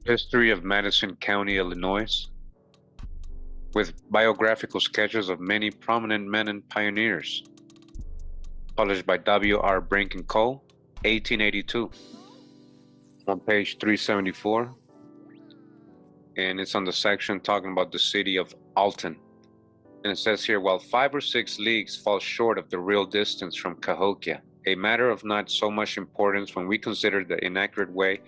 History of Madison County, Illinois, with biographical sketches of many prominent men and pioneers, published by W.R. Brink and Co., 1882, on page 374, and it's on the section talking about the city of Alton. And it says here, while 5 or 6 leagues fall short of the real distance from Cahokia, a matter of not so much importance when we consider the inaccurate way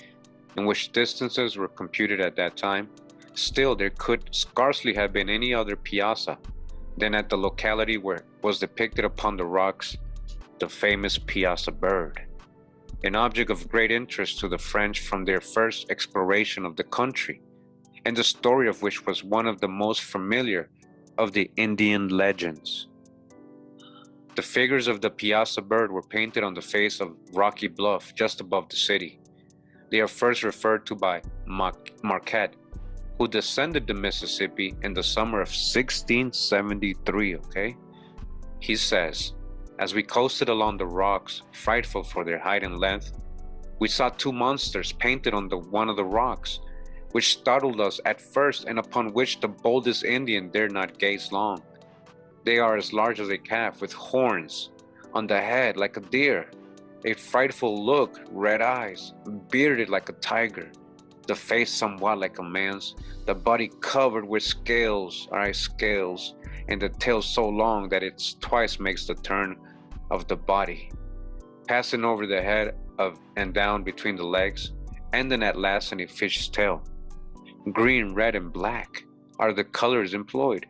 in which distances were computed at that time, still there could scarcely have been any other piazza than at the locality where was depicted upon the rocks the famous Piazza bird, an object of great interest to the French from their first exploration of the country, and the story of which was one of the most familiar of the Indian legends. The figures of the Piazza bird were painted on the face of rocky bluff just above the city. They are first referred to by Marquette, who descended the Mississippi in the summer of 1673, okay? He says, as we coasted along the rocks, frightful for their height and length, we saw 2 monsters painted on one of the rocks, which startled us at first and upon which the boldest Indian dared not gaze long. They are as large as a calf, with horns on the head like a deer, a frightful look, red eyes, bearded like a tiger, the face somewhat like a man's, the body covered with scales, and the tail so long that it twice makes the turn of the body, passing over the head and down between the legs, ending at last in a fish's tail. Green, red, and black are the colors employed.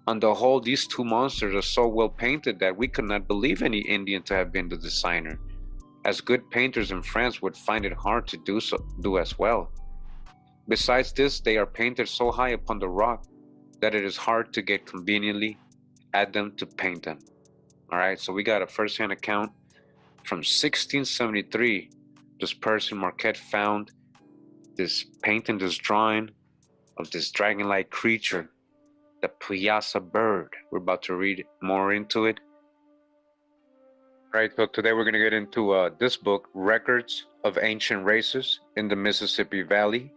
On the whole, these 2 monsters are so well painted that we could not believe any Indian to have been the designer, as good painters in France would find it hard to do as well. Besides this, they are painted so high upon the rock that it is hard to get conveniently at them to paint them. All right, so we got a first-hand account from 1673. This person, Marquette, found this painting, this drawing of this dragon-like creature, the Piazza bird. We're about to read more into it. All right, so today we're going to get into this book, Records of Ancient Races in the Mississippi Valley,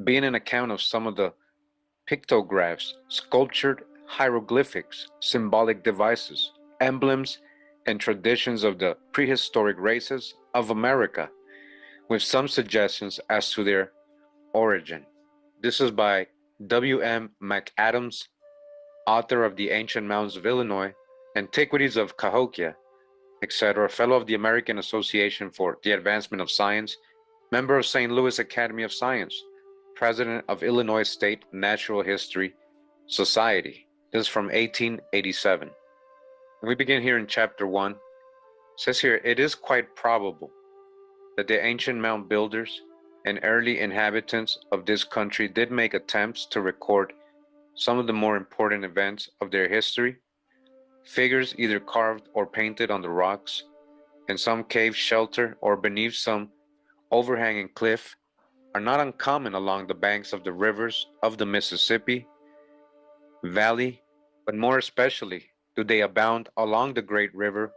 being an account of some of the pictographs, sculptured hieroglyphics, symbolic devices, emblems, and traditions of the prehistoric races of America, with some suggestions as to their origin. This is by W.M. McAdams, author of The Ancient Mounds of Illinois, Antiquities of Cahokia, etc., fellow of the American Association for the Advancement of Science, member of St. Louis Academy of Science, president of Illinois State Natural History Society. This is from 1887. And we begin here in chapter 1. It says here, it is quite probable that the ancient mound builders and early inhabitants of this country did make attempts to record some of the more important events of their history. Figures either carved or painted on the rocks, in some cave shelter or beneath some overhanging cliff, are not uncommon along the banks of the rivers of the Mississippi Valley, but more especially do they abound along the great river,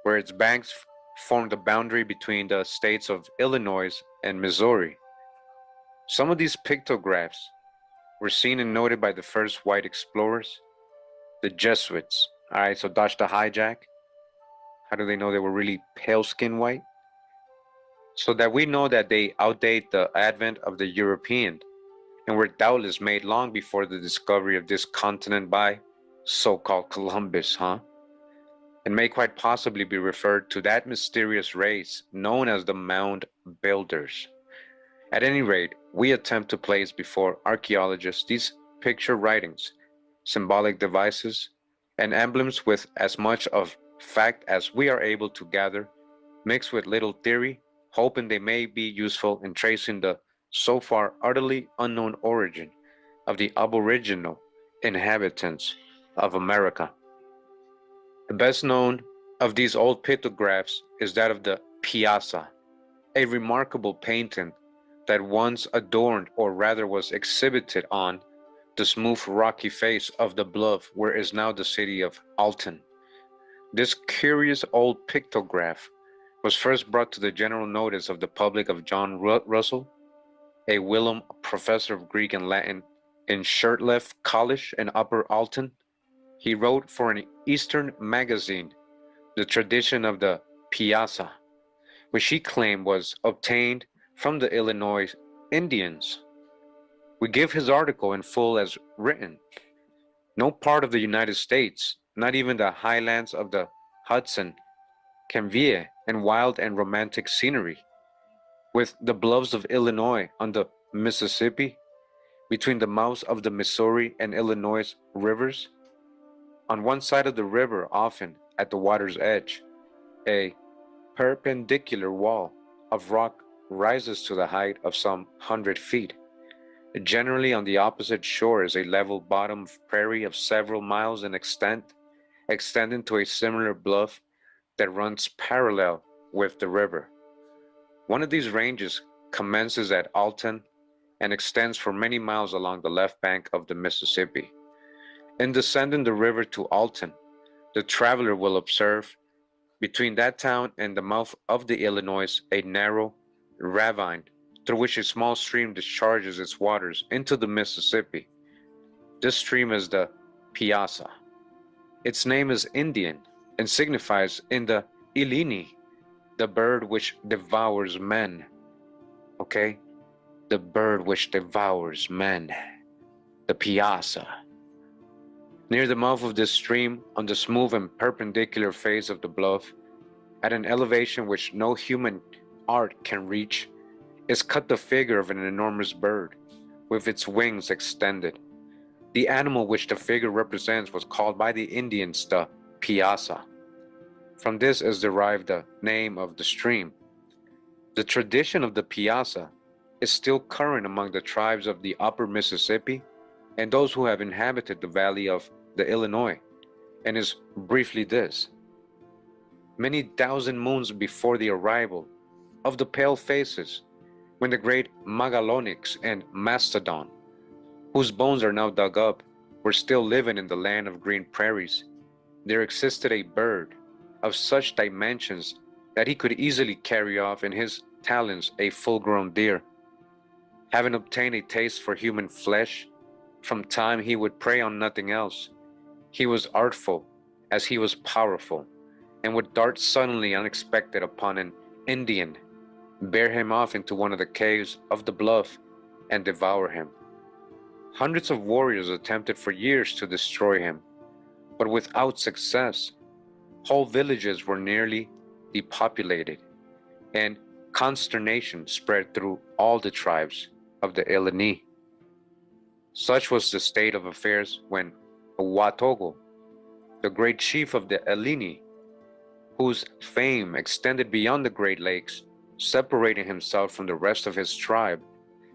where its banks form the boundary between the states of Illinois and Missouri. Some of these pictographs were seen and noted by the first white explorers, the Jesuits. All right, so dodge the hijack. How do they know they were really pale skin white? So that we know that they outdate the advent of the European and were doubtless made long before the discovery of this continent by so-called Columbus, and may quite possibly be referred to that mysterious race known as the Mound Builders. At any rate, we attempt to place before archaeologists these picture writings, symbolic devices, and emblems with as much of fact as we are able to gather, mixed with little theory, hoping they may be useful in tracing the so far utterly unknown origin of the aboriginal inhabitants of America. The best known of these old pictographs is that of the Piazza, a remarkable painting that once adorned, or rather was exhibited on, the smooth rocky face of the bluff where is now the city of Alton. This curious old pictograph was first brought to the general notice of the public of John Russell, a whilom professor of Greek and Latin in Shirtliff College in Upper Alton. He wrote for an Eastern magazine the tradition of the piazza, which he claimed was obtained from the Illinois Indians. We give his article in full as written. No part of the United States, not even the highlands of the Hudson, can vie in wild and romantic scenery, with the bluffs of Illinois on the Mississippi, between the mouths of the Missouri and Illinois rivers. On one side of the river, often at the water's edge, a perpendicular wall of rock rises to the height of some 100 feet. Generally on the opposite shore is a level bottom prairie of several miles in extent, extending to a similar bluff that runs parallel with the river. One of these ranges commences at Alton and extends for many miles along the left bank of the Mississippi. In descending the river to Alton, the traveler will observe between that town and the mouth of the Illinois a narrow ravine through which a small stream discharges its waters into the Mississippi. This stream is the Piazza. Its name is Indian and signifies in the Illini, the bird which devours men. Okay? The bird which devours men. The Piazza. Near the mouth of this stream, on the smooth and perpendicular face of the bluff, at an elevation which no human art can reach, is cut the figure of an enormous bird, with its wings extended. The animal which the figure represents was called by the Indians the Piazza. From this is derived the name of the stream. The tradition of the Piazza is still current among the tribes of the upper Mississippi and those who have inhabited the valley of the Illinois, and is briefly this. Many thousand moons before the arrival of the pale faces, when the great Magalonyx and Mastodon, whose bones are now dug up, were still living in the land of green prairies, there existed a bird of such dimensions that he could easily carry off in his talons a full-grown deer. Having obtained a taste for human flesh, from time he would prey on nothing else. He was artful as he was powerful, and would dart suddenly unexpected upon an Indian, bear him off into one of the caves of the bluff, and devour him. Hundreds of warriors attempted for years to destroy him, but without success. Whole villages were nearly depopulated, and consternation spread through all the tribes of the Illini. Such was the state of affairs when Watogo, the great chief of the Illini, whose fame extended beyond the Great Lakes, separating himself from the rest of his tribe,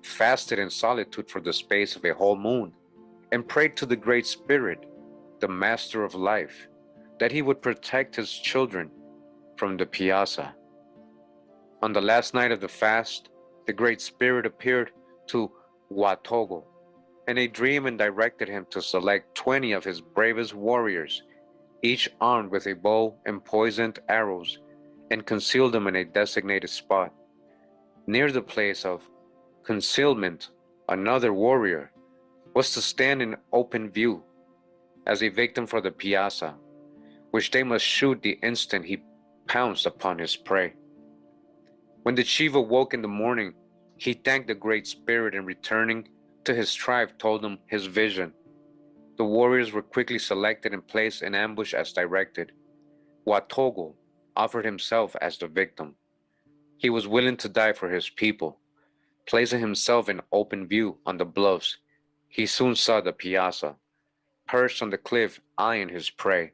fasted in solitude for the space of a whole moon, and prayed to the Great Spirit, the Master of Life, that he would protect his children from the Piazza. On the last night of the fast, the Great Spirit appeared to Watogo in a dream and directed him to select 20 of his bravest warriors, each armed with a bow and poisoned arrows, and conceal them in a designated spot. Near the place of concealment, another warrior was to stand in open view as a victim for the Piazza, which they must shoot the instant he pounced upon his prey. When the chief awoke in the morning, he thanked the Great Spirit, and returning to his tribe told them his vision. The warriors were quickly selected and placed in ambush as directed. Watogo offered himself as the victim. He was willing to die for his people. Placing himself in open view on the bluffs, he soon saw the Piazza, perched on the cliff eyeing his prey.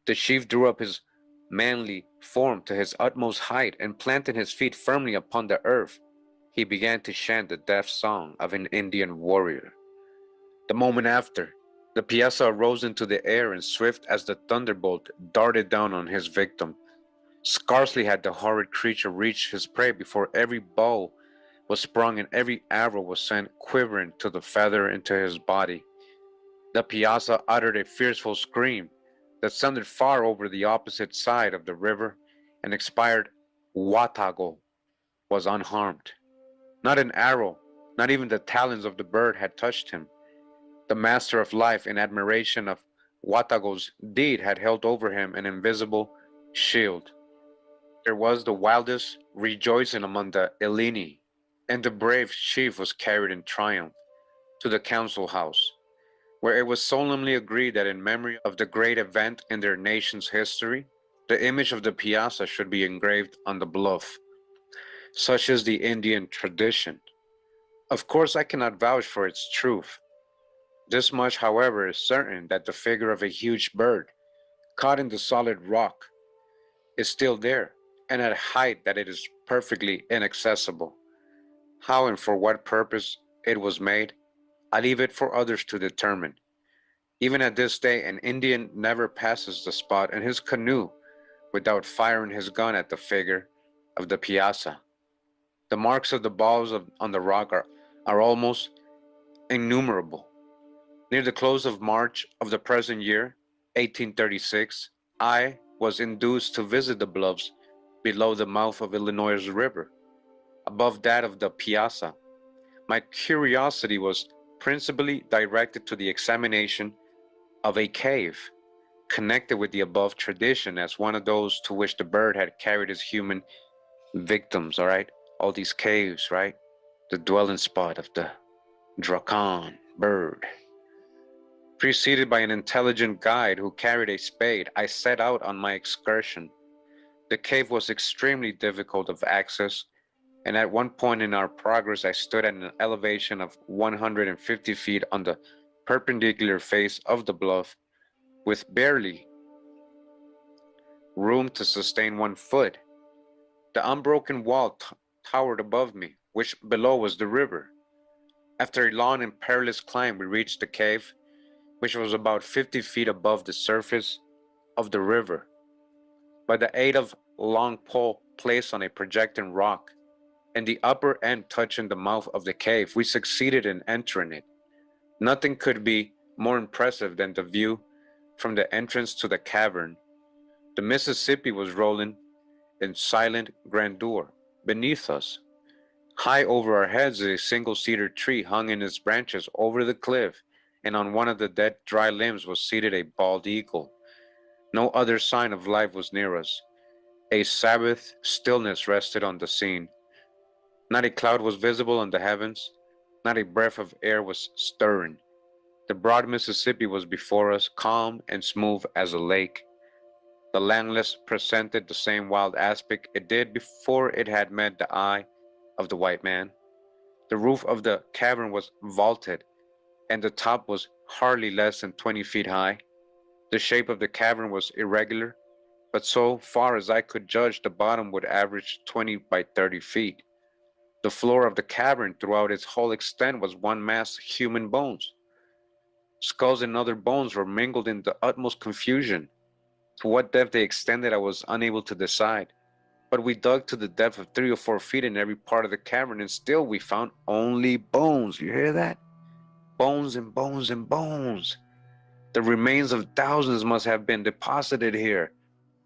The chief drew up his manly form to his utmost height, and planting his feet firmly upon the earth, he began to chant the death song of an Indian warrior. The moment after, the Piazza rose into the air, and swift as the thunderbolt darted down on his victim. Scarcely had the horrid creature reached his prey before every bow was sprung and every arrow was sent quivering to the feather into his body. The Piazza uttered a fearful scream that sounded far over the opposite side of the river, and expired. Watago was unharmed. Not an arrow Not even the talons of the bird had touched him. The master of life, in admiration of Watago's deed, had held over him an invisible shield. There was the wildest rejoicing among the Eleni, and the brave chief was carried in triumph to the council house, where it was solemnly agreed that in memory of the great event in their nation's history, the image of the piazza should be engraved on the bluff. Such is the Indian tradition. Of course, I cannot vouch for its truth. This much, however, is certain that the figure of a huge bird, caught in the solid rock, is still there, and at a height that it is perfectly inaccessible. How and for what purpose it was made, I leave it for others to determine. Even at this day, an Indian never passes the spot in his canoe without firing his gun at the figure of the piazza. The marks of the balls on the rock are almost innumerable. Near the close of March of the present year, 1836, I was induced to visit the bluffs below the mouth of Illinois River, above that of the piazza. My curiosity was principally directed to the examination of a cave connected with the above tradition as one of those to which the bird had carried his human victims, all right? All these caves, right? The dwelling spot of the Dracan bird. Preceded by an intelligent guide who carried a spade, I set out on my excursion. The cave was extremely difficult of access, and at one point in our progress, I stood at an elevation of 150 feet on the perpendicular face of the bluff, with barely room to sustain 1 foot. The unbroken wall towered above me, which below was the river. After a long and perilous climb, we reached the cave, which was about 50 feet above the surface of the river. By the aid of a long pole placed on a projecting rock, and the upper end touching the mouth of the cave, we succeeded in entering it. Nothing could be more impressive than the view from the entrance to the cavern. The Mississippi was rolling in silent grandeur beneath us. High over our heads, a single cedar tree hung in its branches over the cliff, and on one of the dead dry limbs was seated a bald eagle. No other sign of life was near us. A Sabbath stillness rested on the scene. Not a cloud was visible on the heavens, not a breath of air was stirring. The broad Mississippi was before us, calm and smooth as a lake. The landless presented the same wild aspect it did before it had met the eye of the white man. The roof of the cavern was vaulted, and the top was hardly less than 20 feet high. The shape of the cavern was irregular, but so far as I could judge, the bottom would average 20 by 30 feet. The floor of the cavern throughout its whole extent was one mass of human bones. Skulls and other bones were mingled in the utmost confusion. To what depth they extended I was unable to decide, but we dug to the depth of 3 or 4 feet in every part of the cavern, and still we found only bones. You hear that? Bones and bones and bones. The remains of thousands must have been deposited here.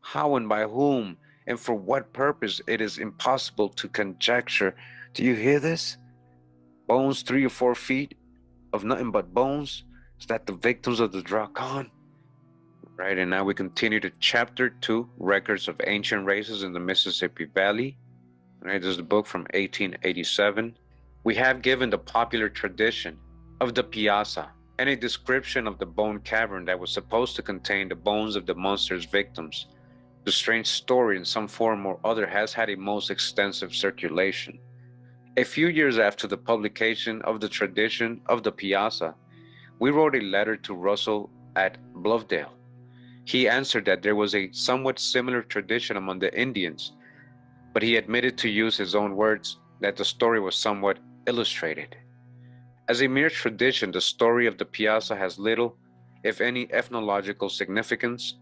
How and by whom, and for what purpose, it is impossible to conjecture. Do you hear this? Bones 3 or 4 feet of nothing but bones? Is that the victims of the Dracan? Right, and now we continue to Chapter 2, Records of Ancient Races in the Mississippi Valley. Right, this is the book from 1887. We have given the popular tradition of the piazza and a description of the bone cavern that was supposed to contain the bones of the monster's victims. The strange story in some form or other has had a most extensive circulation. A few years after the publication of the tradition of the piazza, we wrote a letter to Russell at Bluffdale. He answered that there was a somewhat similar tradition among the Indians, but he admitted, to use his own words, that the story was somewhat illustrated. As a mere tradition, the story of the piazza has little, if any, ethnological significance.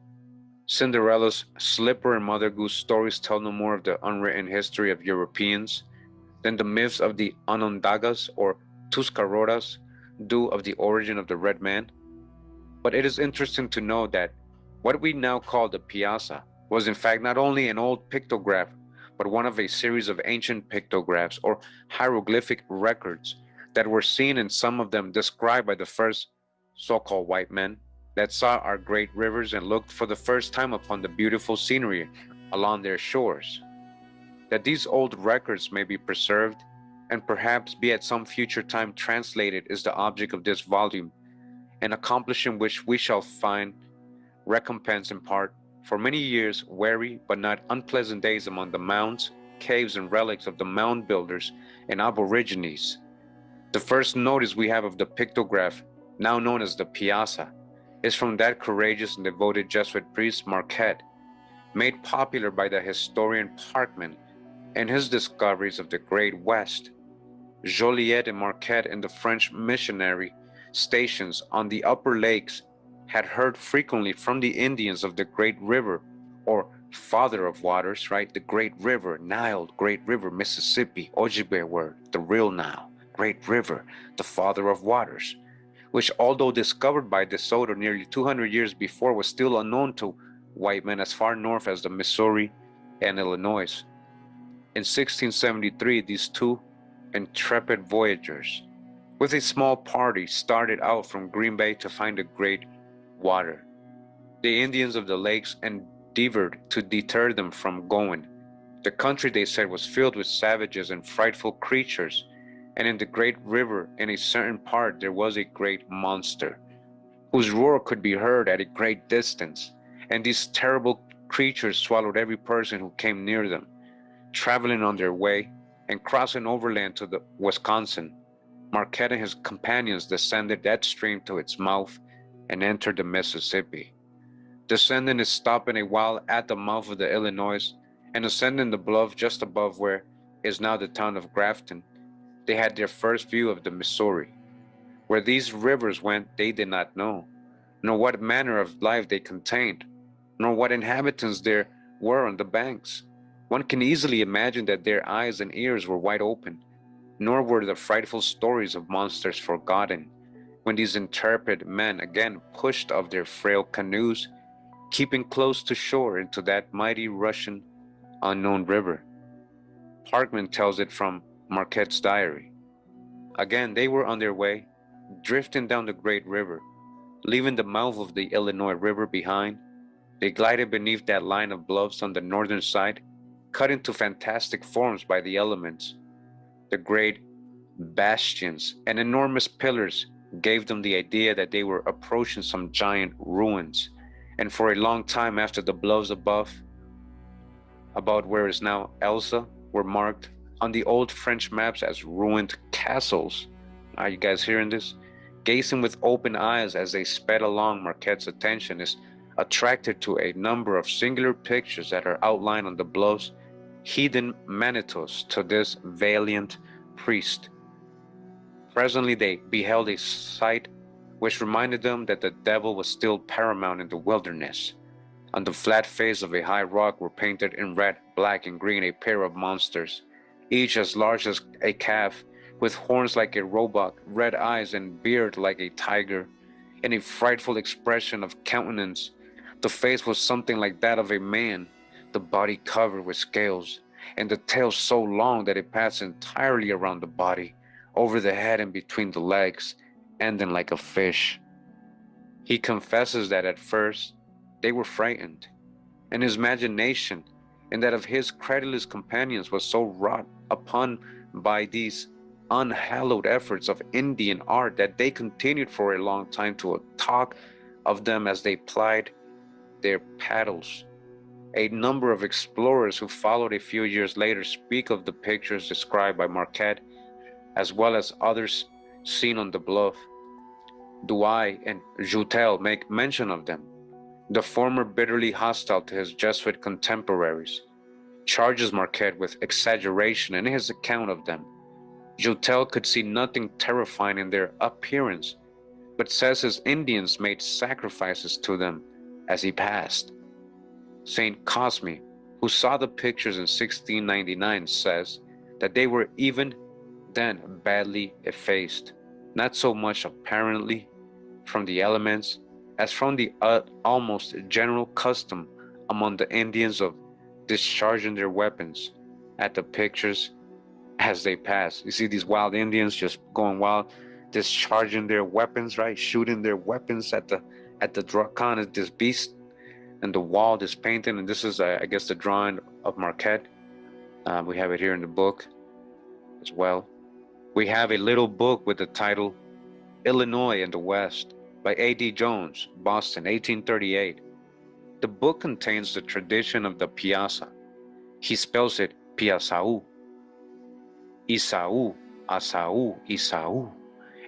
Cinderella's slipper and Mother Goose stories tell no more of the unwritten history of Europeans than the myths of the Onondagas or Tuscaroras do of the origin of the red man. But it is interesting to know that what we now call the piazza was in fact not only an old pictograph, but one of a series of ancient pictographs or hieroglyphic records that were seen, and some of them described by the first so-called white men that saw our great rivers and looked for the first time upon the beautiful scenery along their shores. That these old records may be preserved and perhaps be at some future time translated is the object of this volume, an accomplishment which we shall find recompense in part for many years weary but not unpleasant days among the mounds, caves, and relics of the mound builders and aborigines. The first notice we have of the pictograph, now known as the Piazza, is from that courageous and devoted Jesuit priest Marquette, made popular by the historian Parkman in his discoveries of the Great West. Joliet and Marquette and the French missionary stations on the upper lakes had heard frequently from the Indians of the Great River, or Father of Waters, right? The Great River, Nile, Great River, Mississippi, Ojibwe word, the real Nile, Great River, the Father of Waters, which although discovered by De Soto nearly 200 years before was still unknown to white men as far north as the Missouri and Illinois. In 1673, these two intrepid voyagers, with a small party, started out from Green Bay to find the great water. The Indians of the lakes endeavored to deter them from going. The country, they said, was filled with savages and frightful creatures, and in the great river, in a certain part, there was a great monster, whose roar could be heard at a great distance, and these terrible creatures swallowed every person who came near them. Traveling on their way and crossing overland to the Wisconsin, Marquette and his companions descended that stream to its mouth and entered the Mississippi. Descending is stopping a while at the mouth of the Illinois, and ascending the bluff just above where is now the town of Grafton, they had their first view of the Missouri. Where these rivers went they did not know, nor what manner of life they contained, nor what inhabitants there were on the banks. One can easily imagine that their eyes and ears were wide open, nor were the frightful stories of monsters forgotten, when these intrepid men again pushed off their frail canoes, keeping close to shore into that mighty Russian unknown river. Parkman tells it from Marquette's diary. Again, they were on their way, drifting down the great river. Leaving the mouth of the Illinois River behind, they glided beneath that line of bluffs on the northern side, cut into fantastic forms by the elements. The great bastions and enormous pillars gave them the idea that they were approaching some giant ruins, and for a long time after the bluffs above, about where is now Elsa, were marked on the old French maps as ruined castles. Are you guys hearing this? Gazing with open eyes as they sped along, Marquette's attention is attracted to a number of singular pictures that are outlined on the bluffs, heathen Manitos to this valiant priest. Presently they beheld a sight which reminded them that the devil was still paramount in the wilderness. On the flat face of a high rock were painted in red, black, and green a pair of monsters, each as large as a calf, with horns like a roebuck, red eyes, and beard like a tiger, and a frightful expression of countenance. The face was something like that of a man, the body covered with scales, and the tail so long that it passed entirely around the body, over the head and between the legs, ending like a fish. He confesses that at first they were frightened, and his imagination and that of his credulous companions was so wrought upon by these unhallowed efforts of Indian art that they continued for a long time to talk of them as they plied their paddles. A number of explorers who followed a few years later speak of the pictures described by Marquette, as well as others seen on the bluff. Douai and Joutel make mention of them. The former, bitterly hostile to his Jesuit contemporaries, charges Marquette with exaggeration in his account of them. Joutel could see nothing terrifying in their appearance, but says his Indians made sacrifices to them as he passed. Saint Cosme, who saw the pictures in 1699, says that they were even then badly effaced, not so much apparently from the elements as from the almost general custom among the Indians of discharging their weapons at the pictures as they pass. You see these wild Indians just going wild, discharging their weapons, right? Shooting their weapons at the Dracan, at this beast, and the wall is painted. And this is, I guess, the drawing of Marquette. We have it here in the book as well. We have a little book with the title Illinois in the West by A.D. Jones, Boston, 1838. The book contains the tradition of the Piazza. He spells it Piazzau, Isau, Asau, Isau,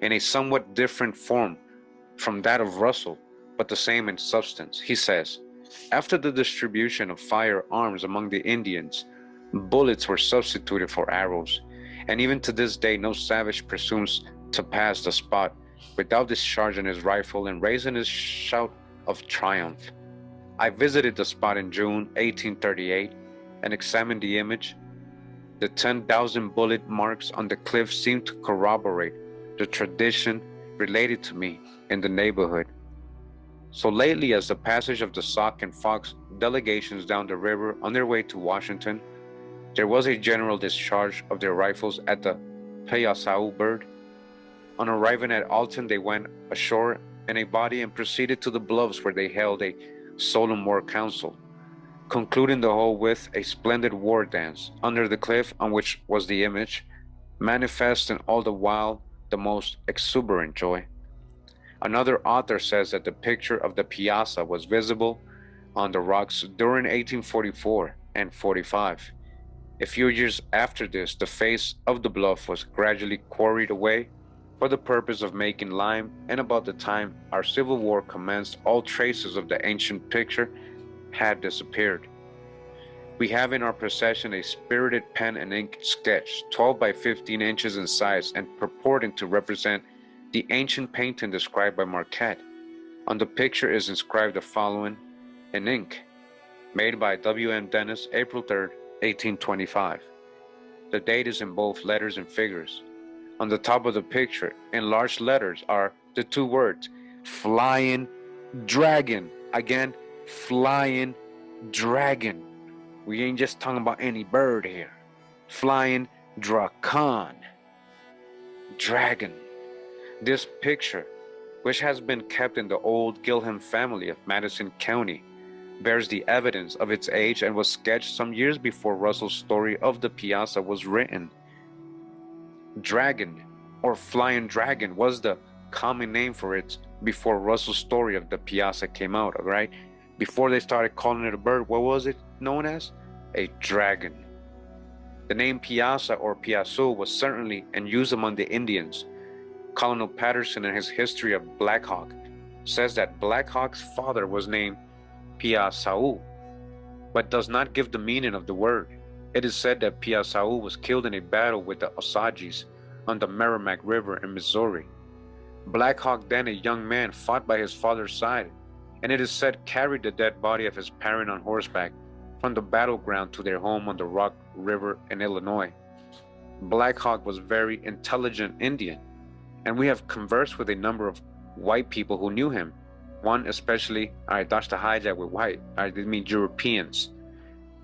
in a somewhat different form from that of Russell, but the same in substance. He says, after the distribution of firearms among the Indians, bullets were substituted for arrows, and even to this day no savage presumes to pass the spot without discharging his rifle and raising his shout of triumph. I visited the spot in June 1838 and examined the image. The 10,000 bullet marks on the cliff seemed to corroborate the tradition related to me in the neighborhood. So lately, as the passage of the Sauk and Fox delegations down the river on their way to Washington, there was a general discharge of their rifles at the Piazzau Bird. On arriving at Alton, they went ashore in a body and proceeded to the bluffs, where they held a solemn war council, concluding the whole with a splendid war dance under the cliff on which was the image, manifesting all the while the most exuberant joy. Another author says that the picture of the piazza was visible on the rocks during 1844 and 45. A few years after this, the face of the bluff was gradually quarried away for the purpose of making lime, and about the time our Civil War commenced, all traces of the ancient picture had disappeared. We have in our possession a spirited pen and ink sketch, 12 by 15 inches in size and purporting to represent the ancient painting described by Marquette. On the picture is inscribed the following in ink, made by W.M. Dennis, April 3rd, 1825. The date is in both letters and figures. On the top of the picture, in large letters, are the two words, Flying Dragon. Again, Flying Dragon. We ain't just talking about any bird here. Flying Dracan. Dragon. This picture, which has been kept in the old Gilham family of Madison County, bears the evidence of its age and was sketched some years before Russell's story of the Piazza was written. Dragon, or Flying Dragon, was the common name for it before Russell's story of the Piazza came out, all right? Before they started calling it a bird, what was it known as? A dragon. The name Piazza or Piazzu was certainly in use among the Indians. Colonel Patterson, in his history of Black Hawk, says that Black Hawk's father was named Piazzau, but does not give the meaning of the word. It is said that Piazzau was killed in a battle with the Osage's on the Merrimack River in Missouri. Black Hawk, then a young man, fought by his father's side, and it is said carried the dead body of his parent on horseback from the battleground to their home on the Rock River in Illinois. Black Hawk was a very intelligent Indian, and we have conversed with a number of white people who knew him. One especially, I dodged the hijack with white, I didn't mean Europeans.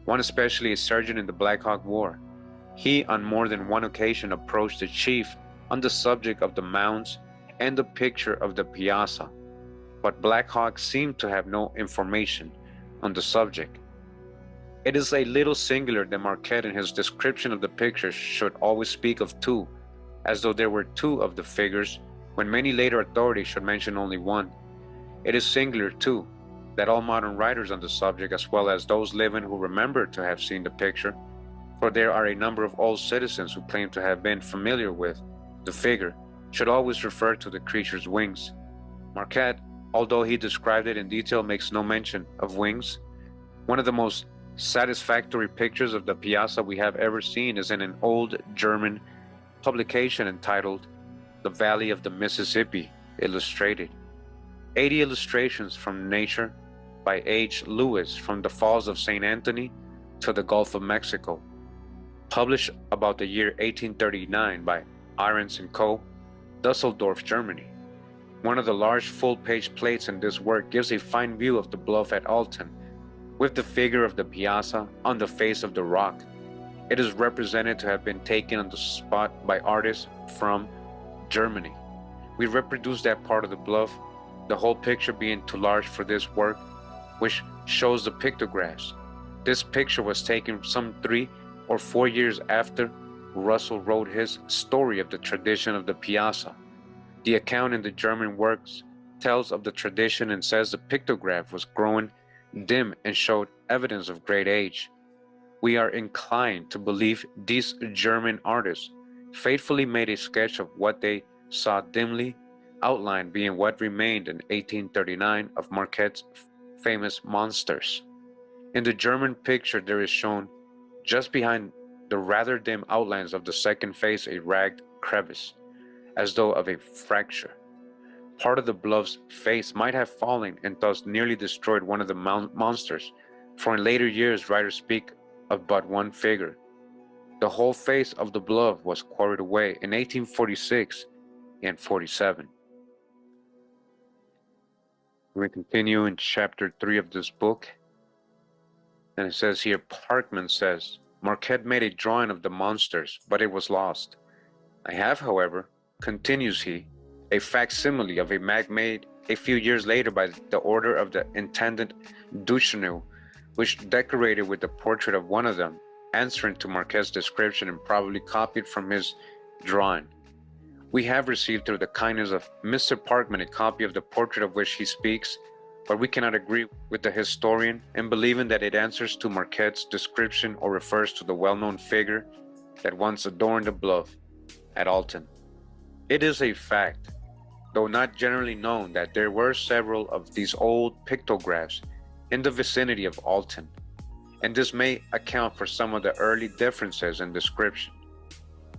One especially a sergeant in the Black Hawk War. He on more than one occasion approached the chief on the subject of the mounds and the picture of the piazza, but Black Hawk seemed to have no information on the subject. It is a little singular that Marquette in his description of the picture should always speak of two, as though there were two of the figures, when many later authorities should mention only one. It is singular, too, that all modern writers on the subject, as well as those living who remember to have seen the picture, for there are a number of old citizens who claim to have been familiar with the figure, should always refer to the creature's wings. Marquette, although he described it in detail, makes no mention of wings. One of the most satisfactory pictures of the piazza we have ever seen is in an old German publication entitled The Valley of the Mississippi, Illustrated. 80 illustrations from nature by H. Lewis, from the Falls of St. Anthony to the Gulf of Mexico. Published about the year 1839 by Ahrens & Co., Dusseldorf, Germany. One of the large full-page plates in this work gives a fine view of the bluff at Alton, with the figure of the piazza on the face of the rock. It is represented to have been taken on the spot by artists from Germany. We reproduce that part of the bluff, the whole picture being too large for this work, which shows the pictographs. This picture was taken some 3 or 4 years after Russell wrote his story of the tradition of the piazza. The account in the German works tells of the tradition and says the pictograph was growing dim and showed evidence of great age. We are inclined to believe these German artists faithfully made a sketch of what they saw dimly outlined being what remained in 1839 of Marquette's famous monsters. In the German picture there is shown, just behind the rather dim outlines of the second face, a ragged crevice, as though of a fracture. Part of the bluff's face might have fallen and thus nearly destroyed one of the monsters, for in later years writers speak of but one figure. The whole face of the bluff was quarried away in 1846 and 47. We continue in chapter 3 of this book, and it says here, Parkman says, Marquette made a drawing of the monsters, but it was lost. I have, however, continues he, a facsimile of a map made a few years later by the order of the Intendant Duchesneau, which decorated with the portrait of one of them, answering to Marquette's description and probably copied from his drawing. We have received through the kindness of Mr. Parkman a copy of the portrait of which he speaks, but we cannot agree with the historian in believing that it answers to Marquette's description or refers to the well-known figure that once adorned the bluff at Alton. It is a fact, though not generally known, that there were several of these old pictographs in the vicinity of Alton, and this may account for some of the early differences in description.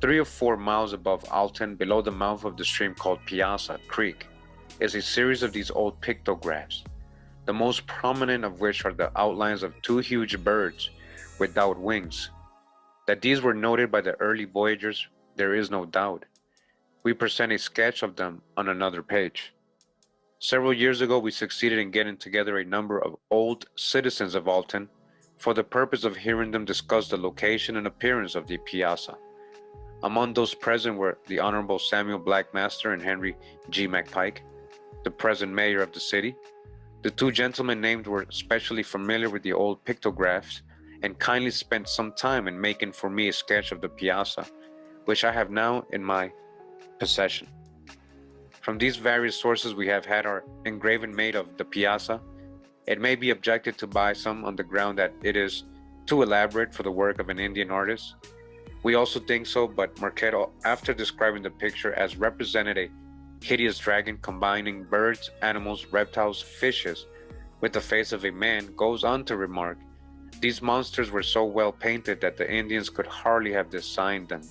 3 or 4 miles above Alton, below the mouth of the stream called Piazza Creek, is a series of these old pictographs, the most prominent of which are the outlines of 2 huge birds without wings. That these were noted by the early voyagers, there is no doubt. We present a sketch of them on another page. Several years ago, we succeeded in getting together a number of old citizens of Alton for the purpose of hearing them discuss the location and appearance of the piazza. Among those present were the Honorable Samuel Blackmaster and Henry G. McPike, the present mayor of the city. The 2 gentlemen named were especially familiar with the old pictographs and kindly spent some time in making for me a sketch of the piazza, which I have now in my possession. From these various sources we have had our engraving made of the piazza. It may be objected to by some on the ground that it is too elaborate for the work of an Indian artist. We also think so, but Marquette, after describing the picture as represented a hideous dragon combining birds, animals, reptiles, fishes with the face of a man, goes on to remark, these monsters were so well painted that the Indians could hardly have designed them.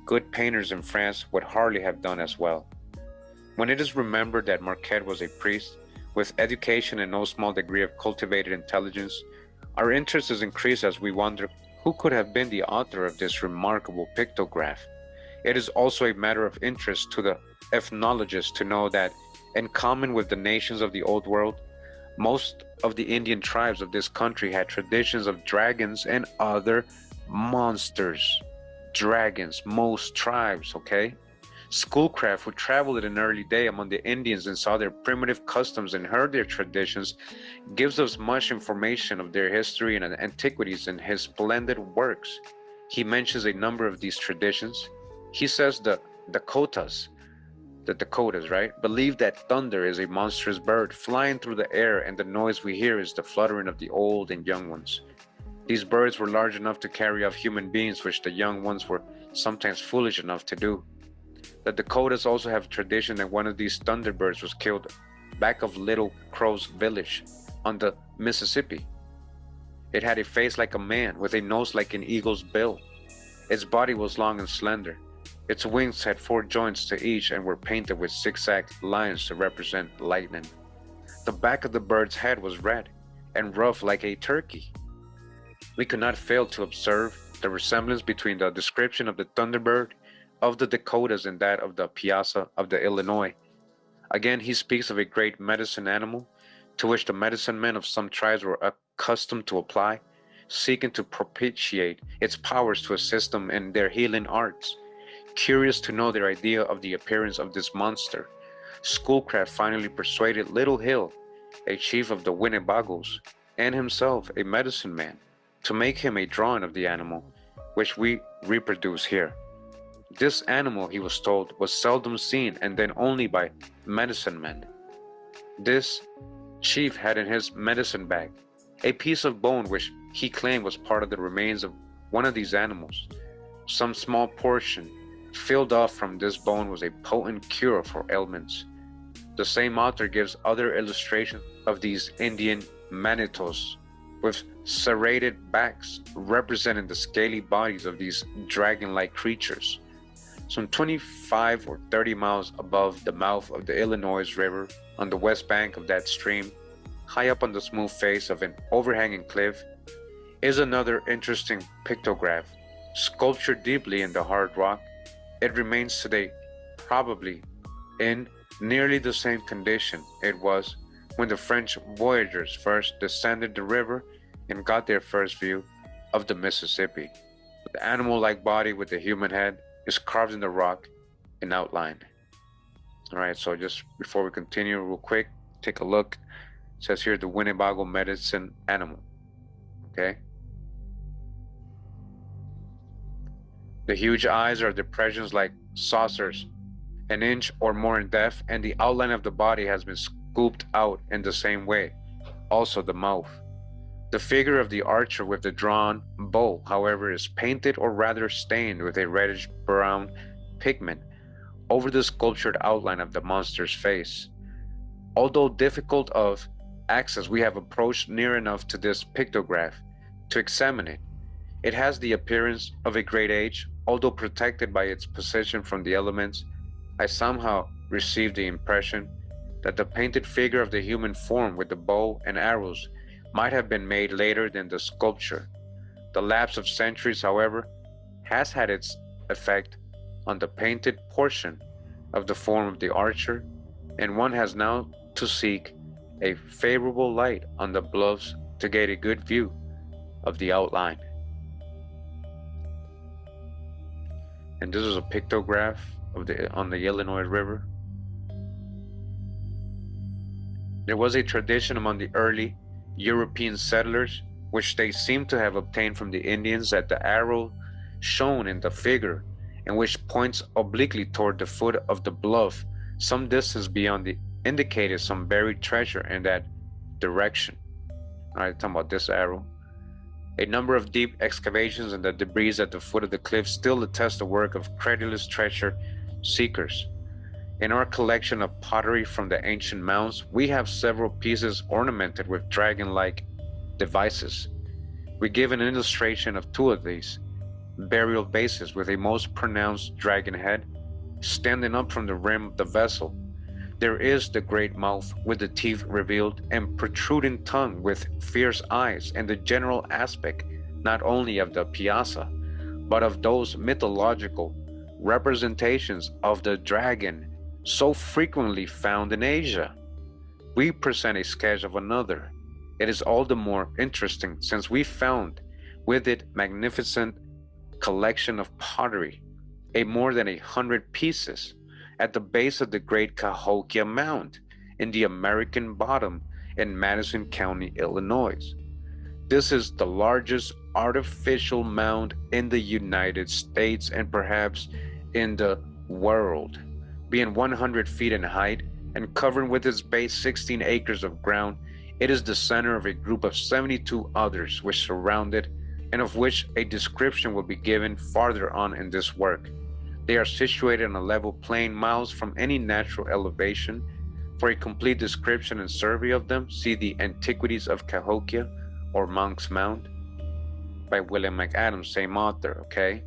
Good painters in France would hardly have done as well. When it is remembered that Marquette was a priest, with education and no small degree of cultivated intelligence, our interest is increased as we wonder who could have been the author of this remarkable pictograph. It is also a matter of interest to the ethnologist to know that, in common with the nations of the Old World, most of the Indian tribes of this country had traditions of dragons and other monsters. Dragons, most tribes, okay? Schoolcraft, who traveled in an early day among the Indians and saw their primitive customs and heard their traditions, gives us much information of their history and antiquities in his splendid works. He mentions a number of these traditions. He says the Dakotas, right, believe that thunder is a monstrous bird flying through the air, and the noise we hear is the fluttering of the old and young ones. These birds were large enough to carry off human beings, which the young ones were sometimes foolish enough to do. The Dakotas also have a tradition that one of these thunderbirds was killed back of Little Crow's village on the Mississippi. It had a face like a man with a nose like an eagle's bill. Its body was long and slender. Its wings had 4 joints to each and were painted with zigzag lines to represent lightning. The back of the bird's head was red and rough like a turkey. We could not fail to observe the resemblance between the description of the thunderbird of the Dakotas and that of the piazza of the Illinois. Again, he speaks of a great medicine animal to which the medicine men of some tribes were accustomed to apply seeking to propitiate its powers to assist them in their healing arts. Curious to know their idea of the appearance of this monster, Schoolcraft finally persuaded Little Hill, a chief of the Winnebagos, and himself a medicine man, to make him a drawing of the animal, which we reproduce here. This animal, he was told, was seldom seen and then only by medicine men. This chief had in his medicine bag a piece of bone which he claimed was part of the remains of one of these animals. Some small portion filled off from this bone was a potent cure for ailments. The same author gives other illustrations of these Indian manitos with serrated backs representing the scaly bodies of these dragon-like creatures. Some 25 or 30 miles above the mouth of the Illinois River, on the west bank of that stream, high up on the smooth face of an overhanging cliff, is another interesting pictograph, sculptured deeply in the hard rock. It remains today, probably in nearly the same condition it was when the French voyagers first descended the river and got their first view of the Mississippi. The animal-like body with the human head is carved in the rock in outline. All right, so just before we continue real quick, take a look. It says here the Winnebago medicine animal. Okay. The huge eyes are depressions like saucers, an inch or more in depth, and the outline of the body has been scooped out in the same way. Also the mouth. The figure of the archer with the drawn bow, however, is painted or rather stained with a reddish-brown pigment over the sculptured outline of the monster's face. Although difficult of access, we have approached near enough to this pictograph to examine it. It has the appearance of a great age, although protected by its position from the elements. I somehow received the impression that the painted figure of the human form with the bow and arrows might have been made later than the sculpture. The lapse of centuries, however, has had its effect on the painted portion of the form of the archer, and one has now to seek a favorable light on the bluffs to get a good view of the outline. And this is a pictograph of on the Illinois River. There was a tradition among the early European settlers, which they seem to have obtained from the Indians, that the arrow shown in the figure, and which points obliquely toward the foot of the bluff, some distance beyond the indicated some buried treasure in that direction. All right, talking about this arrow. A number of deep excavations in the debris at the foot of the cliff still attest the work of credulous treasure seekers. In our collection of pottery from the ancient mounds, we have several pieces ornamented with dragon-like devices. We give an illustration of two of these burial vases with a most pronounced dragon head standing up from the rim of the vessel. There is the great mouth with the teeth revealed and protruding tongue with fierce eyes, and the general aspect not only of the piazza, but of those mythological representations of the dragon so frequently found in Asia. We present a sketch of another. It is all the more interesting since we found with it magnificent collection of pottery, a more than 100 pieces, at the base of the great Cahokia Mound in the American Bottom in Madison County, Illinois. This is the largest artificial mound in the United States and perhaps in the world, being 100 feet in height and covering with its base 16 acres of ground. It is the center of a group of 72 others which surround it, and of which a description will be given farther on in this work. They are situated on a level plain miles from any natural elevation. For a complete description and survey of them, see the Antiquities of Cahokia or Monk's Mound by William McAdams, same author, okay?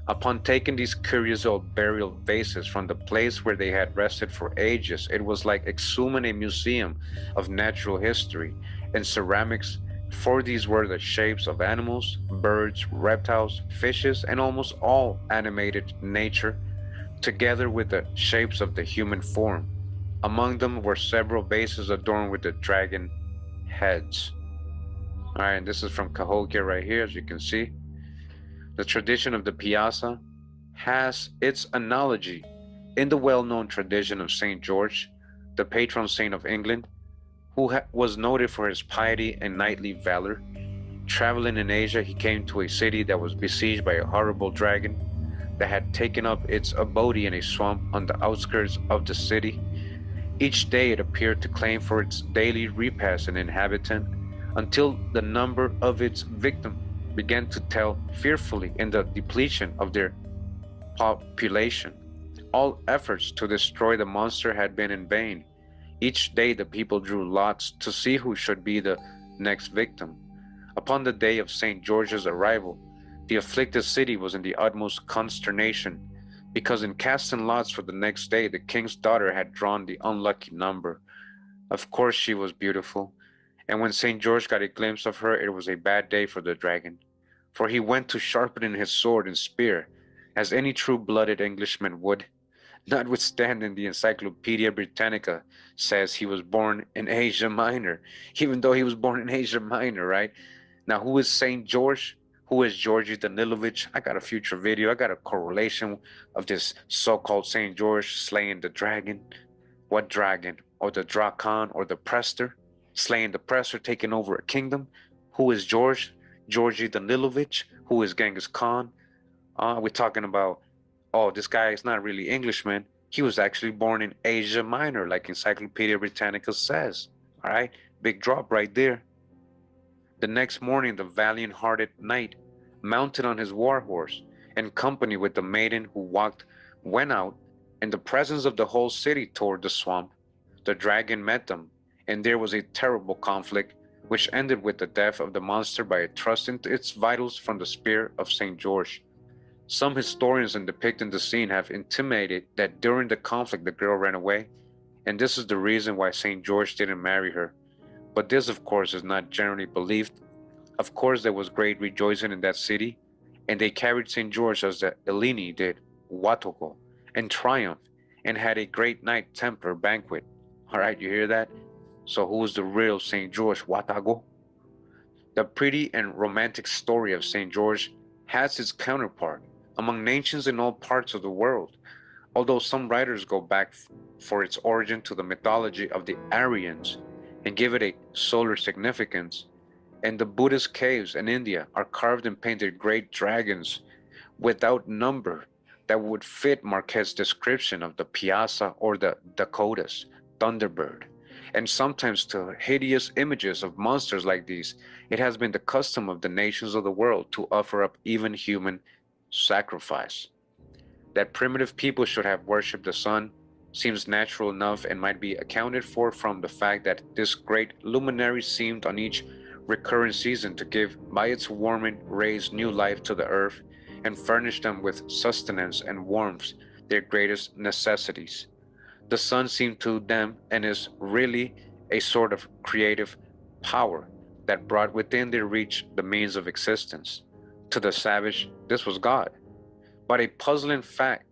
Upon taking these curious old burial vases from the place where they had rested for ages, it was like exhuming a museum of natural history and ceramics, for these were the shapes of animals, birds, reptiles, fishes, and almost all animated nature, together with the shapes of the human form. Among them were several vases adorned with the dragon heads. All right, and this is from Cahokia right here, as you can see. The tradition of the piazza has its analogy in the well-known tradition of Saint George, the patron saint of England, who was noted for his piety and knightly valor. Traveling in Asia, he came to a city that was besieged by a horrible dragon that had taken up its abode in a swamp on the outskirts of the city. Each day it appeared to claim for its daily repast an inhabitant, until the number of its victims began to tell fearfully in the depletion of their population. All efforts to destroy the monster had been in vain. Each day the people drew lots to see who should be the next victim. Upon the day of St. George's arrival, the afflicted city was in the utmost consternation, because in casting lots for the next day, the king's daughter had drawn the unlucky number. Of course, she was beautiful, and when St. George got a glimpse of her, it was a bad day for the dragon, for he went to sharpening his sword and spear, as any true-blooded Englishman would, notwithstanding the Encyclopedia Britannica says he was born in Asia Minor, even though he was born in Asia Minor, right? Now, who is Saint George? Who is Georgy Danilovich? I got a future video. I got a correlation of this so-called Saint George slaying the dragon. What dragon? Or the Drakon or the Prester? Slaying the Prester, taking over a kingdom. Who is George? Georgy Danilovich? Who is Genghis Khan? We're talking about, oh, this guy is not really Englishman. He was actually born in Asia Minor, like Encyclopedia Britannica says. All right, big drop right there. The next morning, the valiant-hearted knight, mounted on his war horse, in company with the maiden who went out in the presence of the whole city toward the swamp. The dragon met them, and there was a terrible conflict, which ended with the death of the monster by thrusting its vitals from the spear of St. George. Some historians in depicting the scene have intimated that during the conflict the girl ran away, and this is the reason why St. George didn't marry her. But this, of course, is not generally believed. Of course, there was great rejoicing in that city, and they carried St. George as the Eleni did, Watogo, in triumph, and had a great night Templar banquet. All right, you hear that? So who is the real St. George, Watago? The pretty and romantic story of St. George has its counterpart among nations in all parts of the world, although some writers go back for its origin to the mythology of the Aryans and give it a solar significance. And the Buddhist caves in India are carved and painted great dragons without number that would fit Marquette's description of the Piazza or the Dakotas, Thunderbird. And sometimes to hideous images of monsters like these, it has been the custom of the nations of the world to offer up even human sacrifice. That primitive people should have worshipped the sun seems natural enough and might be accounted for from the fact that this great luminary seemed on each recurrent season to give by its warming rays new life to the earth and furnish them with sustenance and warmth, their greatest necessities. The sun seemed to them and is really a sort of creative power that brought within their reach the means of existence. To the savage, this was God. But a puzzling fact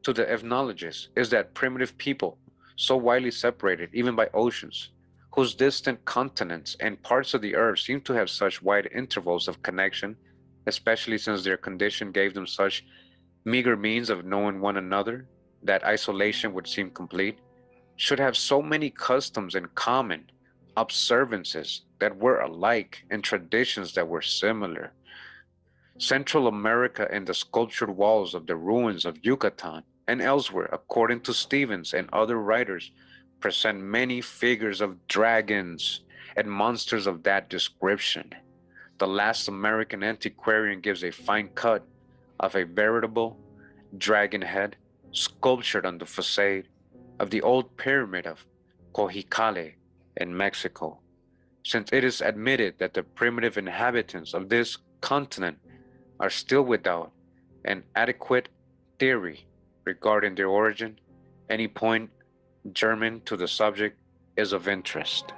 to the ethnologists is that primitive people, so widely separated even by oceans, whose distant continents and parts of the earth seem to have such wide intervals of connection, especially since their condition gave them such meager means of knowing one another that isolation would seem complete, should have so many customs in common, observances that were alike, and traditions that were similar. Central America and the sculptured walls of the ruins of Yucatan and elsewhere, according to Stevens and other writers, present many figures of dragons and monsters of that description. The last American antiquarian gives a fine cut of a veritable dragon head sculptured on the facade of the old pyramid of Cojicale in Mexico, since it is admitted that the primitive inhabitants of this continent are still without an adequate theory regarding their origin. Any point german to the subject is of interest.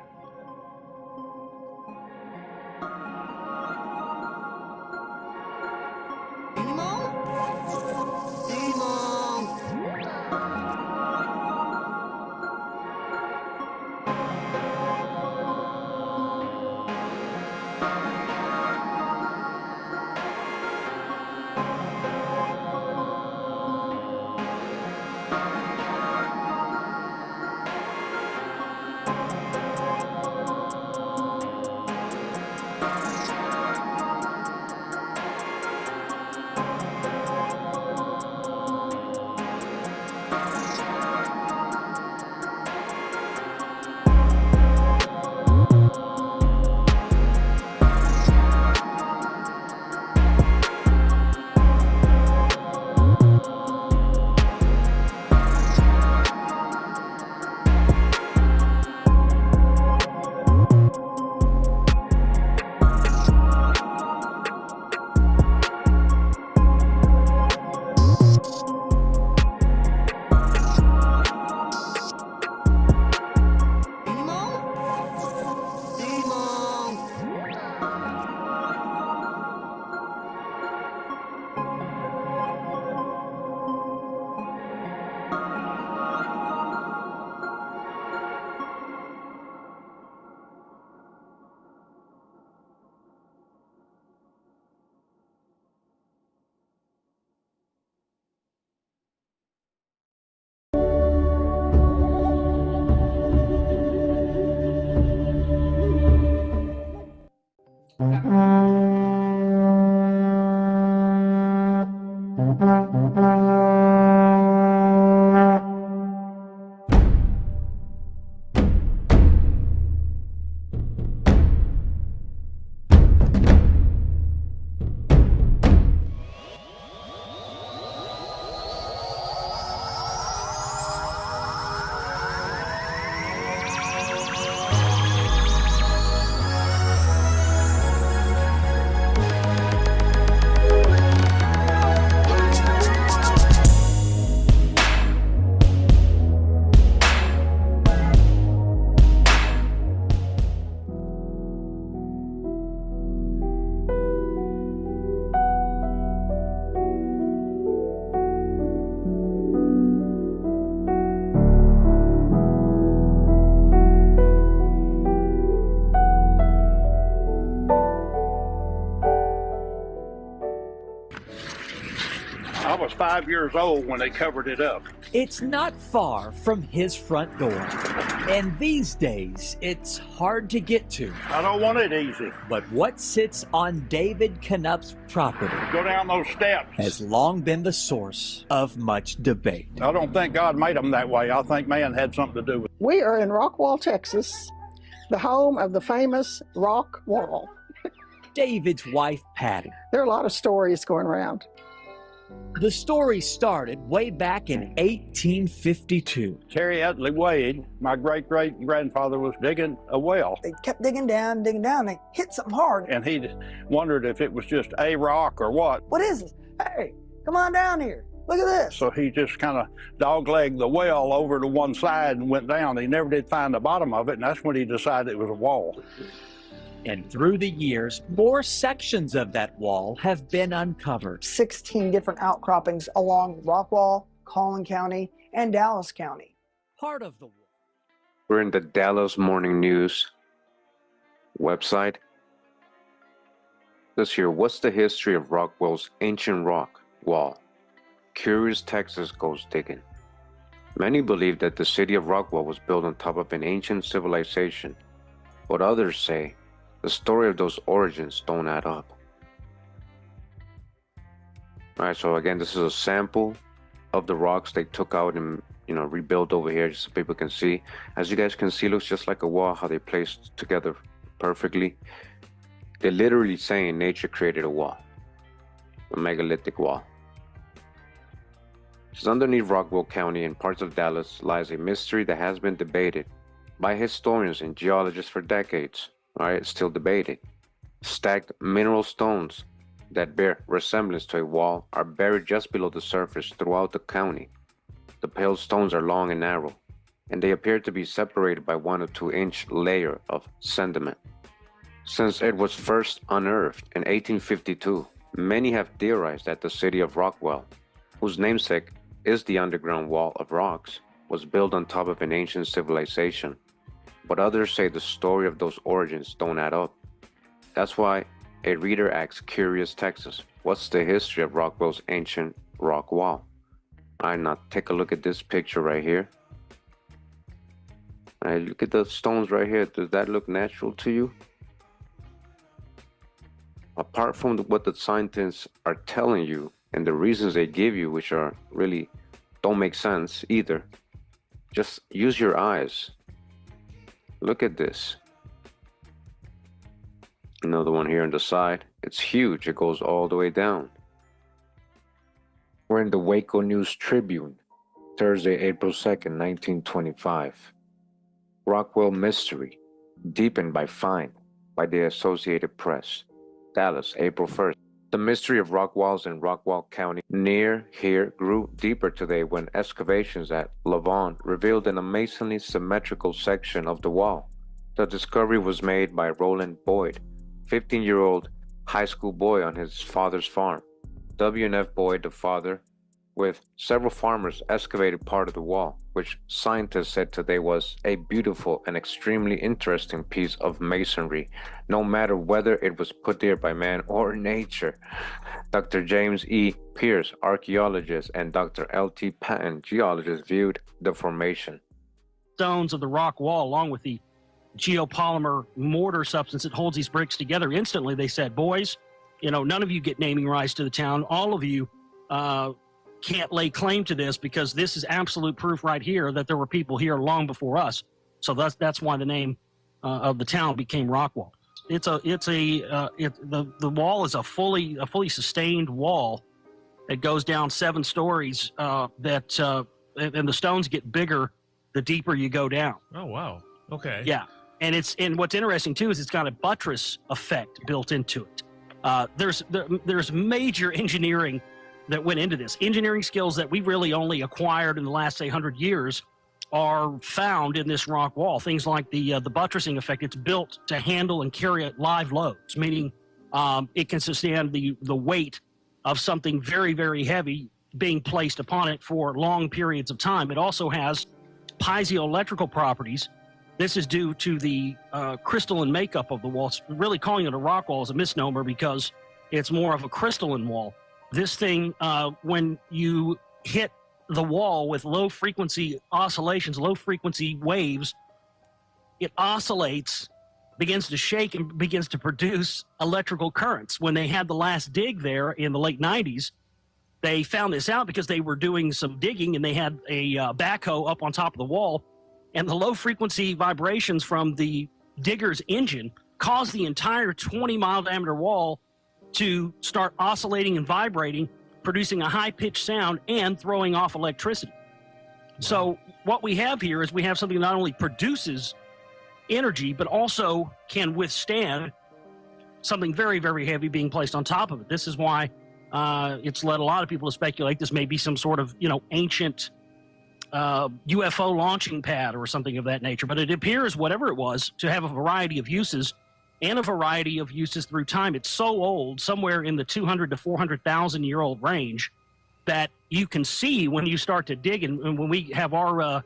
I was 5 years old when they covered it up. It's not far from his front door. And these days, it's hard to get to. I don't want it easy. But what sits on David Knup's property Go down those steps. has long been the source of much debate. I don't think God made them that way. I think man had something to do with it. We are in Rockwall, Texas, the home of the famous rock wall. David's wife, Patty. There are a lot of stories going around. The story started way back in 1852. Terry Utley Wade, my great-great-grandfather, was digging a well. They kept digging down, they hit something hard. And he wondered if it was just a rock or what. What is this? Hey, come on down here. Look at this. So he just kind of dog-legged the well over to one side and went down. He never did find the bottom of it, and that's when he decided it was a wall. And through the years, more sections of that wall have been uncovered. 16 different outcroppings along Rockwall, Collin County, and Dallas County. Part of the wall. We're in the Dallas Morning News website. This here, what's the history of Rockwell's ancient rock wall? Curious Texas goes digging. Many believe that the city of Rockwell was built on top of an ancient civilization, but others say the story of those origins don't add up. Alright, so again, this is a sample of the rocks they took out and rebuilt over here just so people can see. As you guys can see, it looks just like a wall, how they placed together perfectly. They're literally saying nature created a wall, a megalithic wall. Because underneath Rockwell County and parts of Dallas lies a mystery that has been debated by historians and geologists for decades. Alright, still debated. Stacked mineral stones that bear resemblance to a wall are buried just below the surface throughout the county. The pale stones are long and narrow, and they appear to be separated by 1 or 2 inch layer of sediment. Since it was first unearthed in 1852, many have theorized that the city of Rockwell, whose namesake is the underground wall of rocks, was built on top of an ancient civilization. But others say the story of those origins don't add up. That's why a reader asks Curious Texas, what's the history of Rockwell's ancient rock wall? Alright, now take a look at this picture right here. Alright, look at the stones right here. Does that look natural to you? Apart from what the scientists are telling you and the reasons they give you, which are really don't make sense either, just use your eyes. Look at this. Another one here on the side. It's huge. It goes all the way down. We're in the Waco News Tribune, Thursday, April 2nd, 1925. Rockwell Mystery, deepened by fine, by the Associated Press. Dallas, April 1st. The mystery of rock walls in Rockwall County near here grew deeper today when excavations at Lavon revealed an amazingly symmetrical section of the wall. The discovery was made by Roland Boyd, 15-year-old high school boy on his father's farm. W.N.F. Boyd, the father, with several farmers, excavated part of the wall, which scientists said today was a beautiful and extremely interesting piece of masonry, no matter whether it was put there by man or nature. Dr. James E. Pierce, archaeologist, and Dr. L.T. Patton, geologist, viewed the formation. Stones of the rock wall, along with the geopolymer mortar substance that holds these bricks together. Instantly, they said, boys, none of you get naming rights to the town. All of you can't lay claim to this because this is absolute proof right here that there were people here long before us. So that's why the name of the town became Rockwall. The wall is a fully sustained wall that goes down 7 stories. And the stones get bigger the deeper you go down. Oh wow. Okay. Yeah, and what's interesting too is it's got a buttress effect built into it. There's major engineering that went into this. Engineering skills that we've really only acquired in the last, say, 100 years are found in this rock wall. Things like the buttressing effect. It's built to handle and carry live loads, meaning it can sustain the weight of something very, very heavy being placed upon it for long periods of time. It also has piezoelectrical properties. This is due to the crystalline makeup of the wall. It's really calling it a rock wall is a misnomer because it's more of a crystalline wall. This thing, when you hit the wall with low frequency oscillations, low frequency waves, it oscillates, begins to shake, and begins to produce electrical currents. When they had the last dig there in the late 90s, they found this out because they were doing some digging and they had a backhoe up on top of the wall, and the low frequency vibrations from the digger's engine caused the entire 20-mile diameter wall to start oscillating and vibrating, producing a high-pitched sound and throwing off electricity. So what we have here is we have something that not only produces energy, but also can withstand something very, very heavy being placed on top of it. This is why it's led a lot of people to speculate this may be some sort of, ancient UFO launching pad or something of that nature. But it appears, whatever it was, to have a variety of uses and a variety of uses through time. It's so old, somewhere in the 200 to 400,000 year old range, that you can see when you start to dig. And when we have our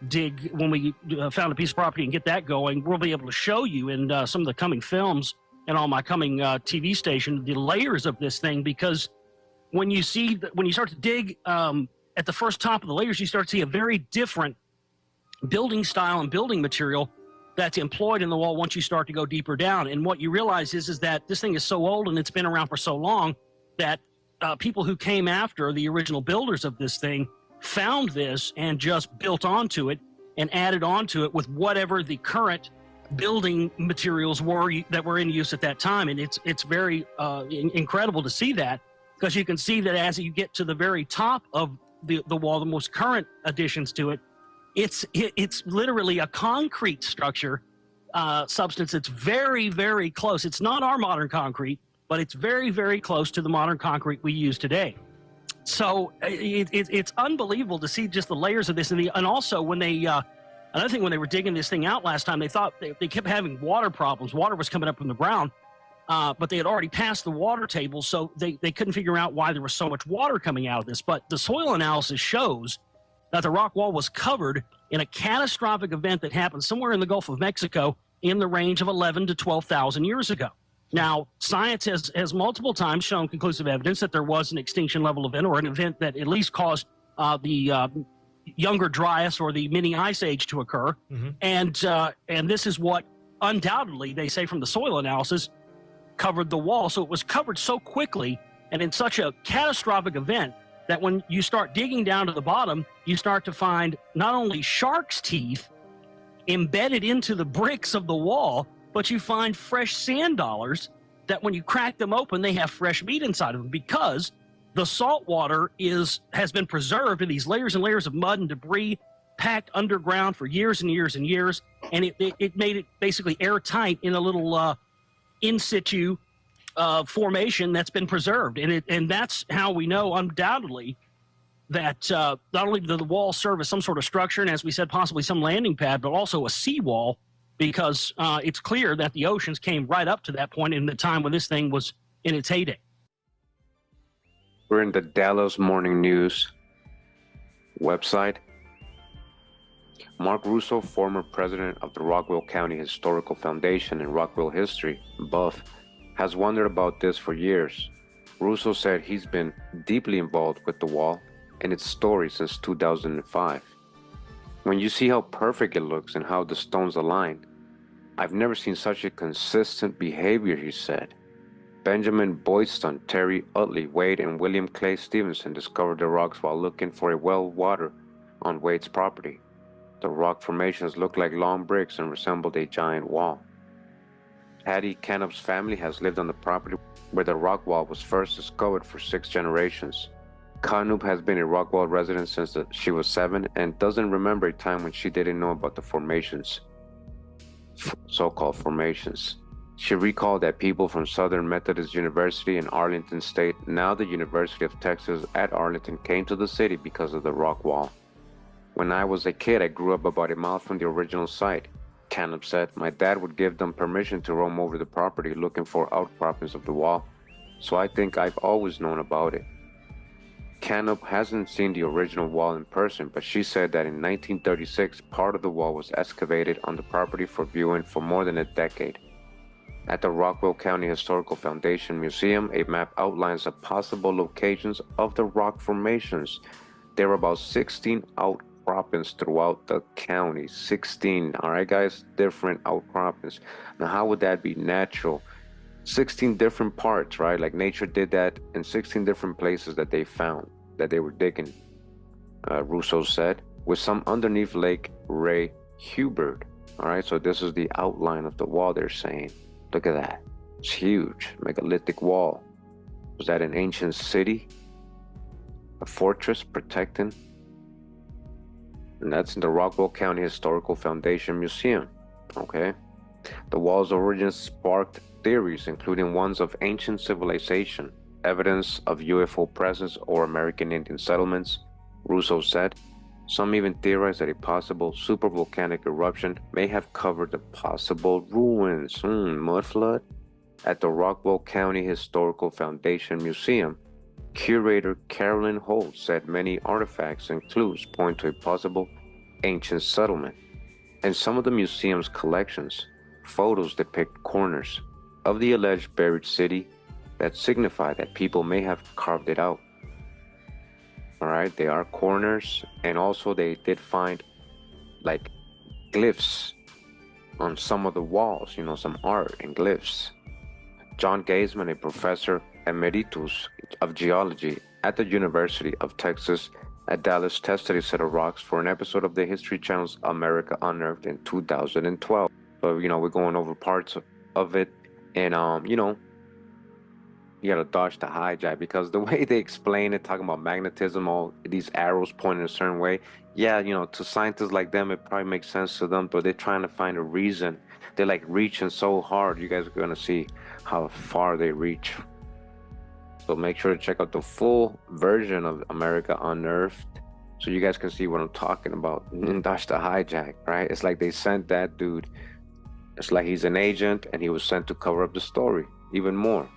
dig, when we found a piece of property and get that going, we'll be able to show you in some of the coming films and on my coming TV station the layers of this thing. Because when you start to dig at the first top of the layers, you start to see a very different building style and building material that's employed in the wall once you start to go deeper down. And what you realize is that this thing is so old and it's been around for so long that people who came after the original builders of this thing found this and just built onto it and added onto it with whatever the current building materials were that were in use at that time. And it's very incredible to see that, because you can see that as you get to the very top of the wall, the most current additions to it, it's literally a concrete structure substance that's very, very close. It's not our modern concrete, but it's very, very close to the modern concrete we use today. So it's unbelievable to see just the layers of this. And also when they, another thing, when they were digging this thing out last time, they thought they kept having water problems. Water was coming up from the ground, but they had already passed the water table, so they couldn't figure out why there was so much water coming out of this. But the soil analysis shows that the rock wall was covered in a catastrophic event that happened somewhere in the Gulf of Mexico in the range of 11 to 12,000 years ago. Now, science has multiple times shown conclusive evidence that there was an extinction level event, or an event that at least caused the Younger Dryas or the mini ice age to occur. Mm-hmm. And this is what undoubtedly, they say from the soil analysis, covered the wall. So it was covered so quickly and in such a catastrophic event that when you start digging down to the bottom, you start to find not only shark's teeth embedded into the bricks of the wall, but you find fresh sand dollars that when you crack them open, they have fresh meat inside of them, because the salt water has been preserved in these layers and layers of mud and debris packed underground for years and years and years. And it made it basically airtight in a little in situ formation that's been preserved. And that's how we know undoubtedly that not only did the wall serve as some sort of structure, and as we said, possibly some landing pad, but also a seawall, because it's clear that the oceans came right up to that point in the time when this thing was in its heyday. We're in the Dallas Morning News website. Mark Russo, former president of the Rockwall County Historical Foundation and Rockwall History, BUFF, has wondered about this for years. Russo said he's been deeply involved with the wall and its story since 2005. When you see how perfect it looks and how the stones align, I've never seen such a consistent behavior, he said. Benjamin Boyston, Terry Utley, Wade, and William Clay Stevenson discovered the rocks while looking for a well of water on Wade's property. The rock formations looked like long bricks and resembled a giant wall. Hattie Canup's family has lived on the property where the rock wall was first discovered for 6 generations. Canup has been a Rockwall resident since she was 7 and doesn't remember a time when she didn't know about the formations, so-called formations. She recalled that people from Southern Methodist University in Arlington State, now the University of Texas at Arlington, came to the city because of the rock wall. When I was a kid, I grew up about a mile from the original site, Canup said. My dad would give them permission to roam over the property looking for outcroppings of the wall, so I think I've always known about it. Canup hasn't seen the original wall in person, but she said that in 1936, part of the wall was excavated on the property for viewing for more than a decade. At the Rockwell County Historical Foundation Museum, a map outlines the possible locations of the rock formations. There are about 16 outcroppings throughout the county. 16, all right, guys? Different outcroppings. Now, how would that be natural? 16 different parts, right? Like nature did that in 16 different places that they found, that they were digging, Russo said, with some underneath Lake Ray Hubert. All right, so this is the outline of the wall they're saying. Look at that. It's huge, megalithic wall. Was that an ancient city? A fortress protecting? And that's in the Rockwell County Historical Foundation Museum, okay? The wall's origins sparked theories, including ones of ancient civilization, evidence of UFO presence or American Indian settlements, Russo said. Some even theorize that a possible supervolcanic eruption may have covered the possible ruins. Mud flood? At the Rockwell County Historical Foundation Museum, curator Carolyn Holt said many artifacts and clues point to a possible ancient settlement. In some of the museum's collections, photos depict corners of the alleged buried city that signify that people may have carved it out. All right, they are corners, and also they did find like glyphs on some of the walls, you know, some art and glyphs. John Gaisman, a professor emeritus of geology at the University of Texas at Dallas, tested a set of rocks for an episode of the History Channel's America Unearthed in 2012. So, you know, we're going over parts of it, and you know, you gotta dodge the hijack, because the way they explain it, talking about magnetism, all these arrows pointing a certain way, yeah, you know, to scientists like them, it probably makes sense to them, but they're trying to find a reason. They're like reaching so hard. You guys are gonna see how far they reach. So make sure to check out the full version of America Unearthed so you guys can see what I'm talking about. Dodge the hijack, right? It's like they sent that dude. It's like he's an agent and he was sent to cover up the story even more.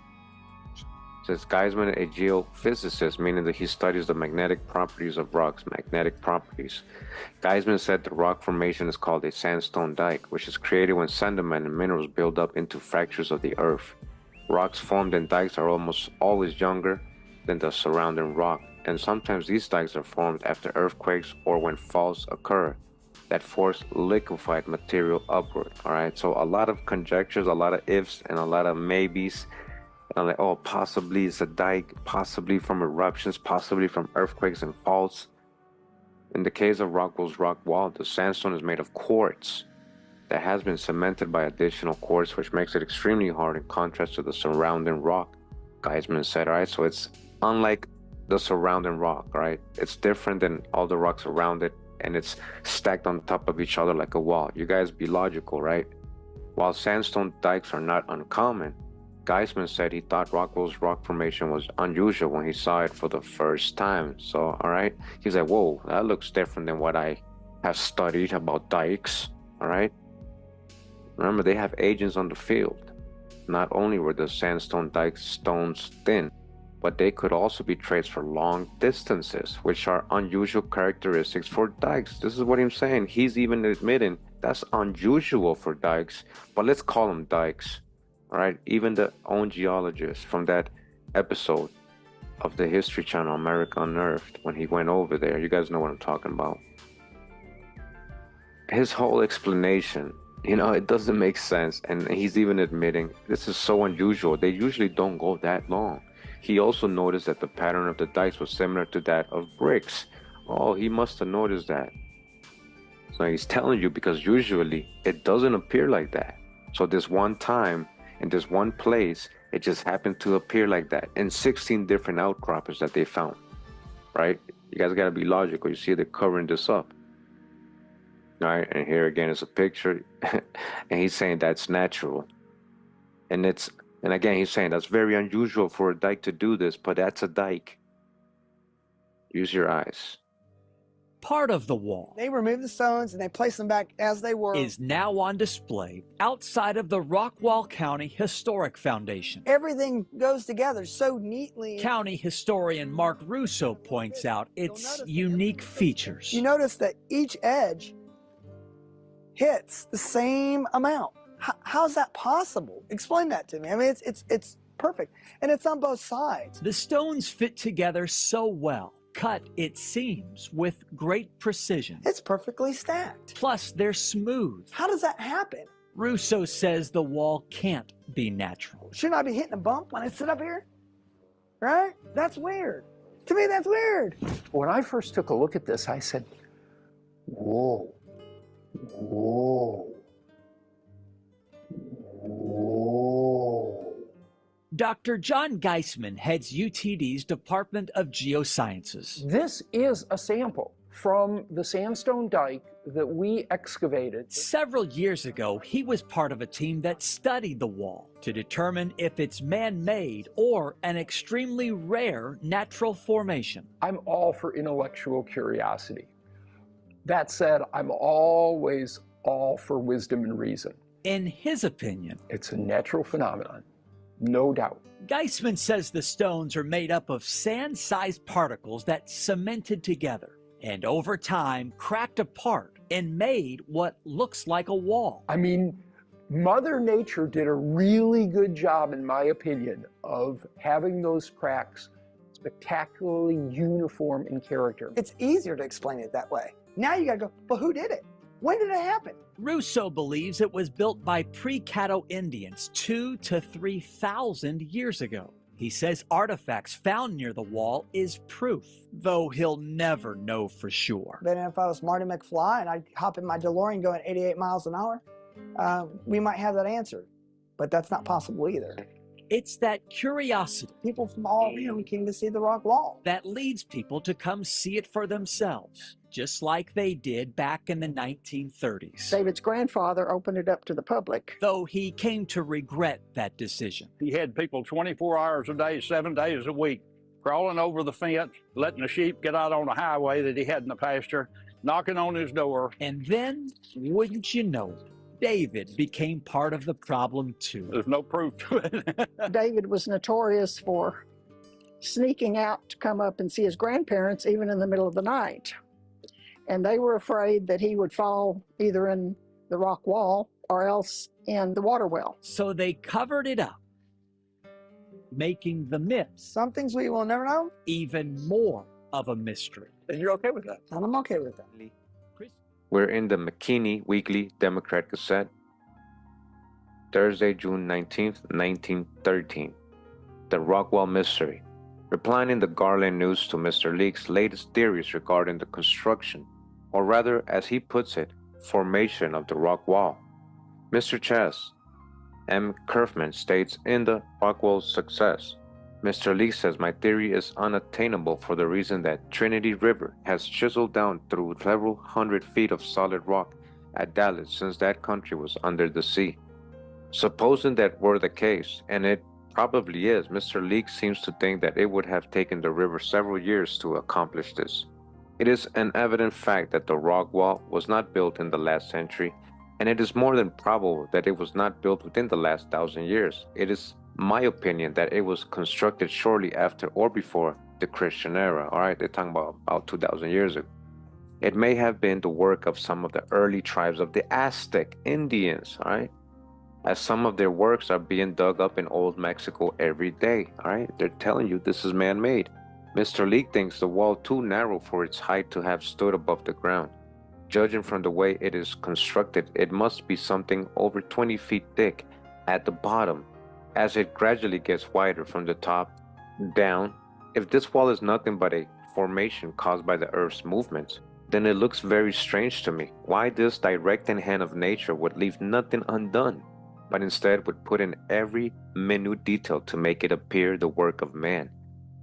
Says Geisman, a geophysicist, meaning that he studies the magnetic properties of rocks, magnetic properties. Geisman said the rock formation is called a sandstone dike, which is created when sediment and minerals build up into fractures of the earth. Rocks formed in dikes are almost always younger than the surrounding rock, and sometimes these dikes are formed after earthquakes or when faults occur that force liquefied material upward. All right, so a lot of conjectures, a lot of ifs, and a lot of maybes. And like, oh, possibly it's a dike, possibly from eruptions, possibly from earthquakes and faults. In the case of Rockwell's rock wall, the sandstone is made of quartz that has been cemented by additional quartz, which makes it extremely hard in contrast to the surrounding rock, Geisman said. All right, so it's unlike the surrounding rock, right? It's different than all the rocks around it, and it's stacked on top of each other like a wall. You guys be logical, right? While sandstone dikes are not uncommon, Geisman said he thought Rockwell's rock formation was unusual when he saw it for the first time. So, all right, he's like, whoa, that looks different than what I have studied about dikes, all right? Remember, they have agents on the field. Not only were the sandstone dike stones thin, but they could also be traced for long distances, which are unusual characteristics for dikes. This is what I'm saying. He's even admitting that's unusual for dikes, but let's call them dikes. All right, even the own geologist from that episode of the History Channel, America Unearthed, when he went over there, you guys know what I'm talking about. His whole explanation You know, it doesn't make sense. And he's even admitting this is so unusual. They usually don't go that long. He also noticed that the pattern of the dikes was similar to that of bricks. Oh, he must have noticed that. So he's telling you because usually it doesn't appear like that. So this one time in this one place, it just happened to appear like that in 16 different outcroppings that they found, right? You guys got to be logical. You see they're covering this up. All right, and here again is a picture, and he's saying that's natural. And again, he's saying that's very unusual for a dike to do this, but that's a dike. Use your eyes. Part of the wall They removed the stones and they placed them back as they were. is now on display outside of the Rockwall County Historic Foundation. Everything goes together so neatly. County historian Mark Russo points out its unique features. You notice that each edge hits the same amount. How's that possible? Explain that to me. I mean, it's perfect, and it's on both sides. The stones fit together so well, cut, it seems, with great precision. It's perfectly stacked. Plus, they're smooth. How does that happen? Russo says the wall can't be natural. Shouldn't I be hitting a bump when I sit up here? Right? That's weird. To me, that's weird. When I first took a look at this, I said, whoa, whoa, whoa. Dr. John Geisman heads UTD's Department of Geosciences. This is a sample from the sandstone dike that we excavated. Several years ago, he was part of a team that studied the wall to determine if it's man-made or an extremely rare natural formation. I'm all for intellectual curiosity. That said, I'm always all for wisdom and reason. In his opinion, It's a natural phenomenon, no doubt. Geisman says the stones are made up of sand-sized particles that cemented together and over time cracked apart and made what looks like a wall. I mean, Mother Nature did a really good job, in my opinion, of having those cracks spectacularly uniform in character. It's easier to explain it that way. Now you gotta go, well, who did it? When did it happen? Russo believes it was built by pre-Caddo Indians 2,000 to 3,000 years ago. He says artifacts found near the wall is proof, though he'll never know for sure. Then if I was Marty McFly and I'd hop in my DeLorean going 88 miles an hour, we might have that answer. But that's not possible either. It's that curiosity People from all around came to see the rock wall. that leads people to come see it for themselves, just like they did back in the 1930s. David's grandfather opened it up to the public. Though he came to regret that decision. He had people 24 hours a day, 7 days a week, crawling over the fence, letting the sheep get out on the highway that he had in the pasture, knocking on his door. And then, wouldn't you know it, David became part of the problem too. There's no proof to it. David was notorious for sneaking out to come up and see his grandparents even in the middle of the night. And they were afraid that he would fall either in the rock wall or else in the water well. So they covered it up, making the myths Some things we will never know, even more of a mystery. And you're okay with that? and I'm okay with that. We're in the McKinney Weekly Democrat Gazette, Thursday, June 19th, 1913. The Rockwall Mystery. Replying in the Garland News to Mr. Leake's latest theories regarding the construction, or rather, as he puts it, formation of the rock wall. Mr. Chess M. Kerfman states in the Rockwall's success, Mr. Leake says my theory is unattainable for the reason that Trinity River has chiseled down through several hundred feet of solid rock at Dallas since that country was under the sea. Supposing that were the case, and it probably is, Mr. Leake seems to think that it would have taken the river several years to accomplish this. It is an evident fact that the rock wall was not built in the last century, and it is more than probable that it was not built within the last 1,000 years. It is my opinion that it was constructed shortly after or before the Christian era. All right, they're talking about 2,000 years ago. It may have been the work of some of the early tribes of the Aztec Indians, all right, as some of their works are being dug up in old Mexico every day, all right? They're telling you this is man-made. Mr. Leake thinks the wall too narrow for its height to have stood above the ground. Judging from the way it is constructed, it must be something over 20 feet thick at the bottom, as it gradually gets wider from the top down. If this wall is nothing but a formation caused by the Earth's movements, then it looks very strange to me why this directing hand of nature would leave nothing undone, but instead would put in every minute detail to make it appear the work of man,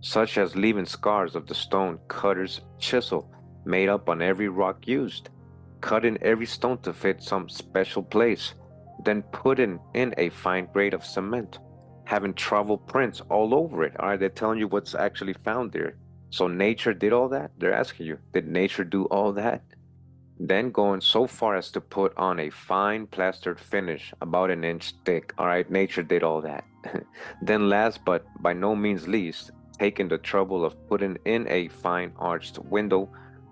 such as leaving scars of the stone cutter's chisel made up on every rock used, cutting every stone to fit some special place, then putting in a fine grade of cement, having travel prints all over it. All right, they're telling you what's actually found there. So nature did all that? They're asking you, did nature do all that? Then going so far as to put on a fine plastered finish about an inch thick. All right, nature did all that. Then last but by no means least, taking the trouble of putting in a fine arched window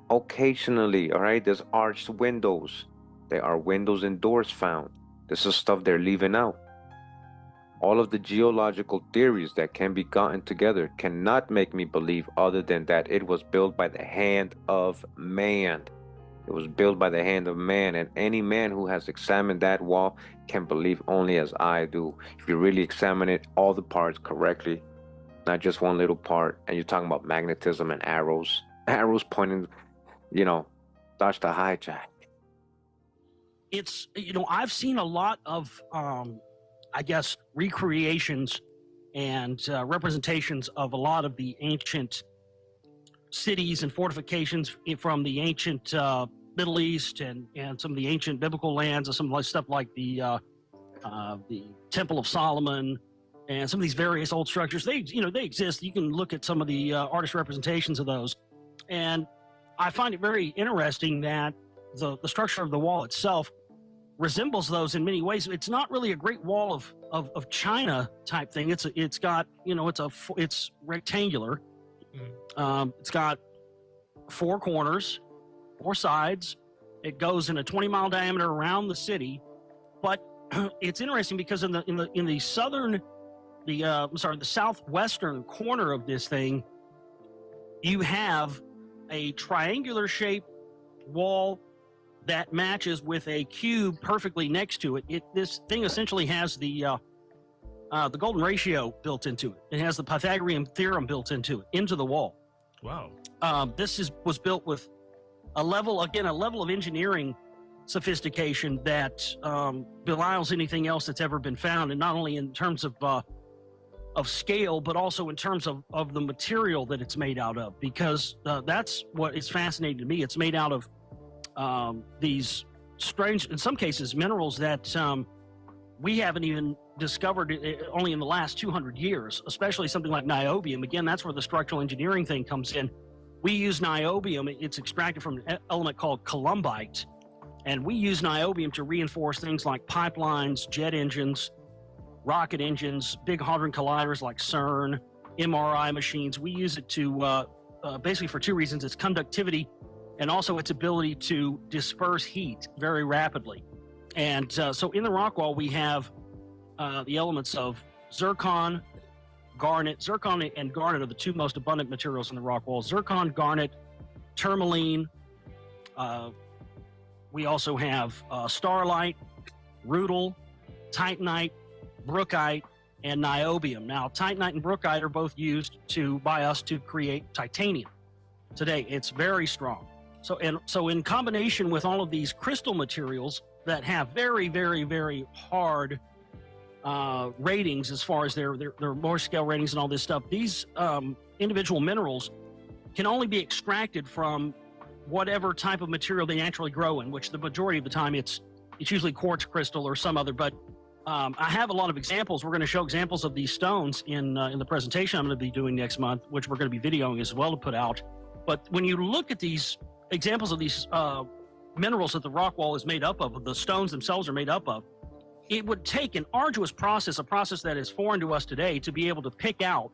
occasionally. All right, there's arched windows. There are windows and doors found. This is stuff they're leaving out. All of the geological theories that can be gotten together cannot make me believe other than that it was built by the hand of man. It was built by the hand of man, and any man who has examined that wall can believe only as I do. If you really examine it, all the parts correctly, not just one little part, and you're talking about magnetism and arrows pointing, dodge the hijack. It's, I've seen a lot of, recreations and representations of a lot of the ancient cities and fortifications from the ancient Middle East and some of the ancient biblical lands, and some stuff like the Temple of Solomon and some of these various old structures. They exist. You can look at some of the artist representations of those, and I find it very interesting that the structure of the wall itself resembles those in many ways. It's not really a Great Wall of China type thing. It's rectangular. It's got 4 corners, 4 sides. It goes in a 20-mile diameter around the city. But it's interesting because in the southwestern corner of this thing, you have a triangular shaped wall that matches with a cube perfectly next to it. This thing essentially has the golden ratio built into it. It has the Pythagorean theorem built into the wall. Wow. This was built with a level of engineering sophistication that belies anything else that's ever been found, and not only in terms of scale, but also in terms of the material that it's made out of, because that's what is fascinating to me. It's made out of these strange, in some cases, minerals that we haven't even discovered only in the last 200 years, especially something like niobium. Again, that's where the structural engineering thing comes in. We use niobium. It's extracted from an element called columbite, and we use niobium to reinforce things like pipelines, jet engines, rocket engines, big hadron colliders like CERN, MRI machines. We use it to basically for 2 reasons: its conductivity, and also its ability to disperse heat very rapidly. And so in the rock wall, we have the elements of zircon, garnet. Zircon and garnet are the 2 most abundant materials in the rock wall. Zircon, garnet, tourmaline. We also have starlite, rutile, titanite, brookite, and niobium. Now, titanite and brookite are both used by us to create titanium. Today, it's very strong. So in combination with all of these crystal materials that have very, very, very hard ratings as far as their Morse scale ratings and all this stuff, these individual minerals can only be extracted from whatever type of material they naturally grow in, which the majority of the time it's usually quartz crystal or some other. But I have a lot of examples. We're going to show examples of these stones in the presentation I'm going to be doing next month, which we're going to be videoing as well to put out. But when you look at these examples of these minerals that the rock wall is made up of, the stones themselves are made up of, it would take an arduous process, a process that is foreign to us today, to be able to pick out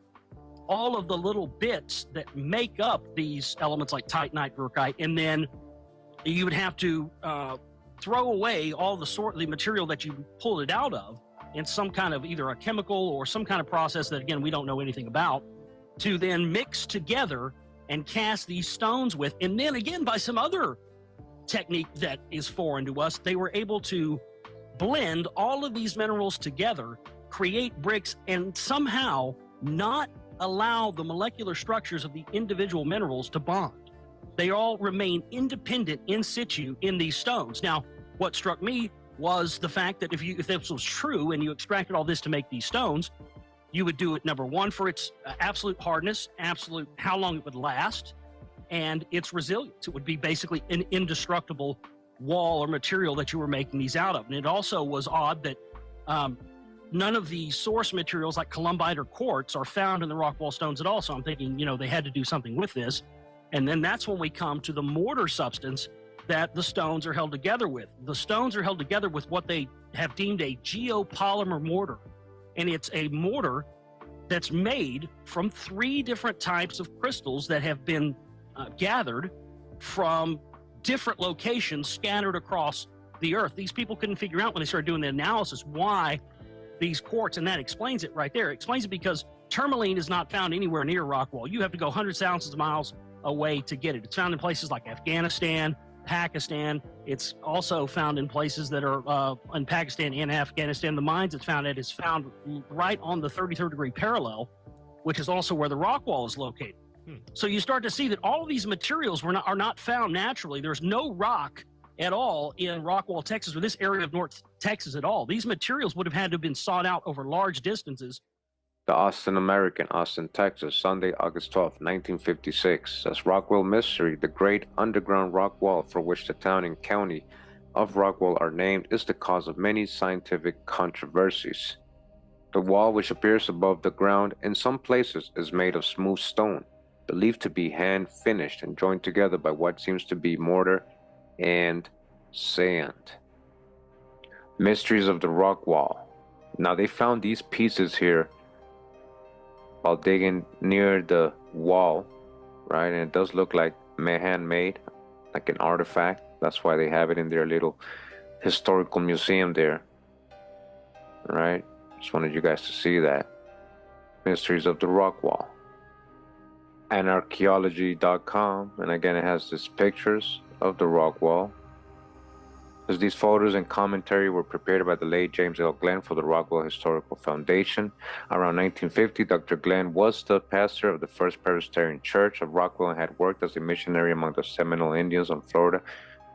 all of the little bits that make up these elements like titanite, brookite, and then you would have to throw away all the material that you pulled it out of in some kind of either a chemical or some kind of process that, again, we don't know anything about, to then mix together and cast these stones with, and then again by some other technique that is foreign to us. They were able to blend all of these minerals together, create bricks, and somehow not allow the molecular structures of the individual minerals to bond. They all remain independent in situ in these stones. Now, what struck me was the fact that if this was true and you extracted all this to make these stones, you would do it, number one, for its absolute hardness, absolute how long it would last, and its resilience. It would be basically an indestructible wall or material that you were making these out of. And it also was odd that none of the source materials like columbite or quartz are found in the rock wall stones at all. So I'm thinking, they had to do something with this. And then that's when we come to the mortar substance that the stones are held together with. The stones are held together with what they have deemed a geopolymer mortar. And it's a mortar that's made from 3 different types of crystals that have been gathered from different locations scattered across the earth. These people couldn't figure out when they started doing the analysis why these quartz, and that explains it right there. It explains it because tourmaline is not found anywhere near rock wall. You have to go hundreds of thousands of miles away to get it. It's found in places like Afghanistan, Pakistan. It's also found in places that are in Pakistan and Afghanistan. The mines it's found at is found right on the 33rd degree parallel, which is also where the rock wall is located. So you start to see that all of these materials are not found naturally. There's no rock at all in Rockwall, Texas, or this area of North Texas at all. These materials would have had to have been sought out over large distances. The Austin American, Austin, Texas, Sunday, August 12, 1956, says Rockwall Mystery, the great underground rock wall for which the town and county of Rockwall are named, is the cause of many scientific controversies. The wall, which appears above the ground in some places, is made of smooth stone, believed to be hand-finished and joined together by what seems to be mortar and sand. Mysteries of the rock wall. Now, they found these pieces here while digging near the wall, right? And it does look like handmade, like an artifact. That's why they have it in their little historical museum there, right? Just wanted you guys to see that. Mysteries of the rock wall. Anarchaeology.com, and again, it has these pictures of the rock wall. As these photos and commentary were prepared by the late James L. Glenn for the Rockwall Historical Foundation. Around 1950, Dr. Glenn was the pastor of the First Presbyterian Church of Rockwall and had worked as a missionary among the Seminole Indians on Florida.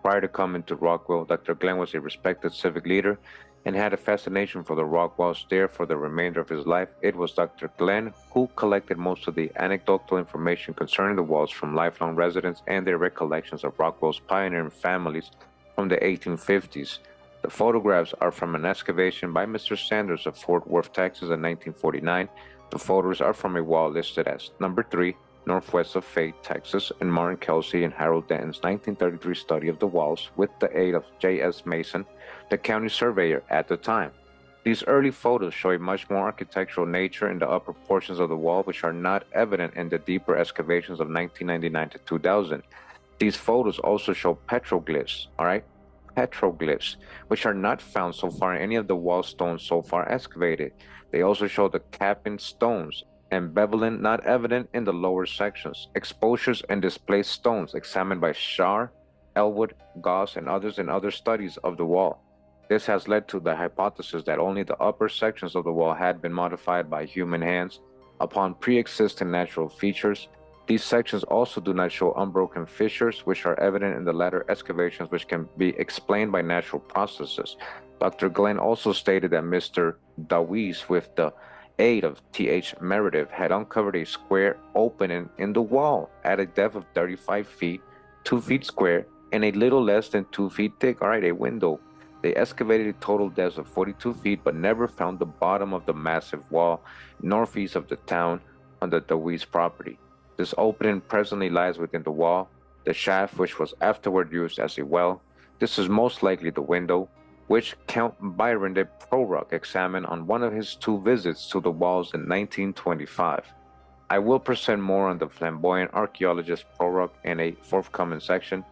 Prior to coming to Rockwall, Dr. Glenn was a respected civic leader and had a fascination for the rock walls there for the remainder of his life. It was Dr. Glenn who collected most of the anecdotal information concerning the walls from lifelong residents and their recollections of Rockwall's pioneering families from the 1850s. The photographs are from an excavation by Mr. Sanders of Fort Worth, Texas in 1949. The photos are from a wall listed as number 3, northwest of Fayette, Texas, in Martin Kelsey and Harold Denton's 1933 study of the walls with the aid of J.S. Mason, the county surveyor at the time. These early photos show a much more architectural nature in the upper portions of the wall, which are not evident in the deeper excavations of 1999 to 2000. These photos also show petroglyphs, petroglyphs, which are not found so far in any of the wall stones so far excavated. They also show the capping stones, ambivalent, not evident in the lower sections, exposures and displaced stones examined by Shar, Elwood, Goss, and others in other studies of the wall. This has led to the hypothesis that only the upper sections of the wall had been modified by human hands upon pre-existing natural features. These sections also do not show unbroken fissures, which are evident in the latter excavations, which can be explained by natural processes. Dr. Glenn also stated that Mr. Dawes, with the aid of T.H. Meredith, had uncovered a square opening in the wall at a depth of 35 feet, 2 feet square, and a little less than 2 feet thick, a window. They excavated a total depth of 42 feet, but never found the bottom of the massive wall northeast of the town on the Dawes property. This opening presently lies within the wall, the shaft which was afterward used as a well. This is most likely the window, which Count Byron de Prorock examined on one of his 2 visits to the walls in 1925. I will present more on the flamboyant archaeologist Prorock in a forthcoming section.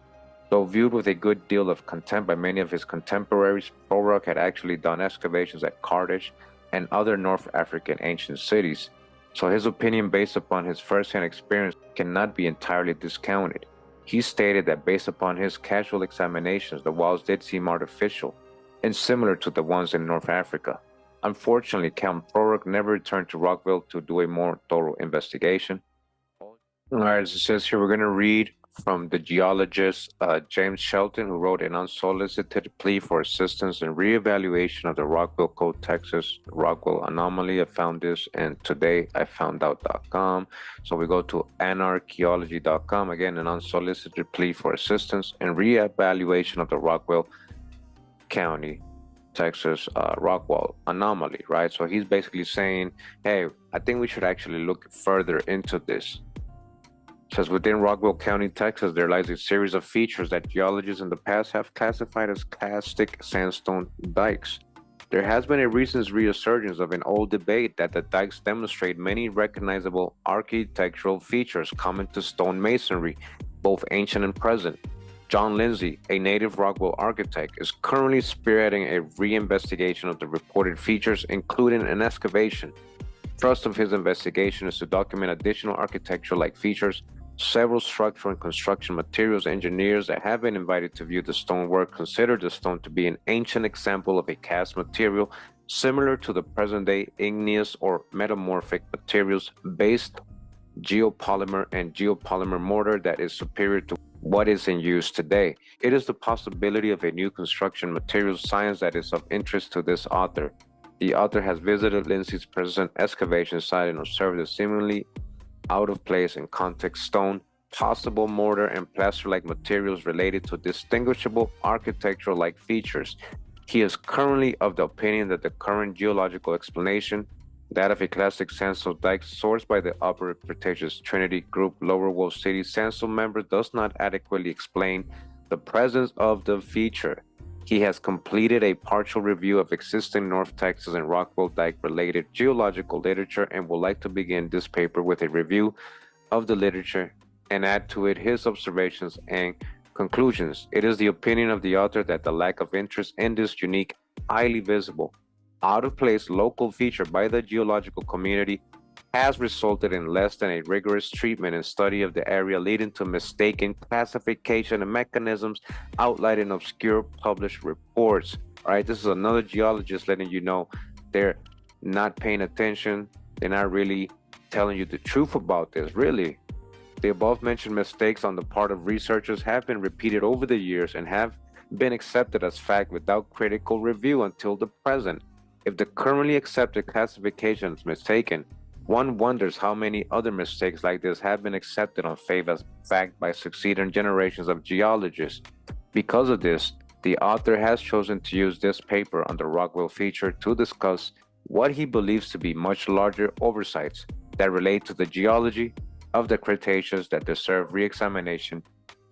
Though viewed with a good deal of contempt by many of his contemporaries, Prorock had actually done excavations at Carthage and other North African ancient cities, so his opinion based upon his first-hand experience cannot be entirely discounted. He stated that based upon his casual examinations, the walls did seem artificial and similar to the ones in North Africa. Unfortunately, Count Prorok never returned to Rockville to do a more thorough investigation. All right, as it says here, we're going to read from the geologist James Shelton, who wrote an unsolicited plea for assistance in reevaluation of the Rockville Code, Texas, Rockville anomaly. I found this, and today I found out.com. So we go to anarchaeology.com, again, an unsolicited plea for assistance in reevaluation of the Rockville County, Texas, Rockwall anomaly, right? So he's basically saying, hey, I think we should actually look further into this. Says within Rockville County, Texas, there lies a series of features that geologists in the past have classified as clastic sandstone dikes. There has been a recent resurgence of an old debate that the dikes demonstrate many recognizable architectural features common to stone masonry, both ancient and present. John Lindsay, a native Rockville architect, is currently spearheading a reinvestigation of the reported features, including an excavation. Thrust of his investigation is to document additional architectural-like features. Several structural and construction materials engineers that have been invited to view the stonework consider the stone to be an ancient example of a cast material similar to the present-day igneous or metamorphic materials based geopolymer and geopolymer mortar that is superior to what is in use today. It is the possibility of a new construction materials science that is of interest to this author. The author has visited Lindsay's present excavation site and observed the seemingly out of place in context stone, possible mortar and plaster-like materials related to distinguishable architectural-like features. He is currently of the opinion that the current geological explanation, that of a classic sandstone dike sourced by the Upper Cretaceous Trinity Group Lower Wolf City sandstone member, does not adequately explain the presence of the feature. He has completed a partial review of existing North Texas and Rockville dike-related geological literature and would like to begin this paper with a review of the literature and add to it his observations and conclusions. It is the opinion of the author that the lack of interest in this unique, highly visible, out-of-place local feature by the geological community has resulted in less than a rigorous treatment and study of the area, leading to mistaken classification and mechanisms outlined in obscure published reports. All right, this is another geologist letting you know they're not paying attention. They're not really telling you the truth about this, really. The above mentioned mistakes on the part of researchers have been repeated over the years and have been accepted as fact without critical review until the present. If the currently accepted classification is mistaken, one wonders how many other mistakes like this have been accepted on faith as fact by succeeding generations of geologists. Because of this, the author has chosen to use this paper on the Rockville feature to discuss what he believes to be much larger oversights that relate to the geology of the Cretaceous that deserve re-examination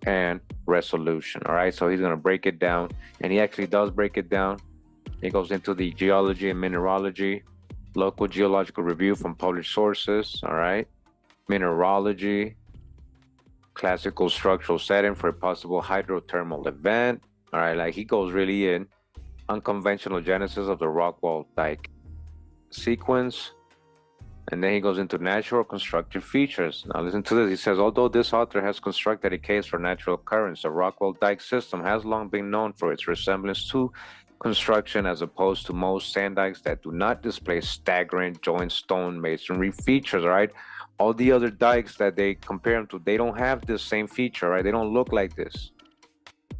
and resolution. All right, so he's going to break it down, and he actually does break it down. He goes into the geology and mineralogy, local geological review from published sources, all right, mineralogy, classical structural setting for a possible hydrothermal event, all right, like he goes really in, unconventional genesis of the Rockwall dike sequence, and then he goes into natural constructive features. Now listen to this. He says, although this author has constructed a case for natural occurrence, the Rockwall dike system has long been known for its resemblance to construction as opposed to most sand dikes that do not display staggering joint stone masonry features, right? All the other dikes that they compare them to, they don't have this same feature, right? They don't look like this.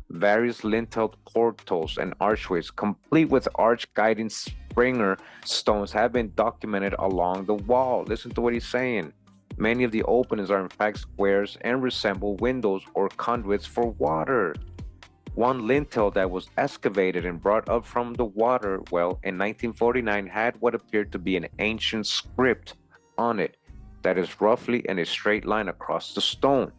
Various linteled portals and archways, complete with arch guiding Springer stones, have been documented along the wall. Listen to what he's saying. Many of the openings are in fact squares and resemble windows or conduits for water. One lintel that was excavated and brought up from the water well in 1949 had what appeared to be an ancient script on it that is roughly in a straight line across the stone.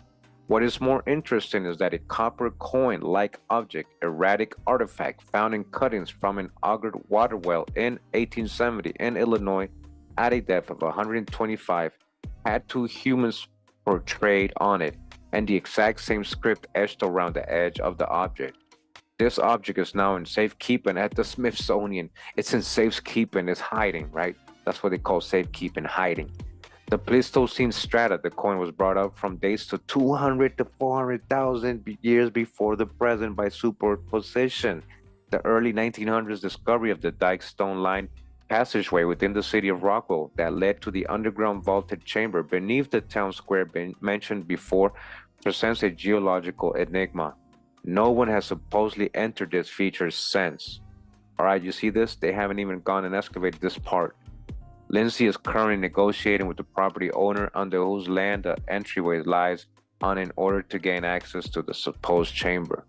What is more interesting is that a copper coin-like object, erratic artifact found in cuttings from an augured water well in 1870 in Illinois at a depth of 125 had two humans portrayed on it and the exact same script etched around the edge of the object. This object is now in safekeeping at the Smithsonian. It's in safekeeping, it's hiding, right? That's what they call safekeeping, hiding. The Pleistocene strata, the coin was brought up from dates to 200 to 400,000 years before the present by superposition. The early 1900s discovery of the Dyke Stone Line passageway within the city of Rockwell that led to the underground vaulted chamber beneath the town square mentioned before presents a geological enigma. No one has supposedly entered this feature since. All right, you see this? They haven't even gone and excavated this part. Lindsay is currently negotiating with the property owner under whose land the entryway lies on in order to gain access to the supposed chamber.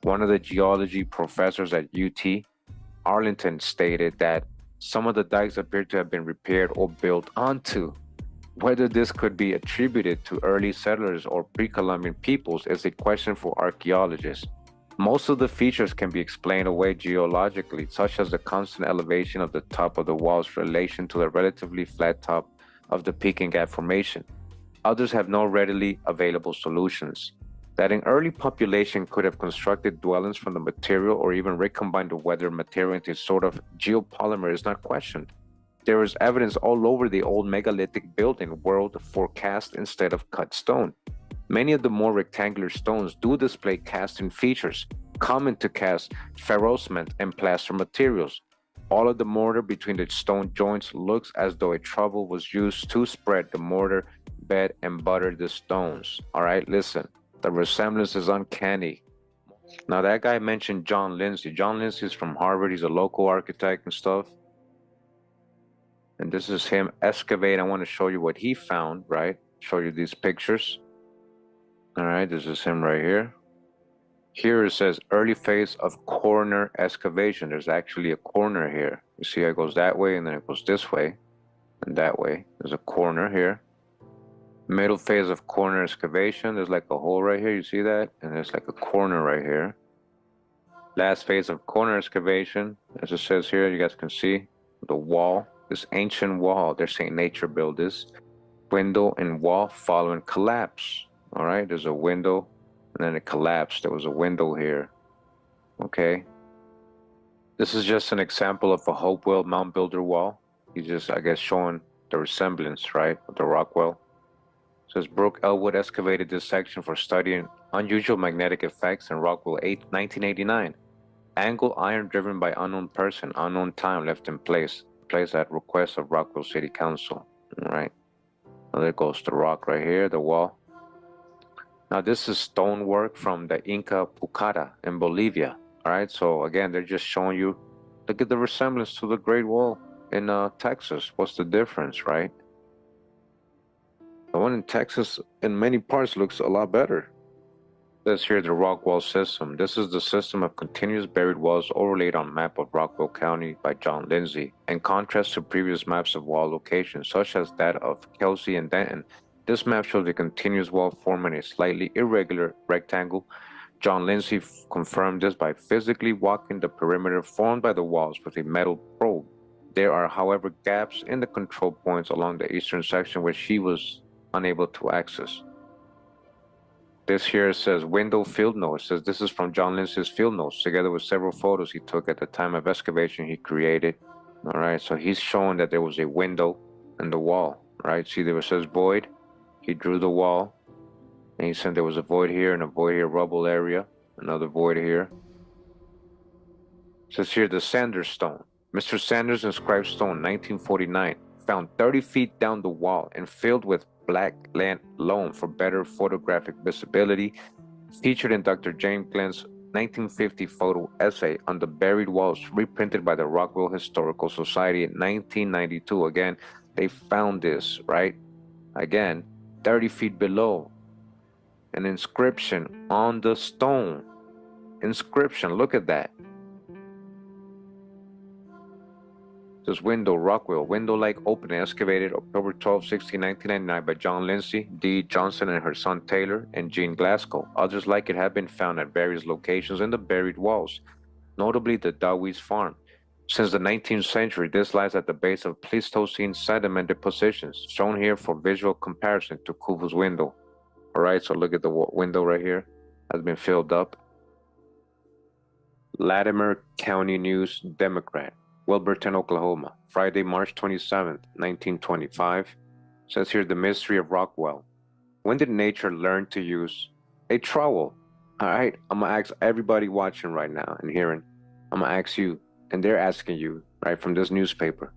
One of the geology professors at UT Arlington stated that some of the dikes appear to have been repaired or built onto. Whether this could be attributed to early settlers or pre-Columbian peoples is a question for archaeologists. Most of the features can be explained away geologically, such as the constant elevation of the top of the wall's relation to the relatively flat top of the Peking Gap Formation. Others have no readily available solutions. That an early population could have constructed dwellings from the material or even recombined the weathered material into a sort of geopolymer is not questioned. There is evidence all over the old megalithic building world for cast instead of cut stone. Many of the more rectangular stones do display casting features, common to cast ferro cement and plaster materials. All of the mortar between the stone joints looks as though a trowel was used to spread the mortar bed and butter the stones. All right, listen, the resemblance is uncanny. Now that guy mentioned John Lindsay. John Lindsay is from Harvard. He's a local architect and stuff. And this is him excavate. I want to show you what he found, right? Show you these pictures. All right, this is him right here. Here it says early phase of corner excavation. There's actually a corner here. You see how it goes that way and then it goes this way and that way. There's a corner here. Middle phase of corner excavation. There's like a hole right here. You see that? And there's like a corner right here. Last phase of corner excavation. As it says here, you guys can see the wall. This ancient wall. They're saying nature built this. Window and wall following collapse. All right, there's a window and then it collapsed. There was a window here. Okay. This is just an example of a Hopewell mound builder wall. He's just, I guess, showing the resemblance, right, of the Rockwell. It says Brooke Elwood excavated this section for studying unusual magnetic effects in Rockwell 8, 1989. Angle iron driven by unknown person, unknown time left in place at request of Rockwell City Council. All right. Now there goes the rock right here, the wall. Now this is stonework from the Inca Pucara in Bolivia. All right, so again, they're just showing you, look at the resemblance to the Great Wall in Texas. What's the difference, right? The one in Texas in many parts looks a lot better. This here, the rock wall system. This is the system of continuous buried walls overlaid on map of Rockwell County by John Lindsay. In contrast to previous maps of wall locations, such as that of Kelsey and Denton, this map shows a continuous wall forming a slightly irregular rectangle. John Lindsay confirmed this by physically walking the perimeter formed by the walls with a metal probe. There are, however, gaps in the control points along the eastern section which he was unable to access. This here says window field notes. It says this is from John Lindsay's field notes, together with several photos he took at the time of excavation he created. All right, so he's showing that there was a window in the wall, right? See, there it says void. He drew the wall, and he said there was a void here and a void here, rubble area, another void here. It says here the Sanders stone. Mr. Sanders inscribed stone, 1949, found 30 feet down the wall and filled with black loam for better photographic visibility, featured in Dr. James Glenn's 1950 photo essay on the buried walls, reprinted by the Rockwell Historical Society in 1992. Again, they found this, right? Again, 30 feet below, an inscription on the stone. Inscription, look at that. This window, Rockwell, window-like opening, excavated October 12, 1999 by John Lindsay, D. Johnson and her son Taylor, and Jean Glasgow. Others like it have been found at various locations in the buried walls, notably the Dawes Farm. Since the 19th century, this lies at the base of Pleistocene sediment depositions, shown here for visual comparison to Kuvu's window. All right, so look at the window right here, has been filled up. Latimer County News Democrat, Wilburton, Oklahoma, Friday, March 27th, 1925. Says here the mystery of Rockwell. When did nature learn to use a trowel? All right, I'm gonna ask everybody watching right now and hearing. I'm gonna ask you, and they're asking you, right, from this newspaper.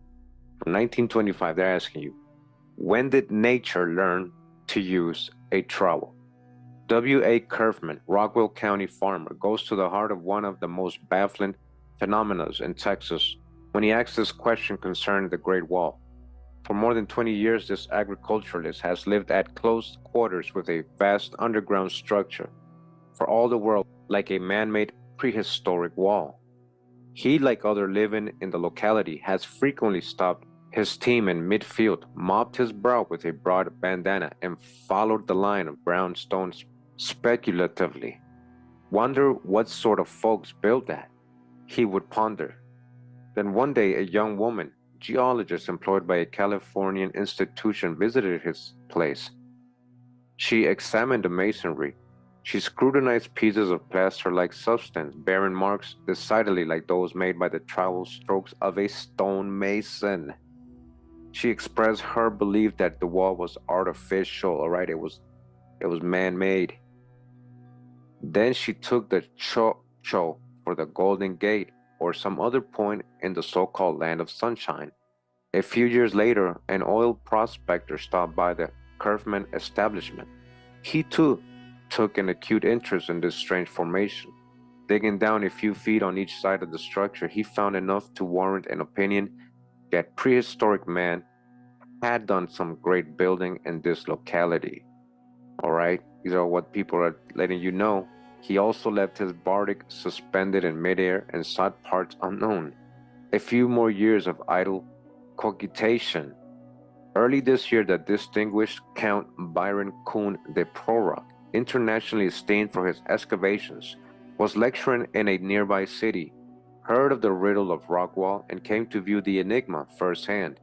From 1925, they're asking you, when did nature learn to use a trowel? W.A. Kerfman, Rockwell County farmer, goes to the heart of one of the most baffling phenomena in Texas when he asks this question concerning the Great Wall. For more than 20 years, this agriculturalist has lived at close quarters with a vast underground structure, for all the world like a man-made prehistoric wall. He, like others living in the locality, has frequently stopped his team in midfield, mopped his brow with a broad bandana, and followed the line of brown stones speculatively. Wonder what sort of folks built that, he would ponder. Then one day a young woman, geologist employed by a Californian institution, visited his place. She examined the masonry. She scrutinized pieces of plaster-like substance, bearing marks decidedly like those made by the trowel strokes of a stonemason. She expressed her belief that the wall was artificial, all right, it was man-made. Then she took the cho for the Golden Gate or some other point in the so-called Land of Sunshine. A few years later, an oil prospector stopped by the Kerfman establishment. He too took an acute interest in this strange formation. Digging down a few feet on each side of the structure, he found enough to warrant an opinion that prehistoric man had done some great building in this locality. All right, these are what people are letting you know. He also left his bardic suspended in midair and sought parts unknown. A few more years of idle cogitation. Early this year, the distinguished Count Byron Kuhn de Prorock, internationally esteemed for his excavations, was lecturing in a nearby city, heard of the riddle of Rockwall, and came to view the enigma firsthand.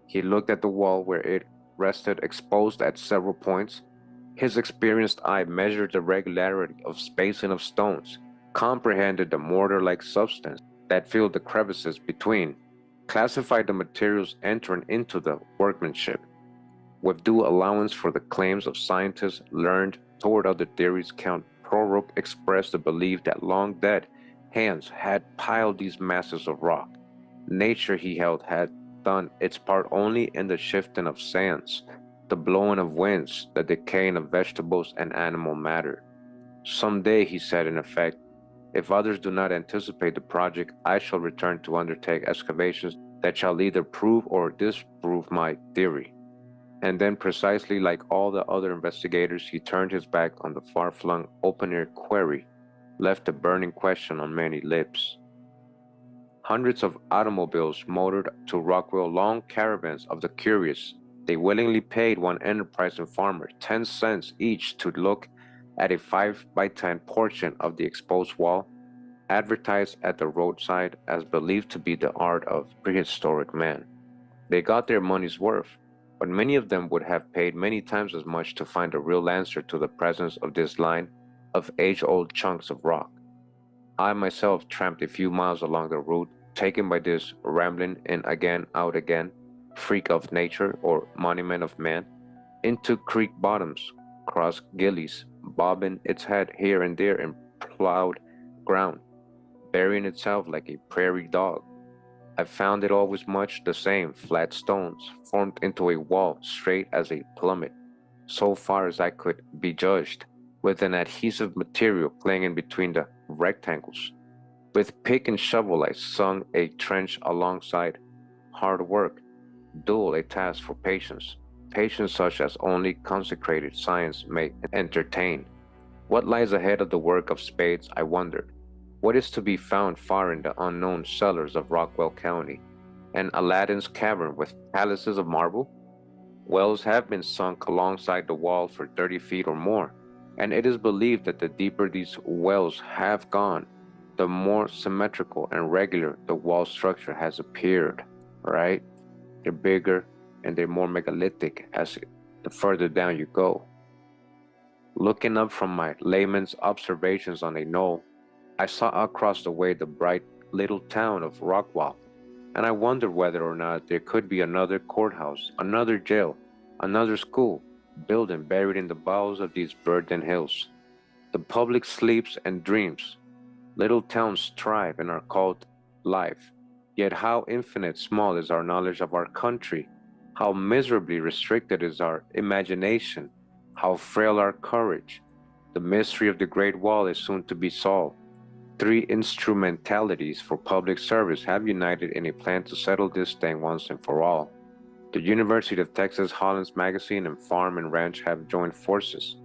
He looked at the wall where it rested exposed at several points. His experienced eye measured the regularity of spacing of stones, comprehended the mortar-like substance that filled the crevices between, classified the materials entering into the workmanship. With due allowance for the claims of scientists learned toward other theories, Count Prorock expressed the belief that long-dead hands had piled these masses of rock. Nature, he held, had done its part only in the shifting of sands, the blowing of winds, the decaying of vegetables and animal matter. Someday, he said in effect, if others do not anticipate the project, I shall return to undertake excavations that shall either prove or disprove my theory. And then, precisely like all the other investigators, he turned his back on the far-flung open-air quarry, left a burning question on many lips. Hundreds of automobiles motored to Rockwell, long caravans of the curious. They willingly paid one enterprising farmer 10 cents each to look at a 5x10 portion of the exposed wall, advertised at the roadside as believed to be the art of prehistoric man. They got their money's worth, but many of them would have paid many times as much to find a real answer to the presence of this line of age-old chunks of rock. I myself tramped a few miles along the route taken by this rambling in again out again freak of nature or monument of man, into creek bottoms, crossed gillies, bobbing its head here and there in plowed ground, burying itself like a prairie dog. I found it always much the same, flat stones, formed into a wall straight as a plummet, so far as I could be judged, with an adhesive material clinging between the rectangles. With pick and shovel I sunk a trench alongside. Hard work, dull a task for patience, patience such as only consecrated science may entertain. What lies ahead of the work of spades, I wondered. What is to be found far in the unknown cellars of Rockwell County? An Aladdin's cavern with palaces of marble? Wells have been sunk alongside the wall for 30 feet or more, and it is believed that the deeper these wells have gone, the more symmetrical and regular the wall structure has appeared, right? They're bigger and they're more megalithic as the further down you go. Looking up from my layman's observations on a knoll, I saw across the way the bright little town of Rockwall, and I wondered whether or not there could be another courthouse, another jail, Another school building buried in the bowels of these burdened hills. The public sleeps and dreams. Little towns thrive and are called life. Yet how infinite small is our knowledge of our country, how miserably restricted is our imagination, how frail our courage. The mystery of the Great Wall is soon to be solved. Three instrumentalities for public service have united in a plan to settle this thing once and for all. The University of Texas Holland's Magazine and Farm and Ranch have joined forces.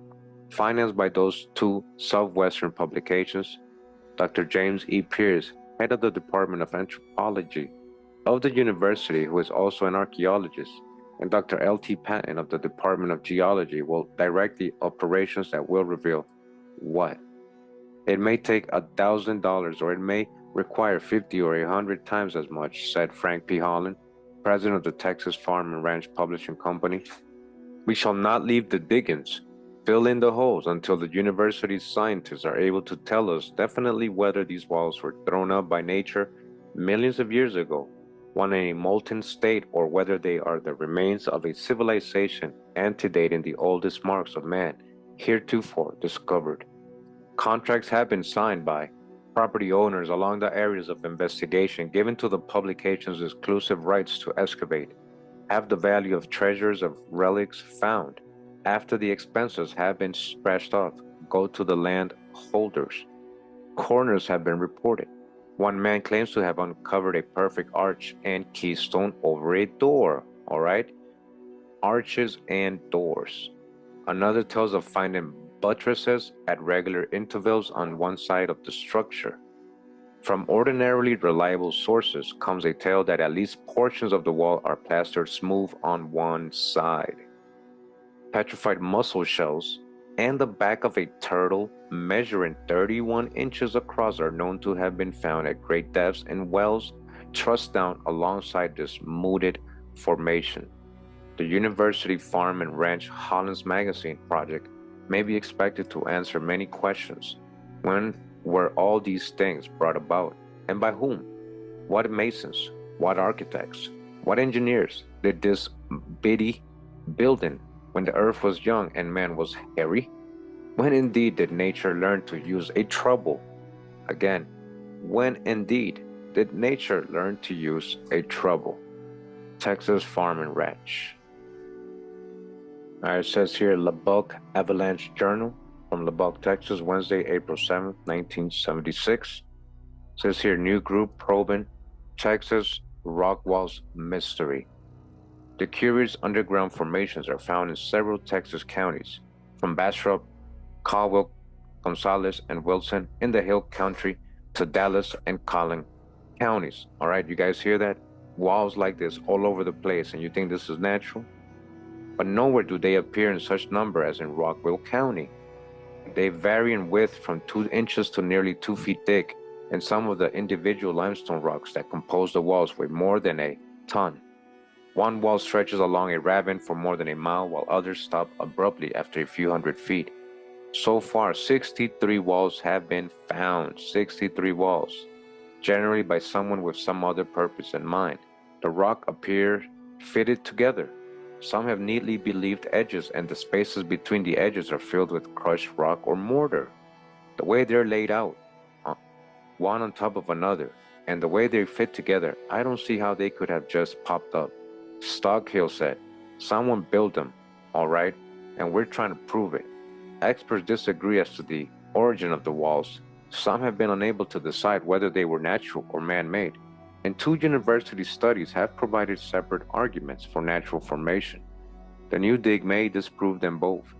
Financed by those two Southwestern publications, Dr. James E. Pierce, head of the Department of Anthropology of the university, who is also an archaeologist, and Dr. L.T. Patton of the Department of Geology will direct the operations that will reveal what. It may take $1,000 or it may require 50 or 100 times as much, said Frank P. Holland, president of the Texas Farm and Ranch Publishing Company. We shall not leave the diggings, fill in the holes until the university's scientists are able to tell us definitely whether these walls were thrown up by nature millions of years ago, one in a molten state, or whether they are the remains of a civilization antedating the oldest marks of man heretofore discovered. Contracts have been signed by property owners along the areas of investigation, given to the publications exclusive rights to excavate, have the value of treasures of relics found, after the expenses have been scratched off, go to the land holders. Corners have been reported. One man claims to have uncovered a perfect arch and keystone over a door, all right? Arches and doors. Another tells of finding buttresses at regular intervals on one side of the structure. From ordinarily reliable sources comes a tale that at least portions of the wall are plastered smooth on one side. Petrified mussel shells and the back of a turtle measuring 31 inches across are known to have been found at great depths in wells trussed down alongside this mooded formation. The University Farm and Ranch Holland's Magazine project may be expected to answer many questions. When were all these things brought about, and by whom? What masons, what architects, what engineers did this bitty building when the earth was young and man was hairy? When indeed did nature learn to use a trouble? Again, when indeed did nature learn to use a trouble? Texas Farm and Ranch. It says here Lubbock Avalanche Journal from Lubbock, Texas, Wednesday, April 7th, 1976. It says here new group probing Texas rock walls mystery. The curious underground formations are found in several Texas counties, from Bastrop, Caldwell, Gonzales, and Wilson in the Hill Country to Dallas and Collin counties. All right, you guys hear that? Walls like this all over the place, and you think this is natural? But nowhere do they appear in such number as in Rockwell County. They vary in width from 2 inches to nearly 2 feet thick, and some of the individual limestone rocks that compose the walls weigh more than a ton. One wall stretches along a ravine for more than a mile, while others stop abruptly after a few hundred feet. So far, 63 walls have been found, 63 walls, generally by someone with some other purpose in mind. The rock appears fitted together. Some have neatly relieved edges, and the spaces between the edges are filled with crushed rock or mortar. The way they're laid out, one on top of another, and the way they fit together, I don't see how they could have just popped up. Stockhill said, someone built them, all right, and we're trying to prove it. Experts disagree as to the origin of the walls. Some have been unable to decide whether they were natural or man-made, and 2 university studies have provided separate arguments for natural formation. The new dig may disprove them both.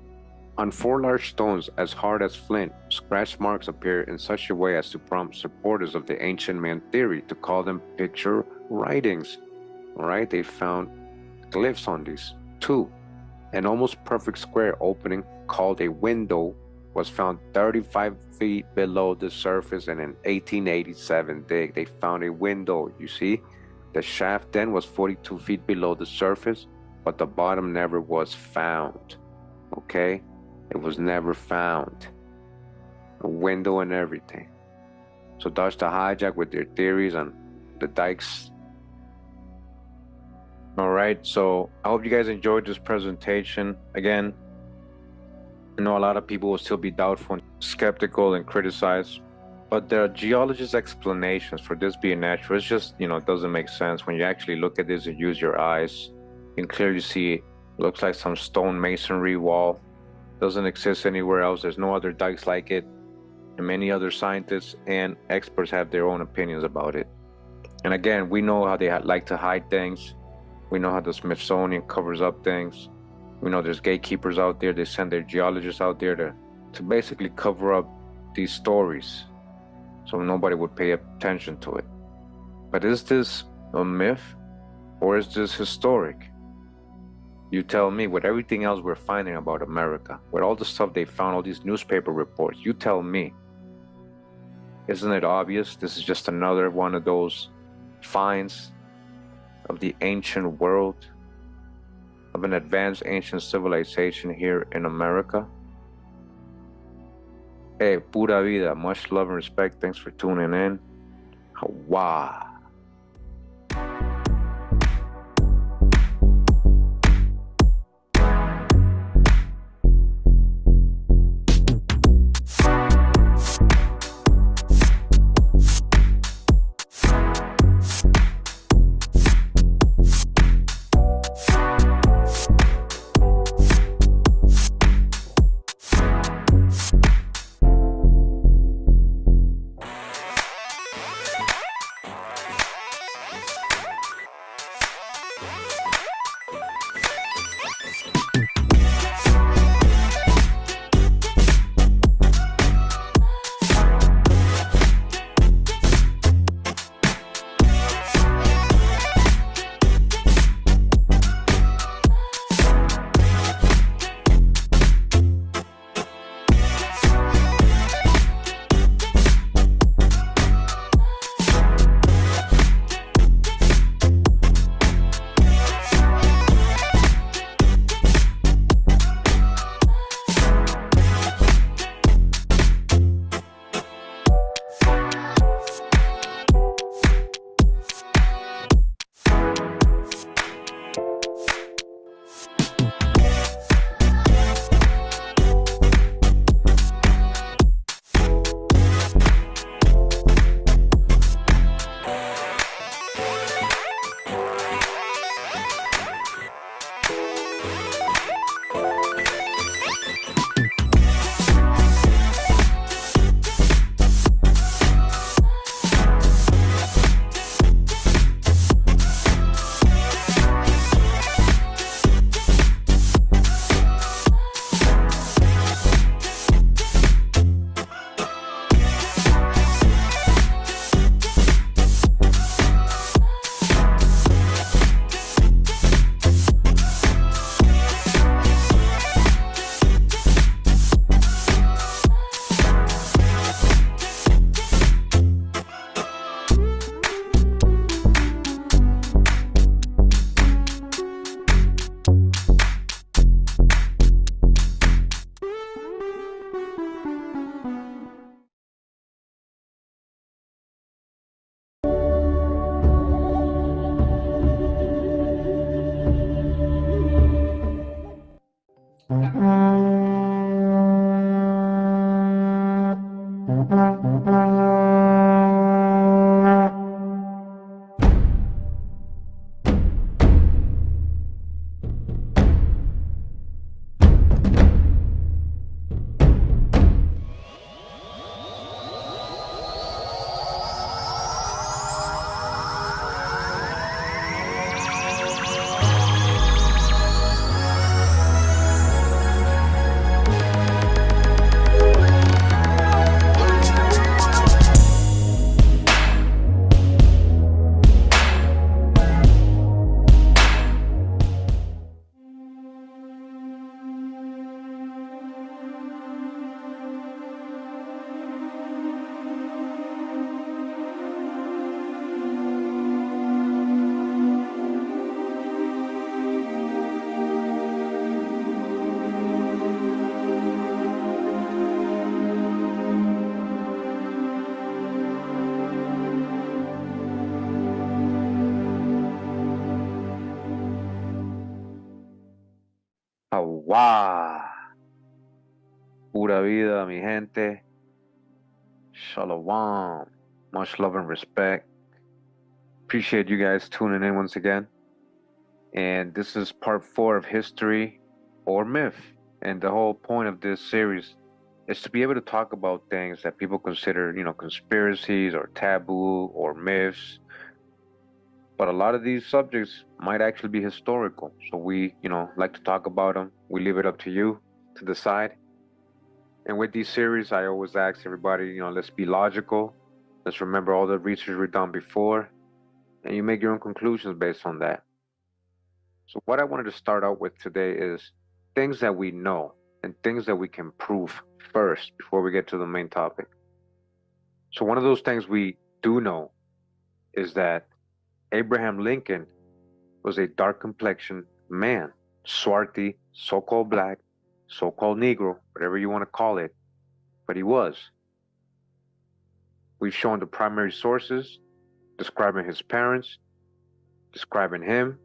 On 4 large stones as hard as flint, scratch marks appear in such a way as to prompt supporters of the ancient man theory to call them picture writings. All right, they found glyphs on these. 2. An almost perfect square opening called a window was found 35 feet below the surface in an 1887 dig. They found a window, you see? The shaft then was 42 feet below the surface, but the bottom never was found, okay? It was never found. A window and everything. So Dutch to hijack with their theories on the dikes. All right, so I hope you guys enjoyed this presentation. Again, I know a lot of people will still be doubtful, skeptical, and criticize, but the geologist's explanations for this being natural, it's just, it doesn't make sense. When you actually look at this and use your eyes, you can clearly see it looks like some stone masonry wall. Doesn't exist anywhere else. There's no other dikes like it. And many other scientists and experts have their own opinions about it. And again, we know how they like to hide things. We know how the Smithsonian covers up things. We know there's gatekeepers out there. They send their geologists out there to basically cover up these stories so nobody would pay attention to it. But is this a myth or is this historic? You tell me. With everything else we're finding about America, with all the stuff they found, all these newspaper reports, you tell me. Isn't it obvious this is just another one of those finds of the ancient world, of an advanced ancient civilization here in America? Hey, pura vida, much love and respect. Thanks for tuning in. Hawa. Awa. Pura vida, mi gente. Shalom. Much love and respect. Appreciate you guys tuning in once again. And this is part 4 of History or Myth. And the whole point of this series is to be able to talk about things that people consider, conspiracies or taboo or myths. But a lot of these subjects might actually be historical. So we, like to talk about them. We leave it up to you to decide. And with these series, I always ask everybody, let's be logical. Let's remember all the research we've done before. And you make your own conclusions based on that. So what I wanted to start out with today is things that we know and things that we can prove first before we get to the main topic. So one of those things we do know is that Abraham Lincoln was a dark complexioned man, swarthy, so-called black, so-called Negro, whatever you want to call it, but he was. We've shown the primary sources describing his parents, describing him,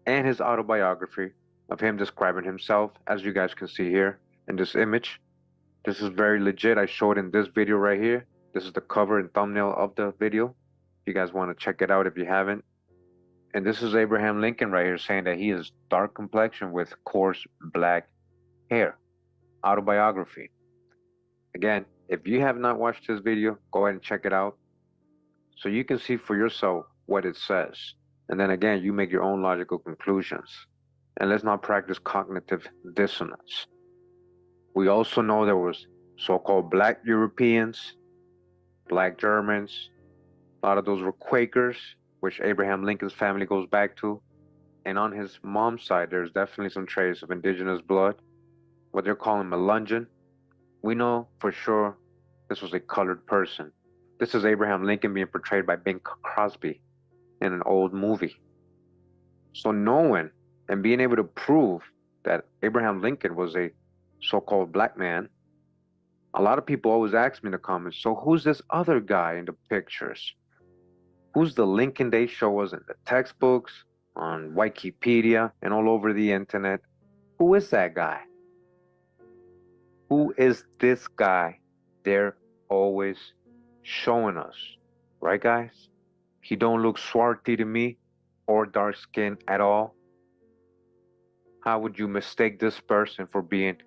and his autobiography of him describing himself, as you guys can see here in this image. This is very legit. I showed in this video right here. This is the cover and thumbnail of the video. If you guys want to check it out if you haven't. And this is Abraham Lincoln right here saying that he is dark complexion with coarse black hair. Autobiography. Again, if you have not watched this video, go ahead and check it out so you can see for yourself what it says. And then again, you make your own logical conclusions. And let's not practice cognitive dissonance. We also know there was so-called black Europeans, black Germans. A lot of those were Quakers, which Abraham Lincoln's family goes back to. And on his mom's side, there's definitely some trace of indigenous blood. What they're calling Melungeon. We know for sure this was a colored person. This is Abraham Lincoln being portrayed by Bing Crosby in an old movie. So knowing and being able to prove that Abraham Lincoln was a so-called black man, a lot of people always ask me in the comments, so who's this other guy in the pictures? Who's the Lincoln they show us in the textbooks, on Wikipedia, and all over the internet? Who is that guy? Who is this guy they're always showing us? Right, guys? He don't look swarthy to me or dark skinned at all. How would you mistake this person for being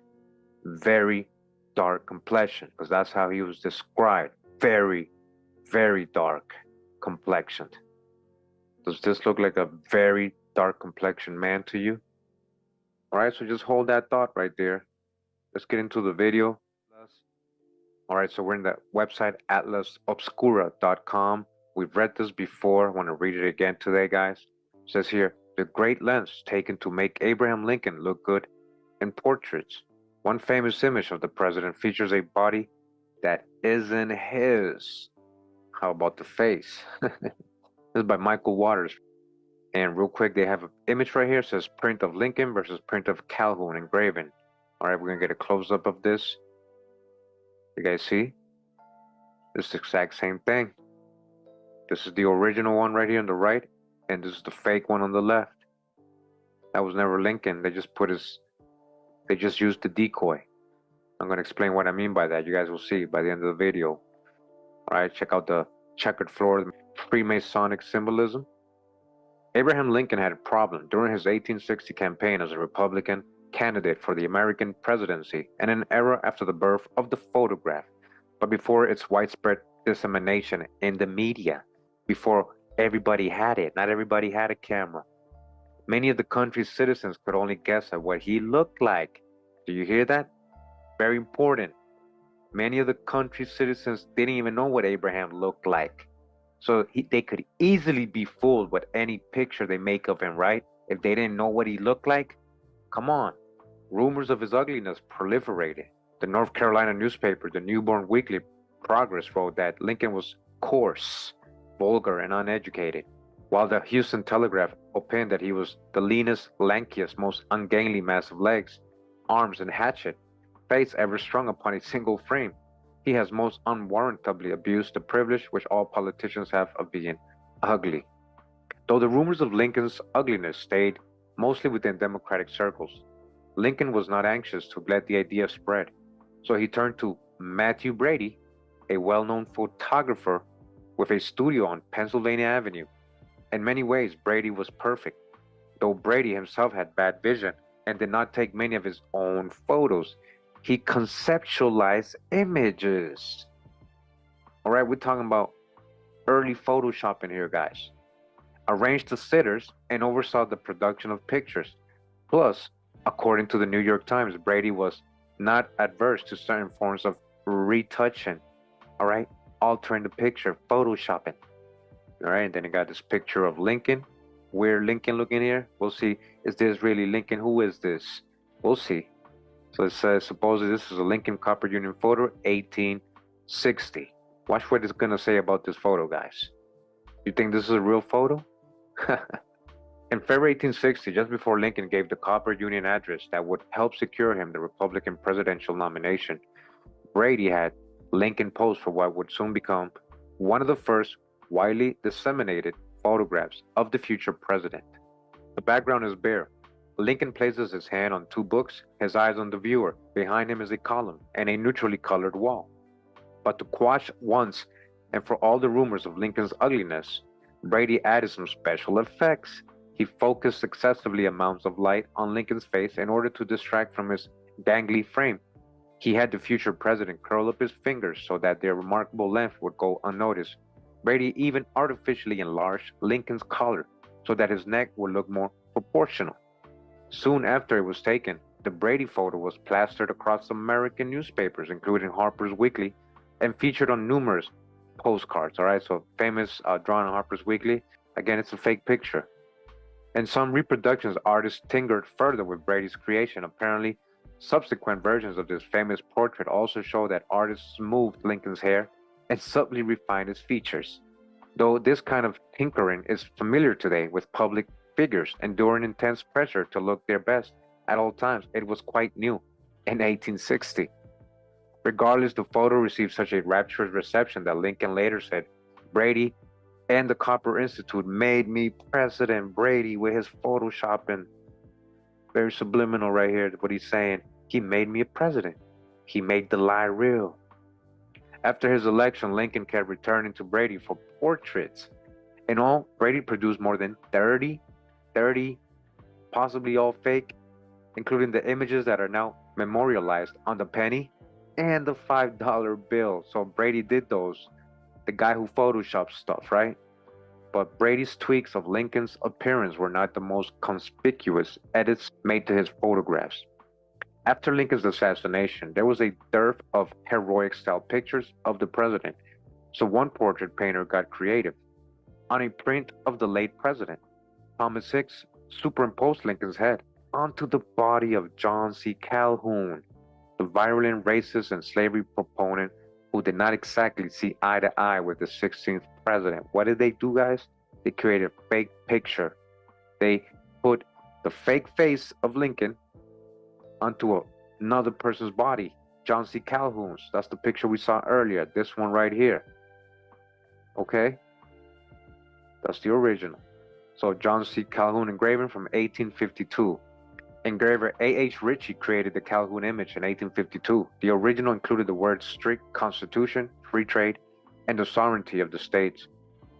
very dark complexion? Because that's how he was described. Very, very dark complexioned. Does this look like a very dark complexioned man to you? All right, so just hold that thought right there. Let's get into the video. All right, so we're in the website atlasobscura.com. We've read this before. I want to read it again today, guys. It says here, the great lengths taken to make Abraham Lincoln look good in portraits. One famous image of the president features a body that isn't his. How about the face? This is by Michael Waters. And real quick, they have an image right here. It says print of Lincoln versus print of Calhoun engraven. All right, we're going to get a close-up of this. You guys see? It's the exact same thing. This is the original one right here on the right, and this is the fake one on the left. That was never Lincoln. They just used the decoy. I'm going to explain what I mean by that. You guys will see by the end of the video. All right, check out the checkered floor, Freemasonic symbolism. Abraham Lincoln had a problem during his 1860 campaign as a Republican candidate for the American presidency in an era after the birth of the photograph, but before its widespread dissemination in the media, before everybody had it. Not everybody had a camera. Many of the country's citizens could only guess at what he looked like. Do you hear that? Very important. Many of the country's citizens didn't even know what Abraham looked like. So they could easily be fooled with any picture they make of him, right? If they didn't know what he looked like, come on. Rumors of his ugliness proliferated. The North Carolina newspaper, the Newborn Weekly Progress, wrote that Lincoln was coarse, vulgar, and uneducated, while the Houston Telegraph opined that he was the leanest, lankiest, most ungainly mass of legs, arms, and hatchet face ever strung upon a single frame. He has most unwarrantably abused the privilege which all politicians have of being ugly. Though the rumors of Lincoln's ugliness stayed mostly within Democratic circles, Lincoln was not anxious to let the idea spread, so he turned to Matthew Brady, a well-known photographer with a studio on Pennsylvania Avenue. In many ways, Brady was perfect, though Brady himself had bad vision and did not take many of his own photos. He conceptualized images. All right, we're talking about early Photoshopping here, guys. Arranged the sitters and oversaw the production of pictures. Plus, according to the New York Times, Brady was not adverse to certain forms of retouching, all right, altering the picture, Photoshopping. All right, and then you got this picture of Lincoln. Weird Lincoln looking here. We'll see, is this really Lincoln? Who is this? We'll see. So it says, supposedly this is a Lincoln Copper Union photo, 1860. Watch what it's gonna say about this photo, guys. You think this is a real photo? In February 1860, just before Lincoln gave the Copper Union address that would help secure him the Republican presidential nomination, Brady had Lincoln pose for what would soon become one of the first widely disseminated photographs of the future president. The background is bare. Lincoln places his hand on two books, his eyes on the viewer. Behind him is a column and a neutrally colored wall. But to quash once and for all the rumors of Lincoln's ugliness, Brady added some special effects. He focused excessively amounts of light on Lincoln's face in order to distract from his dangly frame. He had the future president curl up his fingers so that their remarkable length would go unnoticed. Brady even artificially enlarged Lincoln's collar so that his neck would look more proportional. Soon after it was taken, the Brady photo was plastered across American newspapers, including Harper's Weekly, and featured on numerous postcards. All right, so famous drawn on Harper's Weekly. Again, it's a fake picture. In some reproductions, artists tinkered further with Brady's creation. Apparently, subsequent versions of this famous portrait also show that artists smoothed Lincoln's hair and subtly refined his features. Though this kind of tinkering is familiar today with public figures enduring intense pressure to look their best at all times, it was quite new in 1860. Regardless, the photo received such a rapturous reception that Lincoln later said, Brady and the Copper Institute made me President. Brady with his Photoshopping. Very subliminal right here, what he's saying. He made me a president. He made the lie real. After his election, Lincoln kept returning to Brady for portraits. In all, Brady produced more than 30, possibly all fake, including the images that are now memorialized on the penny and the $5 bill. So Brady did those. The guy who photoshopped stuff, right? But Brady's tweaks of Lincoln's appearance were not the most conspicuous edits made to his photographs. After Lincoln's assassination, there was a dearth of heroic-style pictures of the president, so one portrait painter got creative. On a print of the late president, Thomas Hicks superimposed Lincoln's head onto the body of John C. Calhoun, the virulent racist and slavery proponent who did not exactly see eye to eye with the 16th president. What did they do, guys? They created a fake picture. They put the fake face of Lincoln onto another person's body, John C. Calhoun's. That's the picture we saw earlier, this one right here. Okay? That's the original. So John C. Calhoun engraving from 1852. Engraver A.H. Ritchie created the Calhoun image in 1852. The original included the words strict constitution, free trade, and the sovereignty of the states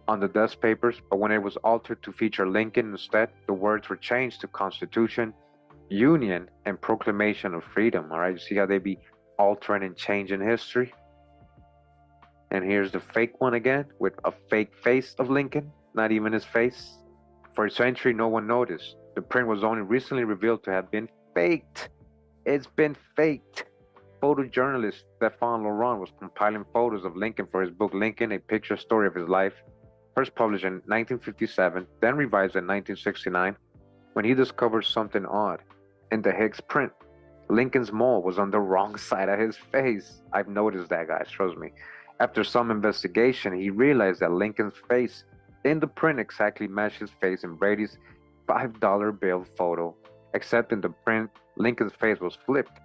on the dust papers, but when it was altered to feature Lincoln instead, the words were changed to constitution, union, and proclamation of freedom. All right, you see how they be altering and changing history? And here's the fake one again with a fake face of Lincoln, not even his face. For a century, no one noticed. The print was only recently revealed to have been faked. It's been faked. Photojournalist Stefan Laurent was compiling photos of Lincoln for his book Lincoln, A Picture Story of His Life, first published in 1957, then revised in 1969, when he discovered something odd. In the Hicks print, Lincoln's mole was on the wrong side of his face. I've noticed that, guys, trust me. After some investigation, he realized that Lincoln's face in the print exactly matched his face in Brady's $5 bill photo, except in the print, Lincoln's face was flipped,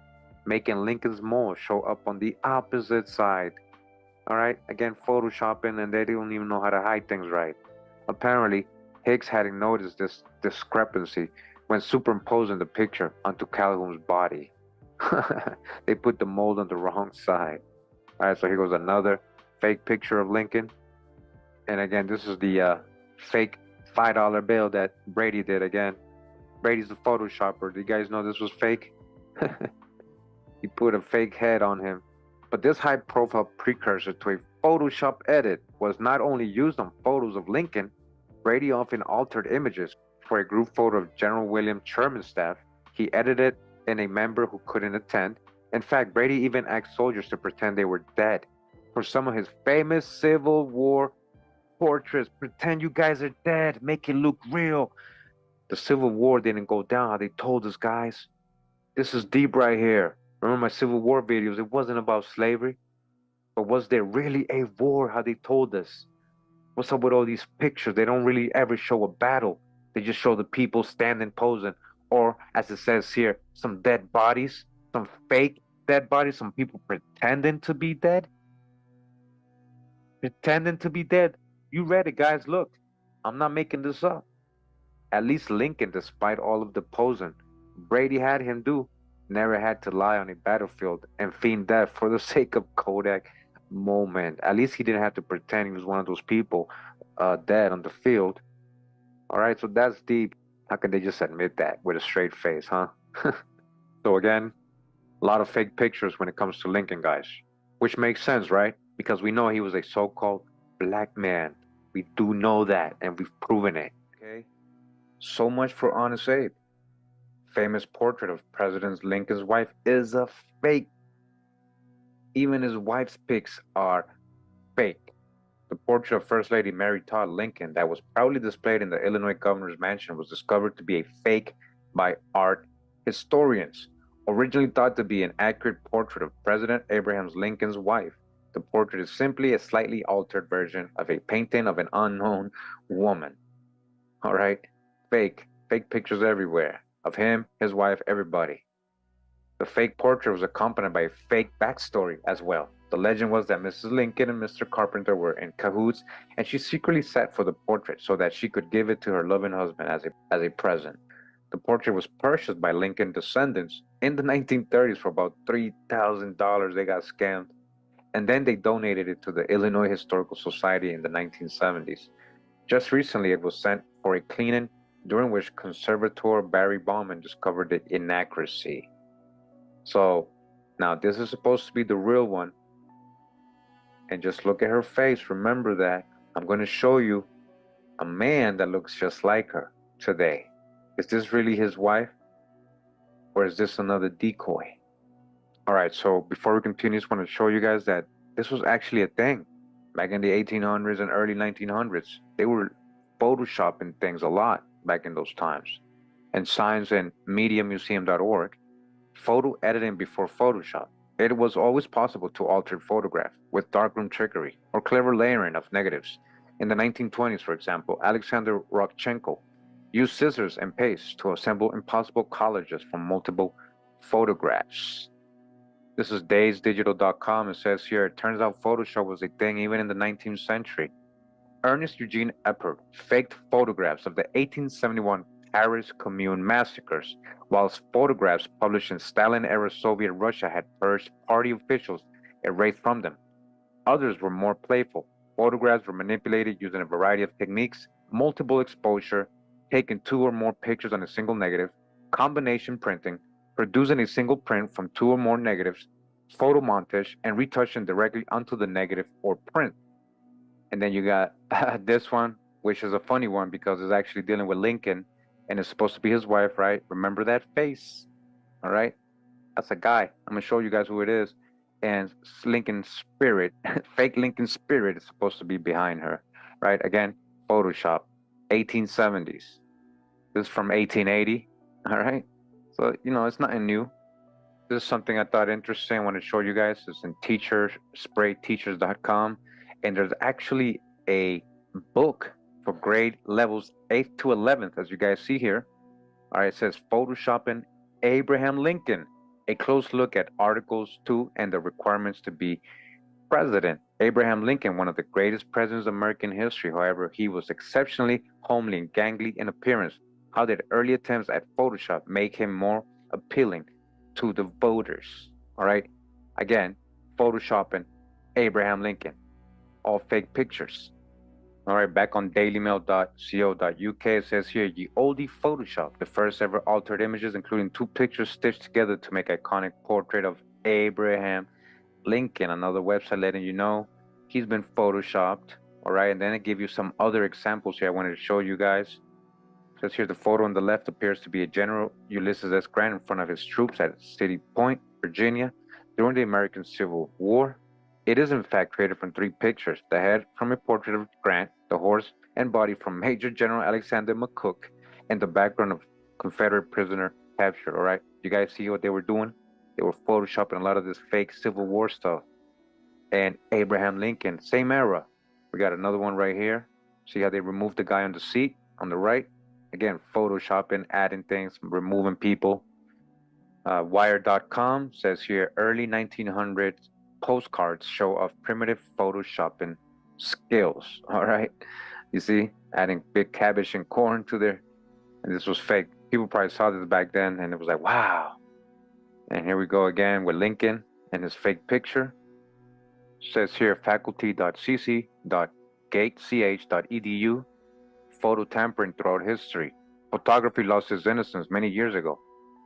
making Lincoln's mole show up on the opposite side. All right, again, photoshopping, and they don't even know how to hide things right. Apparently, Hicks hadn't noticed this discrepancy when superimposing the picture onto Calhoun's body. They put the mold on the wrong side. All right, so here goes another fake picture of Lincoln. And again, this is the fake $5 bill that Brady did again. Brady's the photoshopper. Do you guys know this was fake? He put a fake head on him. But this high-profile precursor to a Photoshop edit was not only used on photos of Lincoln, Brady often altered images. For a group photo of General William Sherman's staff, he edited in a member who couldn't attend. In fact, Brady even asked soldiers to pretend they were dead. For some of his famous Civil War portraits, pretend you guys are dead, make it look real. The Civil War didn't go down how they told us, guys. This is deep right here. Remember my Civil War videos? It wasn't about slavery. But was there really a war how they told us? What's up with all these pictures? They don't really ever show a battle. They just show the people standing, posing. Or, as it says here, some dead bodies, some fake dead bodies, some people pretending to be dead. Pretending to be dead. You read it, guys. Look, I'm not making this up. At least Lincoln, despite all of the posing Brady had him do, never had to lie on a battlefield and feign death for the sake of Kodak moment. At least he didn't have to pretend he was one of those people dead on the field. All right, so that's deep. How can they just admit that with a straight face, huh? So again, a lot of fake pictures when it comes to Lincoln, guys. Which makes sense, right? Because we know he was a so-called black man. We do know that, and we've proven it, okay? So much for Honest Abe. Famous portrait of President Lincoln's wife is a fake. Even his wife's pics are fake. The portrait of First Lady Mary Todd Lincoln that was proudly displayed in the Illinois governor's mansion was discovered to be a fake by art historians. Originally thought to be an accurate portrait of President Abraham Lincoln's wife, the portrait is simply a slightly altered version of a painting of an unknown woman. All right? Fake pictures everywhere of him, his wife, everybody. The fake portrait was accompanied by a fake backstory as well. The legend was that Mrs. Lincoln and Mr. Carpenter were in cahoots, and she secretly sat for the portrait so that she could give it to her loving husband as a present. The portrait was purchased by Lincoln descendants in the 1930s for about $3,000. They got scammed. And then they donated it to the Illinois Historical Society in the 1970s. Just recently, it was sent for a cleaning, during which conservator Barry Bauman discovered the inaccuracy. So now this is supposed to be the real one. And just look at her face. Remember that. I'm going to show you a man that looks just like her today. Is this really his wife? Or is this another decoy? All right, so before we continue, I just want to show you guys that this was actually a thing. Back in the 1800s and early 1900s, they were photoshopping things a lot back in those times. And Science and MediaMuseum.org, photo editing before Photoshop. It was always possible to alter photograph with darkroom trickery or clever layering of negatives. In the 1920s, for example, Alexander Rodchenko used scissors and paste to assemble impossible collages from multiple photographs. This is DaysDigital.com. It says here, it turns out Photoshop was a thing even in the 19th century. Ernest Eugene Eppert faked photographs of the 1871 Paris Commune massacres, whilst photographs published in Stalin-era Soviet Russia had purged party officials erased from them. Others were more playful. Photographs were manipulated using a variety of techniques, multiple exposure, taking 2 or more pictures on a single negative, combination printing, producing a single print from 2 or more negatives, photo montage, and retouching directly onto the negative or print. And then you got this one, which is a funny one because it's actually dealing with Lincoln, and it's supposed to be his wife, right? Remember that face, all right? That's a guy. I'm gonna show you guys who it is. And Lincoln Spirit, fake Lincoln Spirit is supposed to be behind her, right? Again, Photoshop, 1870s. This is from 1880, all right? So, you know, it's nothing new. This is something I thought interesting. I want to show you guys. It's in sprayteachers.com. And there's actually a book for grade levels 8th to 11th, as you guys see here. All right, it says Photoshopping Abraham Lincoln, a close look at Articles 2 and the requirements to be president. Abraham Lincoln, one of the greatest presidents of American history. However, he was exceptionally homely and gangly in appearance. How did early attempts at Photoshop make him more appealing to the voters? All right. Again, Photoshopping Abraham Lincoln. All fake pictures. All right, back on dailymail.co.uk, it says here, ye oldie Photoshop, the first ever altered images, including two pictures stitched together to make iconic portrait of Abraham Lincoln. Another website letting you know he's been Photoshopped. All right, and then I give you some other examples here I wanted to show you guys. It says here, the photo on the left appears to be a General Ulysses S. Grant in front of his troops at City Point, Virginia, during the American Civil War. It is in fact created from three pictures: the head from a portrait of Grant, the horse and body from Major General Alexander McCook, and the background of Confederate prisoner captured. All right, you guys see what they were doing? They were photoshopping a lot of this fake Civil War stuff. And Abraham Lincoln, same era. We got another one right here. See how they removed the guy on the seat on the right? Again, photoshopping, adding things, removing people. Wire.com says here, early 1900s postcards show of primitive photoshopping skills. All right, you see, adding big cabbage and corn to their, and this was fake. People probably saw this back then and it was like, wow. And here we go again with Lincoln and his fake picture. Says here, faculty.cc.gatech.edu, photo tampering throughout history. Photography lost its innocence many years ago.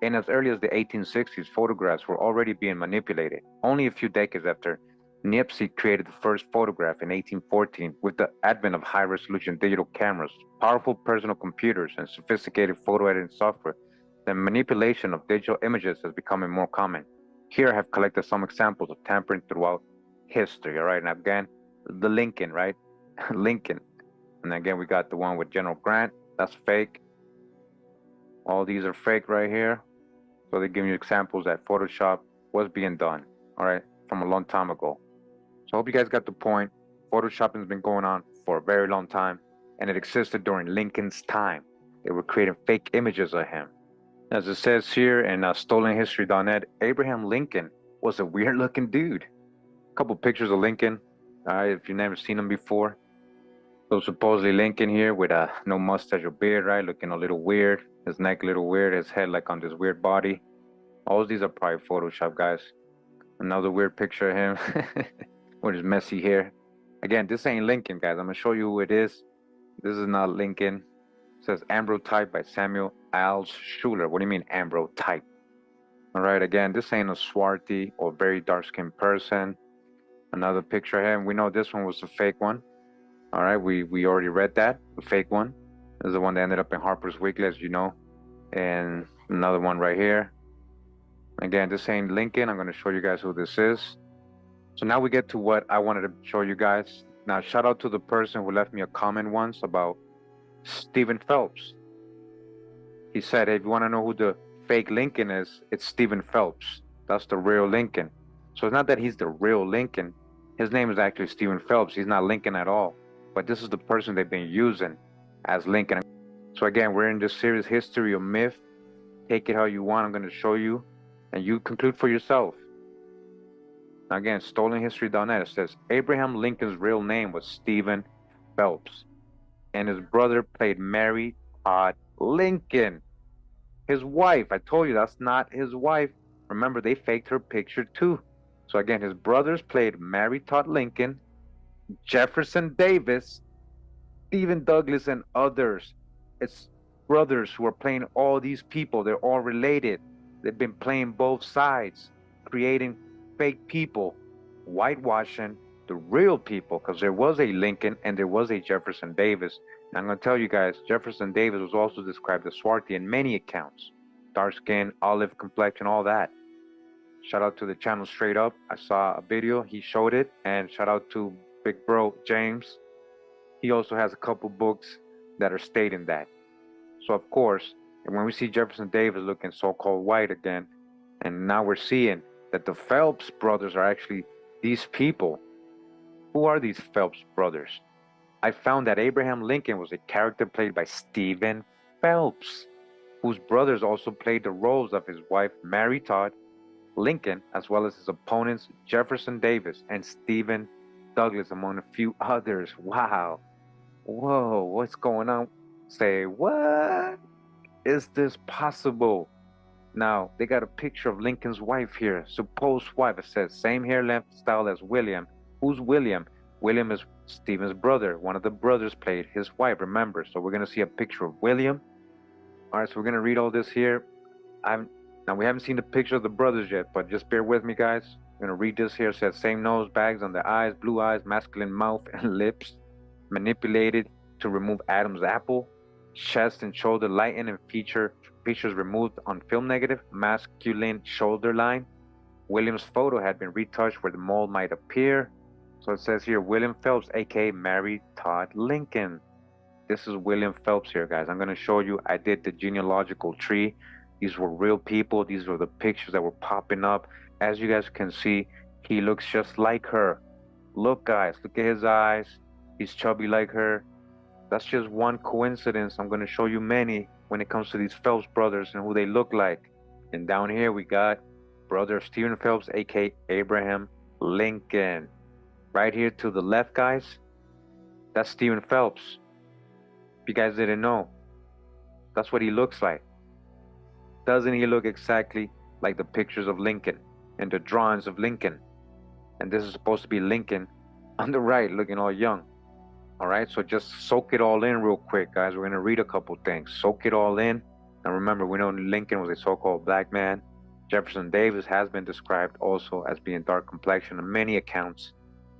In as early as the 1860s, photographs were already being manipulated. Only a few decades after Niepce created the first photograph in 1814, with the advent of high-resolution digital cameras, powerful personal computers, and sophisticated photo editing software, the manipulation of digital images is becoming more common. Here I have collected some examples of tampering throughout history. All right, and again, the Lincoln, right? Lincoln. And again, we got the one with General Grant. That's fake. All these are fake right here. So they give you examples that Photoshop was being done, all right, from a long time ago. So I hope you guys got the point. Photoshopping has been going on for a very long time, and it existed during Lincoln's time. They were creating fake images of him. As it says here in stolenhistory.net, Abraham Lincoln was a weird-looking dude. A couple pictures of Lincoln, all right, if you've never seen him before. So supposedly Lincoln here with no mustache or beard, right, looking a little weird. His neck a little weird, his head like on this weird body. All of these are probably Photoshop, guys. Another weird picture of him with his messy hair. Again, this ain't Lincoln, guys. I'm gonna show you who it is. This is not Lincoln. It says Ambrotype by Samuel Alves Schuler. What do you mean Ambrotype? All right, again, this ain't a swarthy or very dark-skinned person. Another picture of him. We know this one was a fake one. All right, we already read that, the fake one. This is the one that ended up in Harper's Weekly, as you know. And another one right here. Again, this ain't Lincoln. I'm going to show you guys who this is. So now we get to what I wanted to show you guys. Now, shout out to the person who left me a comment once about Stephen Phelps. He said, hey, if you want to know who the fake Lincoln is, it's Stephen Phelps. That's the real Lincoln. So it's not that he's the real Lincoln. His name is actually Stephen Phelps. He's not Lincoln at all. But this is the person they've been using as Lincoln. So again, we're in this series, History of Myth. Take it how you want. I'm going to show you, and you conclude for yourself. Now again, stolenhistory.net, it says, Abraham Lincoln's real name was Stephen Phelps, and his brother played Mary Todd Lincoln. His wife, I told you that's not his wife. Remember, they faked her picture too. So again, his brothers played Mary Todd Lincoln, Jefferson Davis, Stephen Douglas, and others. It's brothers who are playing all these people. They're all related. They've been playing both sides, creating fake people, whitewashing the real people, because there was a Lincoln and there was a Jefferson Davis. And I'm going to tell you guys, Jefferson Davis was also described as swarthy in many accounts. Dark skin, olive complexion, all that. Shout out to the channel Straight Up. I saw a video, he showed it. And shout out to Big Bro James. He also has a couple books that are stating that. So of course, when we see Jefferson Davis looking so-called white again, and now we're seeing that the Phelps brothers are actually these people. Who are these Phelps brothers? I found that Abraham Lincoln was a character played by Stephen Phelps, whose brothers also played the roles of his wife Mary Todd Lincoln, as well as his opponents Jefferson Davis and Stephen Douglas, among a few others. Wow. Whoa, what's going on? Say what? Is this possible? Now, they got a picture of Lincoln's wife here, supposed wife. It says, same hair length style as William. Who's William? William is Stephen's brother. One of the brothers played his wife, remember? So we're going to see a picture of William. All right, so we're going to read all this here. Now, we haven't seen the picture of the brothers yet, but just bear with me, guys. I'm going to read this here. It says, same nose, bags on the eyes, blue eyes, masculine mouth and lips, manipulated to remove Adam's apple, chest and shoulder lightened and features removed on film negative, masculine shoulder line. William's photo had been retouched where the mole might appear. So it says here, William Phelps, aka Mary Todd Lincoln. This is William Phelps here, guys. I'm going to show you. I did the genealogical tree. These were real people. These were the pictures that were popping up. As you guys can see, he looks just like her. Look, guys, look at his eyes. He's chubby like her. That's just one coincidence. I'm going to show you many when it comes to these Phelps brothers and who they look like. And down here we got brother Stephen Phelps, aka Abraham Lincoln. Right here to the left, guys, that's Stephen Phelps. If you guys didn't know, that's what he looks like. Doesn't he look exactly like the pictures of Lincoln and the drawings of Lincoln? And this is supposed to be Lincoln on the right, looking all young. All right, so just soak it all in real quick, guys. We're going to read a couple things. Soak it all in. And remember, we know Lincoln was a so-called black man. Jefferson Davis has been described also as being dark complexion on many accounts.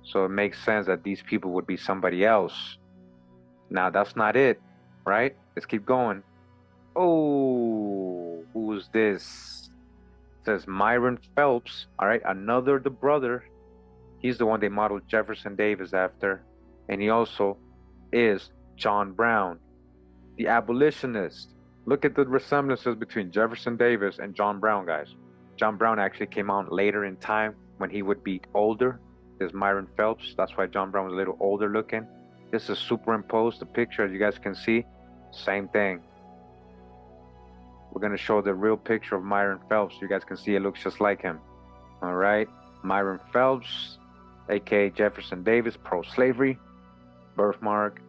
So it makes sense that these people would be somebody else. Now, that's not it, right? Let's keep going. Oh, who's this? It says Myron Phelps, all right, another the brother. He's the one they modeled Jefferson Davis after. And he also is John Brown, the abolitionist. Look at the resemblances between Jefferson Davis and John Brown, guys. John Brown actually came out later in time when he would be older. There's Myron Phelps. That's why John Brown was a little older looking. This is superimposed, the picture, as you guys can see. Same thing. We're going to show the real picture of Myron Phelps. You guys can see it looks just like him. All right. Myron Phelps, aka Jefferson Davis, pro-slavery. Birthmark.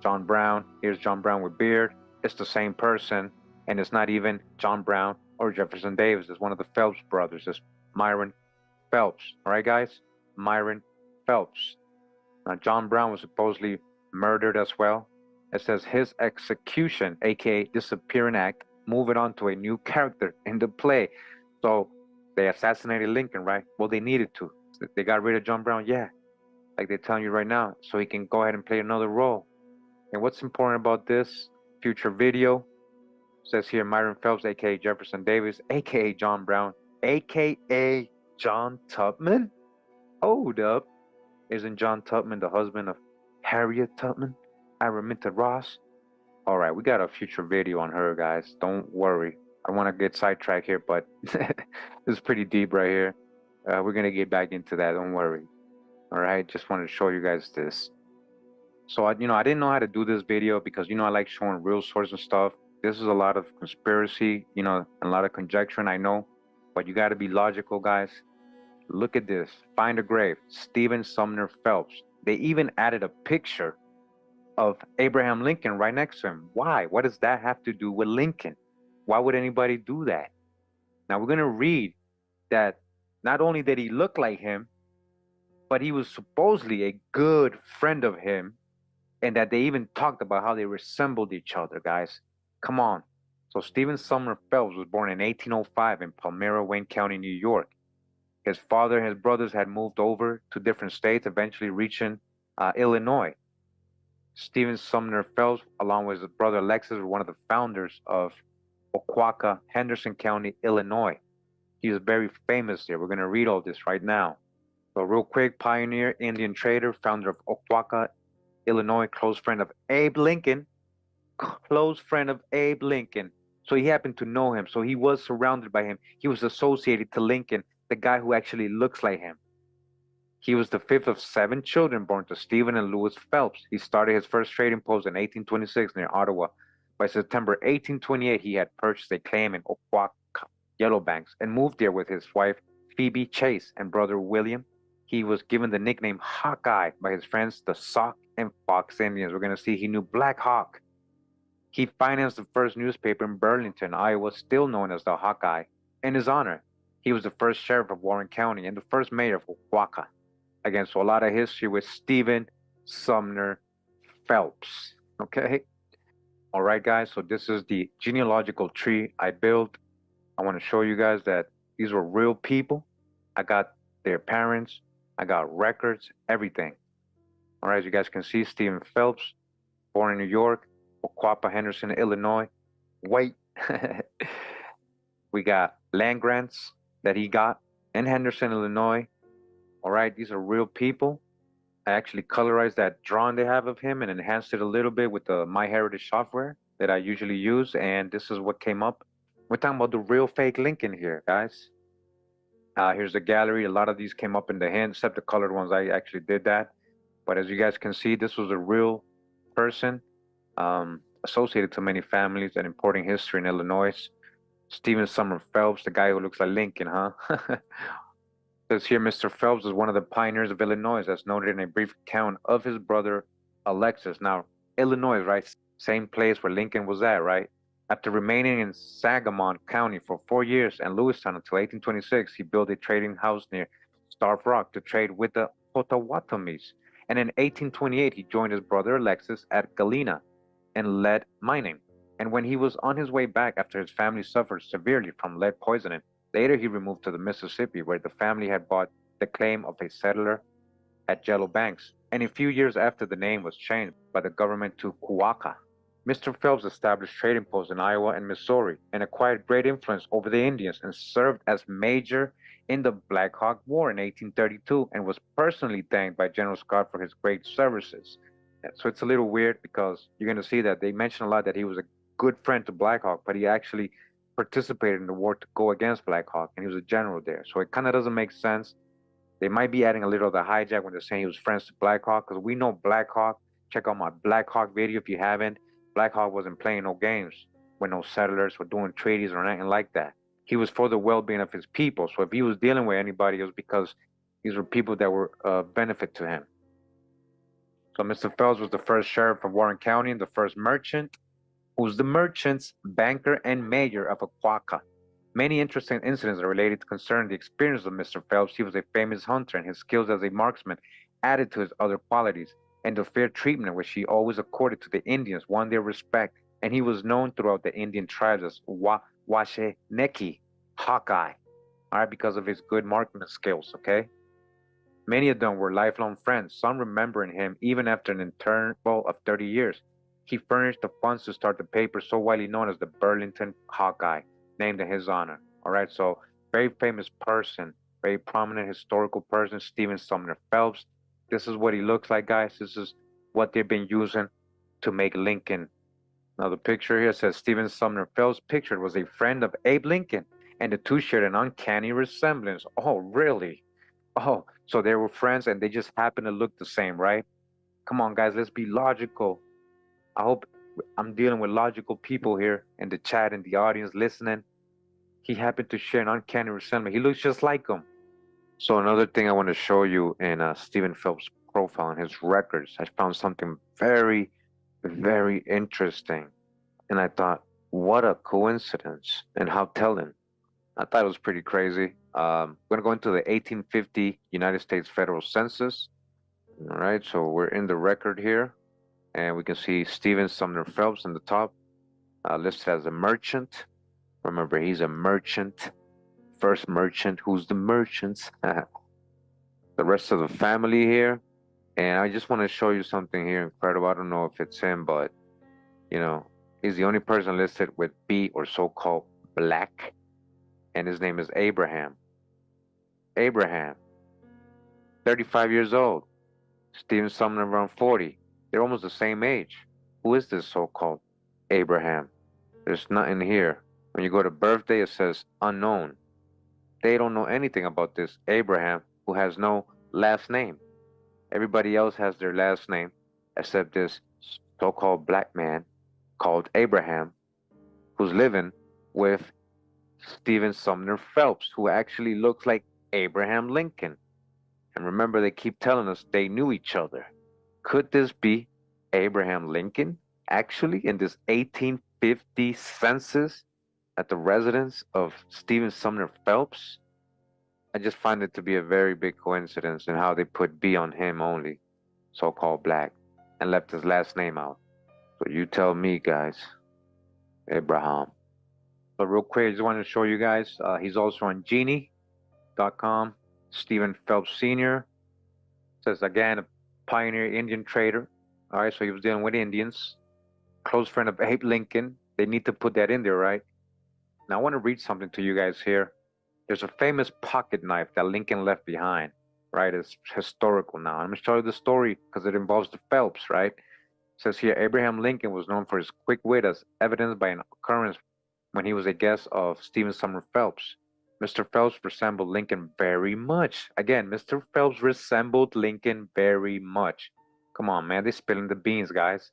John Brown. Here's John Brown with beard. It's the same person. And it's not even John Brown or Jefferson Davis. It's one of the Phelps brothers. It's Myron Phelps. All right, guys? Myron Phelps. Now, John Brown was supposedly murdered as well. It says his execution, aka disappearing act, move it on to a new character in the play. So they assassinated Lincoln, right? Well, they needed to. They got rid of John Brown, yeah. Like they're telling you right now, so he can go ahead and play another role. And what's important about this future video, says here Myron Phelps, aka Jefferson Davis, aka John Brown, aka John Tubman? Hold up. Isn't John Tubman the husband of Harriet Tubman, Araminta Ross? All right, we got a future video on her, guys. Don't worry. I want to get sidetracked here, but this is pretty deep right here. We're going to get back into that. Don't worry. All right, just wanted to show you guys this. So, I didn't know how to do this video because, I like showing real sources and stuff. This is a lot of conspiracy, and a lot of conjecture, I know. But you got to be logical, guys. Look at this. Find a grave. Stephen Sumner Phelps. They even added a picture of Abraham Lincoln right next to him. Why? What does that have to do with Lincoln? Why would anybody do that? Now, we're going to read that not only did he look like him, but he was supposedly a good friend of him, and that they even talked about how they resembled each other, guys. Come on. So Stephen Sumner Phelps was born in 1805 in Palmyra, Wayne County, New York. His father and his brothers had moved over to different states, eventually reaching Illinois. Stephen Sumner Phelps, along with his brother Alexis, were one of the founders of Oquawka, Henderson County, Illinois. He is very famous here. We're going to read all this right now. So real quick, pioneer, Indian trader, founder of Oquawka, Illinois, close friend of Abe Lincoln. Close friend of Abe Lincoln. So he happened to know him. So he was surrounded by him. He was associated to Lincoln, the guy who actually looks like him. He was the fifth of 7 children born to Stephen and Louis Phelps. He started his first trading post in 1826 near Ottawa. By September 1828, he had purchased a claim in Oquawka, Yellowbanks, and moved there with his wife, Phoebe Chase, and brother William. He was given the nickname Hawkeye by his friends, the Sauk and Fox Indians. We're going to see he knew Black Hawk. He financed the first newspaper in Burlington, Iowa, still known as the Hawkeye. In his honor, he was the first sheriff of Warren County and the first mayor of Oaxaca. Again, so a lot of history with Stephen Sumner Phelps. Okay? All right, guys, so this is the genealogical tree I built. I want to show you guys that these were real people. I got their parents, I got records, everything. All right, as you guys can see, Stephen Phelps, born in New York, Oquapa, Henderson, Illinois. White. We got land grants that he got in Henderson, Illinois. All right, these are real people. I actually colorized that drawing they have of him and enhanced it a little bit with the MyHeritage software that I usually use, and this is what came up. We're talking about the real fake Lincoln here, guys. Here's the gallery. A lot of these came up in the hand, except the colored ones. I actually did that. But as you guys can see, this was a real person associated to many families and important history in Illinois. Stephen Sumner Phelps, the guy who looks like Lincoln, huh? Says here, Mr. Phelps is one of the pioneers of Illinois, as noted in a brief account of his brother Alexis. Now, Illinois, right? Same place where Lincoln was at, right? After remaining in Sangamon County for 4 years and Lewistown until 1826, he built a trading house near Starved Rock to trade with the Potawatomis. And in 1828, he joined his brother Alexis at Galena and lead mining. And when he was on his way back after his family suffered severely from lead poisoning, later he removed to the Mississippi, where the family had bought the claim of a settler at Jello Banks. And a few years after, the name was changed by the government to Kuaka. Mr. Phelps established trading posts in Iowa and Missouri and acquired great influence over the Indians and served as major in the Black Hawk War in 1832 and was personally thanked by General Scott for his great services. So it's a little weird because you're going to see that they mention a lot that he was a good friend to Black Hawk, but he actually participated in the war to go against Black Hawk, and he was a general there. So it kind of doesn't make sense. They might be adding a little of the hijack when they're saying he was friends to Black Hawk, because we know Black Hawk. Check out my Black Hawk video if you haven't. Black Hawk wasn't playing no games with no settlers or doing treaties or anything like that. He was for the well-being of his people. So if he was dealing with anybody, it was because these were people that were benefit to him. So Mr. Phelps was the first sheriff of Warren County and the first merchant, who's the merchant's banker and mayor of Oaxaca. Many interesting incidents are related concerning the experience of Mr. Phelps. He was a famous hunter, and his skills as a marksman added to his other qualities, and the fair treatment which he always accorded to the Indians won their respect, and he was known throughout the Indian tribes as Washeneki, Hawkeye, all right, because of his good marksman skills, okay? Many of them were lifelong friends, some remembering him even after an interval of 30 years. He furnished the funds to start the paper so widely known as the Burlington Hawkeye, named in his honor, all right? So very famous person, very prominent historical person, Stephen Sumner Phelps. This is what he looks like, guys. This is what they've been using to make Lincoln. Now, the picture here says Stephen Sumner Phelps pictured was a friend of Abe Lincoln, and the two shared an uncanny resemblance. Oh, really? Oh, so they were friends and they just happen to look the same, right? Come on, guys, let's be logical. I hope I'm dealing with logical people here in the chat and the audience listening. He happened to share an uncanny resemblance. He looks just like him. So another thing I want to show you in Stephen Phelps' profile and his records, I found something very, very interesting. And I thought, what a coincidence and how telling. I thought it was pretty crazy. I'm going to go into the 1850 United States Federal Census. All right, so we're in the record here. And we can see Stephen Sumner Phelps in the top, listed as a merchant. Remember, he's a merchant. First merchant. Who's the merchants? The rest of the family here. And I just want to show you something here incredible. I don't know if it's him, but, you know, he's the only person listed with B or so-called black. And his name is Abraham. Abraham, 35 years old. Stephen Sumner around 40. They're almost the same age. Who is this so-called Abraham? There's nothing here. When you go to birthday, it says unknown. They don't know anything about this Abraham, who has no last name. Everybody else has their last name, except this so-called black man called Abraham, who's living with Stephen Sumner Phelps, who actually looks like Abraham Lincoln. And remember, they keep telling us they knew each other. Could this be Abraham Lincoln actually in this 1850 census at the residence of Stephen Sumner Phelps. I just find it to be a very big coincidence in how they put B on him only, so-called black, and left his last name out. So you tell me, guys. Abraham. So real quick, I just wanted to show you guys, he's also on Genie.com. Stephen Phelps Sr. says, again, a pioneer Indian trader. All right, so he was dealing with Indians. Close friend of Abe Lincoln. They need to put that in there, right? Now, I want to read something to you guys here. There's a famous pocket knife that Lincoln left behind, right? It's historical now. I'm going to show you the story because it involves the Phelps, right? It says here, Abraham Lincoln was known for his quick wit as evidenced by an occurrence when he was a guest of Stephen Sumner Phelps. Mr. Phelps resembled Lincoln very much. Again, Mr. Phelps resembled Lincoln very much. Come on, man, they're spilling the beans, guys.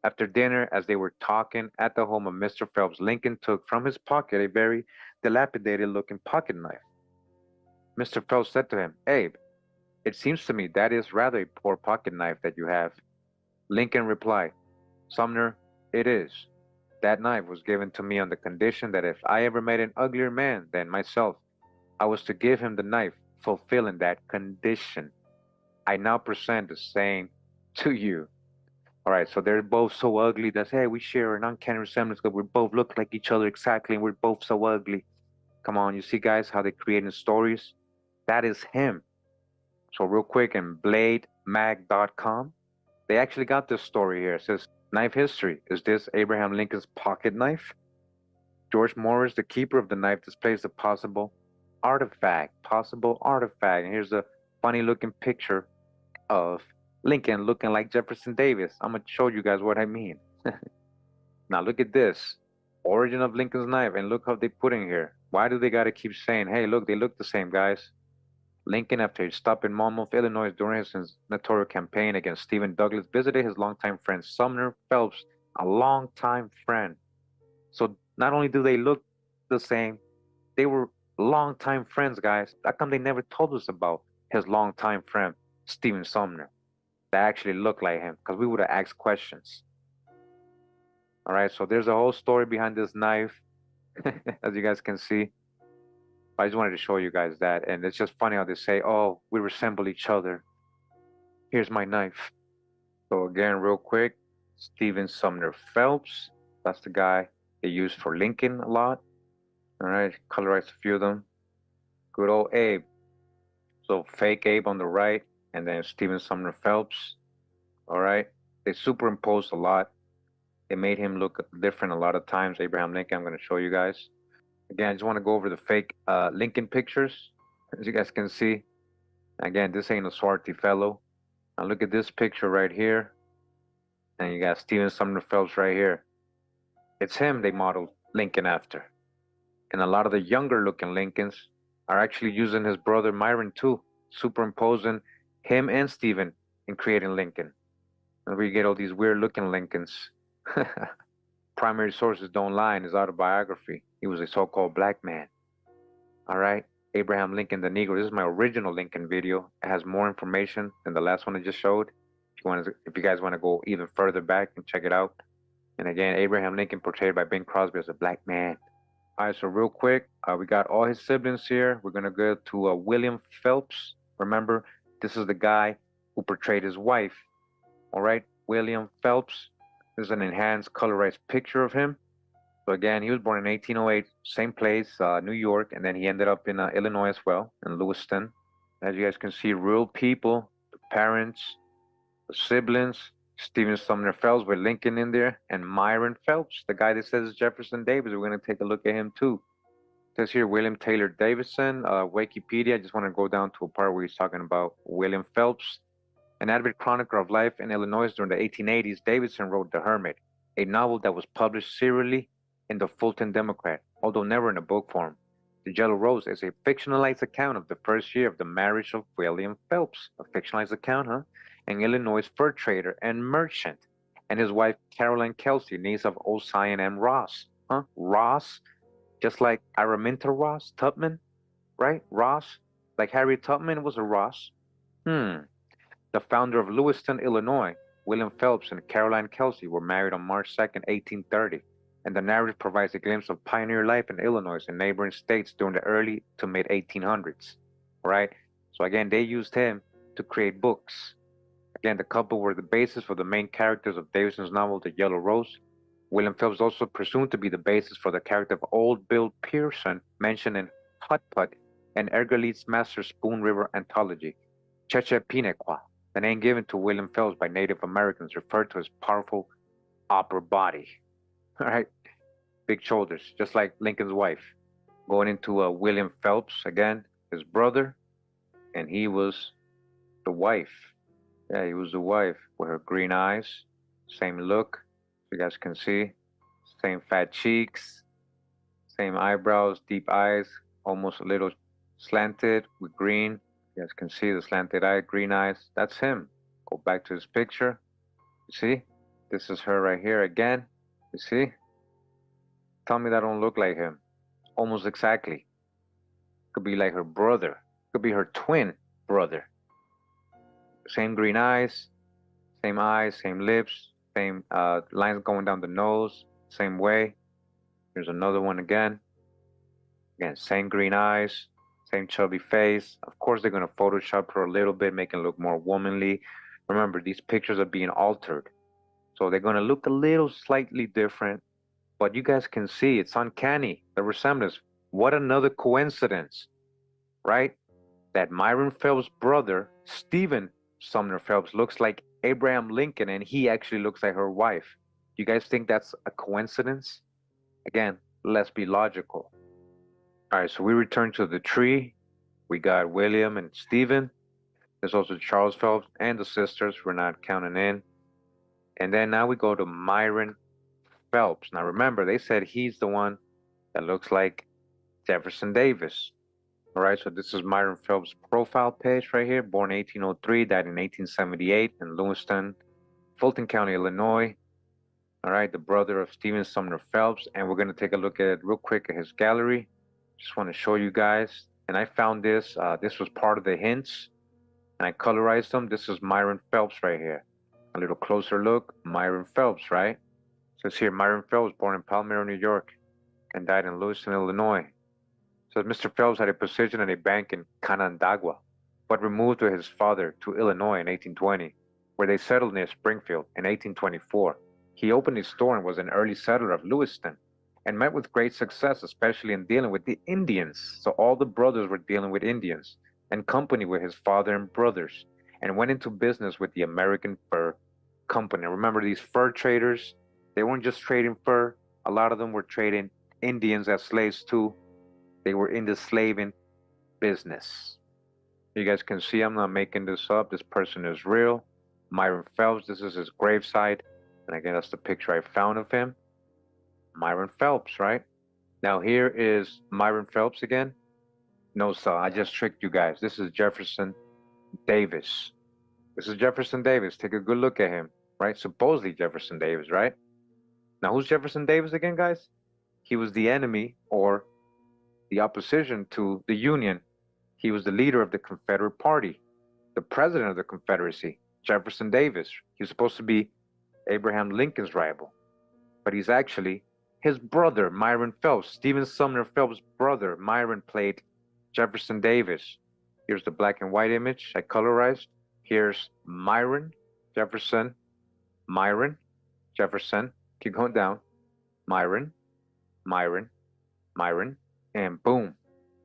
After dinner, as they were talking at the home of Mr. Phelps, Lincoln took from his pocket a very dilapidated-looking pocket knife. Mr. Phelps said to him, Abe, it seems to me that is rather a poor pocket knife that you have. Lincoln replied, Sumner, it is. That knife was given to me on the condition that if I ever met an uglier man than myself, I was to give him the knife, fulfilling that condition. I now present the same to you. All right, so they're both so ugly that, hey, we share an uncanny resemblance because we both look like each other exactly and we're both so ugly. Come on, you see, guys, how they're creating stories? That is him. So real quick, in blademag.com, they actually got this story here. It says, knife history. Is this Abraham Lincoln's pocket knife? George Morris, the keeper of the knife, displays a possible artifact. And here's a funny looking picture of Lincoln looking like Jefferson Davis. I'm going to show you guys what I mean. Now look at this. Origin of Lincoln's knife. And look how they put in here. Why do they got to keep saying, hey, look, they look the same, guys? Lincoln, after his stop in Monmouth, Illinois during his senatorial campaign against Stephen Douglas, visited his longtime friend Sumner Phelps, a longtime friend. So not only do they look the same, they were longtime friends, guys. How come they never told us about his longtime friend, Stephen Sumner, that actually looked like him? Because we would have asked questions. All right, so there's a whole story behind this knife, as you guys can see. I just wanted to show you guys that. And it's just funny how they say, oh, we resemble each other. Here's my knife. So again, real quick, Stephen Sumner Phelps. That's the guy they used for Lincoln a lot. All right, colorized a few of them. Good old Abe. So fake Abe on the right, and then Stephen Sumner Phelps. All right, they superimposed a lot. It made him look different a lot of times. Abraham Lincoln, I'm going to show you guys. Again, I just want to go over the fake Lincoln pictures, as you guys can see. Again, this ain't a swarthy fellow. Now look at this picture right here. And you got Stephen Sumner Phelps right here. It's him they modeled Lincoln after. And a lot of the younger looking Lincolns are actually using his brother Myron too, superimposing him and Stephen in creating Lincoln. And we get all these weird looking Lincolns. Primary sources don't lie in his autobiography. He was a so-called black man. All right, Abraham Lincoln the Negro. This is my original Lincoln video. It has more information than the last one I just showed. If you guys want to go even further back and check it out. And again, Abraham Lincoln portrayed by Bing Crosby as a black man. All right, so real quick, we got all his siblings here. We're gonna go to William Phelps. Remember, this is the guy who portrayed his wife. All right, William Phelps. This is an enhanced colorized picture of him. So again, he was born in 1808, same place, New York, and then he ended up in Illinois as well, in Lewiston. As you guys can see, real people, the parents, the siblings, Stephen Sumner Phelps with Lincoln in there, and Myron Phelps, the guy that says Jefferson Davis. We're going to take a look at him too. It says here William Taylor Davison, Wikipedia. I just want to go down to a part where he's talking about William Phelps. An avid chronicler of life in Illinois during the 1880s, Davidson wrote The Hermit, a novel that was published serially in the Fulton Democrat, although never in a book form. The Yellow Rose is a fictionalized account of the first year of the marriage of William Phelps, a fictionalized account, huh? An Illinois fur trader and merchant, and his wife Caroline Kelsey, niece of Ossian M. Ross, huh? Ross, just like Araminta Ross Tubman, right? Ross, like Harriet Tubman was a Ross. The founder of Lewiston, Illinois, William Phelps and Caroline Kelsey were married on March 2nd, 1830, and the narrative provides a glimpse of pioneer life in Illinois and neighboring states during the early to mid 1800s. Right? So again, they used him to create books. Again, the couple were the basis for the main characters of Davison's novel, The Yellow Rose. William Phelps also presumed to be the basis for the character of Old Bill Pearson, mentioned in Hut Put and Edgar Lee's Master Spoon River anthology. Chechepinequa, the name given to William Phelps by Native Americans, referred to his powerful upper body. All right, big shoulders, just like Lincoln's wife. Going into William Phelps again, his brother, and he was the wife. Yeah, he was the wife with her green eyes, same look, you guys can see, same fat cheeks, same eyebrows, deep eyes, almost a little slanted with green. You guys can see the slanted eye, green eyes. That's him. Go back to his picture. You see? This is her right here again. You see? Tell me that don't look like him. Almost exactly. Could be like her brother. Could be her twin brother. Same green eyes, same lips, same lines going down the nose, same way. Here's another one again. Again, same green eyes, same chubby face. Of course, they're going to Photoshop her a little bit, make it look more womanly. Remember, these pictures are being altered. So they're going to look a little slightly different. But you guys can see it's uncanny, the resemblance. What another coincidence, right? That Myron Phelps' brother, Stephen Sumner Phelps, looks like Abraham Lincoln, and he actually looks like her wife. You guys think that's a coincidence? Again, let's be logical. All right, so we return to the tree. We got William and Stephen. There's also Charles Phelps and the sisters. We're not counting in. And then now we go to Myron Phelps. Now remember, they said he's the one that looks like Jefferson Davis. All right, so this is Myron Phelps' profile page right here. Born 1803, died in 1878 in Lewiston, Fulton County, Illinois. All right, the brother of Stephen Sumner Phelps. And we're going to take a look at it real quick at his gallery. Just want to show you guys. And I found this. This was part of the hints. And I colorized them. This is Myron Phelps right here. A little closer look. Myron Phelps, right? So it's here, Myron Phelps, born in Palmyra, New York, and died in Lewiston, Illinois. So Mr. Phelps had a position at a bank in Canandaigua, but removed with his father to Illinois in 1820, where they settled near Springfield in 1824. He opened a store and was an early settler of Lewiston, and met with great success, especially in dealing with the Indians. So all the brothers were dealing with Indians, and company with his father and brothers, and went into business with the American Fur Company. Remember, these fur traders, they weren't just trading fur. A lot of them were trading Indians as slaves too. They were in the slaving business. You guys can see I'm not making this up. This person is real. Myron Phelps, this is his gravesite. And again, that's the picture I found of him. Myron Phelps, right? Now here is Myron Phelps again. No, sir, I just tricked you guys. This is Jefferson Davis. This is Jefferson Davis. Take a good look at him, right? Supposedly Jefferson Davis, right? Now, who's Jefferson Davis again, guys? He was the enemy or the opposition to the Union. He was the leader of the Confederate Party, the president of the Confederacy, Jefferson Davis. He was supposed to be Abraham Lincoln's rival, but he's actually his brother, Myron Phelps. Stephen Sumner Phelps' brother, Myron, played Jefferson Davis. Here's the black and white image I colorized. Here's Myron, Jefferson, Myron, Jefferson. Keep going down. Myron, Myron, Myron, and boom.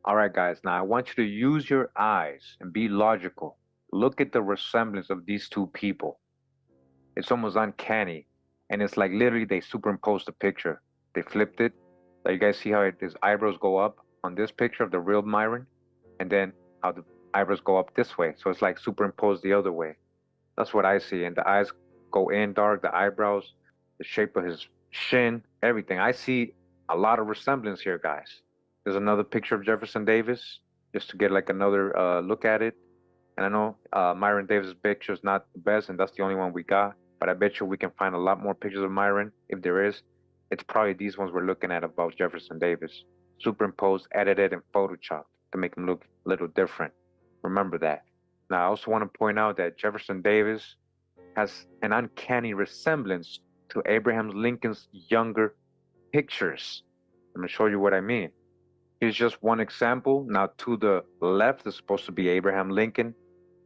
All right, guys. Now I want you to use your eyes and be logical. Look at the resemblance of these two people. It's almost uncanny. And it's like literally they superimposed the picture. They flipped it. Like you guys see how his eyebrows go up on this picture of the real Myron, and then how the eyebrows go up this way. So it's like superimposed the other way. That's what I see. And the eyes go in dark, the eyebrows, the shape of his shin, everything. I see a lot of resemblance here, guys. There's another picture of Jefferson Davis, just to get like another look at it. And I know Myron Davis' picture is not the best, and that's the only one we got. But I bet you we can find a lot more pictures of Myron, if there is. It's probably these ones we're looking at about Jefferson Davis. Superimposed, edited, and photoshopped to make him look a little different. Remember that. Now, I also want to point out that Jefferson Davis has an uncanny resemblance to Abraham Lincoln's younger pictures. I'm going to show you what I mean. Here's just one example. Now, to the left is supposed to be Abraham Lincoln.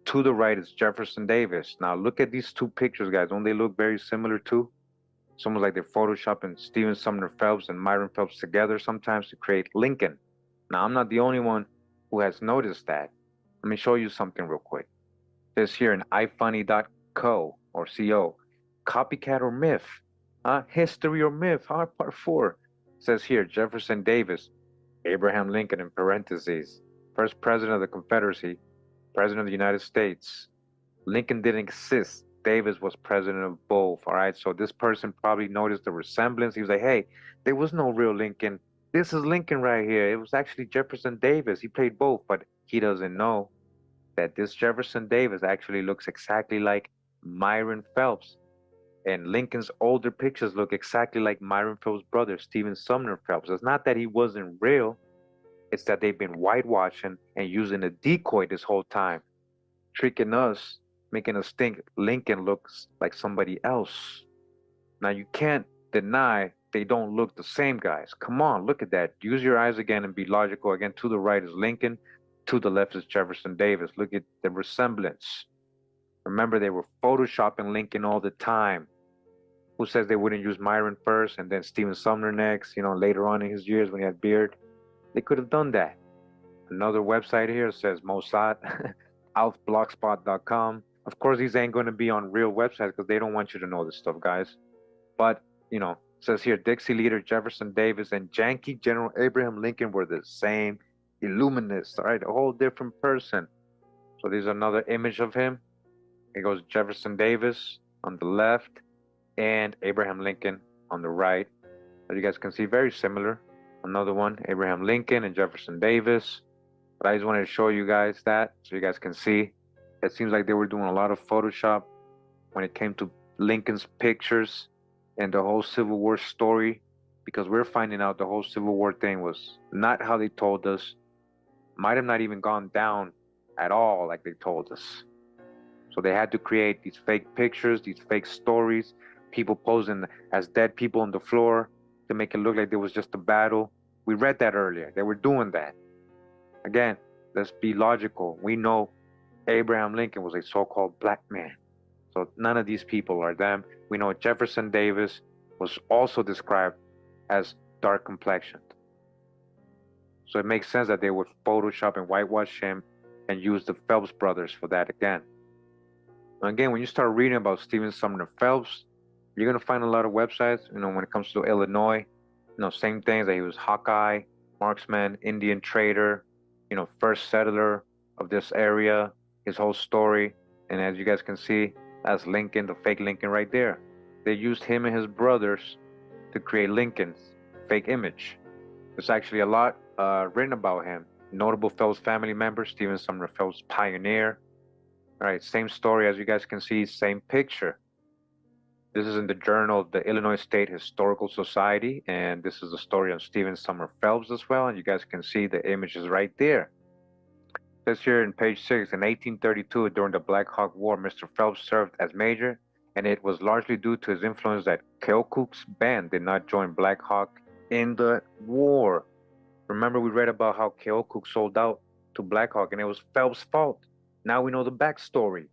To the right is Jefferson Davis. Now, look at these two pictures, guys. Don't they look very similar too? It's almost like they're photoshopping Stephen Sumner Phelps and Myron Phelps together sometimes to create Lincoln. Now, I'm not the only one who has noticed that. Let me show you something real quick. This here in ifunny.co or co, copycat or myth, history or myth, part 4. It says here, Jefferson Davis, Abraham Lincoln in parentheses, first president of the Confederacy, president of the United States. Lincoln didn't exist. Davis was president of both. All right. So this person probably noticed the resemblance. He was like, hey, there was no real Lincoln. This is Lincoln right here. It was actually Jefferson Davis. He played both, but he doesn't know that this Jefferson Davis actually looks exactly like Myron Phelps. And Lincoln's older pictures look exactly like Myron Phelps' brother, Stephen Sumner Phelps. It's not that he wasn't real. It's that they've been whitewashing and using a decoy this whole time, tricking us, making us think Lincoln looks like somebody else. Now, you can't deny they don't look the same, guys. Come on, look at that. Use your eyes again and be logical. Again, to the right is Lincoln. To the left is Jefferson Davis. Look at the resemblance. Remember, they were photoshopping Lincoln all the time. Who says they wouldn't use Myron first and then Stephen Sumner next, later on in his years when he had beard? They could have done that. Another website here says Mossad, outblogspot.com. Of course, these ain't going to be on real websites because they don't want you to know this stuff, guys. But, it says here, Dixie leader Jefferson Davis and Yankee General Abraham Lincoln were the same illuminists, all right? A whole different person. So there's another image of him. It goes Jefferson Davis on the left and Abraham Lincoln on the right. As you guys can see, very similar. Another one, Abraham Lincoln and Jefferson Davis. But I just wanted to show you guys that so you guys can see. It seems like they were doing a lot of Photoshop when it came to Lincoln's pictures and the whole Civil War story, because we're finding out the whole Civil War thing was not how they told us. Might have not even gone down at all like they told us. So they had to create these fake pictures, these fake stories, people posing as dead people on the floor to make it look like there was just a battle. We read that earlier. They were doing that. Again, let's be logical. We know Abraham Lincoln was a so-called black man. So none of these people are them. We know Jefferson Davis was also described as dark complexioned. So it makes sense that they would Photoshop and whitewash him and use the Phelps brothers for that again. Again, when you start reading about Stephen Sumner Phelps, you're going to find a lot of websites, when it comes to Illinois, same things, that he was Hawkeye, marksman, Indian trader, first settler of this area, his whole story. And as you guys can see, that's Lincoln, the fake Lincoln right there. They used him and his brothers to create Lincoln's fake image. There's actually a lot written about him. Notable Phelps family members, Stephen Sumner Phelps, pioneer. All right, same story as you guys can see, same picture. This is in the Journal of the Illinois State Historical Society, and this is the story of Stephen Sumner Phelps as well, and you guys can see the images right there. It says here in page 6, in 1832, during the Black Hawk War, Mr. Phelps served as major, and it was largely due to his influence that Keokuk's band did not join Black Hawk in the war. Remember, we read about how Keokuk sold out to Black Hawk, and it was Phelps' fault. Now we know the backstory.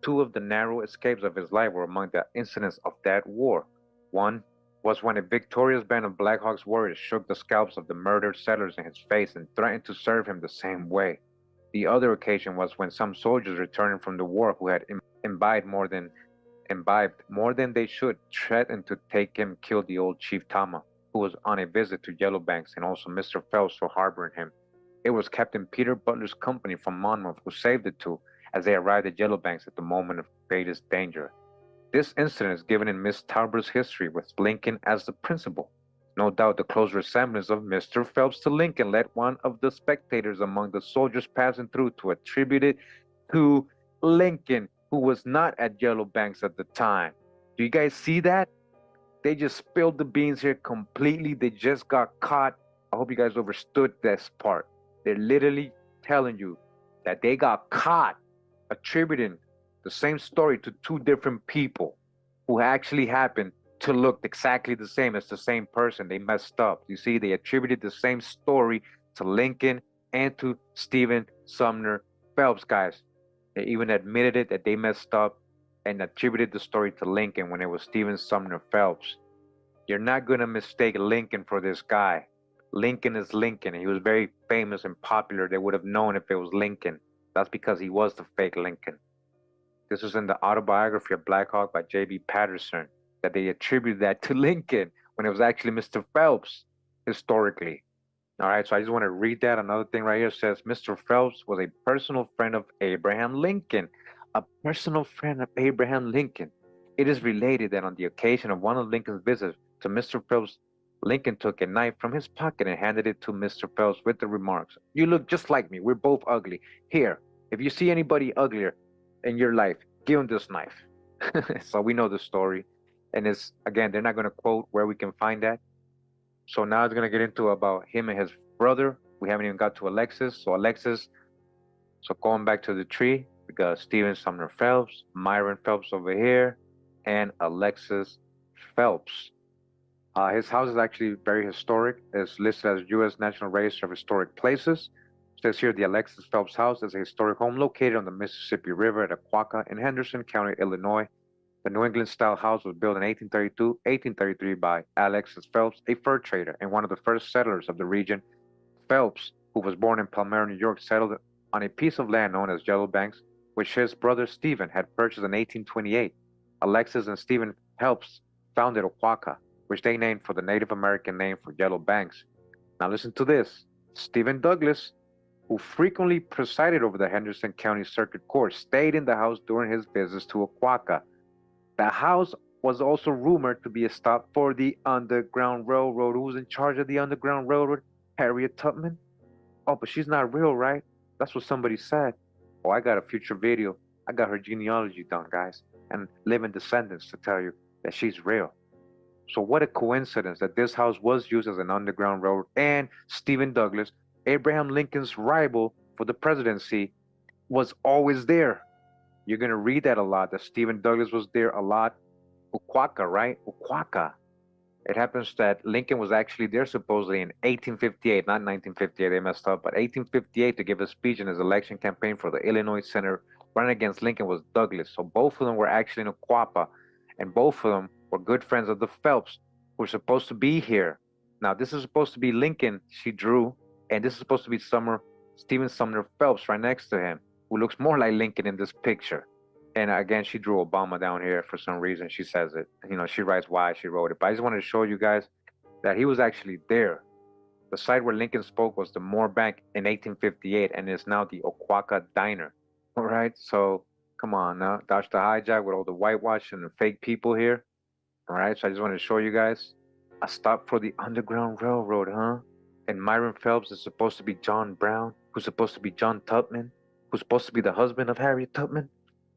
2 of the narrow escapes of his life were among the incidents of that war. One was when a victorious band of Black Hawk's warriors shook the scalps of the murdered settlers in his face and threatened to serve him the same way. The other occasion was when some soldiers returning from the war who had imbibed more than they should threatened to take him kill the old Chief Tama, who was on a visit to Yellowbanks, and also Mr. Phelps for harboring him. It was Captain Peter Butler's company from Monmouth who saved the two as they arrived at Yellowbanks at the moment of greatest danger. This incident is given in Miss Talbert's history with Lincoln as the principal. No doubt the close resemblance of Mr. Phelps to Lincoln led one of the spectators among the soldiers passing through to attribute it to Lincoln, who was not at Yellowbanks at the time. Do you guys see that? They just spilled the beans here completely. They just got caught. I hope you guys understood this part. They're literally telling you that they got caught attributing the same story to two different people who actually happened to look exactly the same as the same person. They messed up. You see, they attributed the same story to Lincoln and to Stephen Sumner Phelps, guys. They even admitted it that they messed up and attributed the story to Lincoln when it was Stephen Sumner Phelps. You're not going to mistake Lincoln for this guy. Lincoln is Lincoln. He was very famous and popular. They would have known if it was Lincoln. That's because he was the fake Lincoln. This was in the autobiography of Black Hawk by J.B. Patterson, that they attributed that to Lincoln when it was actually Mr. Phelps historically. All right, so I just want to read that. Another thing right here says Mr. Phelps was a personal friend of Abraham Lincoln. A personal friend of Abraham Lincoln. It is related that on the occasion of one of Lincoln's visits to Mr. Phelps, Lincoln took a knife from his pocket and handed it to Mr. Phelps with the remarks, "You look just like me. We're both ugly. Here, if you see anybody uglier in your life, give him this knife." So we know the story. And it's, again, they're not going to quote where we can find that. So now it's going to get into about him and his brother. We haven't even got to Alexis. So going back to the tree, we got Stephen Sumner Phelps, Myron Phelps over here, and Alexis Phelps. His house is actually very historic. It's listed as U.S. National Register of Historic Places. It says here the Alexis Phelps House is a historic home located on the Mississippi River at Aquaca in Henderson County, Illinois. The New England-style house was built in 1832-1833 by Alexis Phelps, a fur trader and one of the first settlers of the region. Phelps, who was born in Palmyra, New York, settled on a piece of land known as Yellow Banks, which his brother Stephen had purchased in 1828. Alexis and Stephen Phelps founded Aquaca, which they named for the Native American name for Yellow Banks. Now listen to this. Stephen Douglas, who frequently presided over the Henderson County Circuit Court, stayed in the house during his visits to Aquaca. The house was also rumored to be a stop for the Underground Railroad. Who was in charge of the Underground Railroad? Harriet Tubman? Oh, but she's not real, right? That's what somebody said. Oh, I got a future video. I got her genealogy done, guys, and living descendants to tell you that she's real. So what a coincidence that this house was used as an Underground Railroad, and Stephen Douglas, Abraham Lincoln's rival for the presidency, was always there. You're going to read that a lot, that Stephen Douglas was there a lot. Aquaca, right? Aquaca. It happens that Lincoln was actually there supposedly in 1858, not 1958, they messed up, but 1858 to give a speech in his election campaign for the Illinois Senate. Running against Lincoln was Douglas. So both of them were actually in Aquaca, and both of them were good friends of the Phelps, who were supposed to be here. Now, this is supposed to be Lincoln she drew, and this is supposed to be Stephen Sumner Phelps right next to him, who looks more like Lincoln in this picture. And again, she drew Obama down here for some reason. She says it. You know, she writes why she wrote it. But I just wanted to show you guys that he was actually there. The site where Lincoln spoke was the Moore Bank in 1858, and it's now the Aquaca Diner. All right, so come on now. Dodge the hijack with all the whitewash and the fake people here. All right, so I just wanted to show you guys a stop for the Underground Railroad, huh? And Myron Phelps is supposed to be John Brown, who's supposed to be John Tubman, who's supposed to be the husband of Harriet Tubman.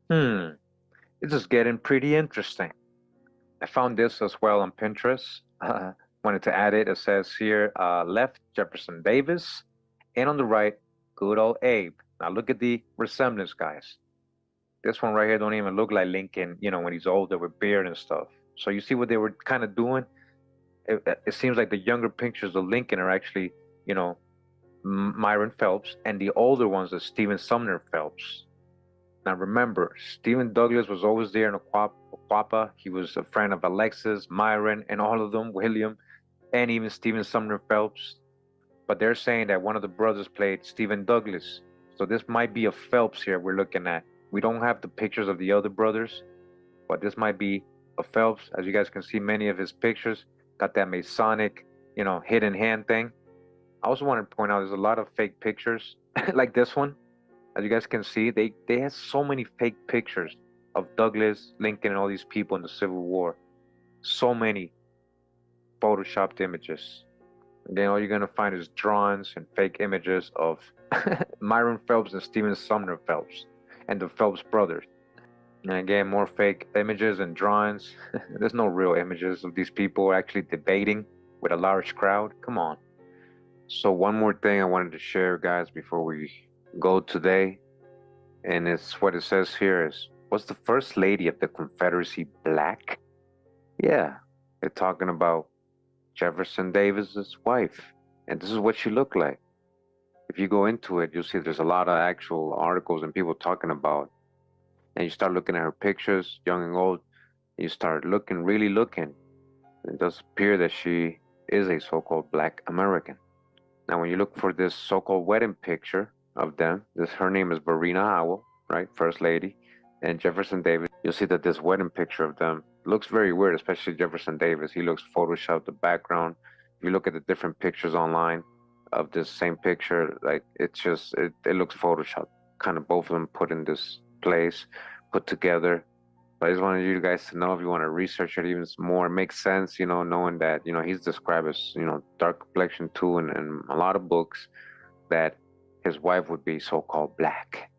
It's just getting pretty interesting. I found this as well on Pinterest. Wanted to add it. It says here, left, Jefferson Davis, and on the right, good old Abe. Now look at the resemblance, guys. This one right here don't even look like Lincoln, you know, when he's older with beard and stuff. So you see what they were kind of doing? It seems like the younger pictures of Lincoln are actually, you know, Myron Phelps, and the older ones are Stephen Sumner Phelps. Now remember, Stephen Douglas was always there in Aquaca. He was a friend of Alexis, Myron, and all of them, William, and even Stephen Sumner Phelps. But they're saying that one of the brothers played Stephen Douglas. So this might be a Phelps here we're looking at. We don't have the pictures of the other brothers, but this might be a Phelps. As you guys can see, many of his pictures got that Masonic, you know, hidden hand thing. I also want to point out there's a lot of fake pictures, like this one. As you guys can see, they have so many fake pictures of Douglas, Lincoln, and all these people in the Civil War. So many photoshopped images. And then all you're going to find is drawings and fake images of Myron Phelps and Stephen Sumner Phelps and the Phelps brothers. And again, more fake images and drawings. There's no real images of these people actually debating with a large crowd. Come on. So one more thing I wanted to share, guys, before we go today, and it's what it says here is Was the First Lady of the Confederacy black? Yeah, they're talking about Jefferson Davis's wife, and this is what she looked like. If you go into it, you'll see there's a lot of actual articles and people talking about, and you start looking at her pictures, young and old, and you start looking, really looking. It does appear that she is a so-called black American. Now, when you look for this so-called wedding picture of them, her name is Verena Howell, right, First Lady, and Jefferson Davis, you'll see that this wedding picture of them looks very weird, especially Jefferson Davis. He looks photoshopped, the background. If you look at the different pictures online of this same picture, like it looks photoshopped, kind of both of them put in this place, put together. But I just wanted you guys to know, if you want to research it even more, it makes sense, knowing that, he's described as, dark complexion too, and a lot of books, that his wife would be so-called black.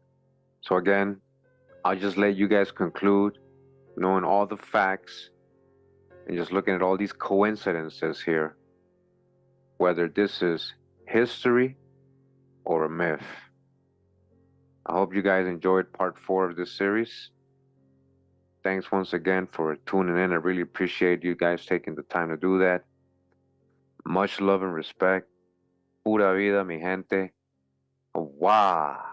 So again, I'll just let you guys conclude, knowing all the facts and just looking at all these coincidences here, whether this is history or a myth. I hope you guys enjoyed part 4 of this series. Thanks once again for tuning in. I really appreciate you guys taking the time to do that. Much love and respect. Pura vida, mi gente. Wow.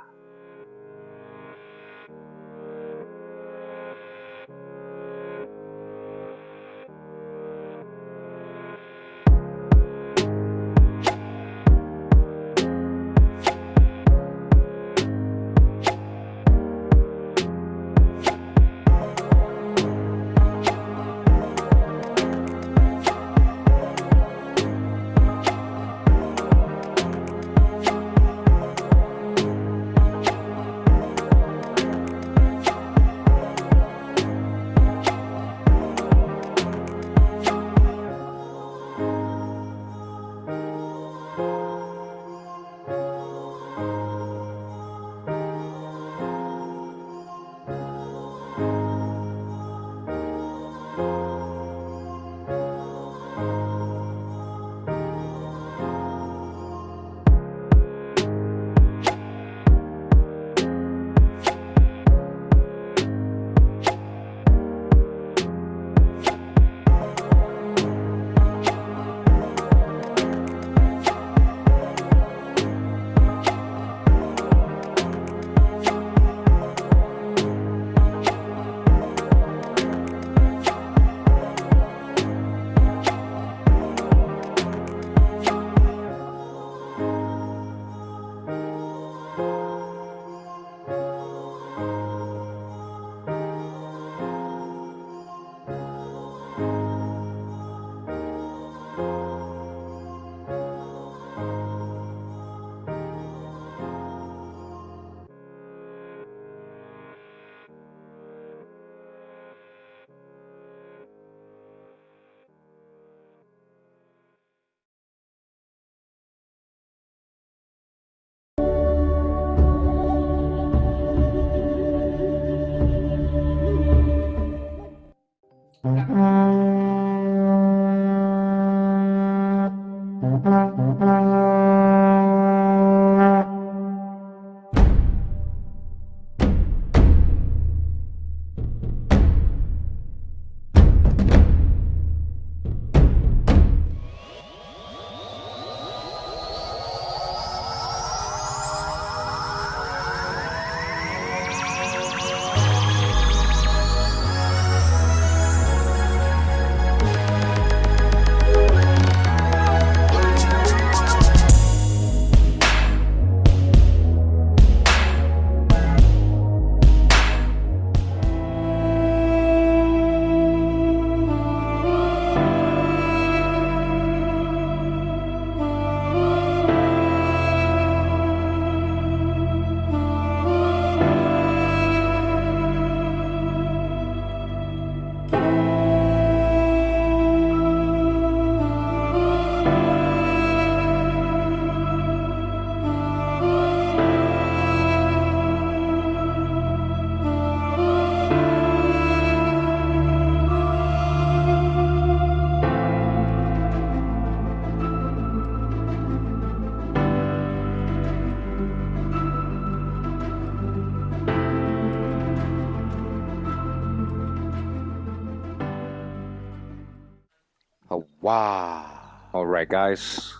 Wow. All right, guys.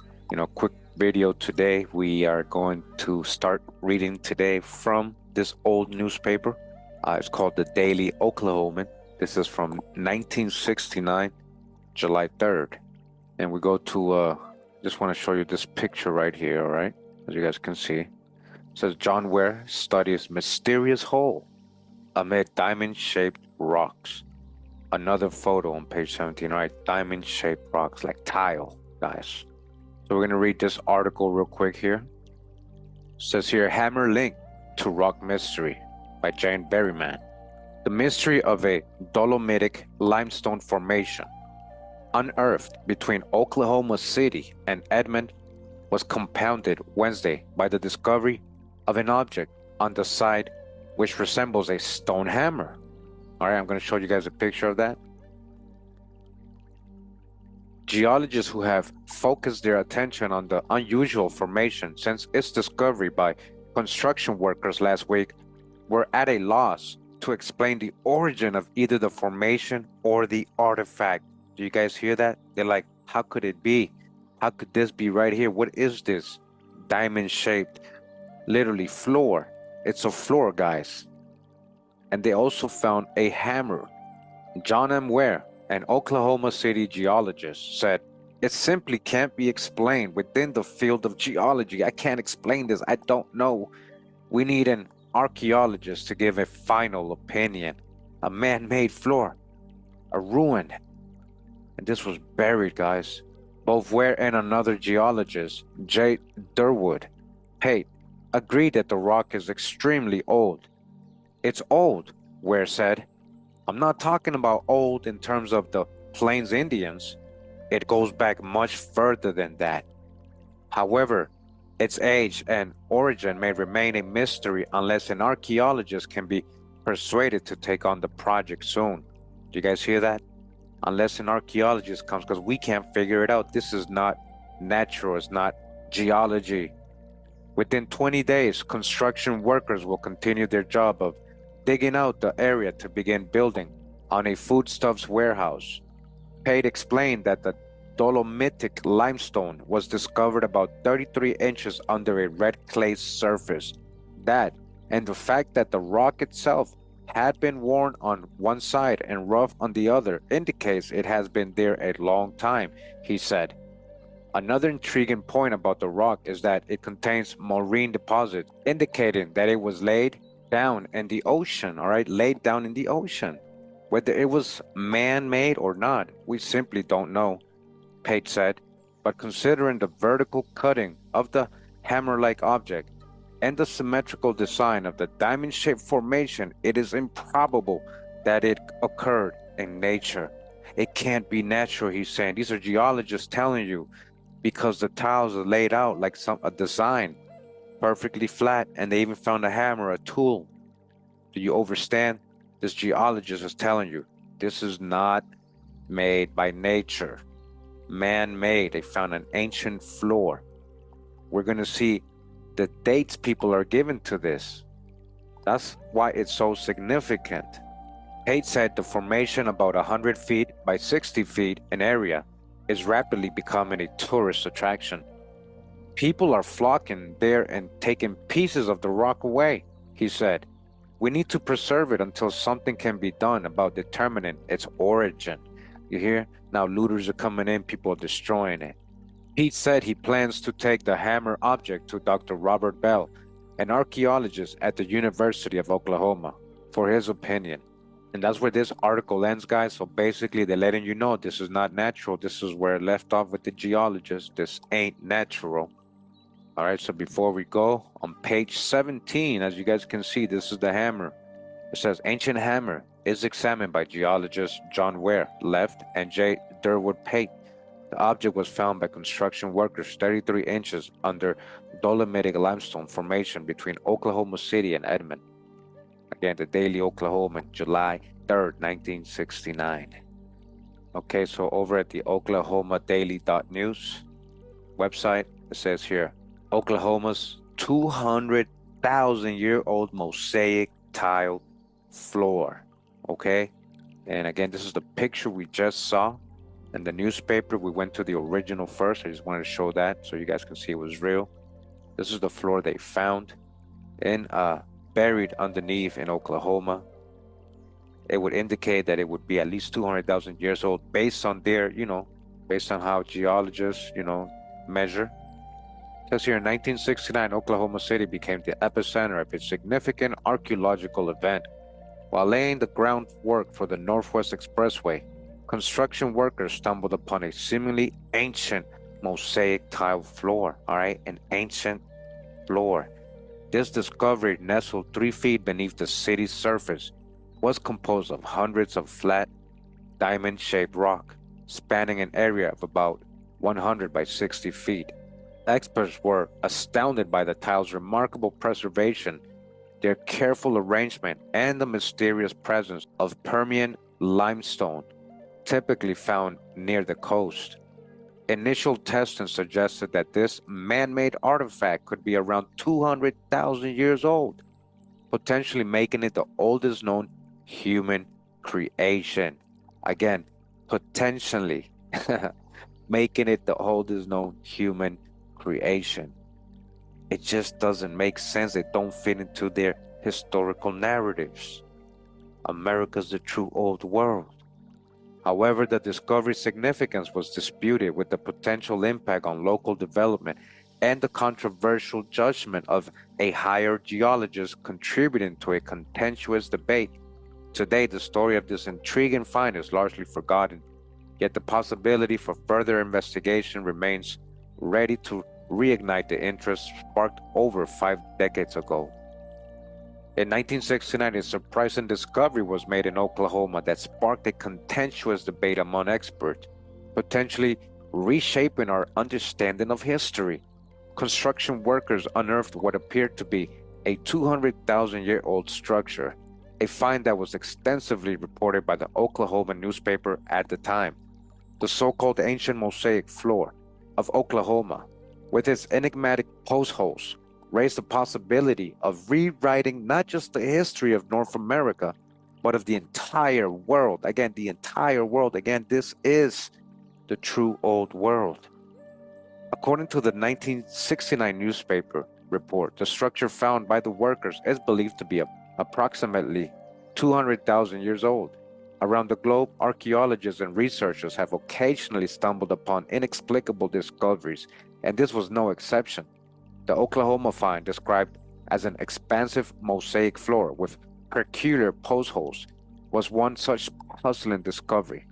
Quick video today. We are going to start reading today from this old newspaper. It's called the Daily Oklahoman. This is from 1969, July 3rd. And we go to, just want to show you this picture right here, all right? As you guys can see. It says John Ware studies mysterious hole amid diamond-shaped rocks. Another photo on page 17, right? Diamond-shaped rocks, like tile, guys. So we're going to read this article real quick here. It says here, Hammer Link to Rock Mystery by Jane Berryman. The mystery of a dolomitic limestone formation unearthed between Oklahoma City and Edmond was compounded Wednesday by the discovery of an object on the site which resembles a stone hammer. All right, I'm going to show you guys a picture of that. Geologists who have focused their attention on the unusual formation since its discovery by construction workers last week were at a loss to explain the origin of either the formation or the artifact. Do you guys hear that? They're like, how could it be? How could this be right here? What is this? Diamond-shaped, literally floor. It's a floor, guys. And they also found a hammer. John M. Ware, an Oklahoma City geologist, said, it simply can't be explained within the field of geology. I can't explain this. I don't know. We need an archaeologist to give a final opinion. A man-made floor, a ruin. And this was buried, guys. Both Ware and another geologist, J. Durwood Pate, agreed that the rock is extremely old. It's old, Ware said. I'm not talking about old in terms of the Plains Indians. It goes back much further than that. However, its age and origin may remain a mystery unless an archaeologist can be persuaded to take on the project soon. Do you guys hear that? Unless an archaeologist comes, because we can't figure it out. This is not natural, it's not geology. Within 20 days, construction workers will continue their job of digging out the area to begin building on a foodstuffs warehouse. Pate explained that the dolomitic limestone was discovered about 33 inches under a red clay surface. That, and the fact that the rock itself had been worn on one side and rough on the other, indicates it has been there a long time, he said. Another intriguing point about the rock is that it contains marine deposit, indicating that it was laid down in the ocean, all right, laid down in the ocean. Whether it was man-made or not, we simply don't know, Pate said. But considering the vertical cutting of the hammer-like object and the symmetrical design of the diamond-shaped formation, it is improbable that it occurred in nature. It can't be natural, he's saying. These are geologists telling you, because the tiles are laid out like a design, perfectly flat, and they even found a hammer, a tool. Do you understand? This geologist is telling you, this is not made by nature. Man-made. They found an ancient floor. We're going to see the dates people are given to this. That's why it's so significant. Pate said the formation, about 100 feet by 60 feet in area, is rapidly becoming a tourist attraction. People are flocking there and taking pieces of the rock away, he said. We need to preserve it until something can be done about determining its origin. You hear? Now looters are coming in, people are destroying it. Pete said he plans to take the hammer object to Dr. Robert Bell, an archaeologist at the University of Oklahoma, for his opinion. And that's where this article ends, guys. So basically, they're letting you know this is not natural. This is where it left off with the geologist. This ain't natural. All right, so before we go, on page 17, as you guys can see, this is the hammer. It says, ancient hammer is examined by geologist John Ware, left, and J. Durwood Pate. The object was found by construction workers 33 inches under dolomitic limestone formation between Oklahoma City and Edmond. Again, the Daily Oklahoman, July 3rd, 1969. Okay, so over at the oklahomadaily.news website, it says here, Oklahoma's 200,000-year-old mosaic tile floor. Okay, and again, this is the picture we just saw. And the newspaper, we went to the original first. I just wanted to show that so you guys can see it was real. This is the floor they found in buried underneath in Oklahoma. It would indicate that it would be at least 200,000 years old based on their, based on how geologists, measure. It says here in 1969, Oklahoma City became the epicenter of a significant archaeological event. While laying the groundwork for the Northwest Expressway, construction workers stumbled upon a seemingly ancient mosaic tile floor, all right? An ancient floor. This discovery, nestled 3 feet beneath the city's surface, was composed of hundreds of flat, diamond-shaped rock, spanning an area of about 100 by 60 feet. Experts were astounded by the tile's remarkable preservation, their careful arrangement, and the mysterious presence of Permian limestone, typically found near the coast. Initial testing suggested that this man-made artifact could be around 200,000 years old, potentially making it the oldest known human creation. Again, potentially making it the oldest known human creation. It just doesn't make sense. They don't fit into their historical narratives. America's the true old world. However, the discovery's significance was disputed, with the potential impact on local development and the controversial judgment of a higher geologist contributing to a contentious debate. Today, the story of this intriguing find is largely forgotten, yet the possibility for further investigation remains ready to reignite the interest sparked over 5 decades ago. In 1969, a surprising discovery was made in Oklahoma that sparked a contentious debate among experts, potentially reshaping our understanding of history. Construction workers unearthed what appeared to be a 200,000-year-old structure, a find that was extensively reported by the Oklahoma newspaper at the time. The so-called ancient mosaic floor of Oklahoma, with its enigmatic post holes, raised the possibility of rewriting not just the history of North America, but of the entire world. Again, the entire world. Again, this is the true old world. According to the 1969 newspaper report, the structure found by the workers is believed to be approximately 200,000 years old. Around the globe, archaeologists and researchers have occasionally stumbled upon inexplicable discoveries, and this was no exception. The Oklahoma find, described as an expansive mosaic floor with peculiar post holes, was one such puzzling discovery.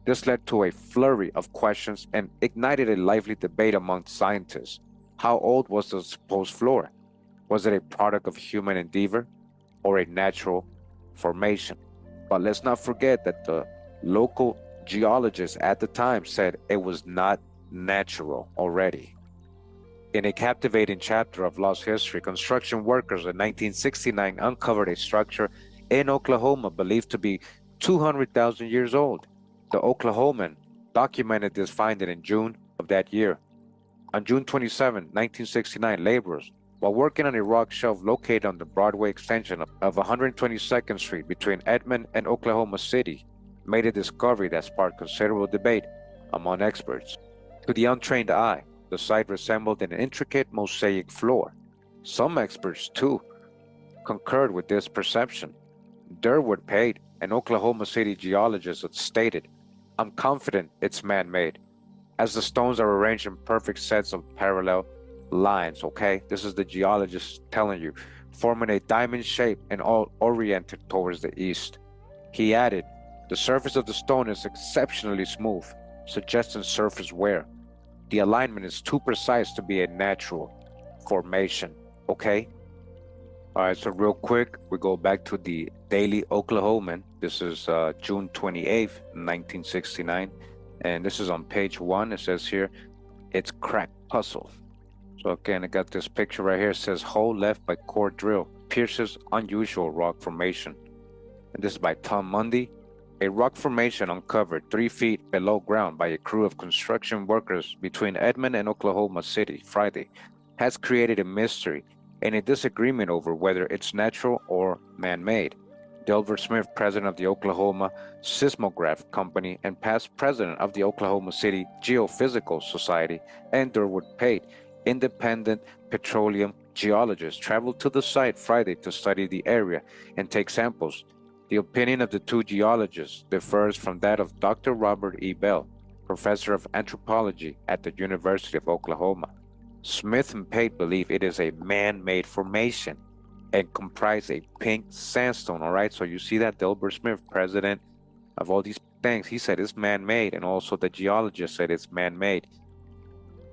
This led to a flurry of questions and ignited a lively debate among scientists. How old was the supposed floor? Was it a product of human endeavor or a natural formation? But let's not forget that the local geologists at the time said it was not natural already. In a captivating chapter of lost history, construction workers in 1969 uncovered a structure in Oklahoma believed to be 200,000 years old. The Oklahoman documented this finding in June of that year. On June 27, 1969, laborers, while working on a rock shelf located on the Broadway extension of 122nd Street between Edmond and Oklahoma City, made a discovery that sparked considerable debate among experts. To the untrained eye, the site resembled an intricate mosaic floor. Some experts, too, concurred with this perception. Durwood Pate, an Oklahoma City geologist, stated, "I'm confident it's man-made, as the stones are arranged in perfect sets of parallel lines," okay? This is the geologist telling you, forming a diamond shape and all oriented towards the east. He added, "The surface of the stone is exceptionally smooth, suggesting surface wear. The alignment is too precise to be a natural formation," okay? All right, so real quick, we go back to the Daily Oklahoman. This is June 28th, 1969. And this is on page 1. It says here, "It's crack puzzle." So again, I got this picture right here. It says, "Hole left by core drill pierces unusual rock formation." And this is by Tom Mundy. A rock formation uncovered 3 feet below ground by a crew of construction workers between Edmond and Oklahoma City Friday has created a mystery and a disagreement over whether it's natural or man-made. Delbert Smith, president of the Oklahoma Seismograph Company and past president of the Oklahoma City Geophysical Society, and Durwood Pate, independent petroleum geologist, traveled to the site Friday to study the area and take samples. The opinion of the two geologists differs from that of Dr. Robert E. Bell, professor of anthropology at the University of Oklahoma. Smith and Pate believe it is a man-made formation and comprise a pink sandstone. All right, so you see that Delbert Smith, president of all these things, he said it's man-made, and also the geologist said it's man-made.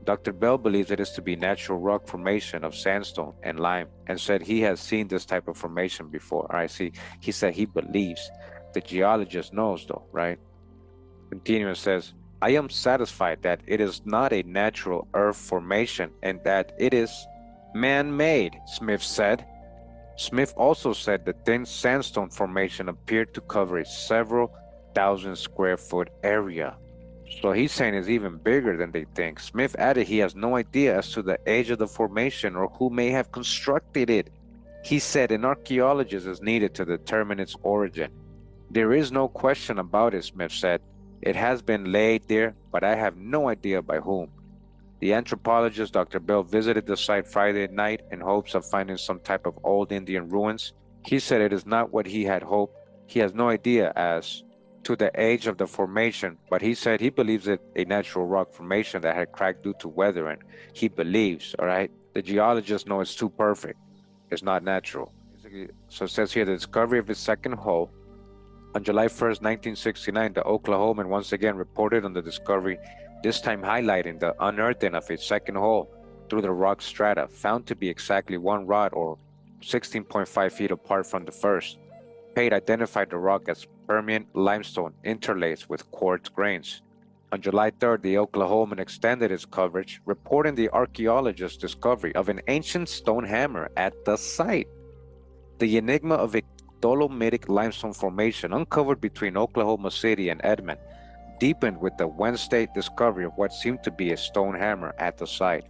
Dr. Bell believes it is to be natural rock formation of sandstone and lime, and said he has seen this type of formation before. All right, see, he said he believes. The geologist knows though, right? Continuing says, I am satisfied that it is not a natural earth formation and that it is man-made, Smith said. Smith also said the thin sandstone formation appeared to cover a several thousand square foot area. So he's saying it's even bigger than they think. Smith added he has no idea as to the age of the formation or who may have constructed it. He said an archaeologist is needed to determine its origin. There is no question about it, Smith said. It has been laid there, but I have no idea by whom. The anthropologist Dr. Bell visited the site Friday night in hopes of finding some type of old Indian ruins. He said it is not what he had hoped. He has no idea as to the age of the formation, but he said he believes it a natural rock formation that had cracked due to weathering. He believes, all right? The geologists know it's too perfect. It's not natural. So it says here the discovery of his second hole. On July 1st, 1969, the Oklahoman once again reported on the discovery, this time highlighting the unearthing of a second hole through the rock strata, found to be exactly one rod or 16.5 feet apart from the first. Pate identified the rock as Permian limestone interlaced with quartz grains. On July 3rd, the Oklahoman extended its coverage, reporting the archaeologist's discovery of an ancient stone hammer at the site. The enigma of a dolomitic limestone formation uncovered between Oklahoma City and Edmond deepened with the Wednesday discovery of what seemed to be a stone hammer at the site.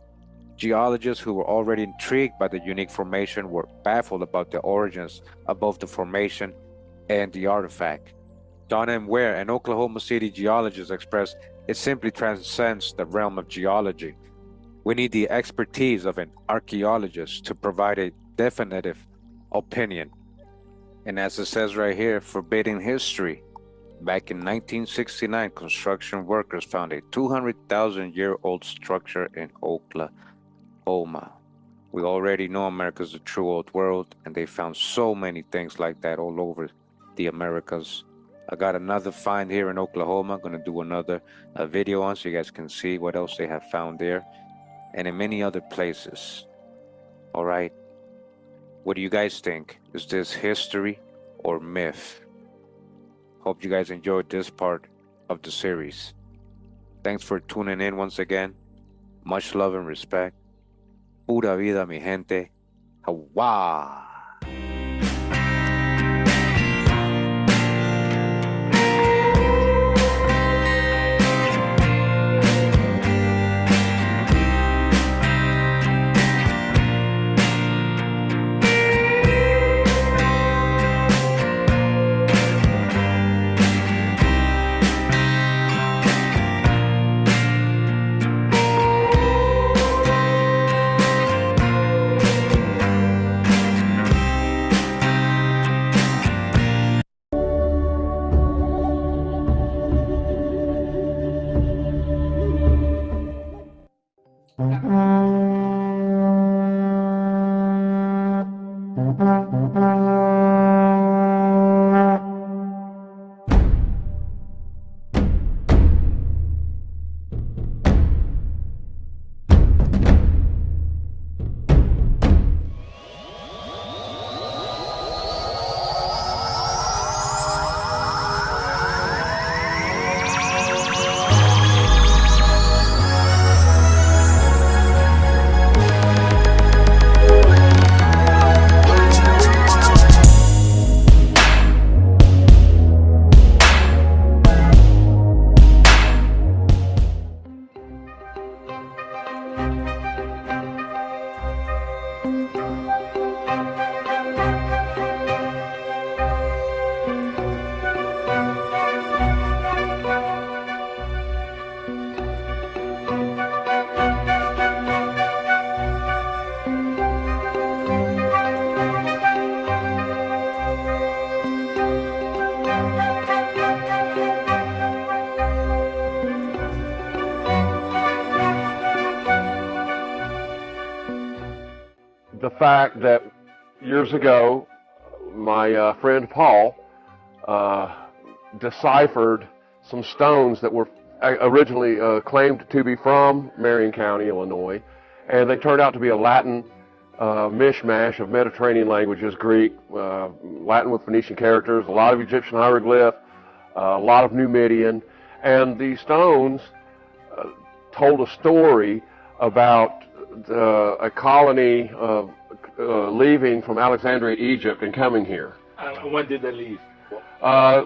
Geologists who were already intrigued by the unique formation were baffled about the origins of both the formation and the artifact. Donna M. Ware, an Oklahoma City geologist, expressed, it simply transcends the realm of geology. We need the expertise of an archaeologist to provide a definitive opinion. And as it says right here, forbidding history. Back in 1969, construction workers found a 200,000-year-old structure in Oklahoma. We already know America's a true old world, and they found so many things like that all over the Americas. I got another find here in Oklahoma. I'm going to do another video on so you guys can see what else they have found there, and in many other places. All right. What do you guys think? Is this history or myth? Hope you guys enjoyed this part of the series. Thanks for tuning in once again. Much love and respect. Pura vida, mi gente. Hawa. fact that years ago, my friend Paul deciphered some stones that were originally claimed to be from Marion County, Illinois, and they turned out to be a Latin mishmash of Mediterranean languages, Greek, Latin with Phoenician characters, a lot of Egyptian hieroglyph, a lot of Numidian, and these stones told a story about a colony leaving from Alexandria, Egypt, and coming here. And when did they leave?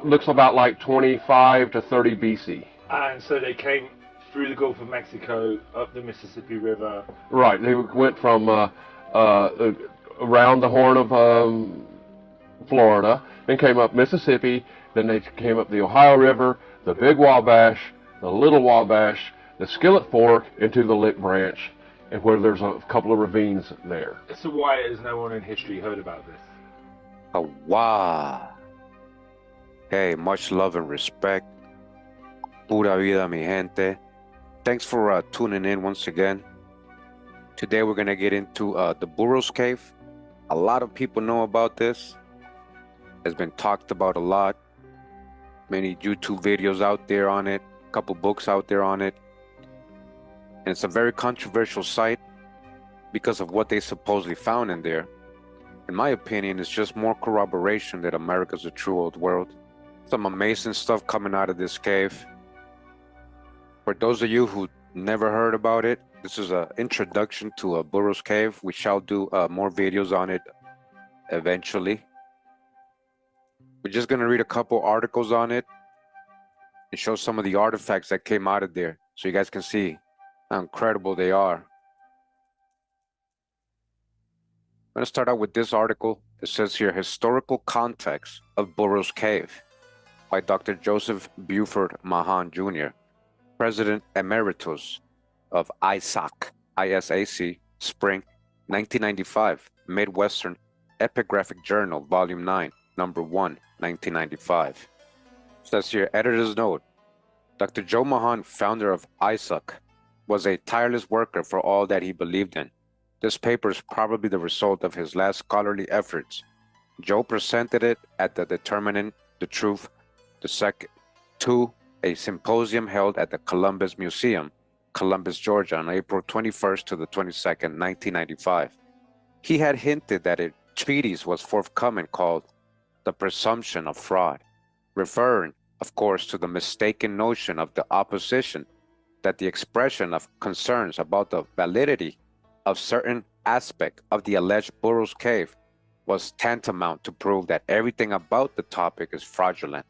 Looks about like 25 to 30 BC. And so they came through the Gulf of Mexico, up the Mississippi River. Right. They went from around the Horn of Florida, then came up Mississippi, then they came up the Ohio River, the Big Wabash, the Little Wabash, the Skillet Fork, into the Lick Branch, and where there's a couple of ravines there. So why has no one in history heard about this? Oh, wow. Hey, much love and respect. Pura vida, mi gente. Thanks for tuning in once again. Today we're going to get into the Burroughs Cave. A lot of people know about this. It's been talked about a lot. Many YouTube videos out there on it. A couple books out there on it. And it's a very controversial site because of what they supposedly found in there. In my opinion, it's just more corroboration that America's a true old world. Some amazing stuff coming out of this cave. For those of you who never heard about it, this is an introduction to a Burroughs Cave. We shall do more videos on it eventually. We're just going to read a couple articles on it and show some of the artifacts that came out of there so you guys can see how incredible they are. I'm going to start out with this article. It says here, Historical Context of Burroughs Cave by Dr. Joseph Buford Mahan Jr., President Emeritus of ISAC, ISAC, Spring 1995, Midwestern Epigraphic Journal, Volume 9, Number 1, 1995. It says here, Editor's Note, Dr. Joe Mahan, founder of ISAC, was a tireless worker for all that he believed in. This paper is probably the result of his last scholarly efforts. Joe presented it at the Determining the Truth to a symposium held at the Columbus Museum, Columbus, Georgia, on April 21st to the 22nd, 1995. He had hinted that a treatise was forthcoming called The Presumption of Fraud, referring, of course, to the mistaken notion of the opposition that the expression of concerns about the validity of certain aspect of the alleged Burroughs Cave was tantamount to prove that everything about the topic is fraudulent.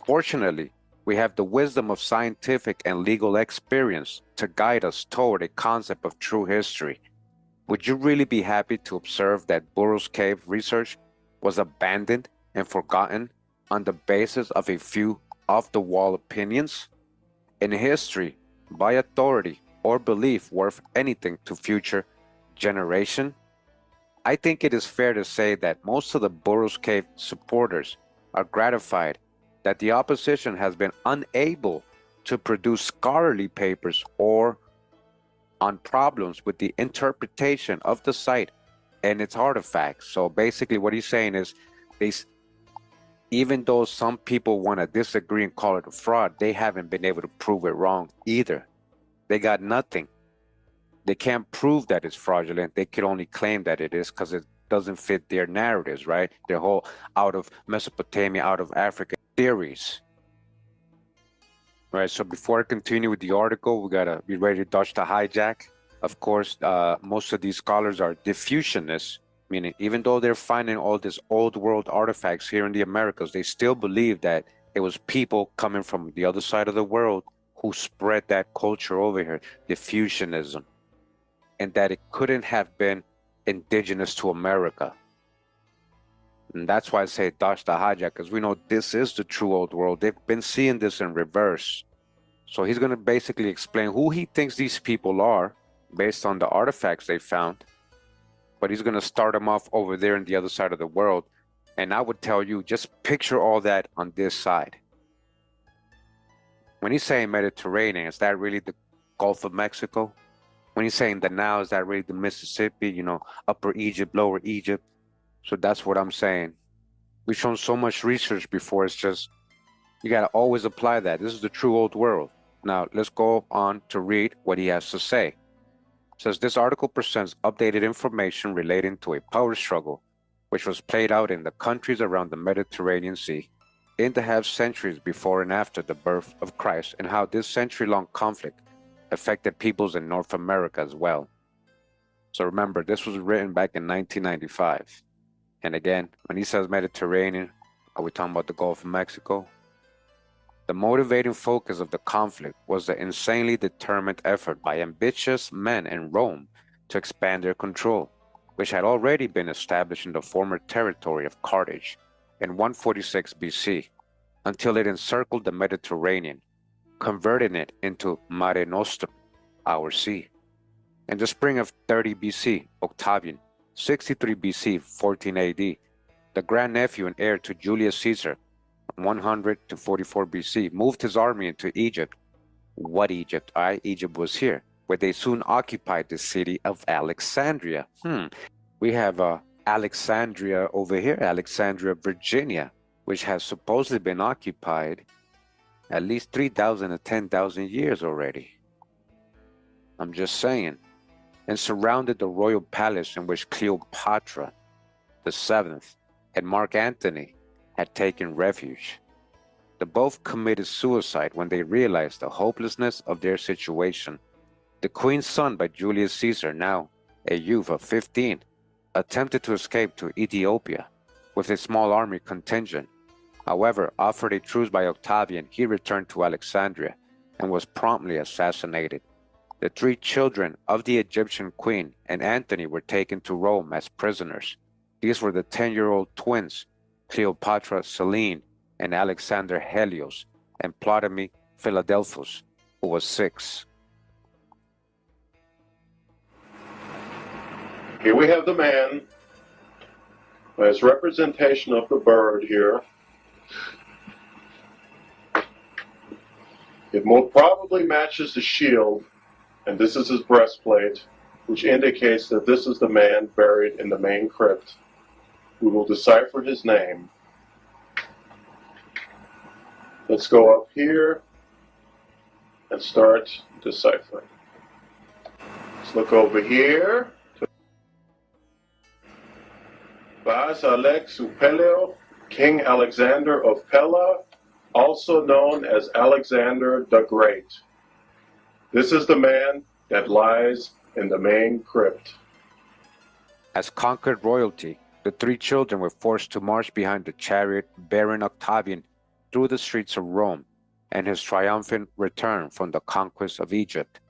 Fortunately, we have the wisdom of scientific and legal experience to guide us toward a concept of true history. Would you really be happy to observe that Burroughs Cave research was abandoned and forgotten on the basis of a few off-the-wall opinions? In history, by authority or belief worth anything to future generation? I think it is fair to say that most of the Burroughs Cave supporters are gratified that the opposition has been unable to produce scholarly papers or on problems with the interpretation of the site and its artifacts. So basically what he's saying is, even though some people want to disagree and call it a fraud, they haven't been able to prove it wrong either. They got nothing. They can't prove that it's fraudulent. They could only claim that it is because it doesn't fit their narratives, right? Their whole out of Mesopotamia, out of Africa theories. Right, so before I continue with the article, we gotta be ready to dodge the hijack. Of course, most of these scholars are diffusionists, meaning even though they're finding all these old world artifacts here in the Americas, they still believe that it was people coming from the other side of the world who spread that culture over here, diffusionism, and that it couldn't have been indigenous to America. And that's why I say dodge the hijack, because we know this is the true old world. They've been seeing this in reverse. So he's going to basically explain who he thinks these people are based on the artifacts they found. But he's going to start them off over there in the other side of the world. And I would tell you, just picture all that on this side. When he's saying Mediterranean, is that really the Gulf of Mexico? When he's saying the now, is that really the Mississippi, Upper Egypt, Lower Egypt? So that's what I'm saying. We've shown so much research before, it's just, you got to always apply that. This is the true old world. Now, let's go on to read what he has to say. It says, this article presents updated information relating to a power struggle which was played out in the countries around the Mediterranean Sea in the half centuries before and after the birth of Christ, and how this century-long conflict affected peoples in North America as well. So remember, this was written back in 1995. And again, when he says Mediterranean, are we talking about the Gulf of Mexico? The motivating focus of the conflict was the insanely determined effort by ambitious men in Rome to expand their control, which had already been established in the former territory of Carthage in 146 BC, until it encircled the Mediterranean, converting it into Mare Nostrum, our sea. In the spring of 30 BC, Octavian, 63 BC, 14 AD, the grandnephew and heir to Julius Caesar, 100 to 44 BC, moved his army into Egypt. What Egypt? Egypt was here, where they soon occupied the city of Alexandria. We have Alexandria over here, Alexandria, Virginia, which has supposedly been occupied at least 3,000 to 10,000 years already. I'm just saying. And surrounded the royal palace in which Cleopatra the Seventh and Mark Antony had taken refuge. The both committed suicide when they realized the hopelessness of their situation. The queen's son by Julius Caesar, now a youth of 15, attempted to escape to Ethiopia with a small army contingent. However, offered a truce by Octavian, he returned to Alexandria and was promptly assassinated. The 3 children of the Egyptian queen and Antony were taken to Rome as prisoners. These were the 10-year-old twins, Cleopatra Selene and Alexander Helios, and Ptolemy Philadelphus, who was 6. Here we have the man as representation of the bird here. It most probably matches the shield, and this is his breastplate, which indicates that this is the man buried in the main crypt. We will decipher his name. Let's go up here and start deciphering. Let's look over here. Bas Alex Upeleo, King Alexander of Pella, also known as Alexander the Great. This is the man that lies in the main crypt. As conquered royalty, the 3 children were forced to march behind the chariot bearing Octavian through the streets of Rome and his triumphant return from the conquest of Egypt.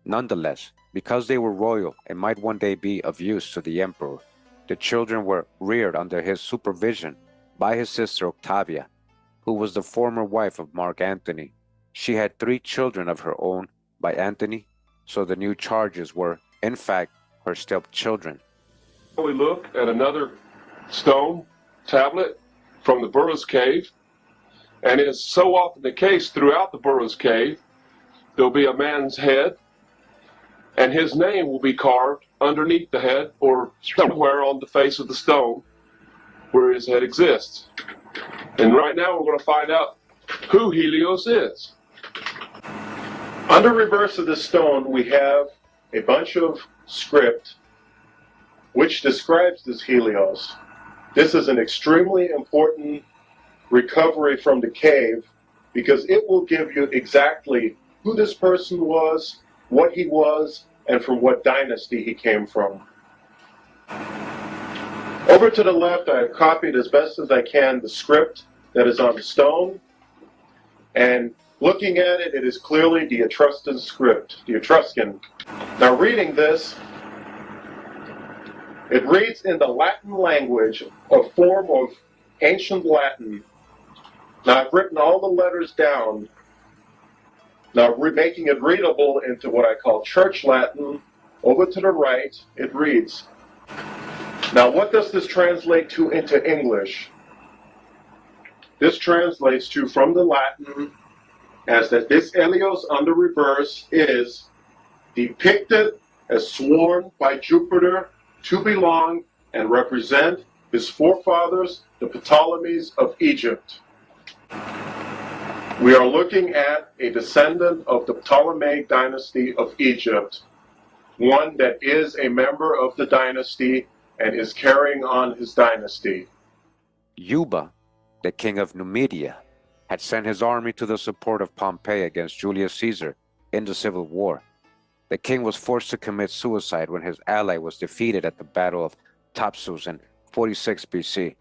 Nonetheless, because they were royal and might one day be of use to the emperor, the children were reared under his supervision by his sister Octavia, who was the former wife of Mark Antony. She had 3 children of her own by Antony, so the new charges were, in fact, her stepchildren. We look at another stone tablet from the Burroughs Cave, and it is so often the case throughout the Burroughs Cave, there'll be a man's head, and his name will be carved underneath the head or somewhere on the face of the stone where his head exists. And right now we're going to find out who Helios is. On the reverse of the stone, we have a bunch of script which describes this Helios. This is an extremely important recovery from the cave because it will give you exactly who this person was, what he was, and from what dynasty he came from. Over to the left, I have copied as best as I can the script that is on the stone, and looking at it, it is clearly the Etruscan script, the Etruscan. Now reading this, it reads in the Latin language, a form of ancient Latin. Now I've written all the letters down. Now making it readable into what I call Church Latin. Over to the right, it reads. Now what does this translate to into English? This translates to, from the Latin, as that this Helios on the reverse is depicted as sworn by Jupiter to belong and represent his forefathers, the Ptolemies of Egypt. We are looking at a descendant of the Ptolemaic dynasty of Egypt, one that is a member of the dynasty and is carrying on his dynasty. Yuba, the king of Numidia, had sent his army to the support of Pompey against Julius Caesar in the civil war. The king was forced to commit suicide when his ally was defeated at the Battle of Thapsus in 46 BC.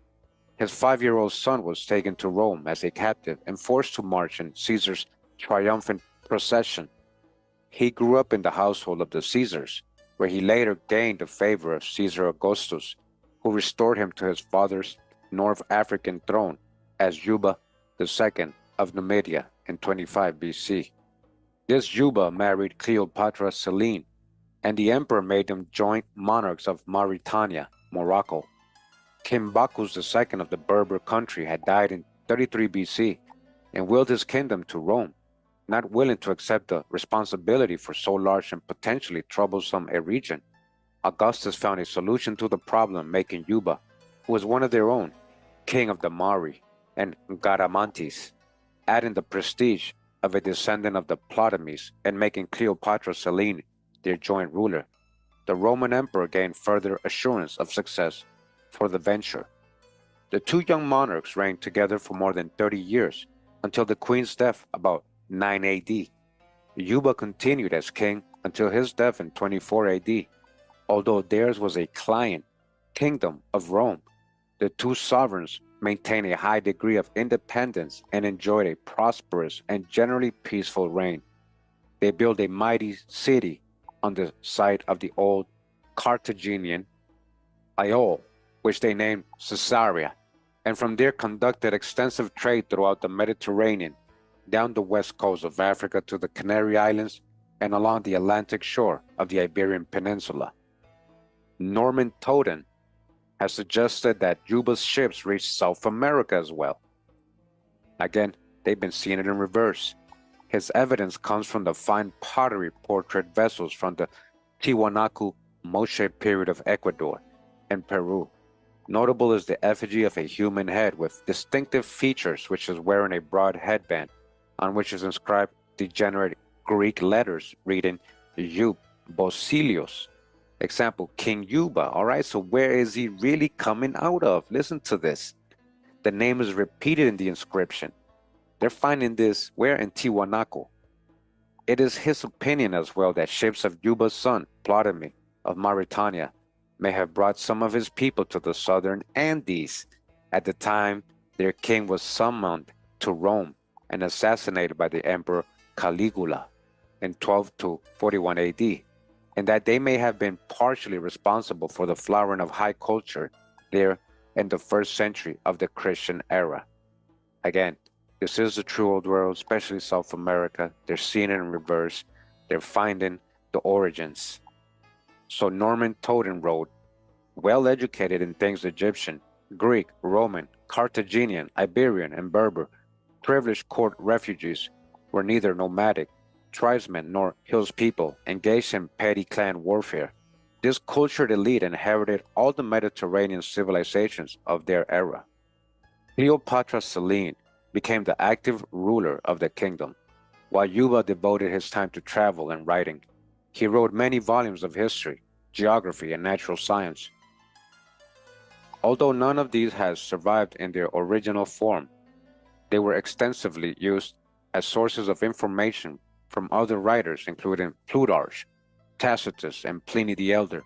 His 5-year-old son was taken to Rome as a captive and forced to march in Caesar's triumphant procession. He grew up in the household of the Caesars, where he later gained the favor of Caesar Augustus, who restored him to his father's North African throne as Juba II of Numidia in 25 BC. This Juba married Cleopatra Selene, and the emperor made them joint monarchs of Mauritania, Morocco. King Bacchus II of the Berber country had died in 33 BC and willed his kingdom to Rome, not willing to accept the responsibility for so large and potentially troublesome a region. Augustus found a solution to the problem, making Juba, who was one of their own, king of the Mauri and Garamantes, adding the prestige of a descendant of the Ptolemies and making Cleopatra Selene their joint ruler. The Roman emperor gained further assurance of success for the venture. The two young monarchs reigned together for more than 30 years, until the queen's death about 9 AD. Juba continued as king until his death in 24 AD. Although theirs was a client kingdom of Rome, the two sovereigns maintained a high degree of independence and enjoyed a prosperous and generally peaceful reign. They built a mighty city on the site of the old Carthaginian Iole, which they named Caesarea, and from there conducted extensive trade throughout the Mediterranean, down the west coast of Africa to the Canary Islands, and along the Atlantic shore of the Iberian Peninsula. Norman Toden has suggested that Juba's ships reached South America as well. Again, they've been seeing it in reverse. His evidence comes from the fine pottery portrait vessels from the Tiwanaku Moche period of Ecuador and Peru. Notable is the effigy of a human head with distinctive features, which is wearing a broad headband, on which is inscribed degenerate Greek letters reading Eubosilios. Example, King Yuba. All right, so where is he really coming out of? Listen to this. The name is repeated in the inscription. They're finding this where? In Tiwanaku. It is his opinion as well that ships of Yuba's son, Ptolemy of Mauritania, may have brought some of his people to the southern Andes. At the time, their king was summoned to Rome and assassinated by the emperor Caligula in 12 to 41 AD, and that they may have been partially responsible for the flowering of high culture there in the first century of the Christian era. Again, this is the true old world, especially South America. They're seeing it in reverse. They're finding the origins. So Norman Toden wrote, well educated in things Egyptian, Greek, Roman, Carthaginian, Iberian, and Berber, privileged court refugees were neither nomadic, tribesmen nor hills people engaged in petty clan warfare. This cultured elite inherited all the Mediterranean civilizations of their era. Cleopatra Selene became the active ruler of the kingdom, while Yuba devoted his time to travel and writing. He wrote many volumes of history, geography, and natural science. Although none of these has survived in their original form, they were extensively used as sources of information from other writers, including Plutarch, Tacitus, and Pliny the Elder.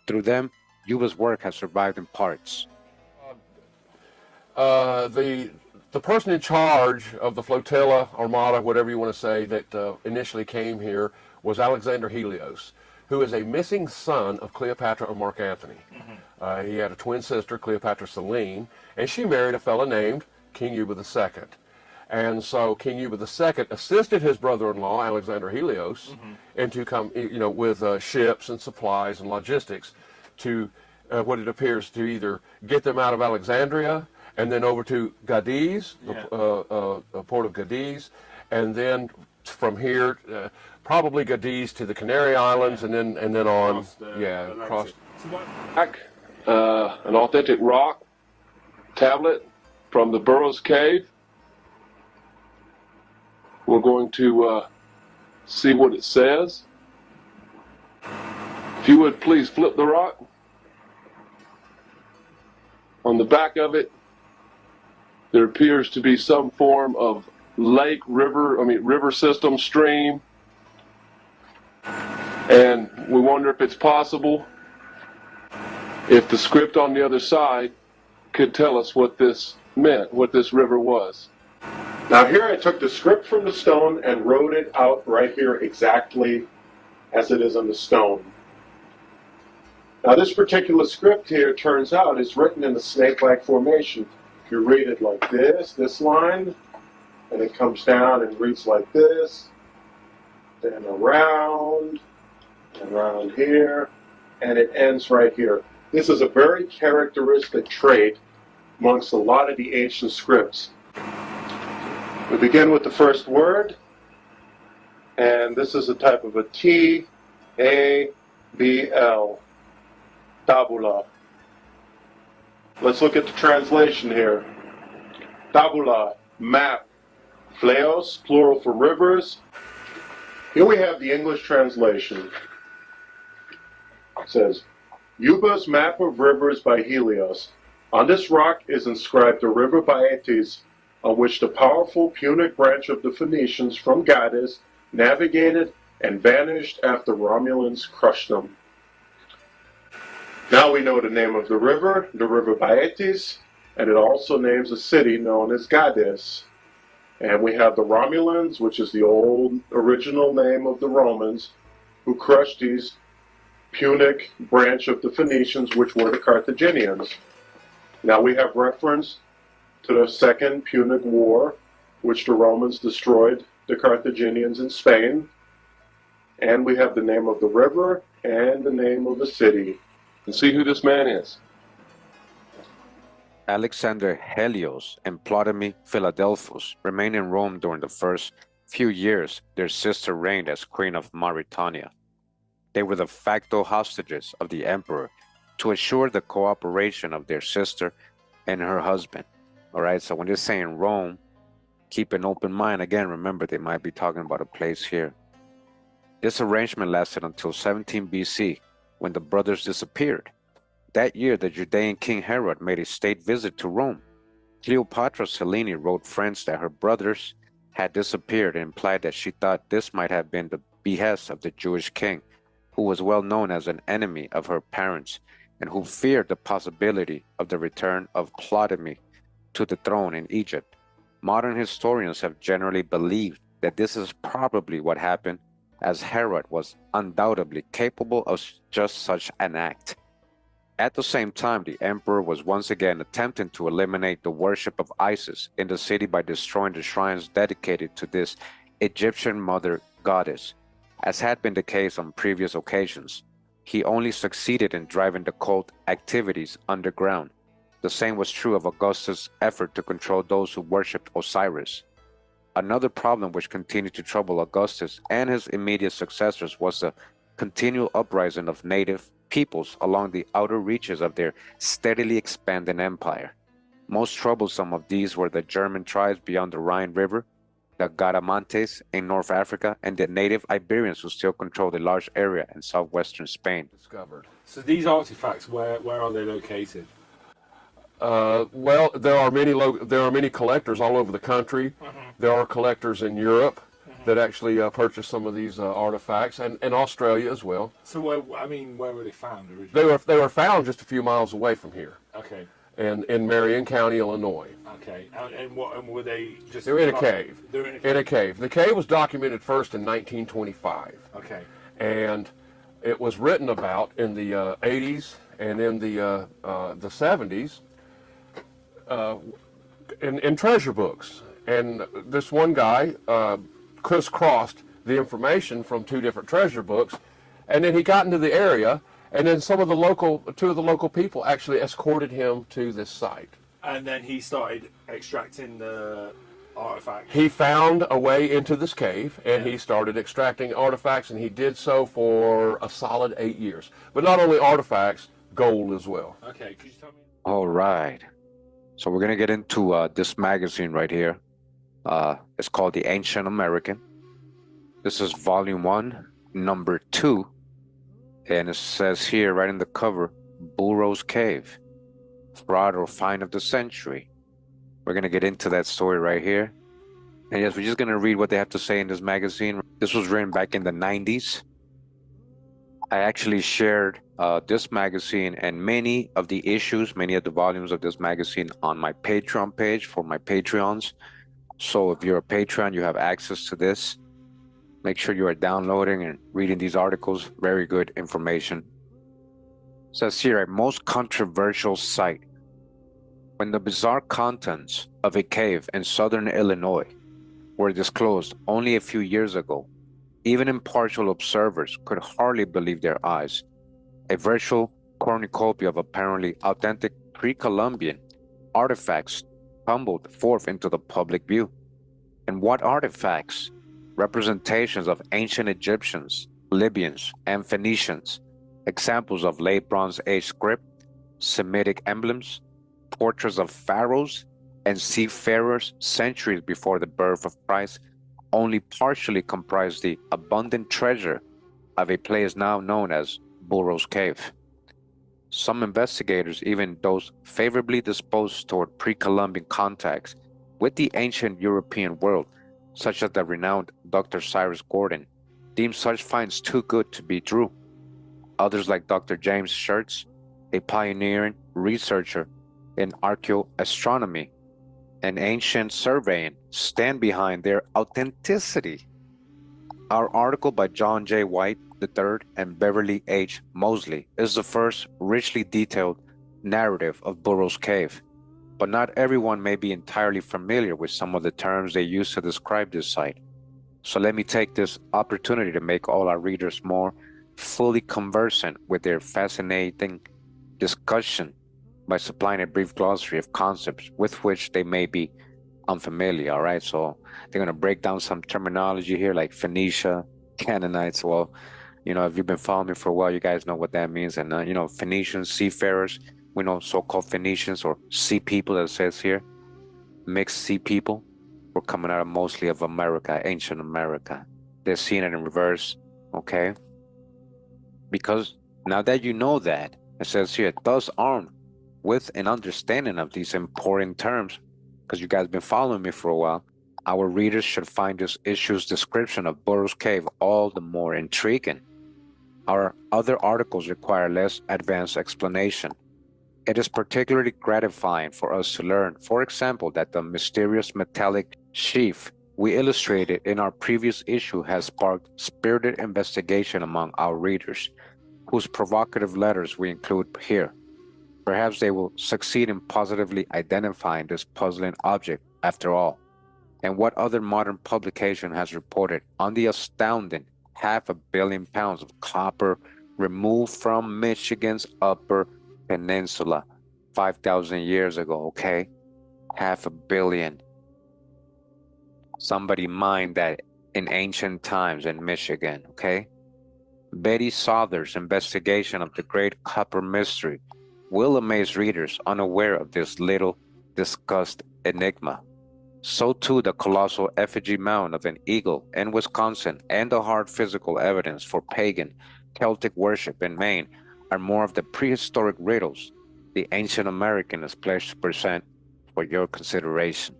Through them, Yuba's work has survived in parts. The person in charge of the flotilla, armada, whatever you want to say, that initially came here was Alexander Helios, who is a missing son of Cleopatra or Mark Antony. He had a twin sister, Cleopatra Selene, and she married a fellow named King Yuba II. And so King Yuba II assisted his brother-in-law, Alexander Helios, and to come, with ships and supplies and logistics to what it appears to either get them out of Alexandria and then over to Gadiz, the port of Gadiz, and then from here probably Cadiz to the Canary Islands, and then on, across. Back, an authentic rock tablet from the Burroughs Cave. We're going to see what it says. If you would please flip the rock. On the back of it, there appears to be some form of lake, river system, stream. And we wonder if it's possible, if the script on the other side could tell us what this meant, what this river was. Now here I took the script from the stone and wrote it out right here exactly as it is on the stone. Now this particular script here, turns out, is written in the snake-like formation. If you read it like this line, and it comes down and reads like this, then around here, and it ends right here. This is a very characteristic trait amongst a lot of the ancient scripts. We begin with the first word, and this is a type of a T-A-B-L, tabula. Let's look at the translation here. Tabula, map. Fleos, plural for rivers. Here we have the English translation. It says, Yuba's map of rivers by Helios. On this rock is inscribed the river Baetis, on which the powerful Punic branch of the Phoenicians from Gades navigated and vanished after Romulans crushed them. Now we know the name of the river Baetis, and it also names a city known as Gades. And we have the Romulans, which is the old original name of the Romans, who crushed these Punic branch of the Phoenicians, which were the Carthaginians. Now we have reference to the Second Punic War, which the Romans destroyed the Carthaginians in Spain. And we have the name of the river and the name of the city. And see who this man is. Alexander Helios and Ptolemy Philadelphus remained in Rome during the first few years their sister reigned as Queen of Mauritania. They were de facto hostages of the emperor to assure the cooperation of their sister and her husband. All right, so when they're saying Rome, keep an open mind. Again, remember, they might be talking about a place here. This arrangement lasted until 17 BC, when the brothers disappeared. That year, the Judean king Herod made a state visit to Rome. Cleopatra Selene wrote friends that her brothers had disappeared and implied that she thought this might have been the behest of the Jewish king, who was well known as an enemy of her parents and who feared the possibility of the return of Ptolemy to the throne in Egypt. Modern historians have generally believed that this is probably what happened, as Herod was undoubtedly capable of just such an act. At the same time, the emperor was once again attempting to eliminate the worship of Isis in the city by destroying the shrines dedicated to this Egyptian mother goddess. As had been the case on previous occasions, he only succeeded in driving the cult activities underground. The same was true of Augustus' effort to control those who worshipped Osiris. Another problem which continued to trouble Augustus and his immediate successors was the continual uprising of native peoples along the outer reaches of their steadily expanding empire. Most troublesome of these were the German tribes beyond the Rhine River, the Garamantes in North Africa, and the native Iberians who still controlled a large area in southwestern Spain. Discovered. So these artifacts, where are they located? Well, there are many collectors all over the country. There are collectors in Europe that actually purchased some of these artifacts, and Australia as well. So where were they found originally? They were found just a few miles away from here. Okay. And in Marion County, Illinois. Okay. And were they just? They were in a cave. They were in a cave. In a cave. The cave was documented first in 1925. Okay. And it was written about in the 80s and in the 70s in treasure books. And this one guy crisscrossed the information from two different treasure books, and then he got into the area, and then two of the local people actually escorted him to this site. And then he started extracting the artifacts. He found a way into this cave, and he started extracting artifacts, and he did so for a solid 8 years. But not only artifacts, gold as well. Okay, could you tell me? All right. So we're going to get into this magazine right here. It's called The Ancient American. This is volume 1, number 2. And it says here, right in the cover, Burroughs Cave, fraud or find of the century. We're going to get into that story right here. And yes, we're just going to read what they have to say in this magazine. This was written back in the 90s. I actually shared this magazine and many of the issues, many of the volumes of this magazine on my Patreon page for my Patreons. So if you're a Patreon, you have access to this. Make sure you are downloading and reading these articles. Very good information. It says here, a most controversial site. When the bizarre contents of a cave in southern Illinois were disclosed only a few years ago, even impartial observers could hardly believe their eyes. A virtual cornucopia of apparently authentic pre-Columbian artifacts tumbled forth into the public view. And what artifacts? Representations of ancient Egyptians, Libyans, and Phoenicians, examples of late Bronze Age script, Semitic emblems, portraits of pharaohs and seafarers centuries before the birth of Christ, only partially comprise the abundant treasure of a place now known as Burroughs Cave. Some investigators, even those favorably disposed toward pre-Columbian contacts with the ancient European world, such as the renowned Dr. Cyrus Gordon, deem such finds too good to be true. Others, like Dr. James Schertz, a pioneering researcher in archaeoastronomy and ancient surveying, stand behind their authenticity. Our article by John J. White III and Beverly H. Mosley is the first richly detailed narrative of Burroughs Cave, but not everyone may be entirely familiar with some of the terms they use to describe this site. So let me take this opportunity to make all our readers more fully conversant with their fascinating discussion by supplying a brief glossary of concepts with which they may be unfamiliar. All right, so they're going to break down some terminology here like Phoenicia, Canaanites. Well, you know, if you've been following me for a while, you guys know what that means. And, you know, Phoenicians, seafarers, we know so-called Phoenicians or sea people, as it says here, mixed sea people, were coming out of mostly of America, ancient America. They're seeing it in reverse, okay? Because now that you know that, it says here, thus armed with an understanding of these important terms, because you guys have been following me for a while, our readers should find this issue's description of Burroughs Cave all the more intriguing. Our other articles require less advanced explanation. It is particularly gratifying for us to learn, for example, that the mysterious metallic sheath we illustrated in our previous issue has sparked spirited investigation among our readers, whose provocative letters we include here. Perhaps they will succeed in positively identifying this puzzling object after all. And what other modern publication has reported on the astounding 500 million pounds of copper removed from Michigan's Upper Peninsula 5,000 years ago, okay? 500 million. Somebody mined that in ancient times in Michigan, okay? Betty Souther's investigation of the great copper mystery will amaze readers unaware of this little discussed enigma. So too the colossal effigy mound of an eagle in Wisconsin and the hard physical evidence for pagan Celtic worship in Maine are more of the prehistoric riddles the ancient American is pledged to present for your consideration.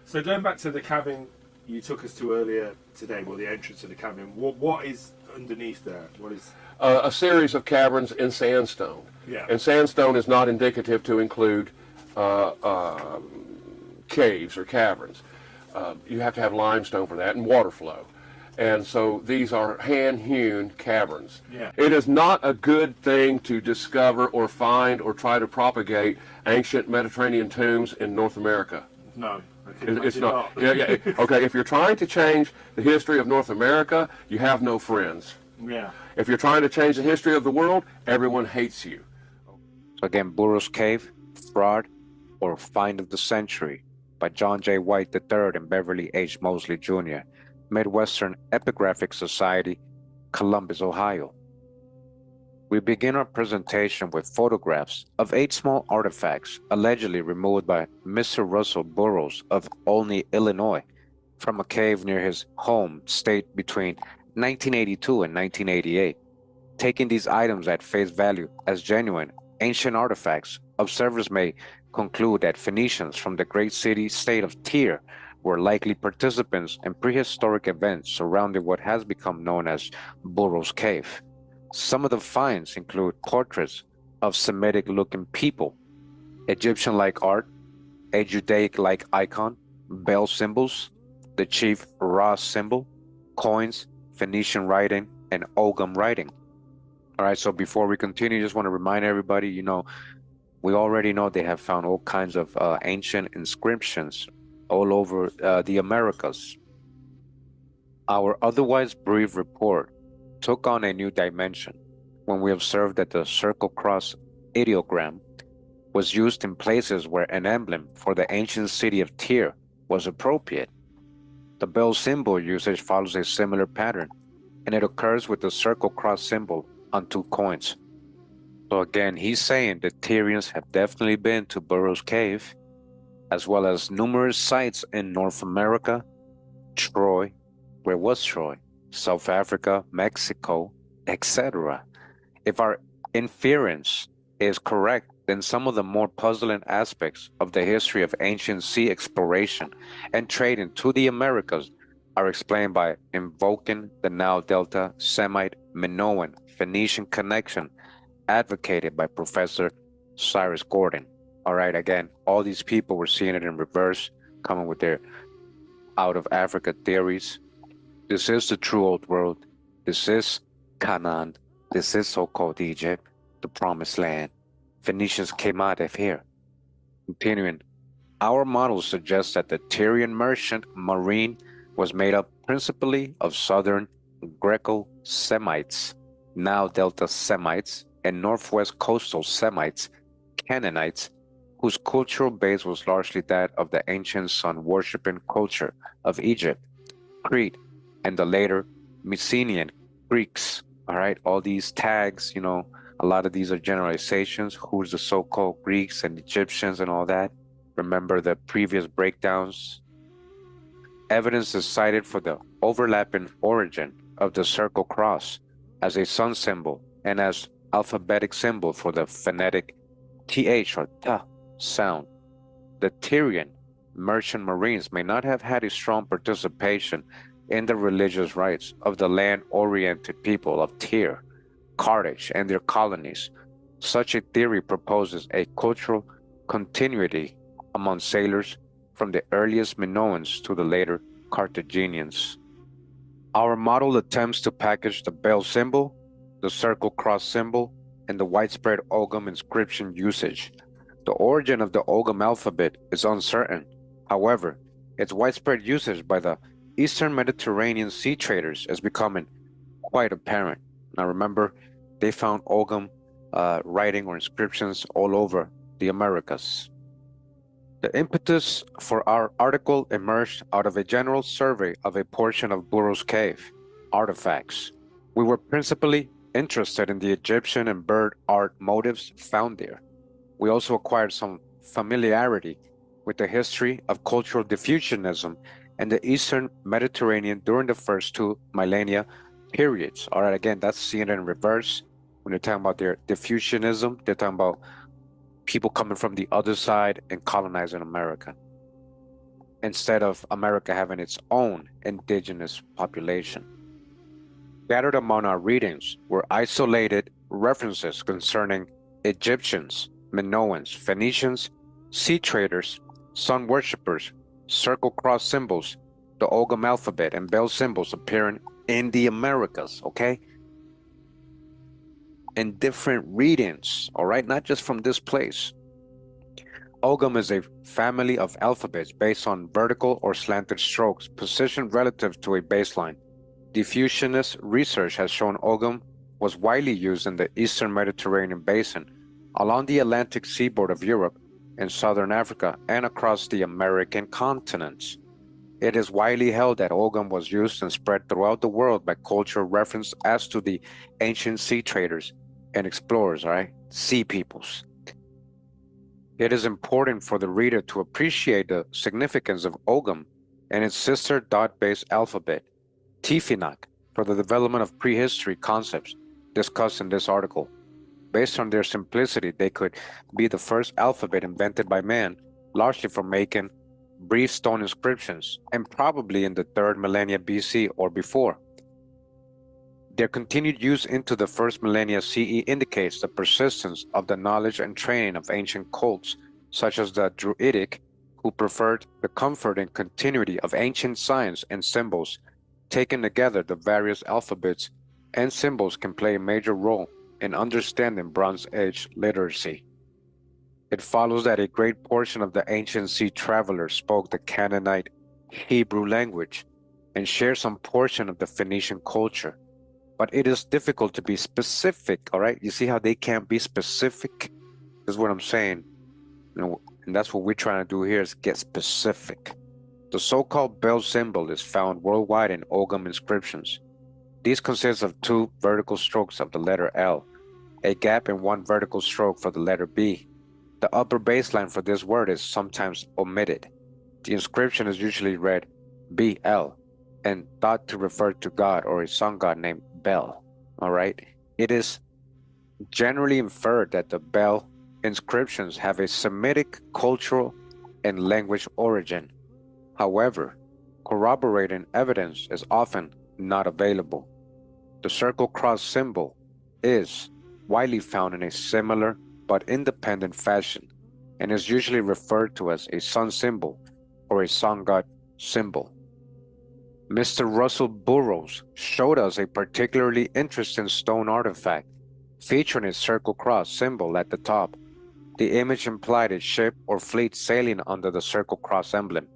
So going back to the cabin you took us to earlier today, well, the entrance to the cabin, what is underneath there? What is... A series of caverns in sandstone. Yeah. And sandstone is not indicative to include caves or caverns. You have to have limestone for that and water flow. And so these are hand-hewn caverns. Yeah. It is not a good thing to discover or find or try to propagate ancient Mediterranean tombs in North America. No. It's not. Yeah. Okay, if you're trying to change the history of North America, you have no friends. Yeah. If you're trying to change the history of the world, everyone hates you. So again, Burroughs Cave, fraud or find of the century. by John J. White III and Beverly H. Mosley Jr., Midwestern Epigraphic Society, Columbus, Ohio. We begin our presentation with photographs of 8 small artifacts allegedly removed by Mr. Russell Burroughs of Olney, Illinois, from a cave near his home state between 1982 and 1988. Taking these items at face value as genuine ancient artifacts, observers may conclude that Phoenicians from the great city-state of Tyre were likely participants in prehistoric events surrounding what has become known as Burroughs Cave. Some of the finds include portraits of Semitic-looking people, Egyptian-like art, a Judaic-like icon, bell symbols, the chief Ra symbol, coins, Phoenician writing, and Ogham writing. All right, so before we continue, just want to remind everybody, we already know they have found all kinds of ancient inscriptions all over the Americas. Our otherwise brief report took on a new dimension when we observed that the circle cross ideogram was used in places where an emblem for the ancient city of Tyre was appropriate. The bell symbol usage follows a similar pattern, and it occurs with the circle cross symbol on 2 coins. So again, he's saying that Tyrians have definitely been to Burroughs Cave, as well as numerous sites in North America, Troy, where was Troy? South Africa, Mexico, etc. If our inference is correct, then some of the more puzzling aspects of the history of ancient sea exploration and trade into the Americas are explained by invoking the Nile Delta Semite Minoan Phoenician connection advocated by Professor Cyrus Gordon. All right, again, all these people were seeing it in reverse, coming with their out of Africa theories. This is the true old world. This is Canaan. This is so-called Egypt, the promised land. Phoenicians came out of here. Continuing, our model suggests that the Tyrian merchant marine was made up principally of southern Greco-Semites, now Delta Semites, and northwest coastal Semites, Canaanites, whose cultural base was largely that of the ancient sun-worshipping culture of Egypt, Crete, and the later Mycenaean Greeks. All right, all these tags, a lot of these are generalizations. Who's the so-called Greeks and Egyptians and all that? Remember the previous breakdowns? Evidence is cited for the overlapping origin of the circle cross as a sun symbol and as alphabetic symbol for the phonetic th or ta sound. The Tyrian merchant marines may not have had a strong participation in the religious rites of the land-oriented people of Tyre, Carthage, and their colonies. Such a theory proposes a cultural continuity among sailors from the earliest Minoans to the later Carthaginians. Our model attempts to package the bell symbol, the circle cross symbol, and the widespread Ogham inscription usage. The origin of the Ogham alphabet is uncertain. However, its widespread usage by the Eastern Mediterranean sea traders is becoming quite apparent. Now remember, they found Ogham writing or inscriptions all over the Americas. The impetus for our article emerged out of a general survey of a portion of Burroughs Cave artifacts. We were principally interested in the Egyptian and bird art motifs found there. We also acquired some familiarity with the history of cultural diffusionism in the Eastern Mediterranean during the first 2 millennia periods. All right, again, that's seeing it in reverse. When they're talking about their diffusionism, they're talking about people coming from the other side and colonizing America, instead of America having its own indigenous population. Gathered among our readings were isolated references concerning Egyptians, Minoans, Phoenicians, sea traders, sun worshippers, circle cross symbols, the Ogham alphabet, and bell symbols appearing in the Americas, okay? In different readings, all right? Not just from this place. Ogham is a family of alphabets based on vertical or slanted strokes positioned relative to a baseline. Diffusionist research has shown Ogham was widely used in the Eastern Mediterranean basin, along the Atlantic seaboard of Europe, in southern Africa, and across the American continent. It is widely held that Ogham was used and spread throughout the world by cultural reference as to the ancient sea traders and explorers, right? Sea peoples. It is important for the reader to appreciate the significance of Ogham and its sister dot-based alphabet, Tifinagh, for the development of prehistory concepts discussed in this article. Based on their simplicity, they could be the first alphabet invented by man, largely for making brief stone inscriptions, and probably in the 3rd millennia BC or before. Their continued use into the 1st millennia CE indicates the persistence of the knowledge and training of ancient cults, such as the Druidic, who preferred the comfort and continuity of ancient signs and symbols. Taken together, the various alphabets and symbols can play a major role in understanding Bronze Age literacy. It follows that a great portion of the ancient sea travelers spoke the Canaanite Hebrew language and shared some portion of the Phoenician culture. But it is difficult to be specific, all right? You see how they can't be specific? This is what I'm saying. And that's what we're trying to do here is get specific. The so-called bell symbol is found worldwide in Ogham inscriptions. These consist of 2 vertical strokes of the letter L, a gap and 1 vertical stroke for the letter B. The upper baseline for this word is sometimes omitted. The inscription is usually read BL and thought to refer to God or a sun god named Bel. All right. It is generally inferred that the Bel inscriptions have a Semitic cultural and language origin. However, corroborating evidence is often not available. The circle cross symbol is widely found in a similar but independent fashion and is usually referred to as a sun symbol or a sun god symbol. Mr. Russell Burroughs showed us a particularly interesting stone artifact featuring a circle cross symbol at the top. The image implied a ship or fleet sailing under the circle cross emblem.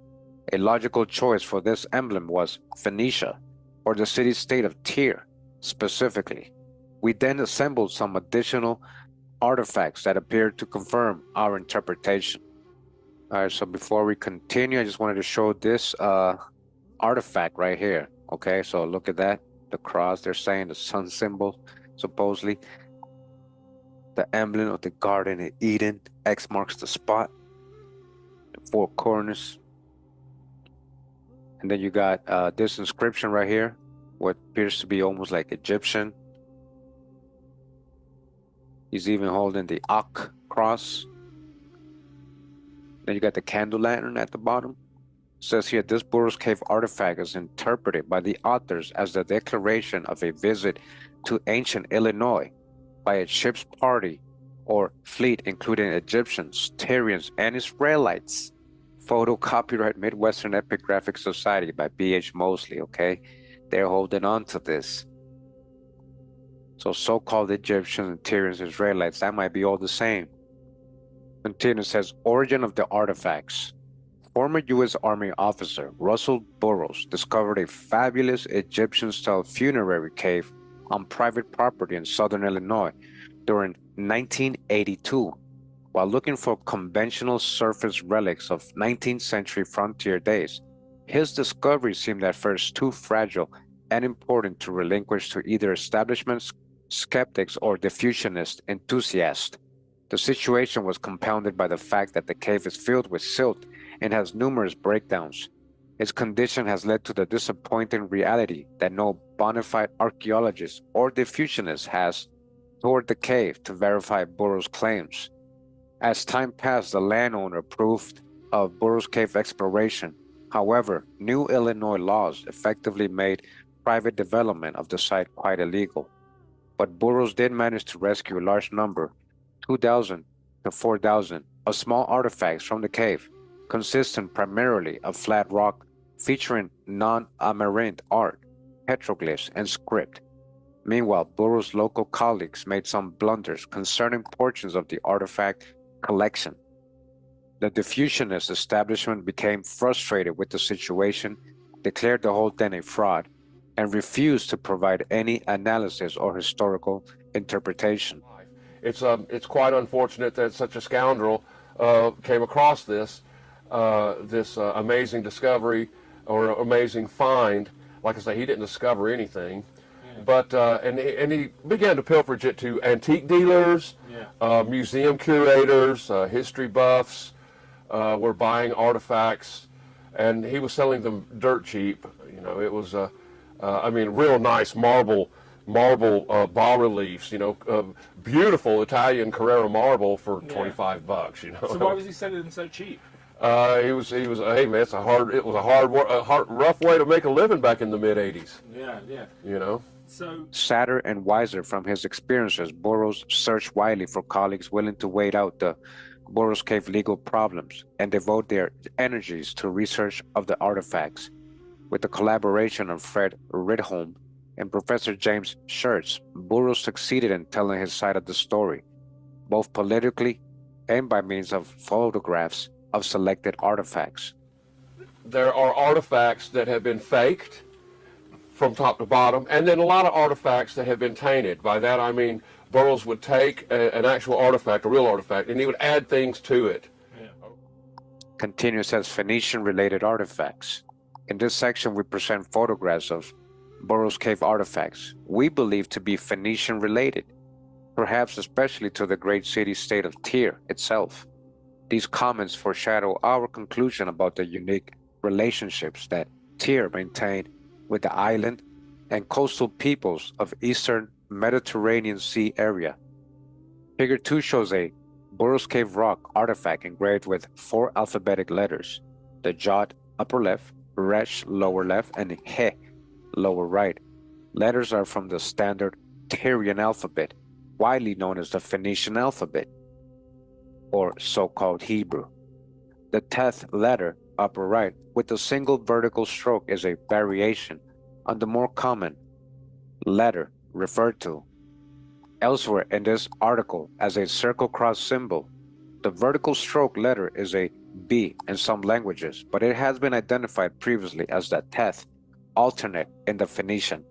A logical choice for this emblem was Phoenicia, or the city-state of Tyre, specifically. We then assembled some additional artifacts that appeared to confirm our interpretation. All right, so before we continue, I just wanted to show this artifact right here. Okay, so look at that. The cross, they're saying the sun symbol, supposedly. The emblem of the Garden of Eden, X marks the spot, the 4 corners. And then you got this inscription right here, what appears to be almost like Egyptian. He's even holding the Ak cross. Then you got the candle lantern at the bottom. It says here, this Burroughs Cave artifact is interpreted by the authors as the declaration of a visit to ancient Illinois by a ship's party or fleet, including Egyptians, Tyrians, and Israelites. Photo copyright Midwestern Epigraphic Society by B.H. Mosley, okay? They're holding on to this. So so-called Egyptians and Tyrians, Israelites, that might be all the same. Continues, says, origin of the artifacts. Former U.S. Army officer Russell Burroughs discovered a fabulous Egyptian-style funerary cave on private property in southern Illinois during 1982. While looking for conventional surface relics of 19th century frontier days, his discovery seemed at first too fragile and important to relinquish to either establishment skeptics or diffusionist enthusiasts. The situation was compounded by the fact that the cave is filled with silt and has numerous breakdowns. Its condition has led to the disappointing reality that no bona fide archaeologist or diffusionist has toured the cave to verify Burroughs' claims. As time passed, the landowner approved of Burroughs Cave exploration. However, new Illinois laws effectively made private development of the site quite illegal. But Burroughs did manage to rescue a large number, 2,000 to 4,000, of small artifacts from the cave, consisting primarily of flat rock featuring non-Amarant art, petroglyphs, and script. Meanwhile, Burroughs' local colleagues made some blunders concerning portions of the artifact collection. The diffusionist establishment became frustrated with the situation, declared the whole thing a fraud, and refused to provide any analysis or historical interpretation. It's quite unfortunate that such a scoundrel came across this amazing discovery or amazing find. Like I say, he didn't discover anything, but and he began to pilferage it to antique dealers, museum curators, history buffs were buying artifacts, and he was selling them dirt cheap. You know, it was I mean, real nice marble bas reliefs. You know, beautiful Italian Carrara marble for $25. You know. So why was he selling them so cheap? He was. Hey man, it was a rough way to make a living back in the mid '80s. Yeah. You know. So Sadder and wiser from his experiences, Burroughs searched widely for colleagues willing to wait out the Burroughs Cave legal problems and devote their energies to research of the artifacts. With the collaboration of Fred Ridholm and Professor James Schertz, Burroughs succeeded in telling his side of the story, both politically and by means of photographs of selected artifacts. There are artifacts that have been faked from top to bottom, and then a lot of artifacts that have been tainted. By that I mean Burroughs would take an actual artifact, a real artifact, and he would add things to it. Continues as Phoenician-related artifacts. In this section, we present photographs of Burroughs Cave artifacts we believe to be Phoenician-related, perhaps especially to the great city-state of Tyre itself. These comments foreshadow our conclusion about the unique relationships that Tyre maintained with the island and coastal peoples of eastern Mediterranean Sea area. Figure 2 shows a Burroughs Cave rock artifact engraved with 4 alphabetic letters: the jot upper left, resh lower left, and he lower right. Letters are from the standard Tyrian alphabet, widely known as the Phoenician alphabet, or so-called Hebrew. The 10th letter, upper right, with a single vertical stroke is a variation on the more common letter referred to elsewhere in this article as a circle cross symbol. The vertical stroke letter is a B in some languages, but it has been identified previously as the 10th alternate in the Phoenician,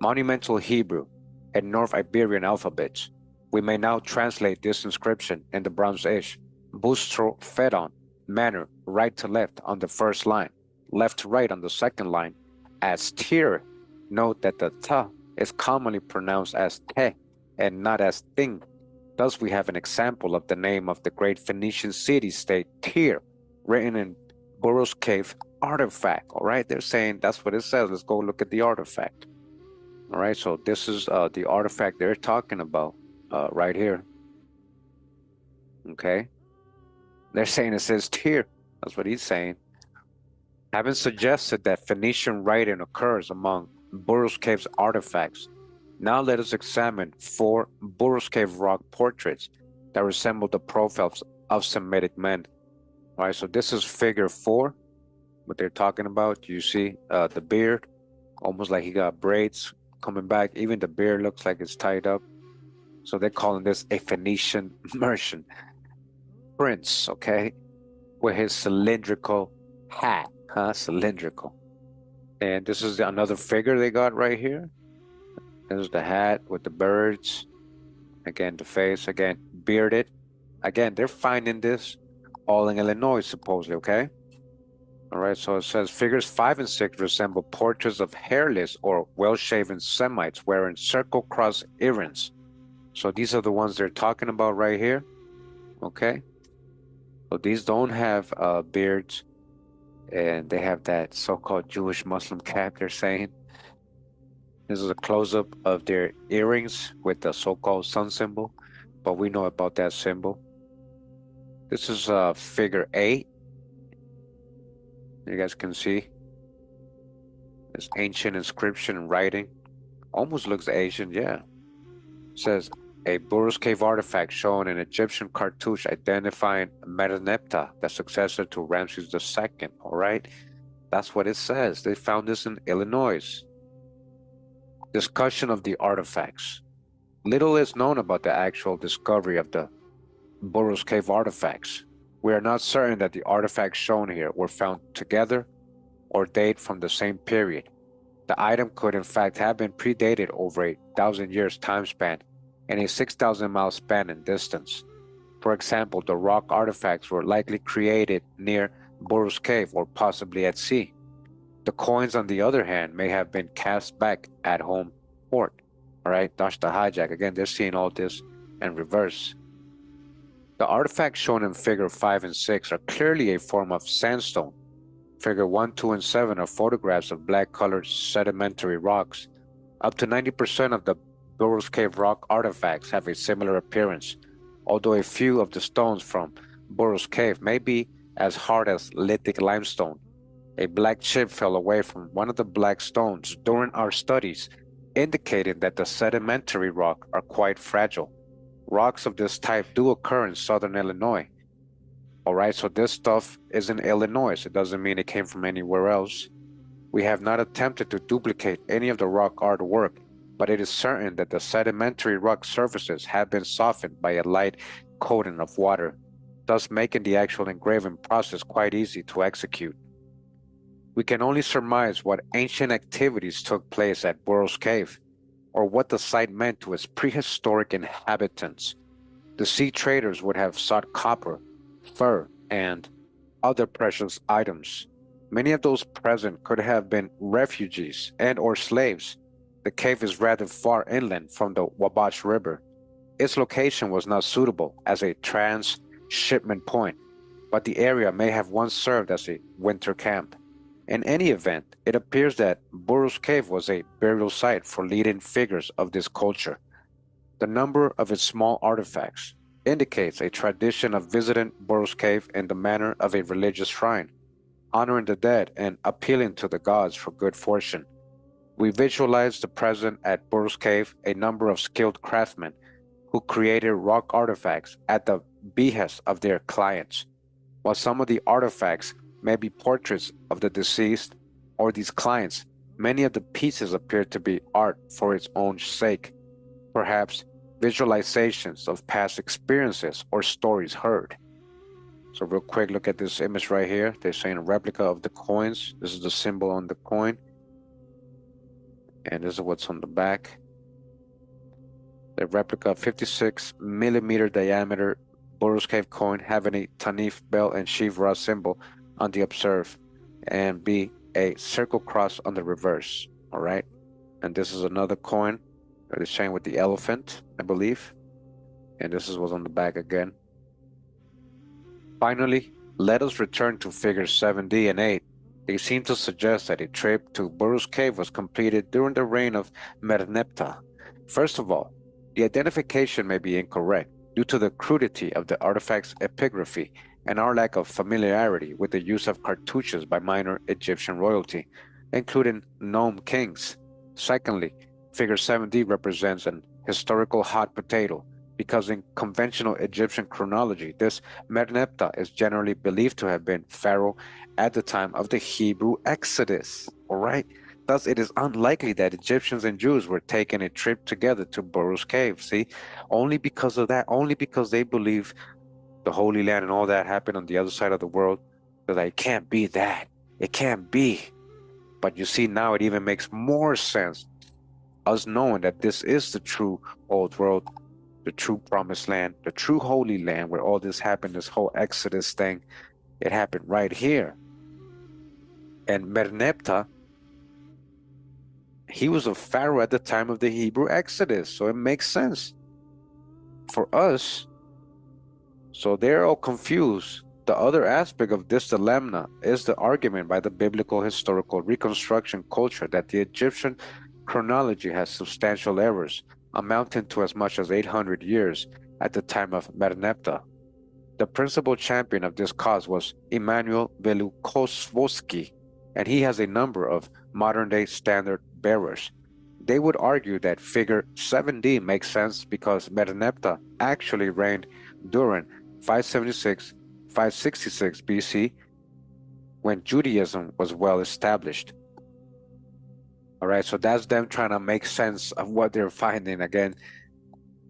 Monumental Hebrew, and North Iberian alphabets. We may now translate this inscription in the Bronze Age, bustro fedon, manner right to left on the first line, left to right on the second line, as Tyr. Note that the T is commonly pronounced as te and not as thing. Thus we have an example of the name of the great Phoenician city-state Tyr, written in Burroughs Cave artifact. All right, they're saying that's what it says. Let's go look at the artifact. All right, so this is the artifact they're talking about right here. Okay, they're saying it says Tyr. That's what he's saying. Having suggested that Phoenician writing occurs among Burroughs Cave's artifacts, now let us examine 4 Burroughs Cave rock portraits that resemble the profiles of Semitic men. All right, so this is figure 4, what they're talking about. You see the beard, almost like he got braids coming back. Even the beard looks like it's tied up. So they're calling this a Phoenician Mercian prince, okay, with his cylindrical hat, cylindrical. And this is another figure they got right here. There's the hat with the birds. Again, the face, again, bearded. Again, they're finding this all in Illinois, supposedly, okay? All right, so it says figures 5 and 6 resemble portraits of hairless or well-shaven Semites wearing circle cross earrings. So these are the ones they're talking about right here, okay? So these don't have beards, and they have that so-called Jewish Muslim cap, they're saying. This is a close-up of their earrings with the so-called sun symbol, but we know about that symbol. This is figure 8. You guys can see this ancient inscription and writing. Almost looks Asian, yeah. It says, a Burroughs Cave artifact showing an Egyptian cartouche identifying Metaneptah, the successor to Ramses II, all right? That's what it says. They found this in Illinois. Discussion of the artifacts. Little is known about the actual discovery of the Burroughs Cave artifacts. We are not certain that the artifacts shown here were found together or date from the same period. The item could in fact have been predated over a 1,000 years time span and a 6,000 mile span in distance. For example, the rock artifacts were likely created near Burroughs Cave or possibly at sea. The coins, on the other hand, may have been cast back at home port. All right, that's the hijack. Again, they're seeing all this in reverse. The artifacts shown in figure 5 and 6 are clearly a form of sandstone. Figure 1, 2, and 7 are photographs of black-colored sedimentary rocks. Up to 90% of the Burroughs Cave rock artifacts have a similar appearance, although a few of the stones from Burroughs Cave may be as hard as lithic limestone. A black chip fell away from one of the black stones during our studies, indicating that the sedimentary rock are quite fragile. Rocks of this type do occur in southern Illinois. All right, so this stuff is in Illinois. It doesn't mean it came from anywhere else. We have not attempted to duplicate any of the rock artwork, but it is certain that the sedimentary rock surfaces have been softened by a light coating of water, thus making the actual engraving process quite easy to execute. We can only surmise what ancient activities took place at Burroughs Cave, or what the site meant to its prehistoric inhabitants. The sea traders would have sought copper, fur, and other precious items. Many of those present could have been refugees and or slaves. The cave is rather far inland from the Wabash River. Its location was not suitable as a transshipment point, but the area may have once served as a winter camp. In any event, it appears that Burroughs Cave was a burial site for leading figures of this culture. The number of its small artifacts indicates a tradition of visiting Burroughs Cave in the manner of a religious shrine, honoring the dead and appealing to the gods for good fortune. We visualize the present at Burroughs Cave a number of skilled craftsmen who created rock artifacts at the behest of their clients. While some of the artifacts may be portraits of the deceased or these clients, many of the pieces appear to be art for its own sake, perhaps visualizations of past experiences or stories heard. So real quick, look at this image right here. They're saying a replica of the coins. This is the symbol on the coin. And this is what's on the back. The replica of 56 millimeter diameter Burroughs Cave coin having a Tanif bell and Shiva symbol on the observe, and B, a circle cross on the reverse. All right. And this is another coin. They're showing with the elephant, I believe. And this is what's on the back again. Finally, let us return to figures 7D and 8. They seem to suggest that a trip to Burroughs Cave was completed during the reign of Merneptah. First of all, the identification may be incorrect due to the crudity of the artifact's epigraphy and our lack of familiarity with the use of cartouches by minor Egyptian royalty, including gnome kings. Secondly, figure 7D represents an historical hot potato, because in conventional Egyptian chronology, this Merneptah is generally believed to have been pharaoh at the time of the Hebrew Exodus. All right? Thus, it is unlikely that Egyptians and Jews were taking a trip together to Burroughs Cave. See, only because of that, only because they believe the Holy Land and all that happened on the other side of the world, they're like, it can't be that. It can't be. But you see, now it even makes more sense, us knowing that this is the true old world, the true promised land, the true Holy Land where all this happened, this whole Exodus thing, it happened right here. And Merneptah, he was a pharaoh at the time of the Hebrew Exodus, so it makes sense for us. So they're all confused. The other aspect of this dilemma is the argument by the biblical historical reconstruction culture that the Egyptian chronology has substantial errors, amounting to as much as 800 years at the time of Merneptah. The principal champion of this cause was Immanuel Velikovsky, and he has a number of modern-day standard bearers. They would argue that figure 7D makes sense because Merneptah actually reigned during 566 BC, when Judaism was well established. All right, so that's them trying to make sense of what they're finding. Again,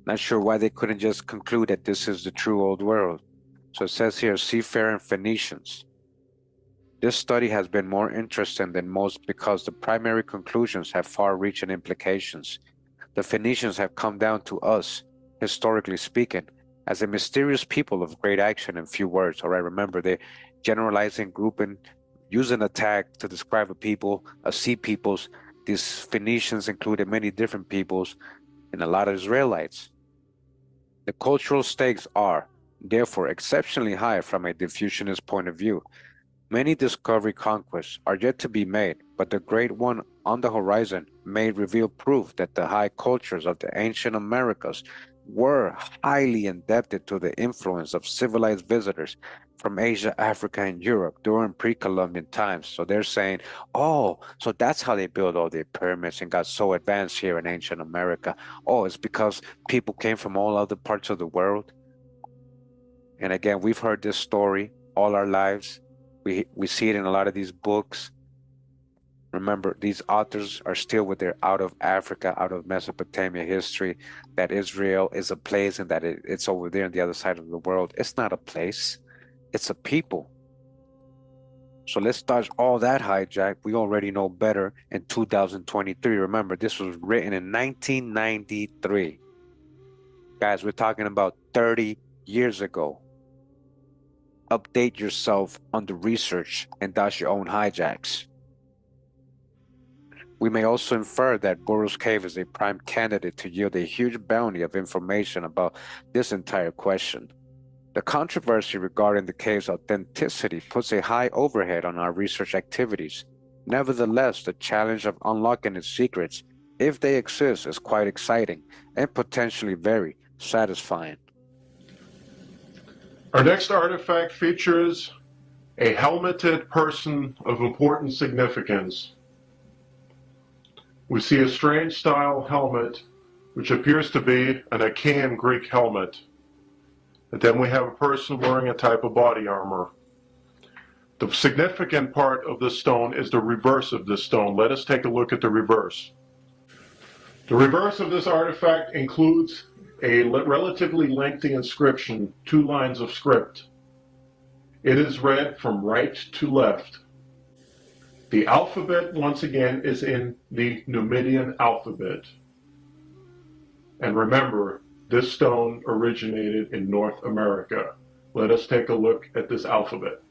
not sure why they couldn't just conclude that this is the true old world. So it says here, seafaring Phoenicians. This study has been more interesting than most because the primary conclusions have far-reaching implications. The Phoenicians have come down to us, historically speaking, as a mysterious people of great action and few words. All right, remember, they're generalizing, grouping, using a tag to describe a people, a sea peoples. These Phoenicians included many different peoples and a lot of Israelites. The cultural stakes are, therefore, exceptionally high from a diffusionist point of view. Many discovery conquests are yet to be made, but the great one on the horizon may reveal proof that the high cultures of the ancient Americas were highly indebted to the influence of civilized visitors from Asia, Africa, and Europe during pre-Columbian times. So they're saying, oh, so that's how they built all the pyramids and got so advanced here in ancient America. Oh, it's because people came from all other parts of the world. And again, we've heard this story all our lives. We see it in a lot of these books. Remember, these authors are still with their out of Africa, out of Mesopotamia history, that Israel is a place and that it's over there on the other side of the world. It's not a place, it's a people. So let's dodge all that hijack. We already know better in 2023. Remember, this was written in 1993. Guys, we're talking about 30 years ago. Update yourself on the research and dodge your own hijacks. We may also infer that Burroughs Cave is a prime candidate to yield a huge bounty of information about this entire question. The controversy regarding the cave's authenticity puts a high overhead on our research activities. Nevertheless, the challenge of unlocking its secrets, if they exist, is quite exciting and potentially very satisfying. Our next artifact features a helmeted person of important significance. We see a strange style helmet, which appears to be an Achaean Greek helmet. And then we have a person wearing a type of body armor. The significant part of this stone is the reverse of this stone. Let us take a look at the reverse. The reverse of this artifact includes a relatively lengthy inscription, 2 lines of script. It is read from right to left. The alphabet, once again, is in the Numidian alphabet. And remember, this stone originated in North America. Let us take a look at this alphabet.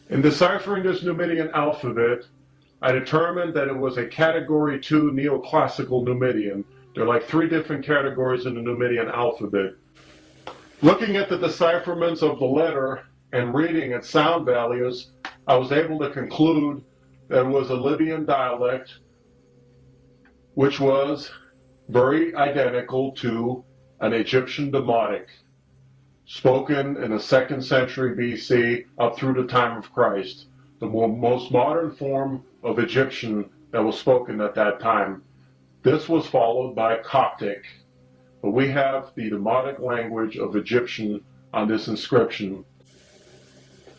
In deciphering this Numidian alphabet, I determined that it was a Category 2 Neoclassical Numidian. There are like 3 different categories in the Numidian alphabet. Looking at the decipherments of the letter and reading its sound values, I was able to conclude that it was a Libyan dialect, which was very identical to an Egyptian Demotic, spoken in the 2nd century BC up through the time of Christ, the most modern form of Egyptian that was spoken at that time. This was followed by Coptic, but we have the Demotic language of Egyptian on this inscription.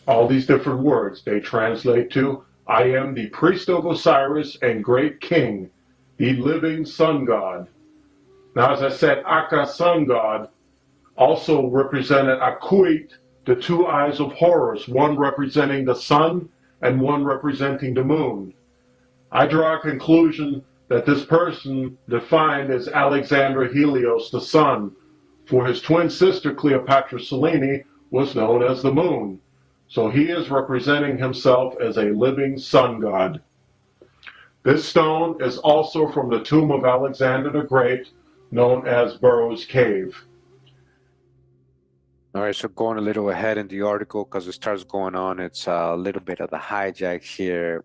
All these different words, they translate to, I am the priest of Osiris and great king, the living sun god. Now, as I said, Akka, sun god, also represented Akuit, the 2 eyes of Horus, one representing the sun and one representing the moon. I draw a conclusion that this person defined as Alexander Helios, the sun, for his twin sister Cleopatra Selene was known as the moon. So he is representing himself as a living sun god. This stone is also from the tomb of Alexander the Great, known as Burroughs Cave. All right, so going a little ahead in the article because it starts going on, it's a little bit of the hijack here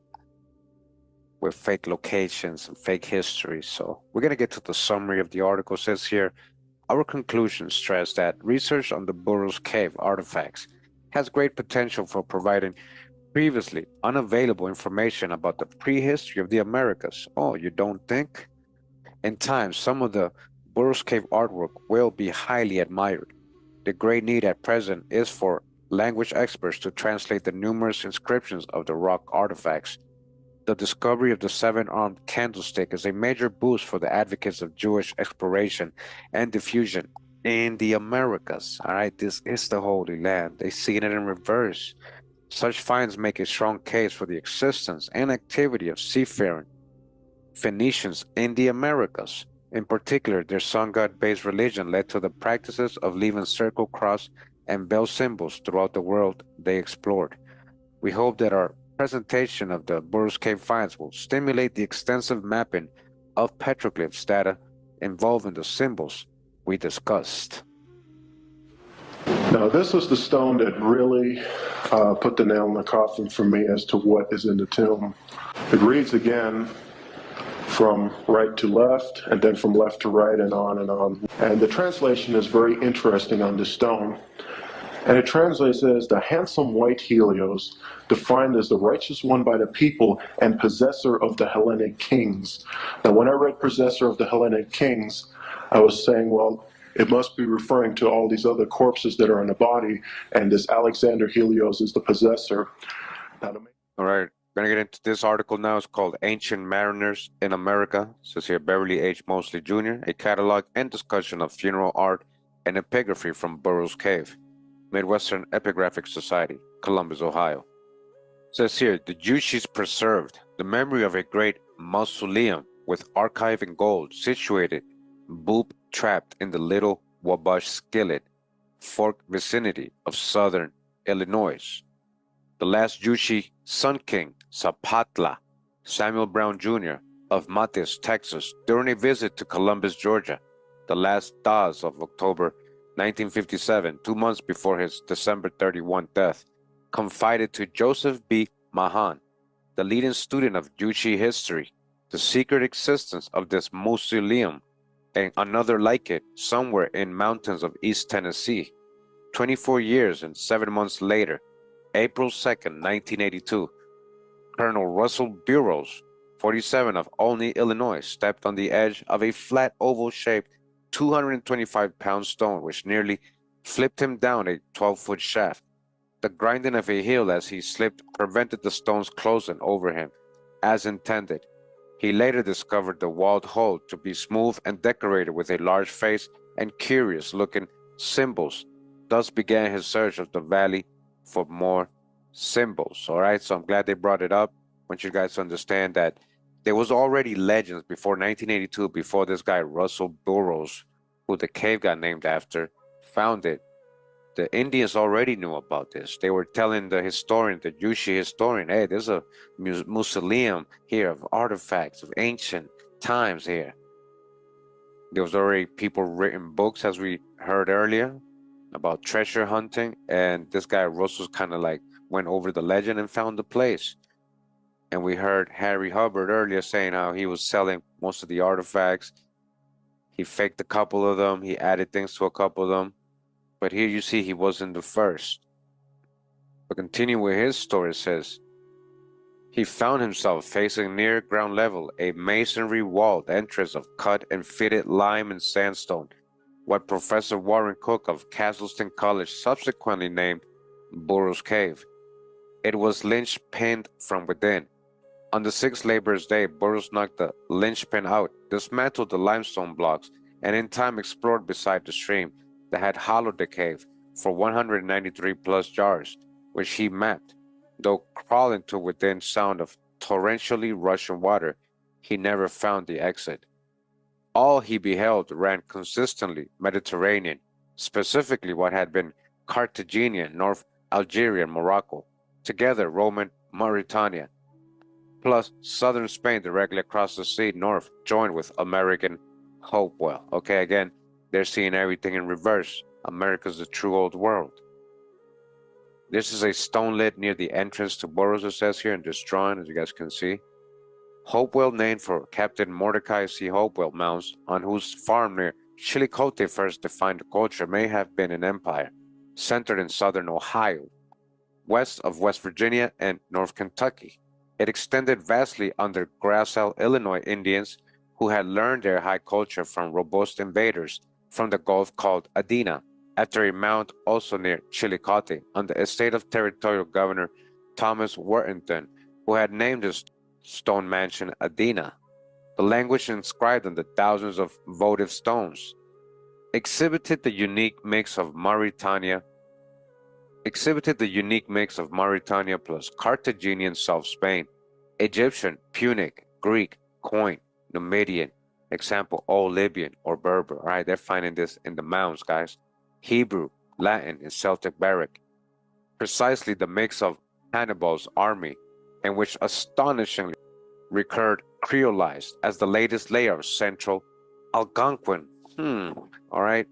with fake locations and fake history. So we're going to get to the summary of the article. It says here, our conclusions stress that research on the Burroughs Cave artifacts has great potential for providing previously unavailable information about the prehistory of the Americas. Oh, you don't think? In time, some of the Burroughs Cave artwork will be highly admired. The great need at present is for language experts to translate the numerous inscriptions of the rock artifacts. The discovery of the 7-armed candlestick is a major boost for the advocates of Jewish exploration and diffusion in the Americas. All right, this is the Holy Land. They see it in reverse. Such finds make a strong case for the existence and activity of seafaring Phoenicians in the Americas. In particular, their sun god-based religion led to the practices of leaving circle, cross, and bell symbols throughout the world they explored. We hope that our presentation of the Burroughs Cave finds will stimulate the extensive mapping of petroglyphs data involving the symbols we discussed. Now, this is the stone that really put the nail in the coffin for me as to what is in the tomb. It reads again from right to left, and then from left to right, and on and on. And the translation is very interesting on this stone. And it translates as the handsome white Helios, defined as the righteous one by the people and possessor of the Hellenic kings. Now, when I read possessor of the Hellenic kings, I was saying, well, it must be referring to all these other corpses that are in the body, and this Alexander Helios is the possessor. Now, All right, we're going to get into this article now. It's called Ancient Mariners in America. It says here Beverly H. Mosley Jr., a catalog and discussion of funeral art and epigraphy from Burroughs Cave, Midwestern Epigraphic Society, Columbus, Ohio. It says here, the Jushis preserved the memory of a great mausoleum with archive in gold situated boop-trapped in the Little Wabash Skillet Fork vicinity of southern Illinois. The last Jushi Sun King, Zapatla Samuel Brown Jr. of Mates, Texas, during a visit to Columbus, Georgia, the last days of October 1957, 2 months before his December 31 death, confided to Joseph B. Mahan, the leading student of Jushi history, the secret existence of this mausoleum and another like it somewhere in mountains of East Tennessee. 24 years and 7 months later, April 2nd, 1982, Colonel Russell Burroughs, 47, of Olney, Illinois, stepped on the edge of a flat oval-shaped 225-pound stone which nearly flipped him down a 12-foot shaft. The grinding of a heel as he slipped prevented the stones closing over him, as intended. He later discovered the walled hole to be smooth and decorated with a large face and curious-looking symbols. Thus began his search of the valley for more symbols. All right, so I'm glad they brought it up. I want you guys to understand that there was already legends before 1982, before this guy Russell Burroughs, who the cave got named after, found it. The Indians already knew about this. They were telling the historian, the Jushi historian, hey, there's a mausoleum here of artifacts of ancient times here. There was already people written books, as we heard earlier, about treasure hunting, and this guy Russell kind of like went over the legend and found the place. And we heard Harry Hubbard earlier saying how he was selling most of the artifacts. He faked a couple of them, he added things to a couple of them. But here you see he wasn't the first. But continuing with his story, it says, he found himself facing near ground level a masonry walled entrance of cut and fitted lime and sandstone, what Professor Warren Cook of Castleton College subsequently named Burroughs Cave. It was linchpinned from within. On the sixth laborer's day, Burroughs knocked the linchpin out, dismantled the limestone blocks, and in time explored beside the stream that had hollowed the cave for 193 plus jars, which he mapped. Though crawling to within sound of torrentially rushing water, he never found the exit. All he beheld ran consistently Mediterranean, specifically what had been Carthaginian, North Algeria, and Morocco, together Roman Mauritania, plus southern Spain directly across the sea north, joined with American Hopewell. Okay, again, they're seeing everything in reverse. America's the true old world. This is a stone lid near the entrance to Burroughs, it says here in this drawing, as you guys can see. Hopewell, named for Captain Mordecai C. Hopewell Mounds, on whose farm near Chillicothe first defined the culture, may have been an empire, centered in southern Ohio, west of West Virginia and North Kentucky. It extended vastly under Gracile, Illinois Indians who had learned their high culture from robust invaders from the Gulf called Adena, after a mount also near Chillicothe, on the estate of territorial governor Thomas Worthington, who had named his stone mansion Adena. The language inscribed on the thousands of votive stones exhibited the unique mix of Mauritania plus Carthaginian South Spain, Egyptian, Punic, Greek, Koine, Numidian, Example, Old Libyan or Berber. All right, they're finding this in the mounds, guys. Hebrew, Latin, and Celtic barrack. Precisely the mix of Hannibal's army, in which astonishingly recurred creolized as the latest layer of Central Algonquin. All right.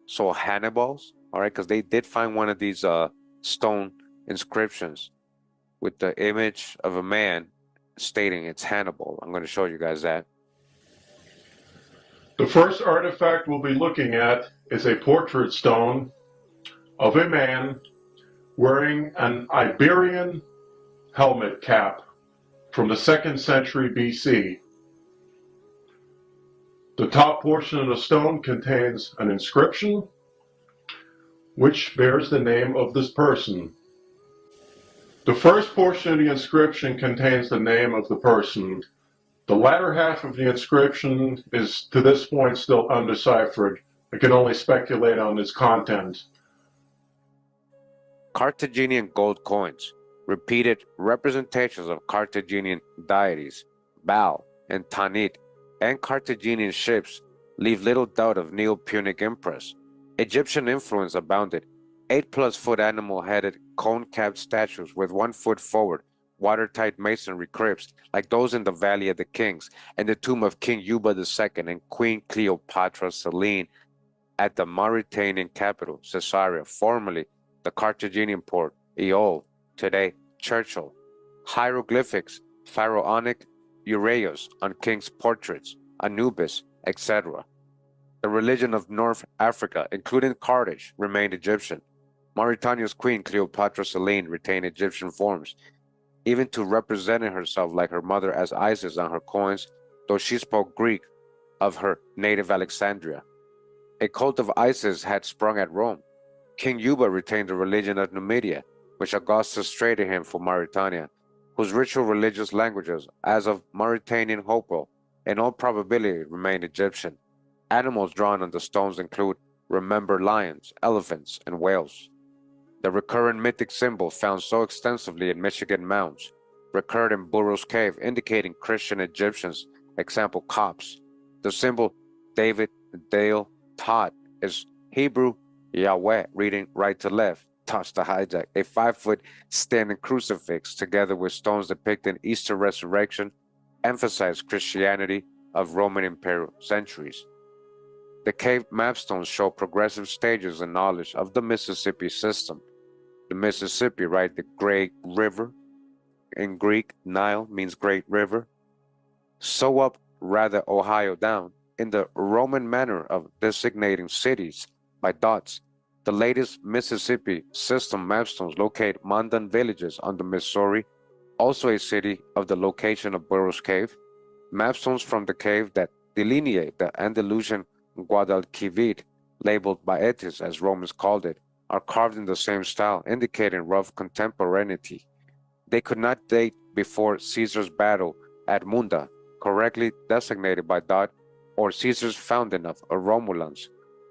So Hannibal's, all right, because they did find one of these stone inscriptions with the image of a man stating it's Hannibal. I'm going to show you guys that. The first artifact we'll be looking at is a portrait stone of a man wearing an Iberian helmet cap from the 2nd century BC. The top portion of the stone contains an inscription which bears the name of this person. The first portion of the inscription contains the name of the person. The latter half of the inscription is, to this point, still undeciphered. I can only speculate on its content. Carthaginian gold coins, repeated representations of Carthaginian deities, Baal and Tanit, and Carthaginian ships leave little doubt of Neo-Punic impress. Egyptian influence abounded. 8-plus-foot animal-headed, cone-capped statues with 1 foot forward, watertight masonry crypts like those in the Valley of the Kings and the tomb of King Yuba II and Queen Cleopatra Selene at the Mauritanian capital, Caesarea, formerly the Carthaginian port, Eol, today Churchill. Hieroglyphics, pharaonic uraeus on kings' portraits, Anubis, etc. The religion of North Africa, including Carthage, remained Egyptian. Mauritania's queen Cleopatra Selene retained Egyptian forms, even to representing herself like her mother as Isis on her coins, though she spoke Greek of her native Alexandria. A cult of Isis had sprung at Rome. King Yuba retained the religion of Numidia, which Augustus traded him for Mauritania, whose ritual religious languages, as of Mauritanian Hopewell, in all probability remained Egyptian. Animals drawn on the stones include remembered lions, elephants, and whales. The recurrent mythic symbol found so extensively in Michigan mounds recurred in Burroughs Cave, indicating Christian Egyptians, example Copts. The symbol David, Dale, Todd is Hebrew Yahweh, reading right to left, touch the hijack, a 5-foot standing crucifix together with stones depicting Easter resurrection, emphasize Christianity of Roman imperial centuries. The cave mapstones show progressive stages in knowledge of the Mississippi system. The Mississippi, right, the Great River, in Greek, Nile means Great River. So up, rather Ohio down, in the Roman manner of designating cities by dots. The latest Mississippi system mapstones locate Mandan villages on the Missouri, also a city of the location of Burroughs Cave. Mapstones from the cave that delineate the Andalusian Guadalquivir, labeled Baetis as Romans called it, are carved in the same style, indicating rough contemporaneity. They could not date before Caesar's battle at Munda, correctly designated by Dodd, or Caesar's founding of Romulans.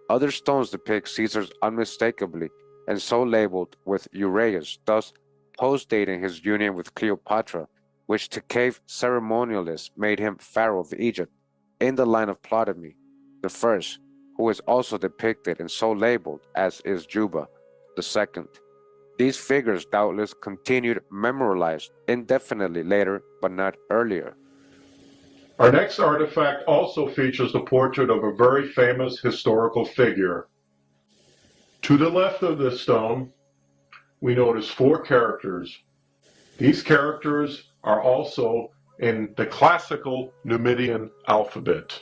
Other stones depict Caesar's unmistakably and so labeled with Uraeus, thus post-dating his union with Cleopatra, which to cave ceremonialists made him pharaoh of Egypt, in the line of Ptolemy the first, who is also depicted and so labeled, as is Juba II. These figures doubtless continued memorialized indefinitely later, but not earlier. Our next artifact also features the portrait of a very famous historical figure. To the left of this stone, we notice 4 characters. These characters are also in the classical Numidian alphabet.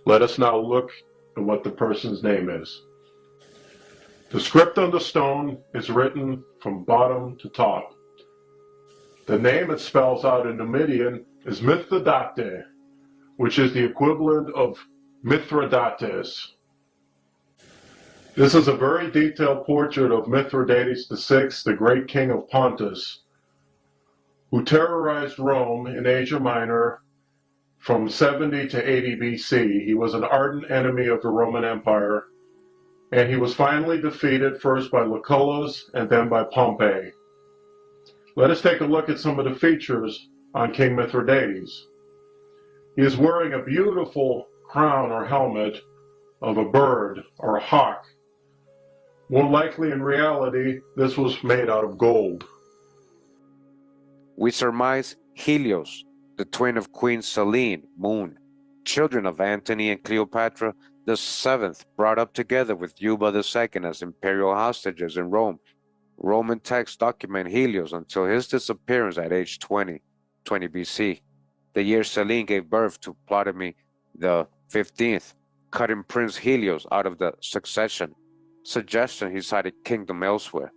Let us now look at what the person's name is. The script on the stone is written from bottom to top. The name it spells out in Numidian is Mithridate, which is the equivalent of Mithridates. This is a very detailed portrait of Mithridates VI, the great king of Pontus, who terrorized Rome in Asia Minor from 70 to 80 BC. He was an ardent enemy of the Roman Empire, and he was finally defeated first by Lucullus and then by Pompey. Let us take a look at some of the features on King Mithridates. He is wearing a beautiful crown or helmet of a bird or a hawk. More likely in reality, this was made out of gold. We surmise Helios, the twin of Queen Selene, Moon, children of Antony and Cleopatra the seventh, brought up together with Juba II as imperial hostages in Rome. Roman texts document Helios until his disappearance at age 20 BC, the year Selene gave birth to Ptolemy the 15th, cutting Prince Helios out of the succession, suggesting he sought a kingdom elsewhere.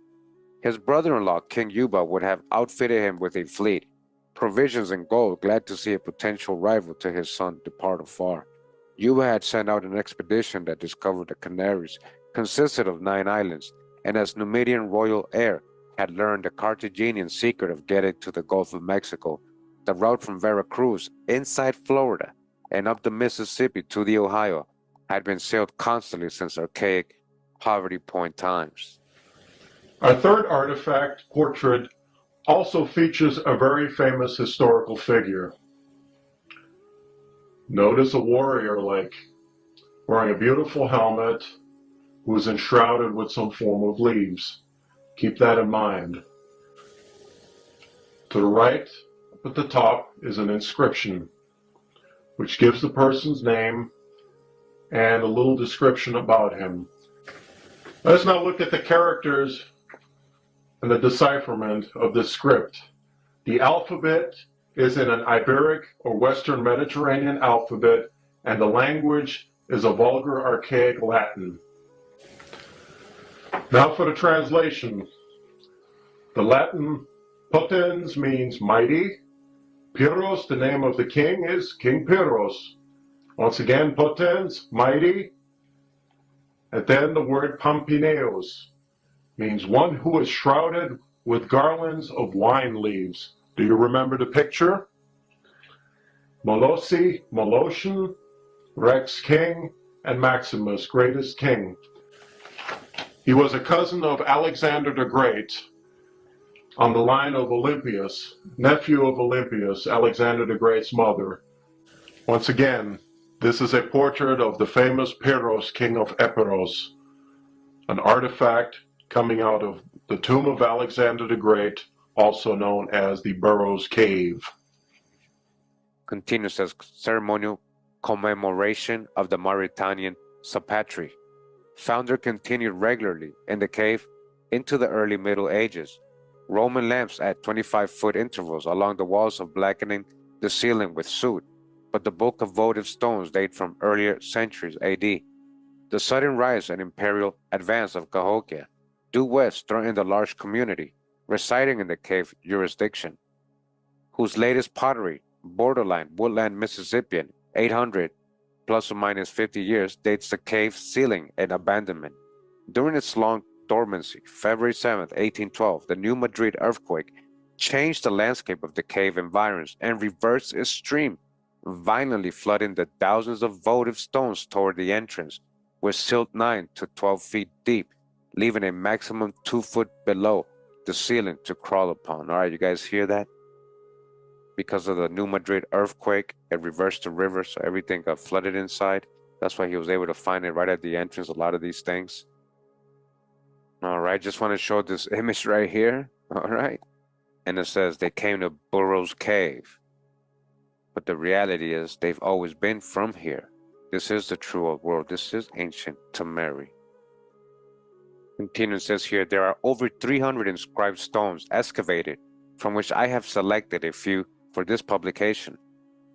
His brother-in-law, King Juba, would have outfitted him with a fleet, provisions and gold, glad to see a potential rival to his son depart afar. Juba had sent out an expedition that discovered the Canaries consisted of 9 islands, and as Numidian royal heir, had learned the Carthaginian secret of getting to the Gulf of Mexico. The route from Veracruz, inside Florida, and up the Mississippi to the Ohio had been sailed constantly since archaic Poverty Point times. Our third artifact, portrait, also features a very famous historical figure. Notice a warrior-like, wearing a beautiful helmet, who is enshrouded with some form of leaves. Keep that in mind. To the right, up at the top, is an inscription, which gives the person's name and a little description about him. Let's now look at the characters and the decipherment of this script. The alphabet is in an Iberic or Western Mediterranean alphabet, and the language is a vulgar archaic Latin. Now for the translation. The Latin potens means mighty. Pyrrhos, the name of the king, is King Pyrrhos. Once again, potens, mighty. And then the word pampineos means one who is shrouded with garlands of wine leaves. Do you remember the picture? Molossi, Molossion, Rex, king, and Maximus, greatest king. He was a cousin of Alexander the Great on the line of Olympias, nephew of Olympias, Alexander the Great's mother. Once again, this is a portrait of the famous Pyrrhos, king of Epirus, an artifact coming out of the tomb of Alexander the Great, also known as the Burrows Cave. Continues as ceremonial commemoration of the Mauritanian Sapatry. Founder continued regularly in the cave into the early Middle Ages. Roman lamps at 25-foot intervals along the walls of blackening the ceiling with soot, but the bulk of votive stones date from earlier centuries AD. The sudden rise and imperial advance of Cahokia due west threatened a large community residing in the cave jurisdiction, whose latest pottery, borderline woodland Mississippian, 800 plus or minus 50 years, dates the cave ceiling and abandonment. During its long dormancy, February 7, 1812, the New Madrid earthquake changed the landscape of the cave environs and reversed its stream, violently flooding the thousands of votive stones toward the entrance, with silt 9 to 12 feet deep, leaving a maximum 2 foot below the ceiling to crawl upon. All right, you guys hear that? Because of the New Madrid earthquake, it reversed the river, so everything got flooded inside. That's why he was able to find it right at the entrance, a lot of these things. All right, just want to show this image right here. All right. And it says they came to Burrows Cave. But the reality is they've always been from here. This is the true old world. This is ancient Tamari. Continuing says here, there are over 300 inscribed stones excavated, from which I have selected a few for this publication.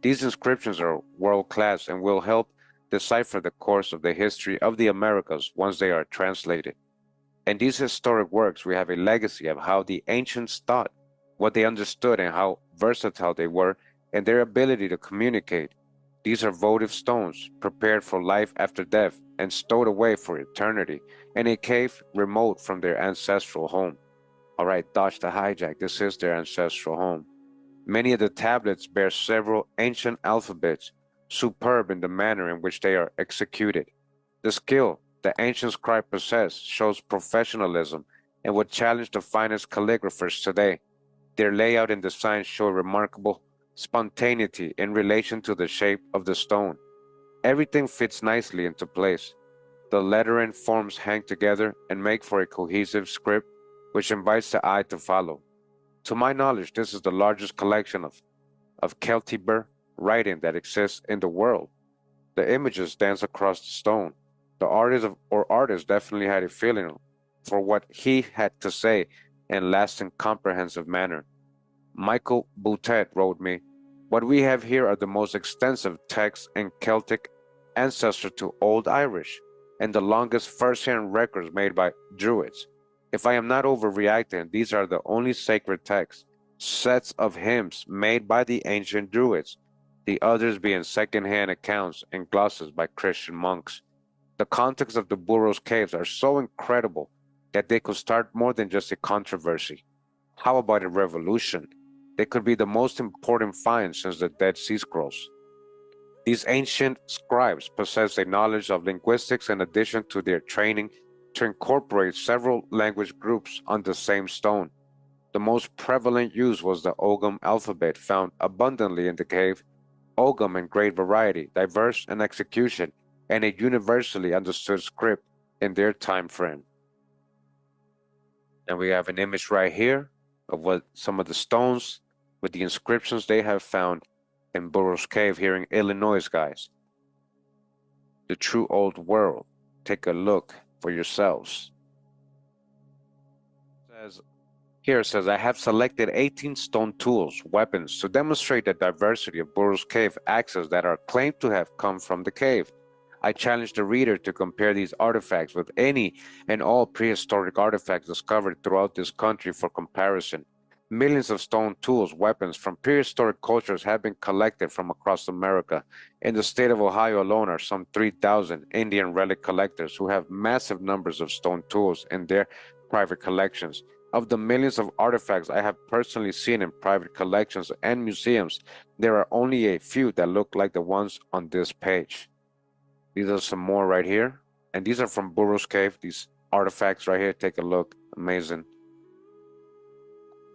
These inscriptions are world-class and will help decipher the course of the history of the Americas once they are translated. In these historic works, we have a legacy of how the ancients thought, what they understood, and how versatile they were in their ability to communicate. These are votive stones, prepared for life after death and stowed away for eternity in a cave remote from their ancestral home. All right, dodge the hijack. This is their ancestral home. Many of the tablets bear several ancient alphabets, superb in the manner in which they are executed. The skill the ancient scribe possessed shows professionalism and would challenge the finest calligraphers today. Their layout and design show remarkable spontaneity in relation to the shape of the stone. Everything fits nicely into place. The lettering forms hang together and make for a cohesive script which invites the eye to follow. To my knowledge, this is the largest collection of Celtiber writing that exists in the world. The images dance across the stone. The artist definitely had a feeling for what he had to say in lasting, comprehensive manner. Michael Boutet wrote me, "What we have here are the most extensive texts in Celtic ancestor to Old Irish, and the longest first-hand records made by Druids. If I am not overreacting, these are the only sacred texts, sets of hymns made by the ancient Druids, the others being second-hand accounts and glosses by Christian monks. The contents of the Burrows caves are so incredible that they could start more than just a controversy. How about a revolution? They could be the most important find since the Dead Sea Scrolls." These ancient scribes possessed a knowledge of linguistics in addition to their training to incorporate several language groups on the same stone. The most prevalent use was the Ogham alphabet, found abundantly in the cave. Ogham in great variety, diverse in execution, and a universally understood script in their time frame. And we have an image right here of what some of the stones with the inscriptions they have found in Burroughs Cave here in Illinois, guys. The true old world. Take a look for yourselves. Here it says, "I have selected 18 stone tools, weapons, to demonstrate the diversity of Burroughs Cave axes that are claimed to have come from the cave. I challenge the reader to compare these artifacts with any and all prehistoric artifacts discovered throughout this country for comparison. Millions of stone tools, weapons from prehistoric cultures have been collected from across America. In the state of Ohio alone are some 3,000 Indian relic collectors who have massive numbers of stone tools in their private collections. Of the millions of artifacts I have personally seen in private collections and museums, there are only a few that look like the ones on this page." These are some more right here. And these are from Burroughs Cave, these artifacts right here. Take a look. Amazing.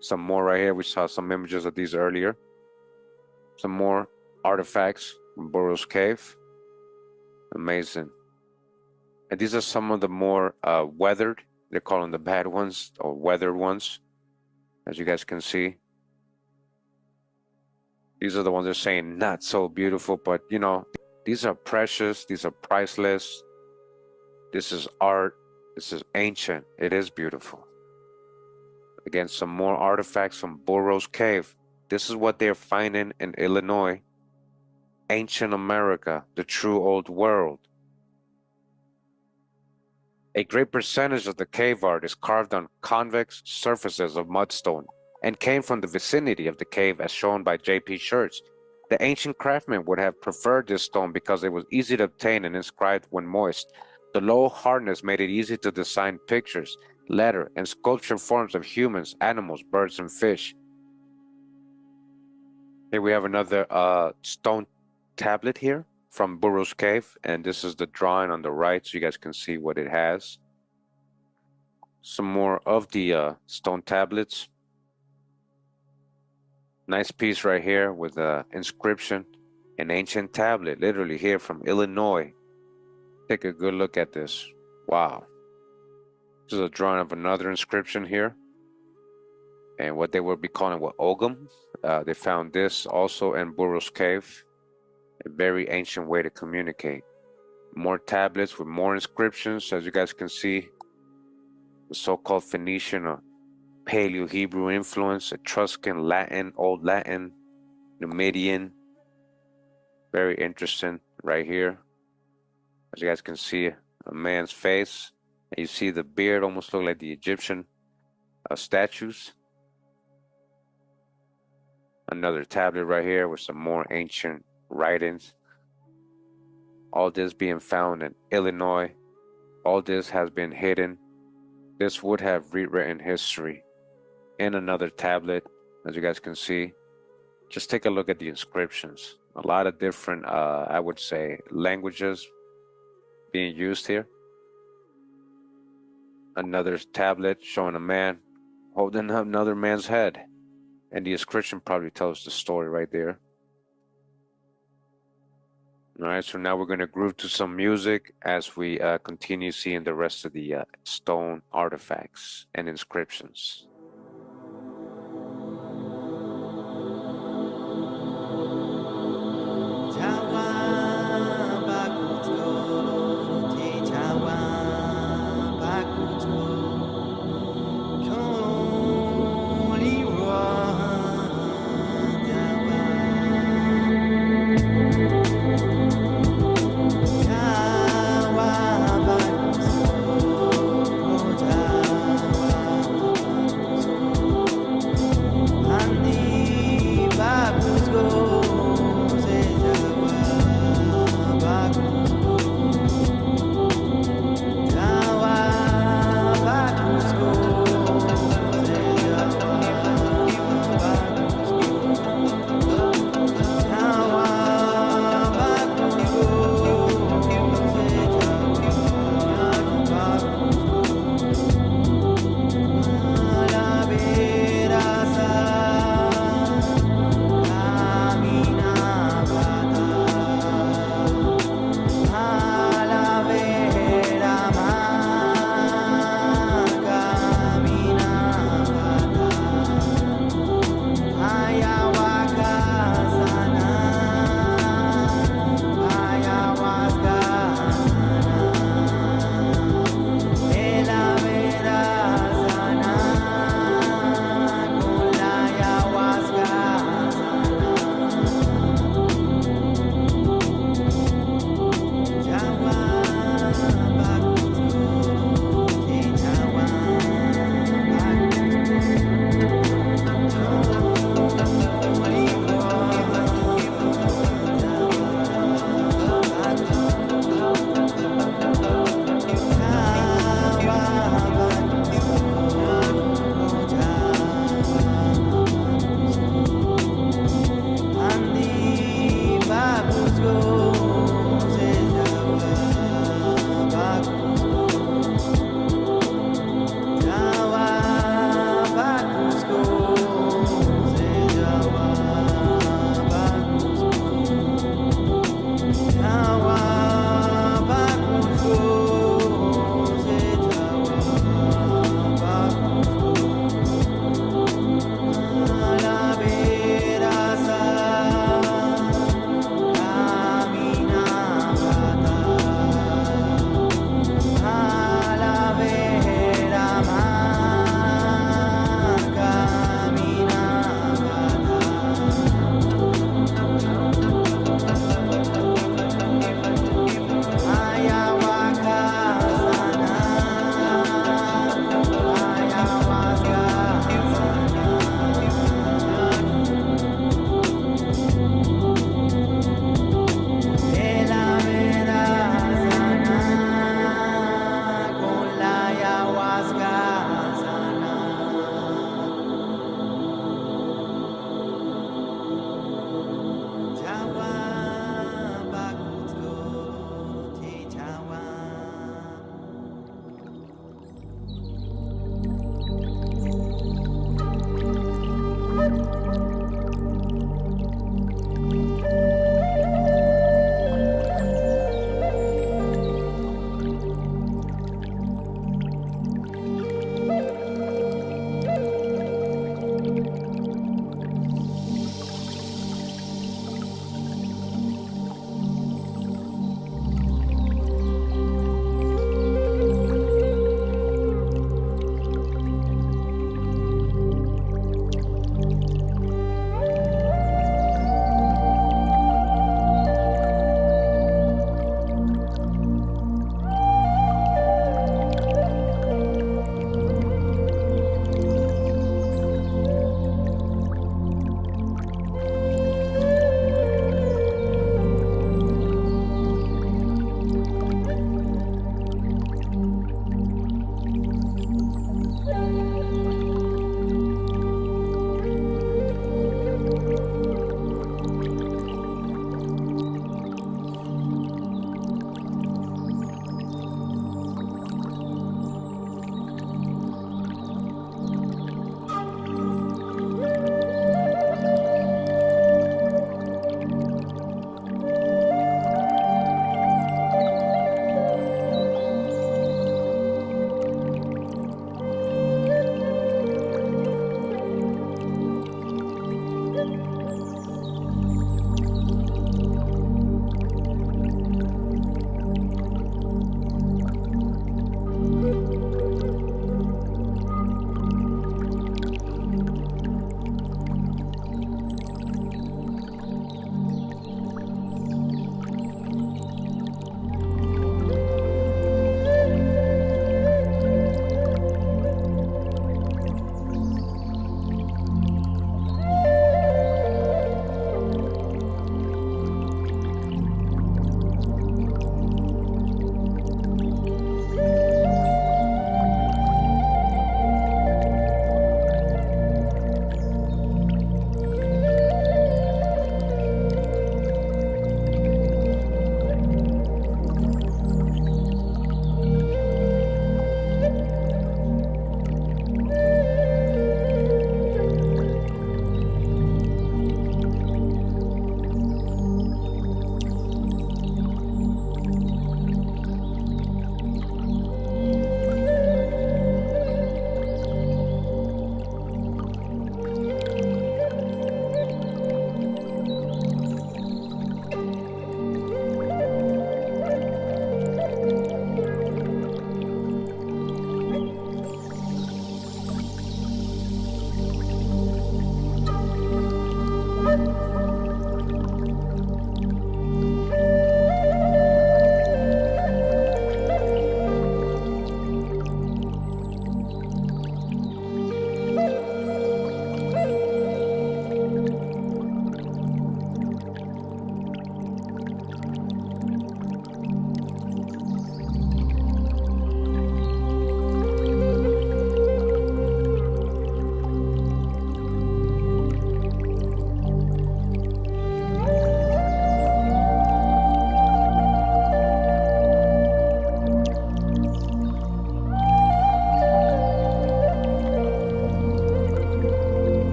Some more right here. We saw some images of these earlier. Some more artifacts from Burroughs Cave. Amazing. And these are some of the more weathered. They're calling the bad ones or weathered ones, as you guys can see. These are the ones they're saying not so beautiful, but you know, these are precious. These are priceless. This is art. This is ancient. It is beautiful. Again, some more artifacts from Burroughs Cave. This is what they're finding in Illinois. Ancient America, the true old world. A great percentage of the cave art is carved on convex surfaces of mudstone and came from the vicinity of the cave as shown by J.P. Schertz. The ancient craftsmen would have preferred this stone because it was easy to obtain and inscribed when moist. The low hardness made it easy to design pictures, letter, and sculpture forms of humans, animals, birds, and fish. Here we have another stone tablet here from Burroughs Cave, and this is the drawing on the right, so you guys can see what it has. Some more of the stone tablets. Nice piece right here with the inscription, an ancient tablet, literally here from Illinois. Take a good look at this. Wow. This is a drawing of another inscription here, and what they would be calling what, Ogham. They found this also in Burroughs Cave. A very ancient way to communicate. More tablets with more inscriptions, as you guys can see. The so-called Phoenician or Paleo-Hebrew influence, Etruscan, Latin, Old Latin, Numidian. Very interesting right here. As you guys can see, a man's face. And you see the beard almost look like the Egyptian statues. Another tablet right here with some more ancient writings. All this being found in Illinois. All this has been hidden. This would have rewritten history. In another tablet, as you guys can see. Just take a look at the inscriptions. A lot of different, I would say, languages being used here. Another tablet showing a man holding up another man's head. And the inscription probably tells the story right there. All right, so now we're going to groove to some music as we continue seeing the rest of the stone artifacts and inscriptions.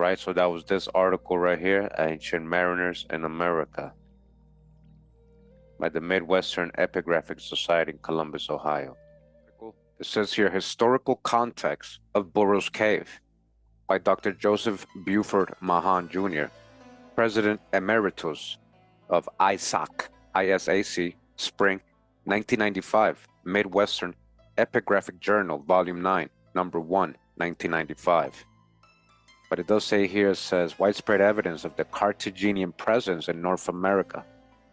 right? So that was this article right here, Ancient Mariners in America, by the Midwestern Epigraphic Society in Columbus, Ohio. It says here, Historical Context of Burroughs Cave by Dr. Joseph Buford Mahan Jr., President Emeritus of ISAC, ISAC, Spring 1995, Midwestern Epigraphic Journal, Volume 9, Number 1, 1995. But it does say here, it says, widespread evidence of the Carthaginian presence in North America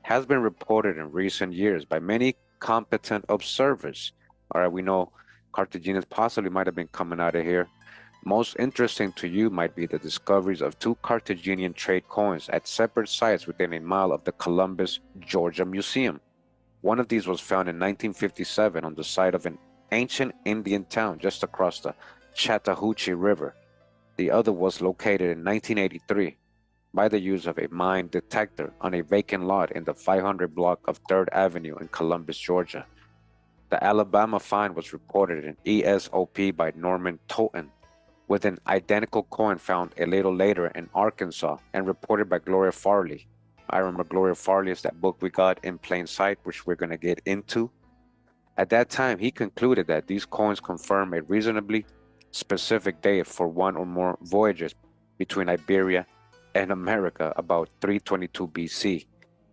has been reported in recent years by many competent observers. All right, we know Carthaginians possibly might have been coming out of here. Most interesting to you might be the discoveries of 2 Carthaginian trade coins at separate sites within a mile of the Columbus, Georgia Museum. One of these was found in 1957 on the site of an ancient Indian town just across the Chattahoochee River. The other was located in 1983 by the use of a mine detector on a vacant lot in the 500 block of 3rd Avenue in Columbus, Georgia. The Alabama find was reported in ESOP by Norman Totten, with an identical coin found a little later in Arkansas and reported by Gloria Farley. I remember Gloria Farley is that book we got in plain sight, which we're going to get into. At that time, he concluded that these coins confirm a reasonably specific date for one or more voyages between Iberia and America about 322 BC.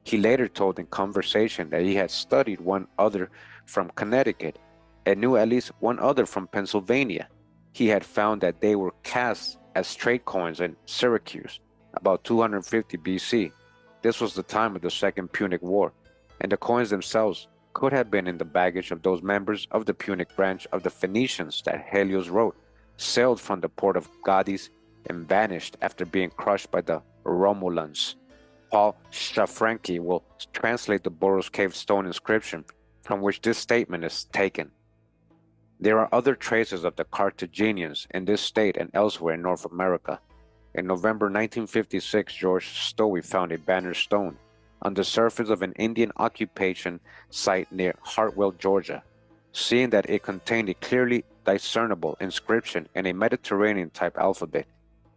He later told in conversation that he had studied one other from Connecticut and knew at least one other from Pennsylvania. He had found that they were cast as trade coins in Syracuse about 250 BC. This was the time of the Second Punic War, and the coins themselves could have been in the baggage of those members of the Punic branch of the Phoenicians that Helios wrote, sailed from the port of Gades and vanished after being crushed by the Romulans. Paul Shafranki will translate the Burroughs Cave stone inscription from which this statement is taken. There are other traces of the Carthaginians in this state and elsewhere in North America. In November 1956, George Stowey found a banner stone on the surface of an Indian occupation site near Hartwell, Georgia. Seeing that it contained a clearly discernible inscription in a Mediterranean-type alphabet,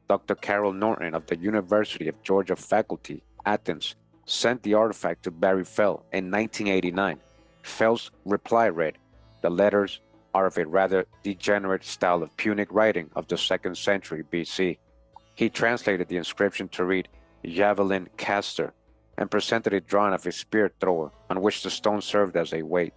Dr. Carol Norton of the University of Georgia faculty, Athens, sent the artifact to Barry Fell in 1989. Fell's reply read, "The letters are of a rather degenerate style of Punic writing of the 2nd century BC. He translated the inscription to read javelin caster and presented a drawing of a spear thrower on which the stone served as a weight.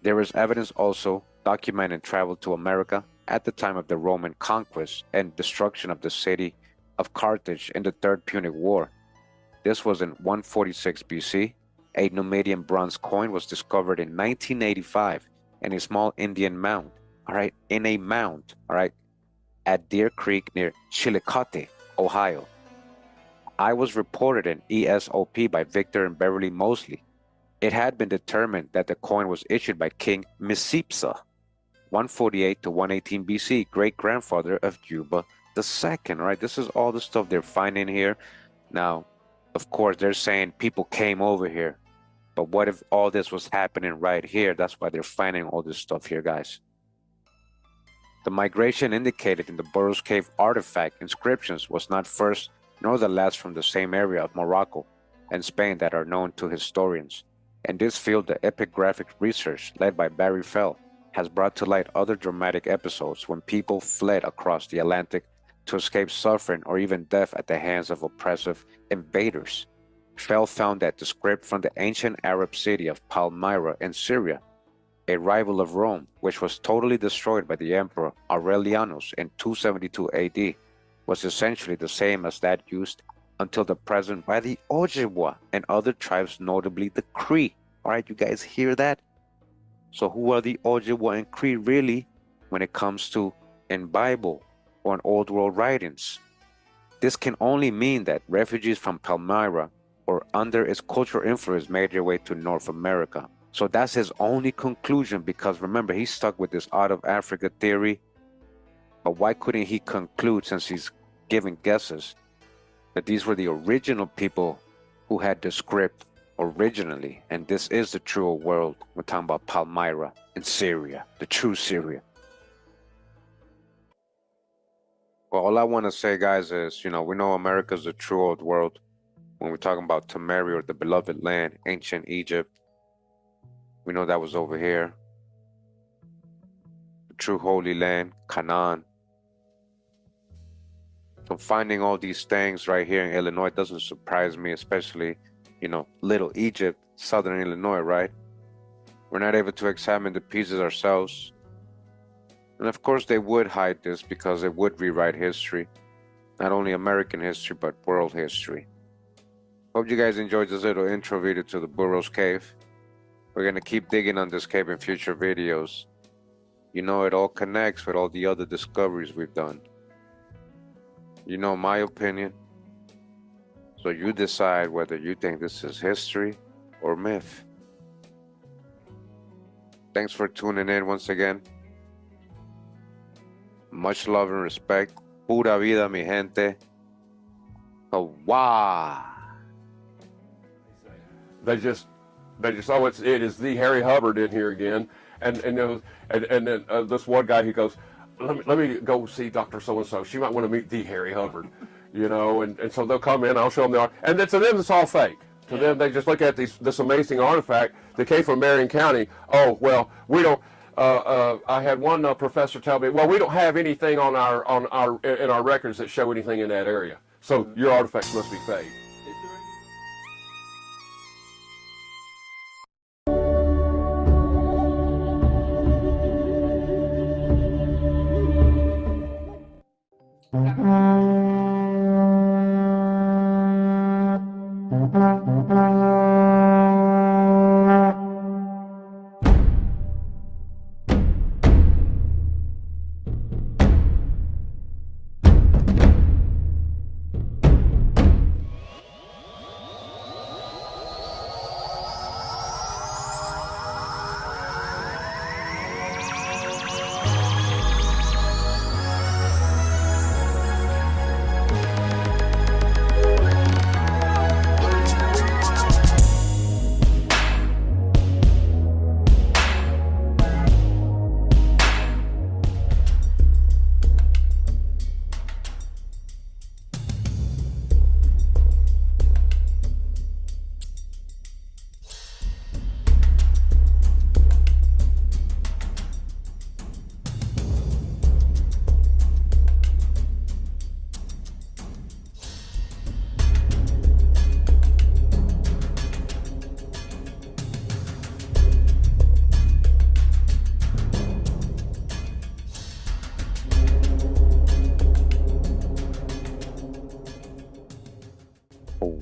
There is evidence also documenting travel to America at the time of the Roman conquest and destruction of the city of Carthage in the 3rd Punic War. This was in 146 BC. A Numidian bronze coin was discovered in 1985 in a small Indian mound, in a mound, at Deer Creek near Chillicothe, Ohio. I was reported in ESOP by Victor and Beverly Mosley. It had been determined that the coin was issued by King Micipsa, 148 to 118 BC, great-grandfather of Juba II, This is all the stuff they're finding here. Now, of course, they're saying people came over here, but what if all this was happening right here? That's why they're finding all this stuff here, guys. The migration indicated in the Burroughs Cave artifact inscriptions was not first nor the last from the same area of Morocco and Spain that are known to historians. In this field, the epigraphic research led by Barry Fell has brought to light other dramatic episodes when people fled across the Atlantic to escape suffering or even death at the hands of oppressive invaders. Fell found that the script from the ancient Arab city of Palmyra in Syria, a rival of Rome, which was totally destroyed by the Emperor Aurelianus in 272 AD, was essentially the same as that used until the present by the Ojibwa and other tribes, notably the Cree. All right, you guys hear that? So who are the Ojibwa and Cree really when it comes to in Bible or in Old World writings? This can only mean that refugees from Palmyra or under its cultural influence made their way to North America. So that's his only conclusion, because remember, he's stuck with this out of Africa theory. But why couldn't he conclude, since he's giving guesses, that these were the original people who had the script originally, and this is the true world? We're talking about Palmyra in Syria, the true Syria. Well, all I want to say, guys, is, we know America's the true old world when we're talking about Temeri, or the beloved land, ancient Egypt. We know that was over here. The true holy land, Canaan. So finding all these things right here in Illinois doesn't surprise me, especially, Little Egypt, southern Illinois, right? We're not able to examine the pieces ourselves. And of course they would hide this because it would rewrite history. Not only American history, but world history. Hope you guys enjoyed this little intro video to the Burroughs Cave. We're going to keep digging on this cave in future videos. It all connects with all the other discoveries we've done. My opinion. So you decide whether you think this is history or myth. Thanks for tuning in once again. Much love and respect. Pura vida, mi gente. Wow. They just oh, it is the Harry Hubbard in here again, and then this one guy, he goes, let me go see Dr. So and so. She might want to meet the Harry Hubbard, and so they'll come in. I'll show them the art, and to them it's all fake. To them, they just look at this amazing artifact that came from Marion County. Oh well, we don't. I had one professor tell me, well, we don't have anything in our records that show anything in that area. So your artifacts must be fake.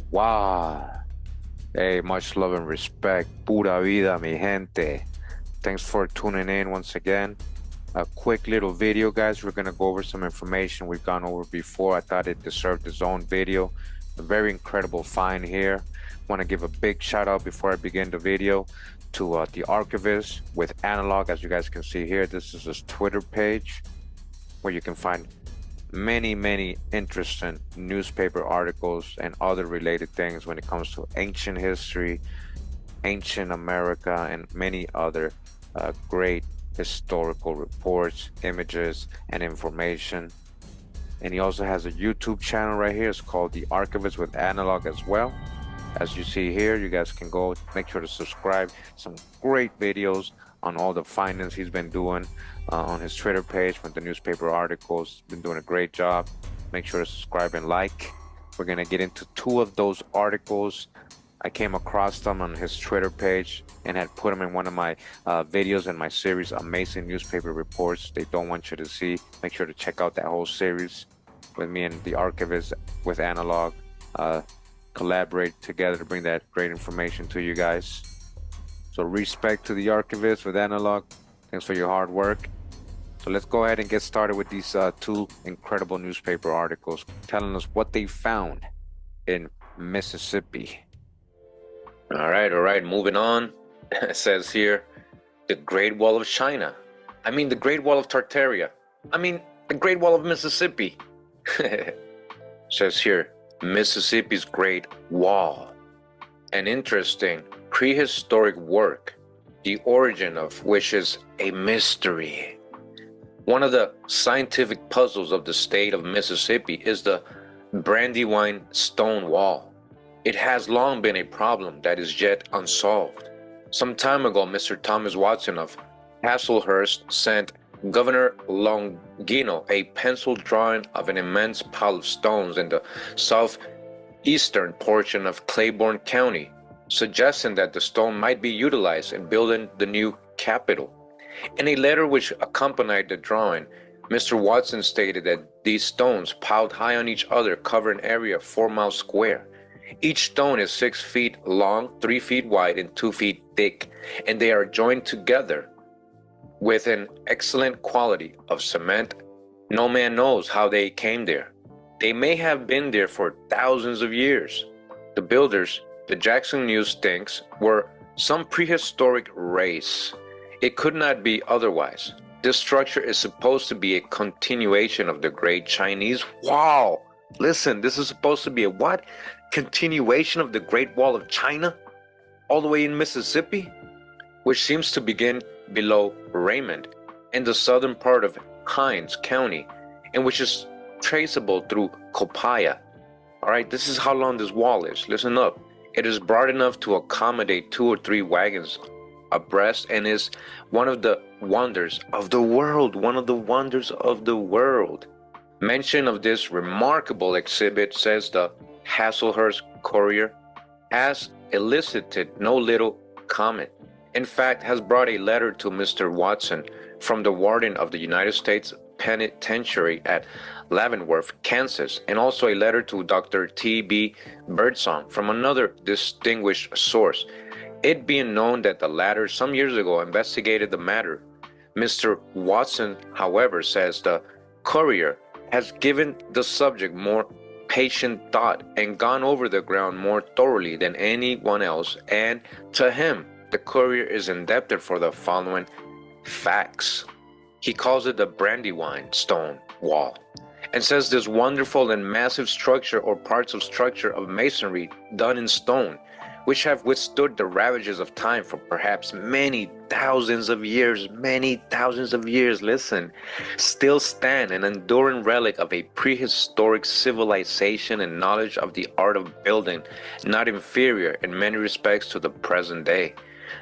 Wow. Hey, much love and respect. Pura vida, mi gente. Thanks for tuning in once again. A quick little video, guys. We're going to go over some information we've gone over before. I thought it deserved its own video. A very incredible find here. Want to give a big shout out before I begin the video to the archivist with Analog. As you guys can see here, this is his Twitter page where you can find many interesting newspaper articles and other related things when it comes to ancient history, ancient America, and many other great historical reports, images, and information. And he also has a YouTube channel right here. It's called The Archivist with Analog as well. As you see here, you guys can go make sure to subscribe. Some great videos on all the findings he's been doing on his Twitter page with the newspaper articles. Been doing a great job. Make sure to subscribe and like. We're gonna get into two of those articles. I came across them on his Twitter page and had put them in one of my videos in my series, Amazing Newspaper Reports They Don't Want You to See. Make sure to check out that whole series with me and the archivist with Analog. Collaborate together to bring that great information to you guys. So respect to the archivist with Analog. Thanks for your hard work. So let's go ahead and get started with these two incredible newspaper articles telling us what they found in Mississippi. All right, moving on. It says here, the Great Wall of China. I mean, the Great Wall of Tartaria. I mean, the Great Wall of Mississippi. Says here, Mississippi's Great Wall. An interesting prehistoric work, the origin of which is a mystery. One of the scientific puzzles of the state of Mississippi is the Brandywine Stone Wall. It has long been a problem that is yet unsolved. Some time ago, Mr. Thomas Watson of Hasselhurst sent Governor Longino a pencil drawing of an immense pile of stones in the southeastern portion of Claiborne County, suggesting that the stone might be utilized in building the new Capitol. In a letter which accompanied the drawing, Mr. Watson stated that these stones, piled high on each other, cover an area of 4 miles square. Each stone is 6 feet long, 3 feet wide, and 2 feet thick, and they are joined together with an excellent quality of cement. No man knows how they came there. They may have been there for thousands of years. The builders, the Jackson News thinks, were some prehistoric race. It could not be otherwise. This structure is supposed to be a continuation of the Great Chinese Wall. Listen, this is supposed to be a what? Continuation of the Great Wall of China? All the way in Mississippi? Which seems to begin below Raymond in the southern part of Hinds County, and which is traceable through Copaya. All right, this is how long this wall is. Listen up. It is broad enough to accommodate 2 or 3 wagons abreast and is one of the wonders of the world. One of the wonders of the world. Mention of this remarkable exhibit, says the Hasselhurst Courier, has elicited no little comment. In fact, has brought a letter to Mr. Watson from the warden of the United States Penitentiary at Leavenworth, Kansas, and also a letter to Dr. T.B. Birdsong from another distinguished source. It being known that the latter some years ago investigated the matter. Mr. Watson, however, says the Courier, has given the subject more patient thought and gone over the ground more thoroughly than anyone else, and to him, the Courier is indebted for the following facts. He calls it the Brandywine Stone Wall, and says this wonderful and massive structure or parts of structure of masonry done in stone, which have withstood the ravages of time for perhaps many thousands of years, listen, still stand, an enduring relic of a prehistoric civilization and knowledge of the art of building, not inferior in many respects to the present day.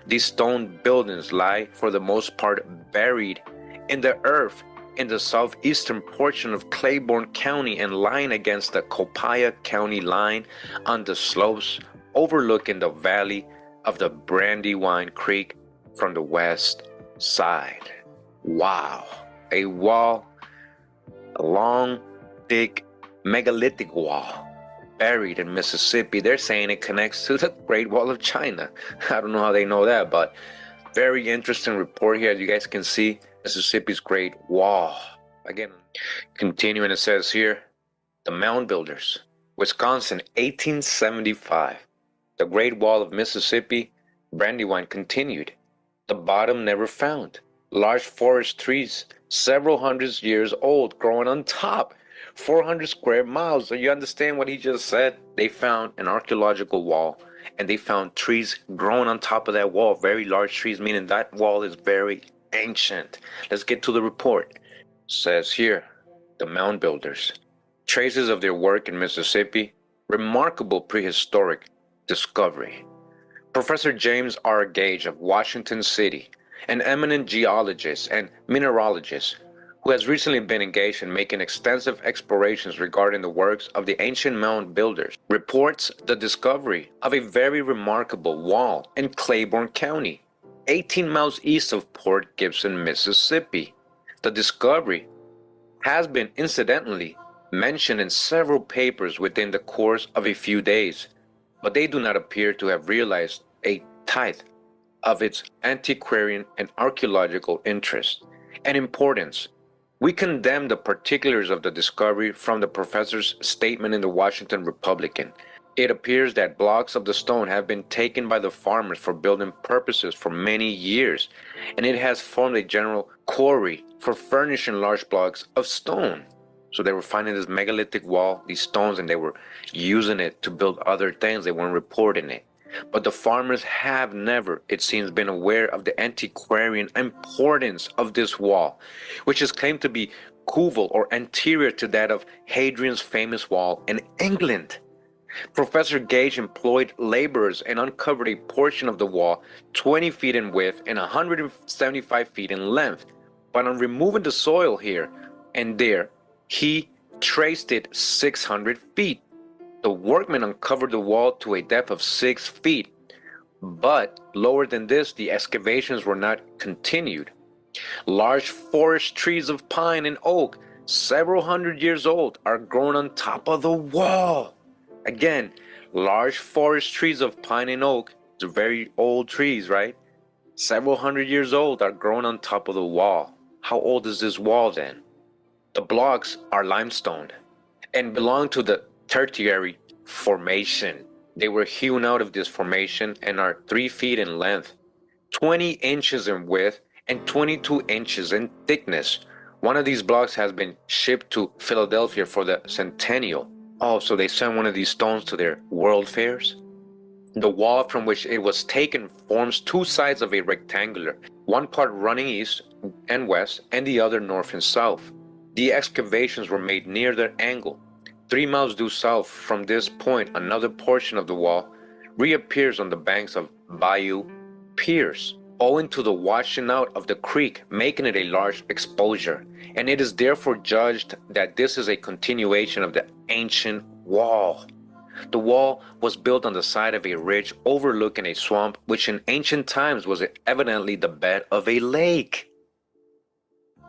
These stone buildings lie, for the most part, buried in the earth in the southeastern portion of Claiborne County and lying against the Copaya County line on the slopes overlooking the valley of the Brandywine Creek from the west side. Wow. A wall, a long, thick, megalithic wall buried in Mississippi. They're saying it connects to the Great Wall of China. I don't know how they know that, but very interesting report here. As you guys can see, Mississippi's Great Wall. Again, continuing, it says here, the Mound Builders, Wisconsin, 1875. The Great Wall of Mississippi, Brandywine continued. The bottom never found. Large forest trees, several hundred years old, growing on top. 400 square miles. So you understand what he just said? They found an archaeological wall, and they found trees growing on top of that wall. Very large trees, meaning that wall is very ancient. Let's get to the report. It says here, the Mound Builders. Traces of their work in Mississippi. Remarkable prehistoric discovery. Professor James R. Gage of Washington City, an eminent geologist and mineralogist who has recently been engaged in making extensive explorations regarding the works of the ancient mound builders, reports the discovery of a very remarkable wall in Claiborne County, 18 miles east of Port Gibson, Mississippi. The discovery has been incidentally mentioned in several papers within the course of a few days, but they do not appear to have realized a tithe of its antiquarian and archaeological interest and importance. We condemn the particulars of the discovery from the professor's statement in the Washington Republican. It appears that blocks of the stone have been taken by the farmers for building purposes for many years, and it has formed a general quarry for furnishing large blocks of stone. So they were finding this megalithic wall, these stones, and they were using it to build other things. They weren't reporting it. But the farmers have never, it seems, been aware of the antiquarian importance of this wall, which is claimed to be coeval or anterior to that of Hadrian's famous wall in England. Professor Gage employed laborers and uncovered a portion of the wall 20 feet in width and 175 feet in length. But on removing the soil here and there, he traced it 600 feet. The workmen uncovered the wall to a depth of 6 feet, but lower than this, the excavations were not continued. Large forest trees of pine and oak, several hundred years old, are grown on top of the wall. Again, large forest trees of pine and oak, they're very old trees, right? Several hundred years old, are grown on top of the wall. How old is this wall then? The blocks are limestone and belong to the Tertiary Formation. They were hewn out of this formation and are 3 feet in length, 20 inches in width, and 22 inches in thickness. One of these blocks has been shipped to Philadelphia for the centennial. Oh, so they sent one of these stones to their world fairs? The wall from which it was taken forms two sides of a rectangular, one part running east and west, and the other north and south. The excavations were made near their angle. 3 miles due south from this point, another portion of the wall reappears on the banks of Bayou Pierce, owing to the washing out of the creek, making it a large exposure, and it is therefore judged that this is a continuation of the ancient wall. The wall was built on the side of a ridge overlooking a swamp, which in ancient times was evidently the bed of a lake.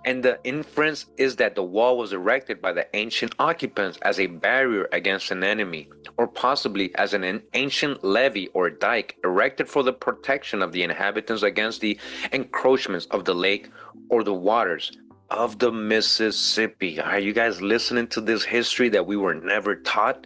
And the inference is that the wall was erected by the ancient occupants as a barrier against an enemy, or possibly as an ancient levee or dike erected for the protection of the inhabitants against the encroachments of the lake or the waters of the Mississippi. Are you guys listening to this history that we were never taught?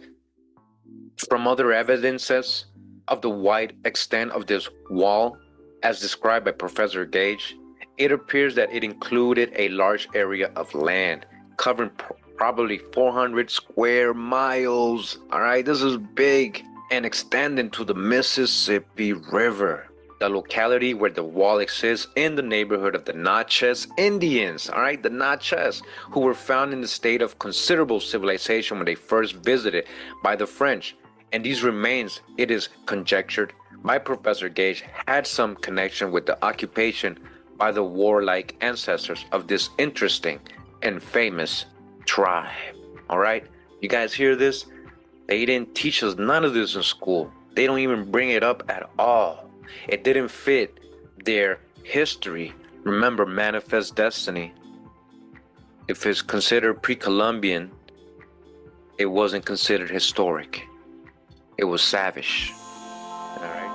From other evidences of the wide extent of this wall, as described by Professor Gage, it appears that it included a large area of land, covering probably 400 square miles. All right, this is big, and extending to the Mississippi River, the locality where the wall exists in the neighborhood of the Natchez Indians. All right, the Natchez, who were found in a state of considerable civilization when they first visited by the French. And these remains, it is conjectured by Professor Gage, had some connection with the occupation by the warlike ancestors of this interesting and famous tribe. All right, you guys hear this? They didn't teach us none of this in school. They don't even bring it up at all. It didn't fit their history. Remember, manifest destiny. If it's considered pre-Columbian, it wasn't considered historic. It was savage. All right.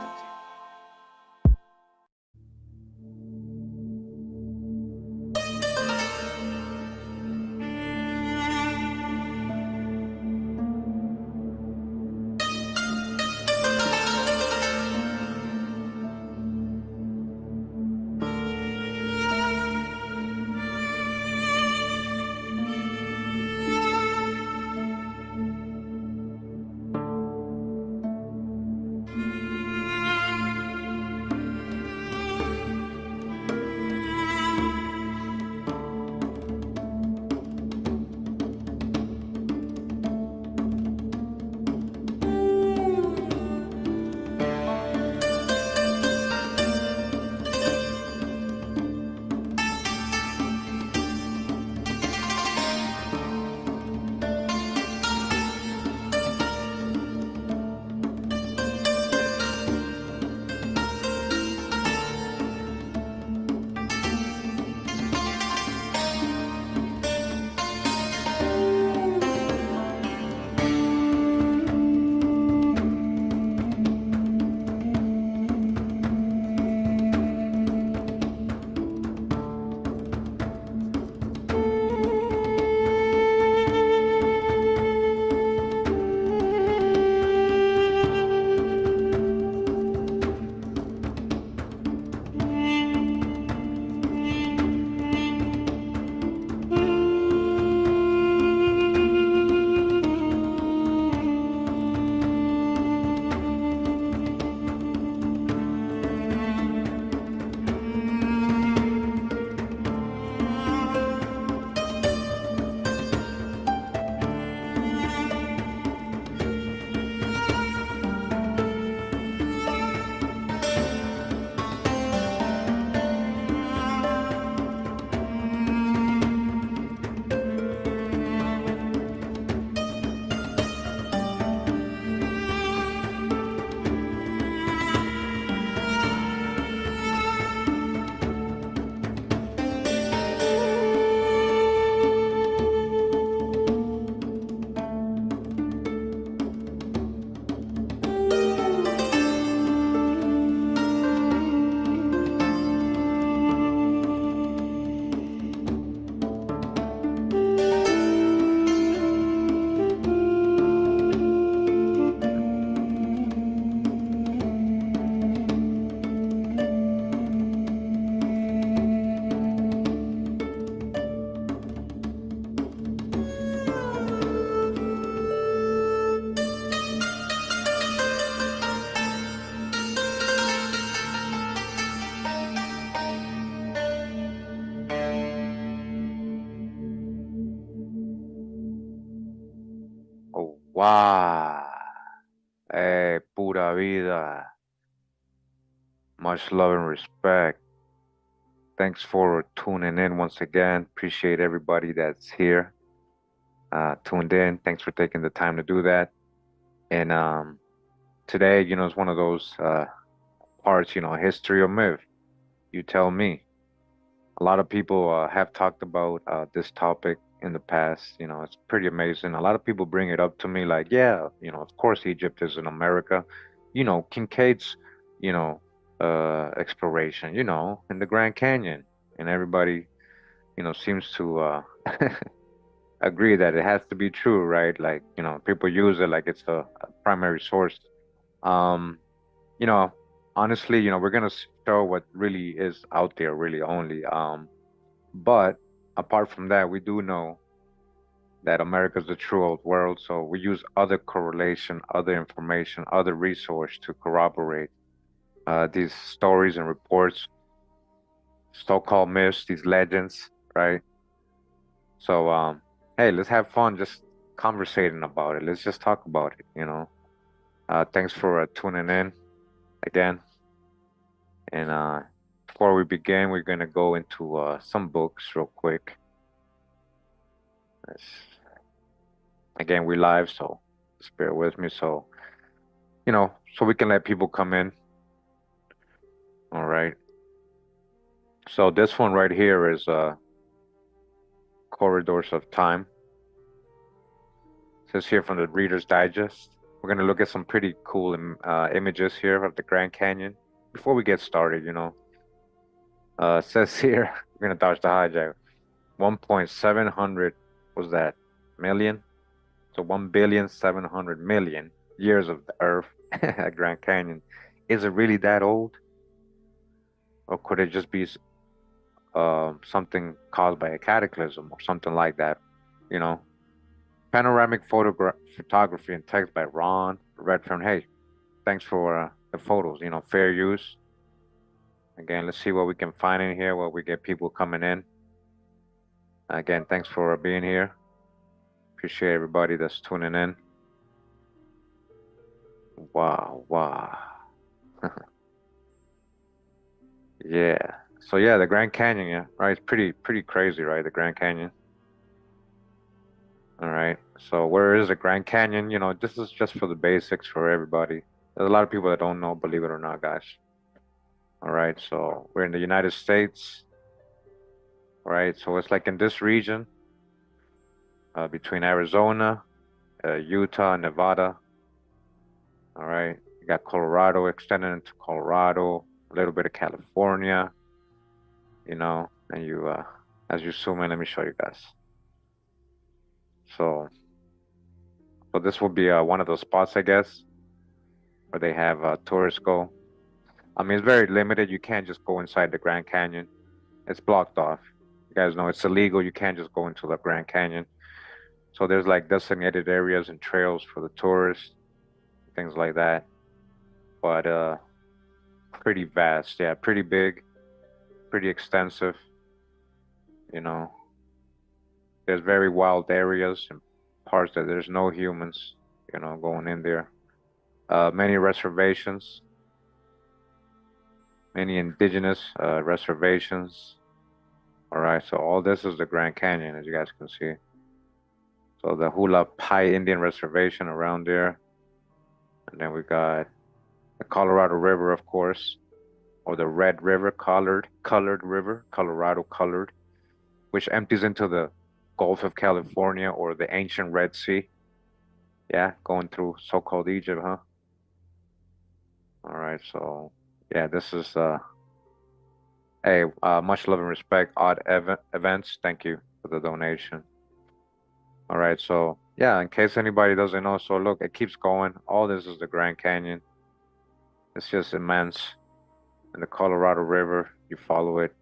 Wow. Hey, pura vida. Much love and respect. Thanks for tuning in once again. Appreciate everybody that's here, tuned in. Thanks for taking the time to do that. And today, it's one of those parts, history or myth. You tell me. A lot of people have talked about this topic in the past. It's pretty amazing. A lot of people bring it up to me like, yeah, of course Egypt is in America. Kincaid's, exploration, in the Grand Canyon. And everybody, seems to agree that it has to be true, right? Like, people use it like it's a primary source. Um, you know, honestly, we're gonna show what really is out there, really only. But apart from that, we do know that America's the true old world, so we use other correlation, other information, other resource to corroborate these stories and reports, so-called myths, these legends, right? So, hey, let's have fun just conversating about it. Let's just talk about it. Thanks for tuning in again. And before we begin, we're going to go into some books real quick. Again, we're live, so just bear with me. So, so we can let people come in. All right. So this one right here is Corridors of Time. It says here from the Reader's Digest. We're going to look at some pretty cool images here of the Grand Canyon. Before we get started, it says here, we're going to dodge the hijack. 1.700 was that million? So 1,700,000,000 years of the Earth at Grand Canyon. Is it really that old? Or could it just be something caused by a cataclysm or something like that? Panoramic photography and text by Ron Redfern. Hey, thanks for the photos. Fair use. Again, let's see what we can find in here while we get people coming in. Again, thanks for being here. Appreciate everybody that's tuning in. Wow. Yeah. So yeah, the Grand Canyon, yeah, right? It's pretty crazy, right? The Grand Canyon. All right. So where is the Grand Canyon? This is just for the basics for everybody. There's a lot of people that don't know, believe it or not, guys. All right. So we're in the United States. All right. So it's like in this region between Arizona, Utah, and Nevada. All right. You got Colorado extending into Colorado, a little bit of California, and you, as you zoom in, let me show you guys. So this will be one of those spots, I guess, where they have tourists go. I mean, it's very limited. You can't just go inside the Grand Canyon. It's blocked off. You guys know it's illegal. You can't just go into the Grand Canyon. So there's like designated areas and trails for the tourists, things like that. But pretty vast, yeah, pretty big, pretty extensive. There's very wild areas and parts that there's no humans, going in there. Many reservations, many indigenous reservations. All right, so all this is the Grand Canyon, as you guys can see. So the Hula Pai Indian Reservation around there. And then we got the Colorado River, of course, or the Red River, colored river, Colorado colored, which empties into the Gulf of California or the ancient Red Sea. Yeah, going through so-called Egypt, huh? All right, so yeah, this is hey, much love and respect, Odd Events. Thank you for the donation. All right, so yeah, in case anybody doesn't know, so look, it keeps going. All this is the Grand Canyon. It's just immense. And the Colorado River, you follow it.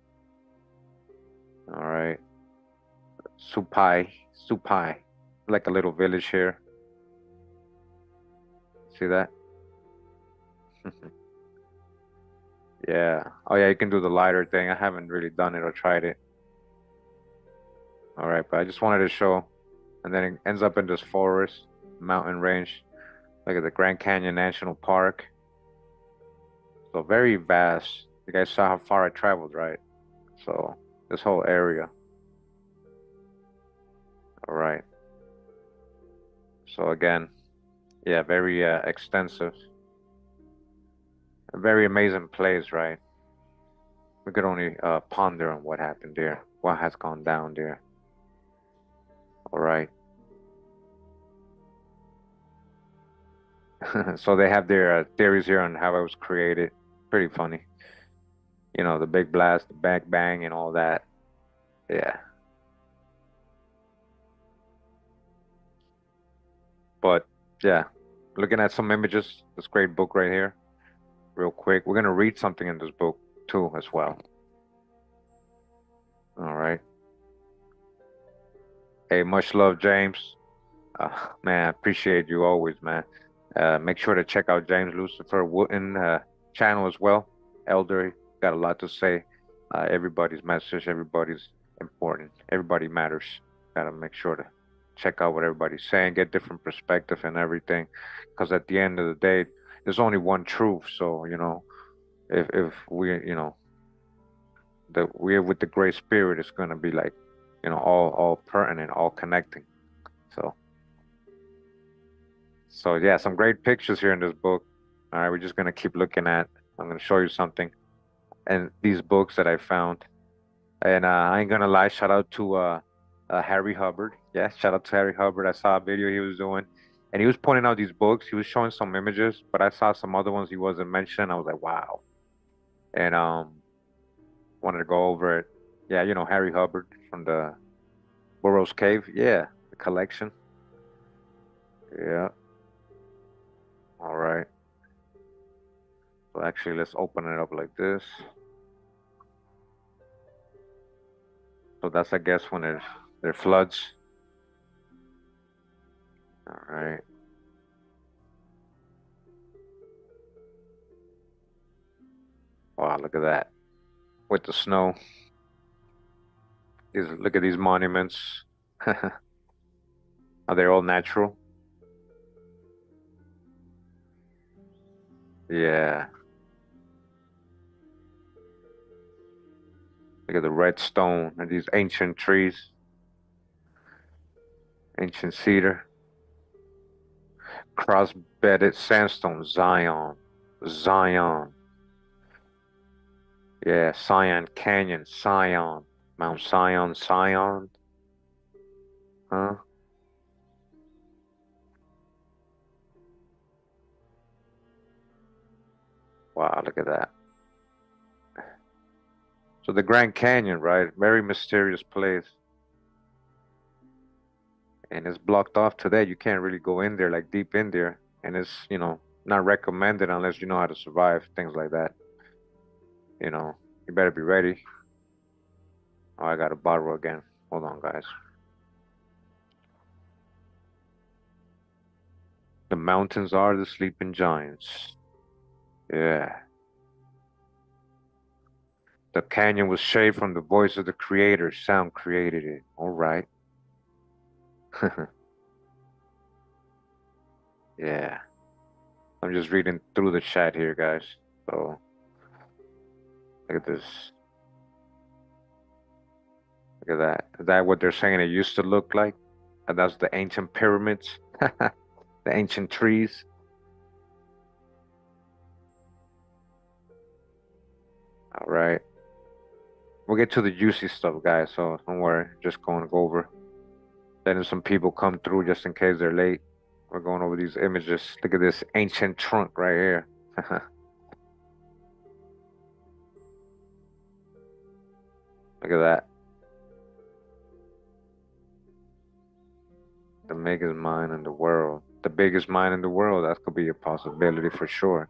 All right. Supai, like a little village here. See that? Yeah. Oh yeah, you can do the lighter thing. I haven't really done it or tried it. All right, but I just wanted to show. And then it ends up in this forest. mountain range. Look at the Grand Canyon National Park. So very vast. You guys saw how far I traveled, right? So this whole area. All right. So again, yeah, very extensive. A very amazing place, right? We could only ponder on what happened there, what has gone down there. All right. So they have their theories here on how it was created. Pretty funny. You know, the big blast, the bang bang, and all that. Yeah. But yeah, looking at some images, this great book right here, real quick. We're gonna read something in this book too, as well. All right. Hey, much love, James. Man, I appreciate you always, man. Make sure to check out James Lucifer Wooten channel as well. Elder got a lot to say. Everybody's message, everybody's important. Everybody matters. Gotta make sure to check out what everybody's saying, get different perspective and everything. Because at the end of the day, there's only one truth. So, you know, if we, you know, we're with the Great Spirit, it's gonna be like, you know, all pertinent, all connecting. So yeah, some great pictures here in this book. All right, we're just gonna keep looking at. I'm gonna show you something, and these books that I found. And I ain't gonna lie, shout out to Harry Hubbard. Yeah, shout out to Harry Hubbard. I saw a video he was doing, and he was pointing out these books. He was showing some images, but I saw some other ones he wasn't mentioning. I was like, wow. And wanted to go over it. Yeah, you know Harry Hubbard from the Burroughs Cave. Yeah, the collection. Yeah. All right. So actually, let's open it up like this. So that's, I guess, when there floods. All right. Wow, look at that. With the snow. Look at these monuments. Are they all natural? Yeah. Look at the red stone and these ancient trees. Ancient cedar. Cross-bedded sandstone. Zion. Zion. Yeah, Zion Canyon. Zion. Mount Zion. Zion. Huh? Wow, look at that. So the Grand Canyon, right? Very mysterious place. And it's blocked off today. You can't really go in there, like deep in there. And it's, you know, not recommended unless you know how to survive, things like that. You know, you better be ready. Oh, I got a bottle again. Hold on, guys. The mountains are the sleeping giants. Yeah. The canyon was shaped from the voice of the creator. Sound created it. All right. Yeah. I'm just reading through the chat here, guys. So, look at this. Look at that. Is that what they're saying it used to look like? And that's the ancient pyramids, the ancient trees. All right. We'll get to the juicy stuff, guys. So don't worry. Just going to go over. Letting some people come through just in case they're late. We're going over these images. Look at this ancient trunk right here. Look at that. The biggest mine in the world. The biggest mine in the world. That could be a possibility for sure.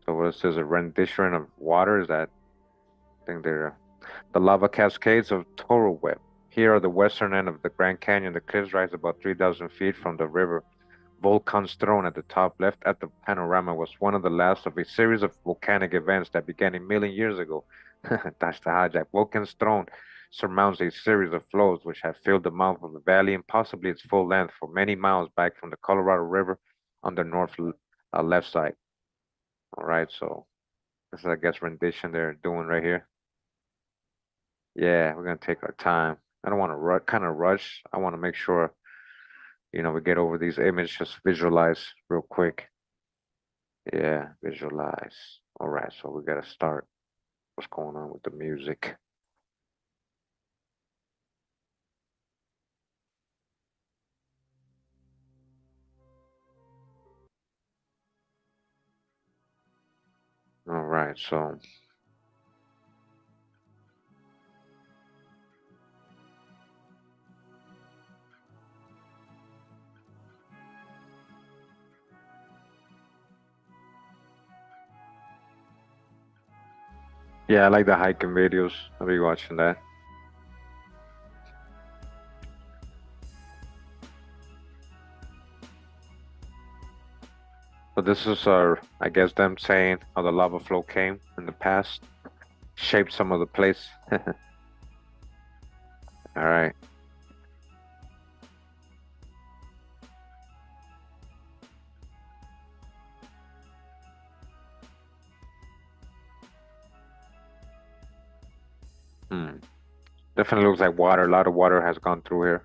So what it says, a rendition of water, is that? I think they're the lava cascades of Toro Web. Here are the western end of the Grand Canyon. The cliffs rise about 3,000 feet from the river. Volcan's throne at the top left at the panorama was one of the last of a series of volcanic events that began a million years ago. That's the hijack. Volcan's throne surmounts a series of flows which have filled the mouth of the valley and possibly its full length for many miles back from the Colorado River on the left side. All right, so this is, I guess, rendition they're doing right here. Yeah, we're gonna take our time. I don't want to kind of rush. I want to make sure, we get over these images, just visualize real quick. Yeah, visualize. All right, so we gotta start. What's going on with the music? All right, so yeah, I like the hiking videos. I'll be watching that. So this is I guess them saying how the lava flow came in the past, shaped some of the place. All right. Definitely looks like water. A lot of water has gone through here.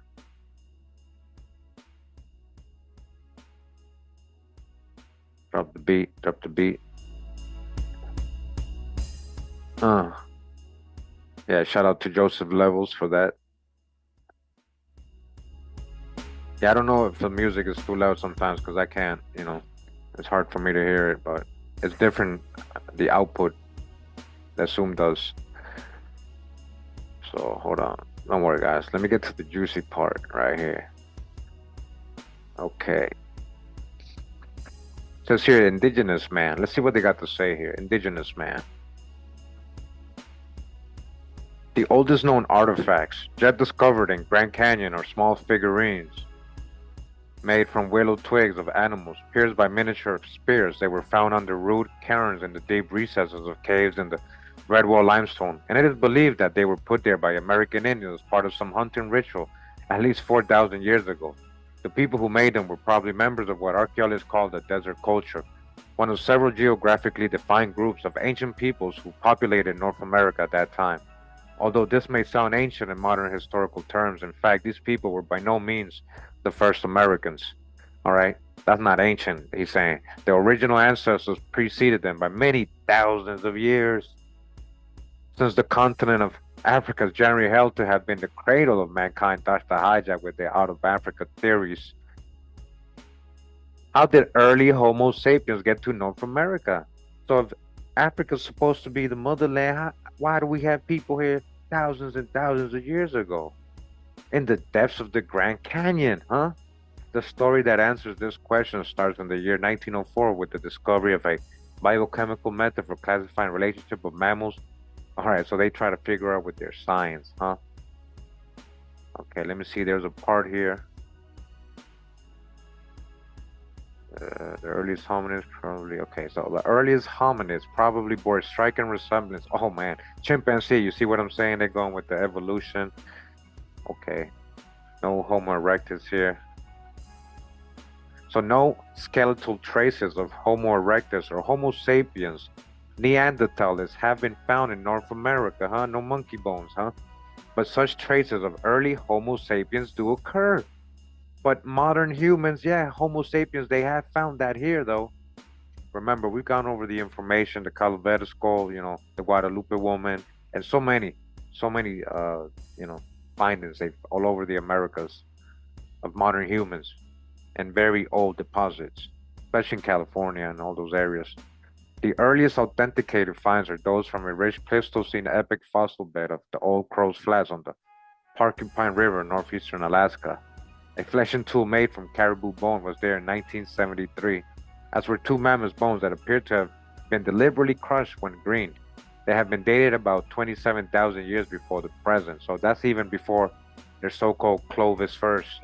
Drop the beat, drop the beat. Yeah, shout out to Joseph Levels for that. Yeah, I don't know if the music is too loud sometimes because I can't, it's hard for me to hear it, but it's different, the output that Zoom does. So hold on. Don't worry, guys. Let me get to the juicy part right here. Okay. It says here, indigenous man. Let's see what they got to say here. Indigenous man. The oldest known artifacts yet discovered in Grand Canyon are small figurines made from willow twigs of animals, pierced by miniature spears. They were found under rude cairns in the deep recesses of caves in the Redwall limestone, and it is believed that they were put there by American Indians as part of some hunting ritual at least 4,000 years ago. The people who made them were probably members of what archaeologists call the desert culture, one of several geographically defined groups of ancient peoples who populated North America at that time. Although this may sound ancient in modern historical terms, in fact, these people were by no means the first Americans. All right? That's not ancient, he's saying. The original ancestors preceded them by many thousands of years. Since the continent of Africa is generally held to have been the cradle of mankind, thus the hijack with their out of Africa theories. How did early Homo sapiens get to North America? So if Africa's supposed to be the motherland, why do we have people here thousands and thousands of years ago? In the depths of the Grand Canyon, huh? The story that answers this question starts in the year 1904 with the discovery of a biochemical method for classifying relationship of mammals. All right, so they try to figure out with their science, huh? Okay, let me see. There's a part here. The earliest hominids probably, okay, so the earliest hominids probably bore a striking resemblance. Oh man, chimpanzee, you see what I'm saying? They're going with the evolution. Okay, no Homo erectus here. So no skeletal traces of Homo erectus or Homo sapiens, Neanderthals have been found in North America, huh? No monkey bones, huh? But such traces of early Homo sapiens do occur. But modern humans, yeah, Homo sapiens, they have found that here, though. Remember, we've gone over the information, the Calavera skull, the Guadalupe woman, and so many, findings all over the Americas of modern humans and very old deposits, especially in California and all those areas. The earliest authenticated finds are those from a rich Pleistocene epoch fossil bed of the Old Crows Flats on the Porcupine River in northeastern Alaska. A fleshing tool made from caribou bone was there in 1973, as were two mammoth bones that appear to have been deliberately crushed when greened. They have been dated about 27,000 years before the present, so that's even before their so-called Clovis first,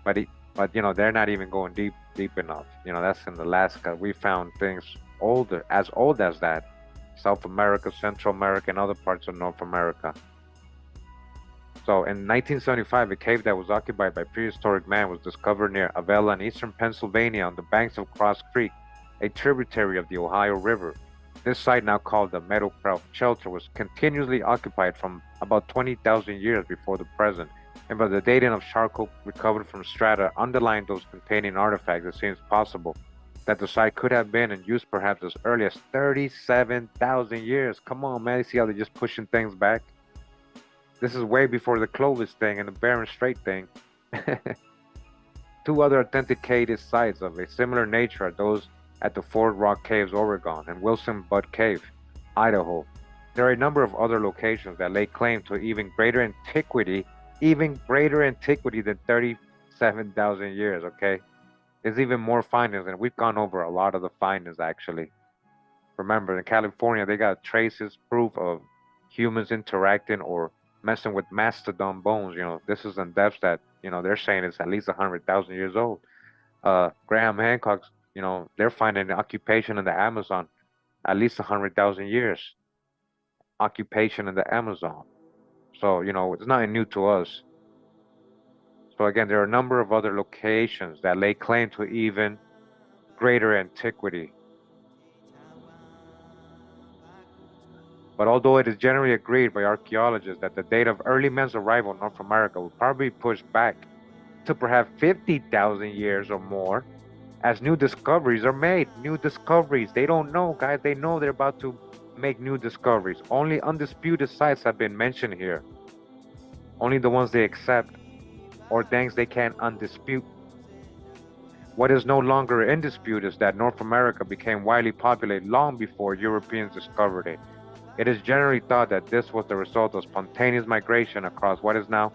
But they're not even going deep enough. That's in Alaska. We found things as old as that. South America, Central America, and other parts of North America. So in 1975, a cave that was occupied by prehistoric man was discovered near Avella in eastern Pennsylvania on the banks of Cross Creek, a tributary of the Ohio River. This site, now called the Meadowcroft Shelter, was continuously occupied from about 20,000 years before the present, and by the dating of charcoal recovered from strata underlying those containing artifacts, it seems possible that the site could have been in use perhaps as early as 37,000 years. Come on, man, you see how they're just pushing things back? This is way before the Clovis thing and the Bering Strait thing. Two other authenticated sites of a similar nature are those at the Fort Rock Caves, Oregon, and Wilson Butt Cave, Idaho. There are a number of other locations that lay claim to even greater antiquity than 37,000 years, okay? There's even more findings, and we've gone over a lot of the findings, actually. Remember, in California, they got traces, proof of humans interacting or messing with mastodon bones. You know, this is in depths that, you know, they're saying it's at least 100,000 years old. Graham Hancock's, you know, they're finding an occupation in the Amazon at least 100,000 years. Occupation in the Amazon. So, you know, it's nothing new to us. So again, there are a number of other locations that lay claim to even greater antiquity. But although it is generally agreed by archaeologists that the date of early man's arrival in North America will probably be pushed back to perhaps 50,000 years or more, as new discoveries are made. New discoveries. They don't know, guys. They know they're about to make new discoveries. Only undisputed sites have been mentioned here. Only the ones they accept or things they can undispute. What is no longer in dispute is that North America became widely populated long before Europeans discovered it. It is generally thought that this was the result of spontaneous migration across what is now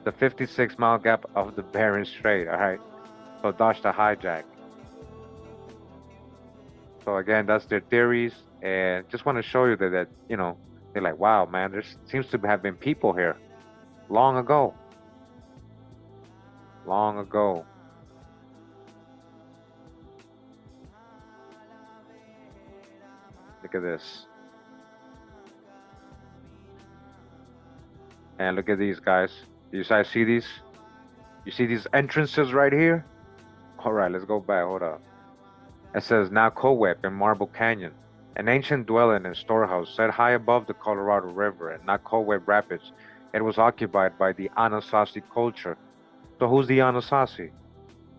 the 56-mile gap of the Bering Strait. All right, so dodge the hijack. So again, that's their theories, and just want to show you that you know, they're like, wow, man, there seems to have been people here long ago. Long ago. Look at this. And look at these guys. Do you guys see these? You see these entrances right here? All right, let's go back. Hold up. It says Nakowep in Marble Canyon, an ancient dwelling and storehouse set high above the Colorado River at Nakowep Rapids. It was occupied by the Anasazi culture. So who's the Anasazi?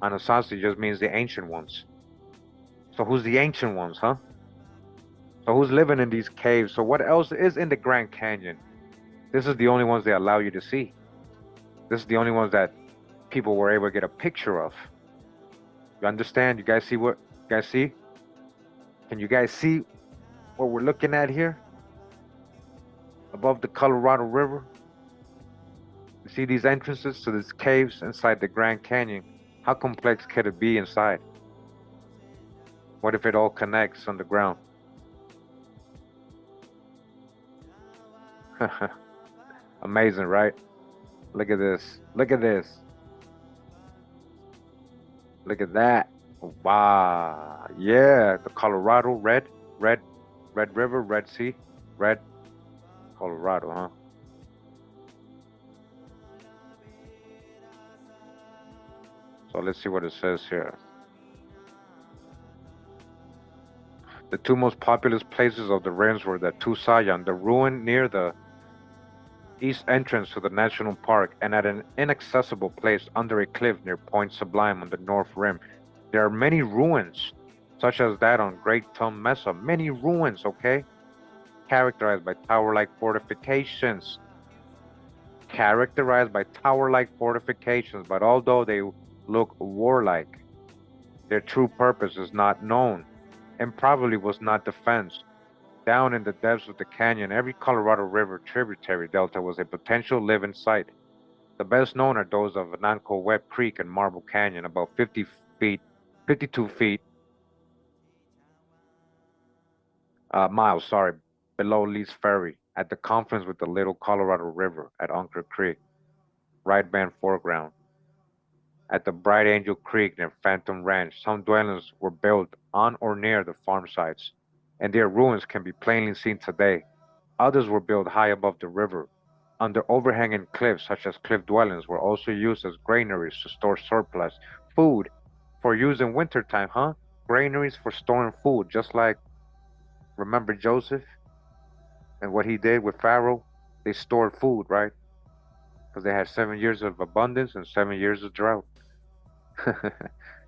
Anasazi just means the ancient ones. So who's the ancient ones, huh? So who's living in these caves? So what else is in the Grand Canyon? This is the only ones they allow you to see. This is the only ones that people were able to get a picture of. You understand? You guys see what? You guys see? Can you guys see what we're looking at here? Above the Colorado River? You see these entrances to these caves inside the Grand Canyon? How complex could it be inside? What if it all connects underground? Amazing, right? Look at this. Look at this. Look at that. Wow. Yeah, the Colorado Red River, Red Sea, Red Colorado, huh? So let's see what it says here. The two most populous places of the Wrens were the Tusayan, the ruin near the east entrance to the national park, and at an inaccessible place under a cliff near Point Sublime on the north rim. There are many ruins, such as that on Great Thumb Mesa. Many ruins, okay? Characterized by tower-like fortifications. Characterized by tower-like fortifications, but although they look warlike, their true purpose is not known, and probably was not defense. Down in the depths of the canyon, every Colorado River tributary delta was a potential living site. The best known are those of Nankowep Creek and Marble Canyon, about 52 feet, miles, below Lee's Ferry, at the confluence with the Little Colorado River at Anchor Creek, right band foreground. At the Bright Angel Creek near Phantom Ranch, some dwellings were built on or near the farm sites, and their ruins can be plainly seen today. Others were built high above the river. under overhanging cliffs, such as cliff dwellings, were also used as granaries to store surplus food for use in wintertime, huh? Granaries for storing food, just like, remember Joseph and what he did with Pharaoh? They stored food, right? Because they had 7 years of abundance and 7 years of drought.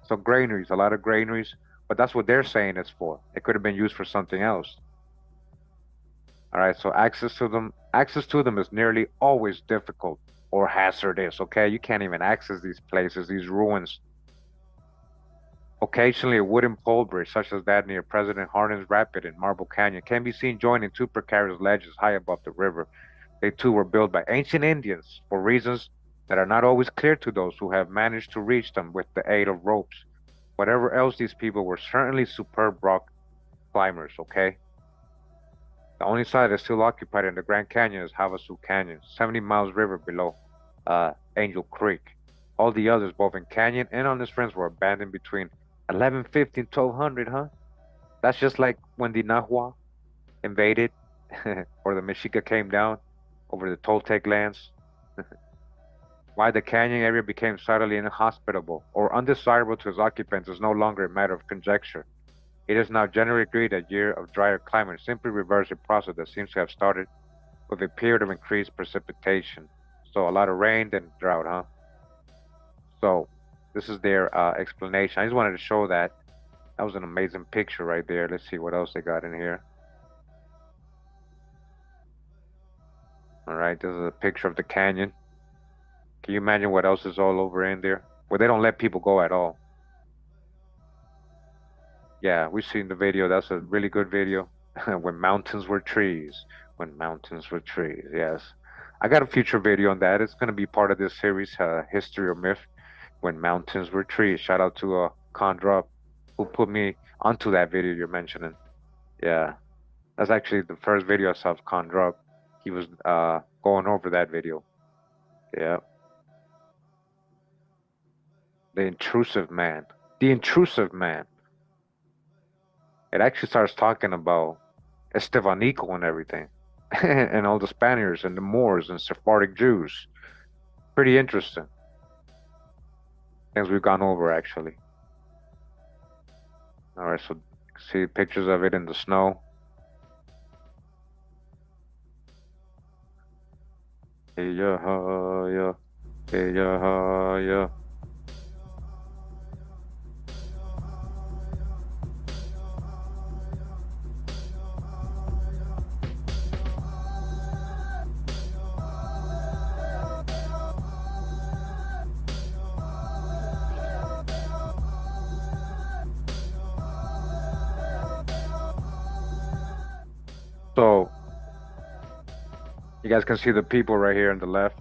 So granaries, a lot of granaries, but that's what they're saying it's for. It could have been used for something else. All right, so access to them is nearly always difficult or hazardous, okay? You can't even access these places, these ruins. Occasionally, a wooden pole bridge, such as that near President Hardin's Rapid in Marble Canyon, can be seen joining two precarious ledges high above the river. They too were built by ancient Indians for reasons that are not always clear to those who have managed to reach them with the aid of ropes. Whatever else, these people were certainly superb rock climbers, okay? The only site that's still occupied in the Grand Canyon is Havasu Canyon, 70 miles river below Angel Creek. All the others, both in Canyon and on the Springs, were abandoned between 1150 and 1200, huh? That's just like when the Nahua invaded or the Mexica came down over the Toltec lands. Why the canyon area became suddenly inhospitable or undesirable to its occupants is no longer a matter of conjecture. It is now generally agreed that a year of drier climate simply reversed a process that seems to have started with a period of increased precipitation. So a lot of rain, then drought, huh? So this is their explanation. I just wanted to show that. That was an amazing picture right there. Let's see what else they got in here. All right, this is a picture of the canyon. Can you imagine what else is all over in there? Well, they don't let people go at all. Yeah, we've seen the video. That's a really good video. When mountains were trees. When mountains were trees, yes. I got a future video on that. It's going to be part of this series, History or Myth. When mountains were trees. Shout out to Condrop, who put me onto that video you're mentioning. Yeah, that's actually the first video I saw of Condrop. He was going over that video. Yeah. The intrusive man. The intrusive man. It actually starts talking about Estevanico and everything. And all the Spaniards and the Moors and Sephardic Jews. Pretty interesting. Things we've gone over, actually. All right, so see pictures of it in the snow. Hey, yeah, yeah. Hey, yeah, yeah. So, you guys can see the people right here on the left.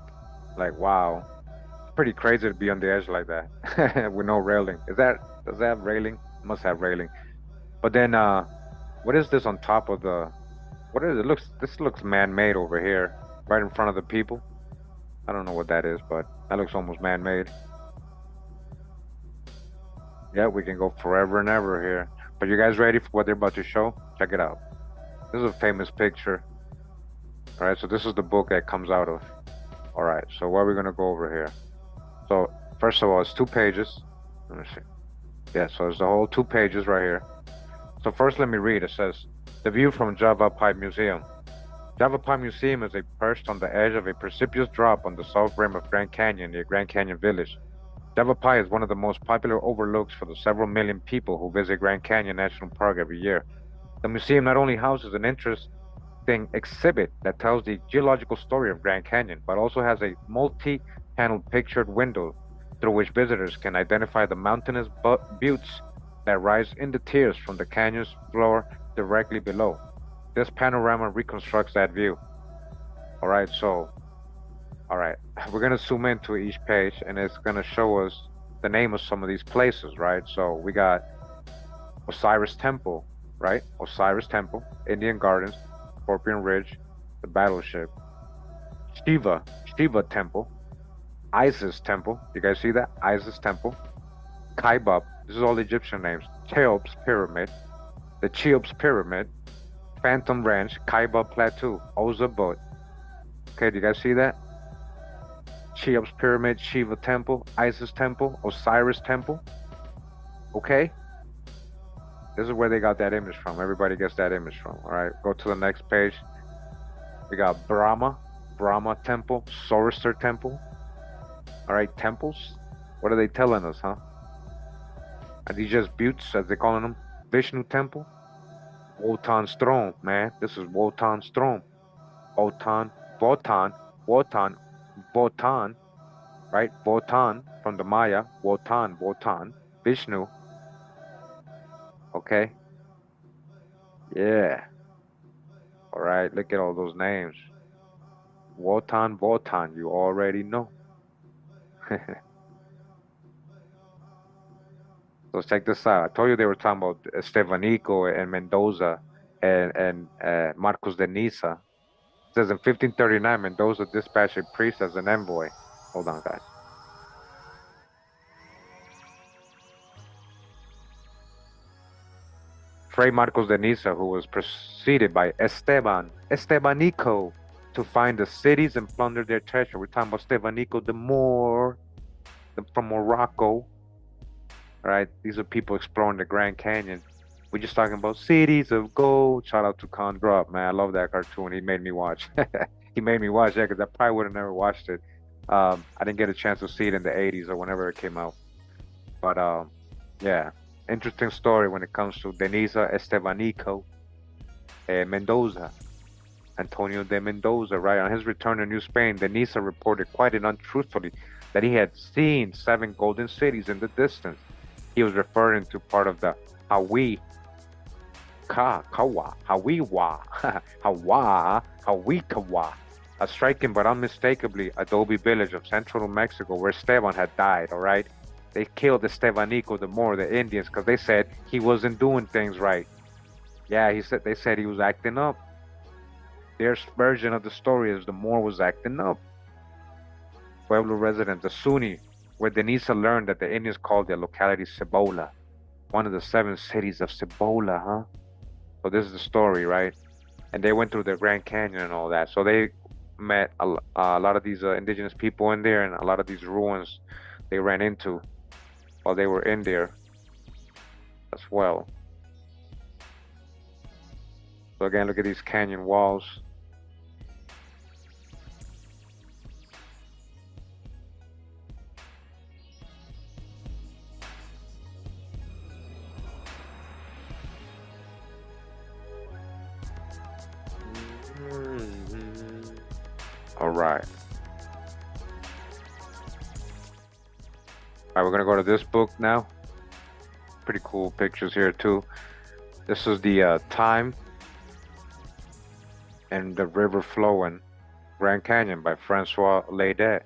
Like, wow. It's pretty crazy to be on the edge like that with no railing. Does that have railing? It must have railing. But then, what is this on top of the, what is it? This looks man-made over here, right in front of the people. I don't know what that is, but that looks almost man-made. Yeah, we can go forever and ever here. But you guys ready for what they're about to show? Check it out. This is a famous picture. All right, so this is the book that comes out of. All right, so what are we gonna go over here? So first of all, it's 2 pages. Let me see. Yeah, so it's the whole 2 pages right here. So first, let me read. It says, the view from Javapai Museum. Javapai Museum is perched on the edge of a precipitous drop on the south rim of Grand Canyon near Grand Canyon Village. Javapai is one of the most popular overlooks for the several million people who visit Grand Canyon National Park every year. The museum not only houses an interesting exhibit that tells the geological story of Grand Canyon, but also has a multi-paneled pictured window through which visitors can identify the mountainous buttes that rise in the tiers from the canyon's floor directly below. This panorama reconstructs that view. All right, we're gonna zoom into each page and it's gonna show us the name of some of these places, right? So we got Osiris Temple, right? Osiris Temple, Indian Gardens, Scorpion Ridge, the Battleship, Shiva Temple, Isis Temple. You guys see that? Isis Temple, Kaibab. This is all Egyptian names. Cheops Pyramid, the Cheops Pyramid, Phantom Ranch, Kaibab Plateau, Ozabot, Okay, do you guys see that? Cheops Pyramid, Shiva Temple, Isis Temple, Osiris Temple. Okay? This is where they got that image from. Everybody gets that image from. All right, go to the next page. We got Brahma Temple, Zoroaster Temple. All right, temples. What are they telling us, huh? Are these just buttes, as they're calling them? Vishnu Temple? Wotan's throne, man. This is Wotan's throne. Wotan, right? Wotan from the Maya. Wotan. Vishnu. Okay? Yeah. All right, look at all those names. Wotan, you already know. So check this out. I told you they were talking about Estevanico and Mendoza and Marcos de Niza. It says in 1539, Mendoza dispatched a priest as an envoy. Hold on, guys. Fray Marcos de Niza, who was preceded by Estebanico, to find the cities and plunder their treasure. We're talking about Estebanico the Moor from Morocco. All right, these are people exploring the Grand Canyon. We're just talking about cities of gold. Shout out to Con Drop, man. I love that cartoon. He made me watch. He made me watch that because I probably would have never watched it. I didn't get a chance to see it in the 80s or whenever it came out. But yeah, interesting story when it comes to Deniza Estevanico Mendoza. Antonio de Mendoza, right? On his return to New Spain, Deniza reported quite untruthfully that he had seen 7 golden cities in the distance. He was referring to part of the Hawiwa, a striking but unmistakably adobe village of central Mexico where Esteban had died, all right? They killed Estevanico the Moor, the Indians, because they said he wasn't doing things right. Yeah, they said he was acting up. Their version of the story is the Moor was acting up. Pueblo resident, the Sunni, where Deniza learned that the Indians called their locality Cibola, one of the 7 cities of Cibola, huh? So this is the story, right? And they went through the Grand Canyon and all that. So they met a lot of these indigenous people in there, and a lot of these ruins they ran into while they were in there as well. So again, look at these canyon walls. All right. All right, we're gonna go to this book now. Pretty cool pictures here too. This is the Time and the River Flowing Grand Canyon by Francois Leidet.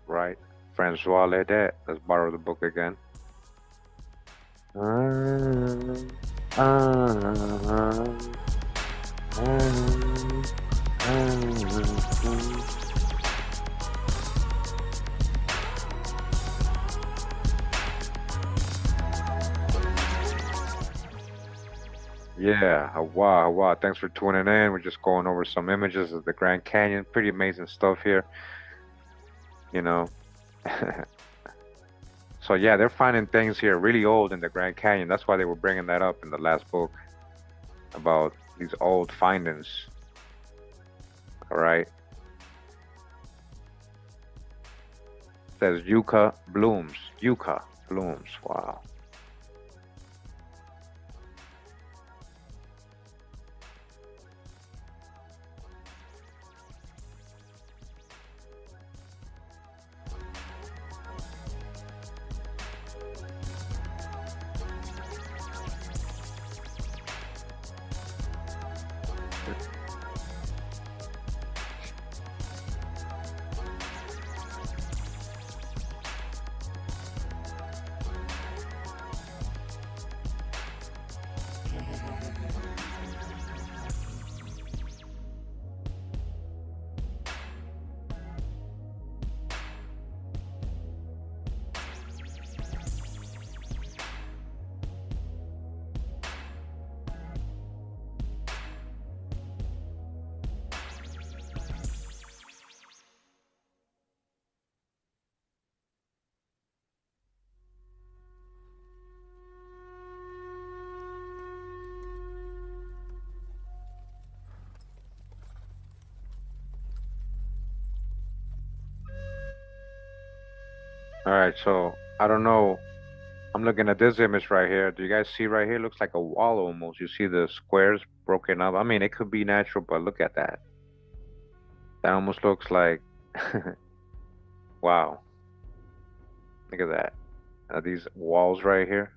Right, Francois Leidet. Let's borrow the book again. Yeah, Hawa. Thanks for tuning in. We're just going over some images of the Grand Canyon. Pretty amazing stuff here. You know. So yeah, they're finding things here really old in the Grand Canyon. That's why they were bringing that up in the last book about these old findings. All right. It says yucca blooms. Yucca blooms. Wow. All right, so I don't know. I'm looking at this image right here. Do you guys see right here? Looks like a wall almost. You see the squares broken up. I mean, it could be natural, but look at that. That almost looks like, wow. Look at that. These walls right here.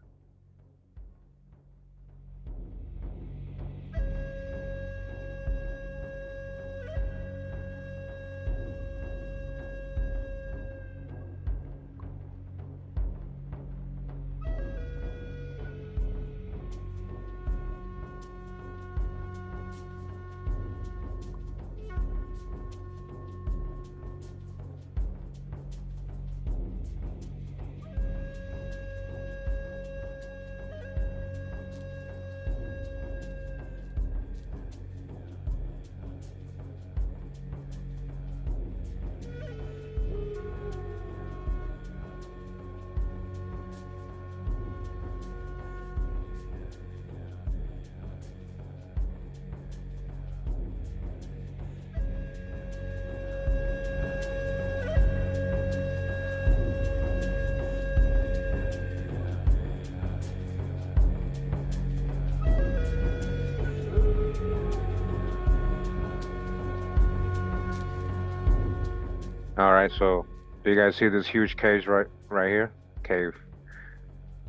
All right, so do you guys see this huge cave right here? Cave.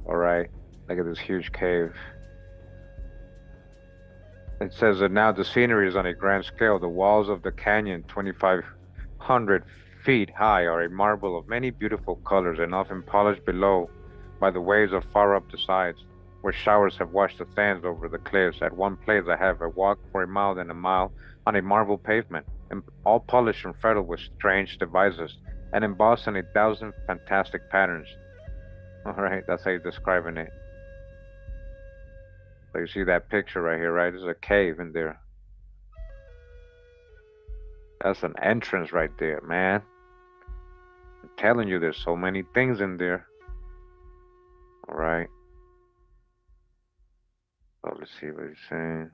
All right, look at this huge cave. It says that now the scenery is on a grand scale. The walls of the canyon, 2,500 feet high, are a marble of many beautiful colors and often polished below by the waves of far up the sides, where showers have washed the sands over the cliffs. At one place I have walked for a mile and a mile on a marble pavement, and all polished and fretted with strange devices, and embossed in 1,000 fantastic patterns. All right, that's how you're describing it. So you see that picture right here, right? There's a cave in there. That's an entrance right there, man. I'm telling you, there's so many things in there. All right. So let's see what he's saying.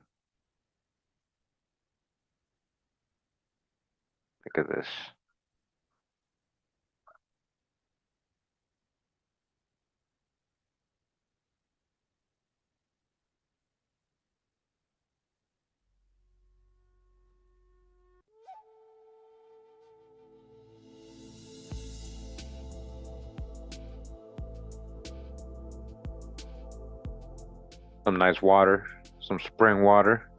Look at this. Some nice water, some spring water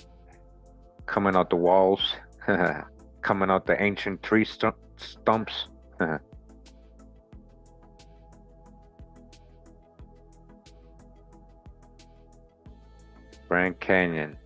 coming out the walls, coming out the ancient tree stumps. Grand Canyon.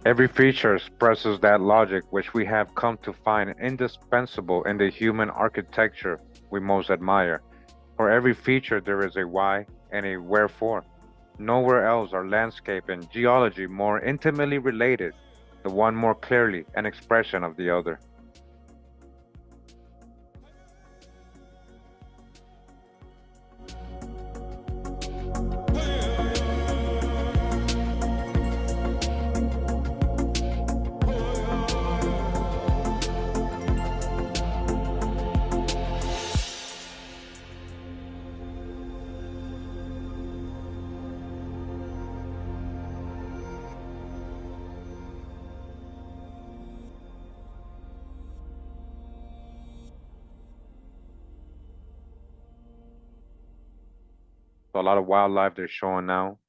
Every feature expresses that logic which we have come to find indispensable in the human architecture we most admire. For every feature there is a why and a wherefore. Nowhere else are landscape and geology more intimately related, the one more clearly an expression of the other. So a lot of wildlife they're showing now.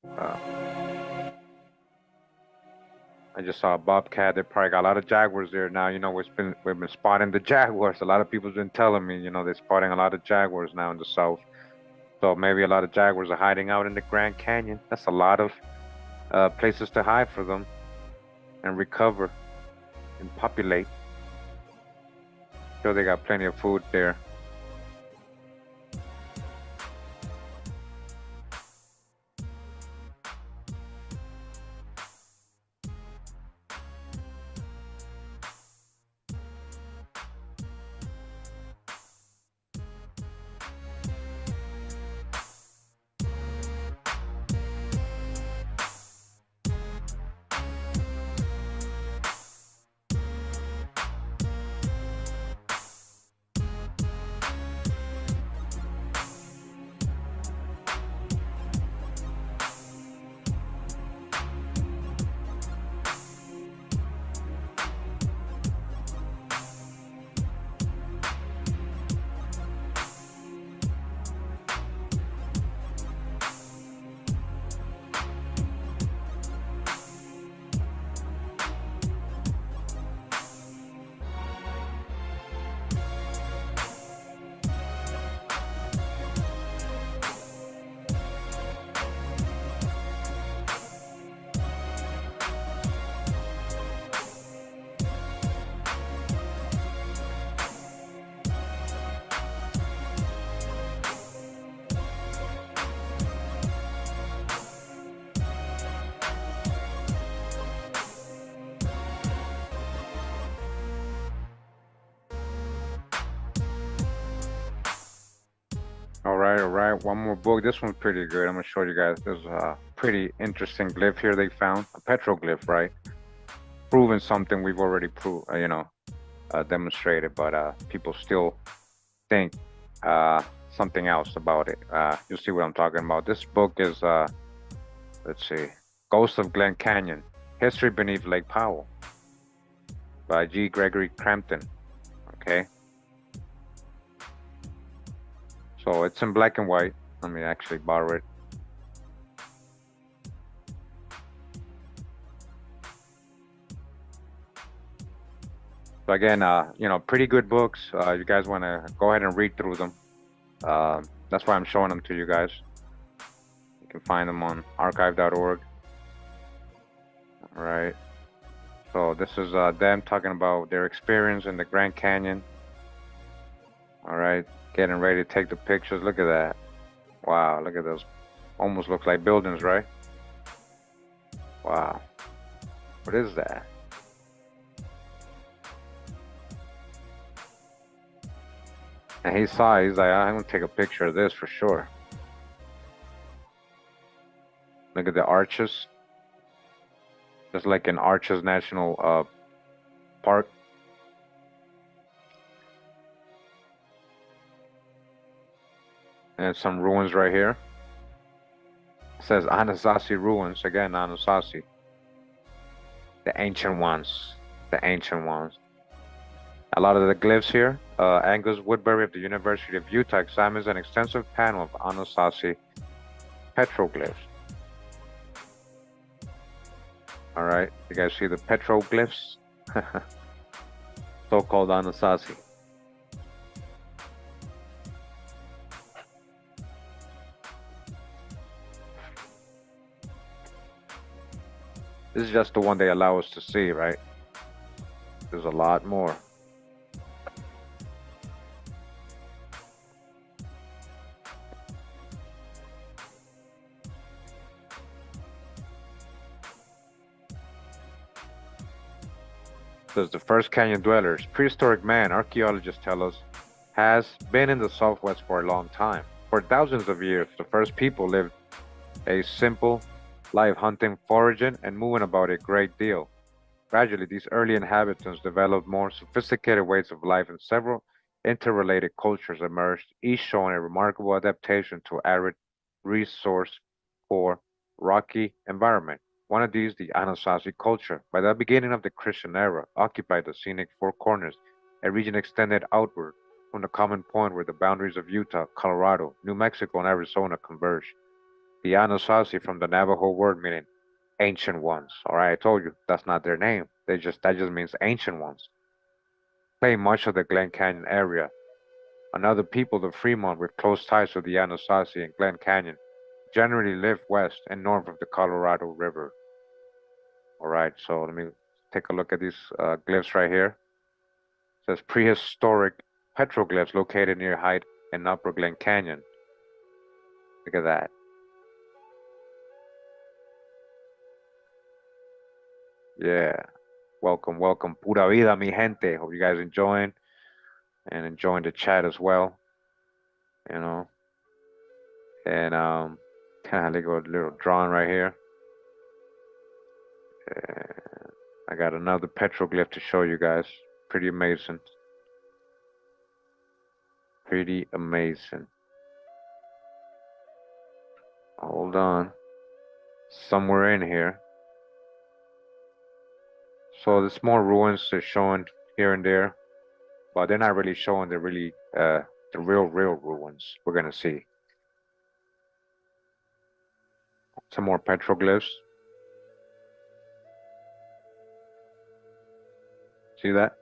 I just saw a bobcat. They probably got a lot of jaguars there now. You know, we've been spotting the jaguars. A lot of people's been telling me, you know, they're spotting a lot of jaguars now in the south. So maybe a lot of jaguars are hiding out in the Grand Canyon. That's a lot of places to hide for them and recover and populate. Sure, they got plenty of food there. All right. One more book. This one's pretty good. I'm gonna show you guys. There's a pretty interesting glyph here they found. A petroglyph, right? Proving something we've already demonstrated, but people still think something else about it. You'll see what I'm talking about. This book is, let's see, Ghost of Glen Canyon, History Beneath Lake Powell by G. Gregory Crampton, okay? So it's in black and white. Let me actually borrow it. So again, you know, pretty good books. You guys want to go ahead and read through them. That's why I'm showing them to you guys. You can find them on archive.org. All right. So this is them talking about their experience in the Grand Canyon. All right. Getting ready to take the pictures. Look at that. Wow, look at those. Almost looks like buildings, right? Wow. What is that? And he's like, I'm gonna take a picture of this for sure. Look at the arches. Just like in Arches National Park. And some ruins right here. It says Anasazi ruins. Again, Anasazi. The ancient ones. The ancient ones. A lot of the glyphs here. Angus Woodbury of the University of Utah examines an extensive panel of Anasazi petroglyphs. All right, you guys see the petroglyphs? So-called Anasazi. This is just the one they allow us to see, right? There's a lot more. Says the first canyon dwellers, prehistoric man, archaeologists tell us, has been in the Southwest for a long time. For thousands of years, the first people lived a simple life, hunting, foraging, and moving about a great deal. Gradually, these early inhabitants developed more sophisticated ways of life, and several interrelated cultures emerged, each showing a remarkable adaptation to arid, resource-poor, rocky environment. One of these, the Anasazi culture, by the beginning of the Christian era, occupied the scenic Four Corners, a region extended outward from the common point where the boundaries of Utah, Colorado, New Mexico, and Arizona converge. The Anasazi from the Navajo word meaning ancient ones. All right, I told you that's not their name. That just means ancient ones. Claim much of the Glen Canyon area. Another people, the Fremont, with close ties to the Anasazi and Glen Canyon, generally live west and north of the Colorado River. All right, so let me take a look at these glyphs right here. It says prehistoric petroglyphs located near Hyde and Upper Glen Canyon. Look at that. Yeah. Welcome, welcome. Pura vida, mi gente. Hope you guys enjoying and enjoying the chat as well. You know. And kind of like a little drawing right here. And I got another petroglyph to show you guys. Pretty amazing. Pretty amazing. Hold on. Somewhere in here. So there's more ruins they're showing here and there, but they're not really showing the real ruins. We're gonna see some more petroglyphs. See that?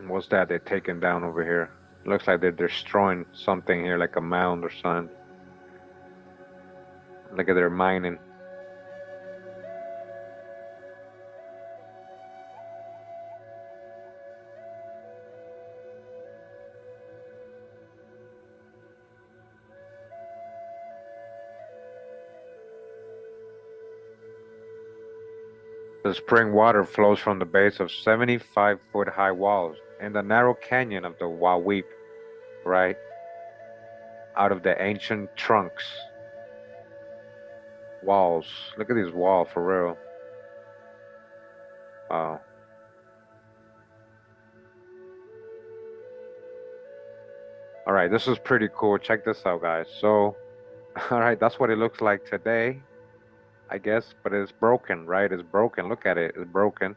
What's that they're taking down over here? Looks like they're destroying something here, like a mound or something. Look at their mining. The spring water flows from the base of 75-foot high walls in the narrow canyon of the Waweep, right out of the ancient trunks. Walls. Look at these walls for real. Wow. All right, this is pretty cool. Check this out, guys. So, all right, that's what it looks like today, I guess, but it's broken, right? It's broken. Look at it. It's broken.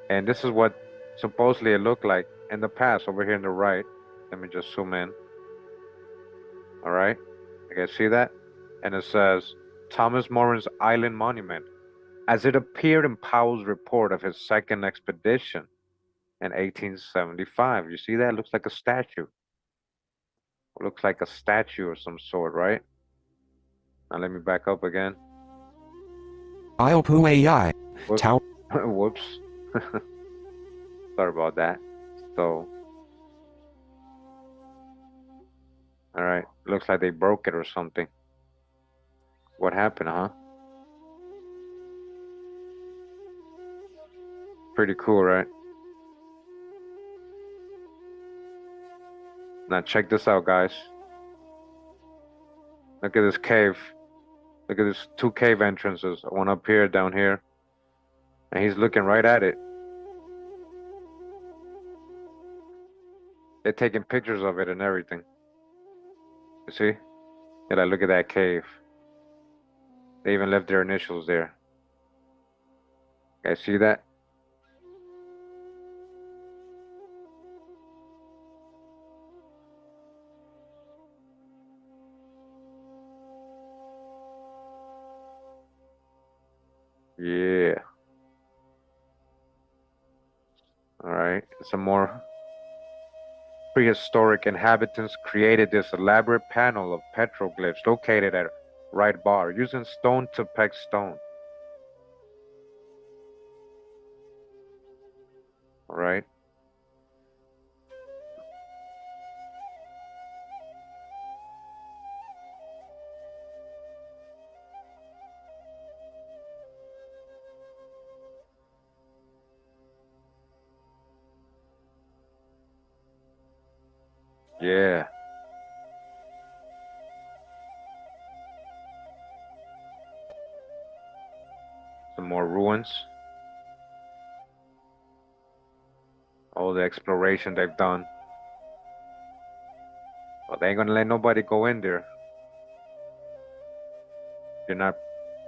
And this is what supposedly it looked like in the past over here on the right. Let me just zoom in. All right. You guys see that? And it says Thomas Moran's Island Monument, as it appeared in Powell's report of his second expedition in 1875. You see that? It looks like a statue. It looks like a statue of some sort, right? Now let me back up again. Whoops. Whoops. Sorry about that. So, all right. Looks like they broke it or something. What happened, huh? Pretty cool, right? Now check this out, guys. Look at this cave. Look at this two cave entrances. One up here, down here. And he's looking right at it. They're taking pictures of it and everything. You see? Yeah, like, look at that cave. They even left their initials there. Guys, see that? Yeah. All right. Some more. Prehistoric inhabitants created this elaborate panel of petroglyphs located at right bar using stone to peg stone. All right. Yeah. Some more ruins. all the exploration they've done. But they ain't gonna let nobody go in there. If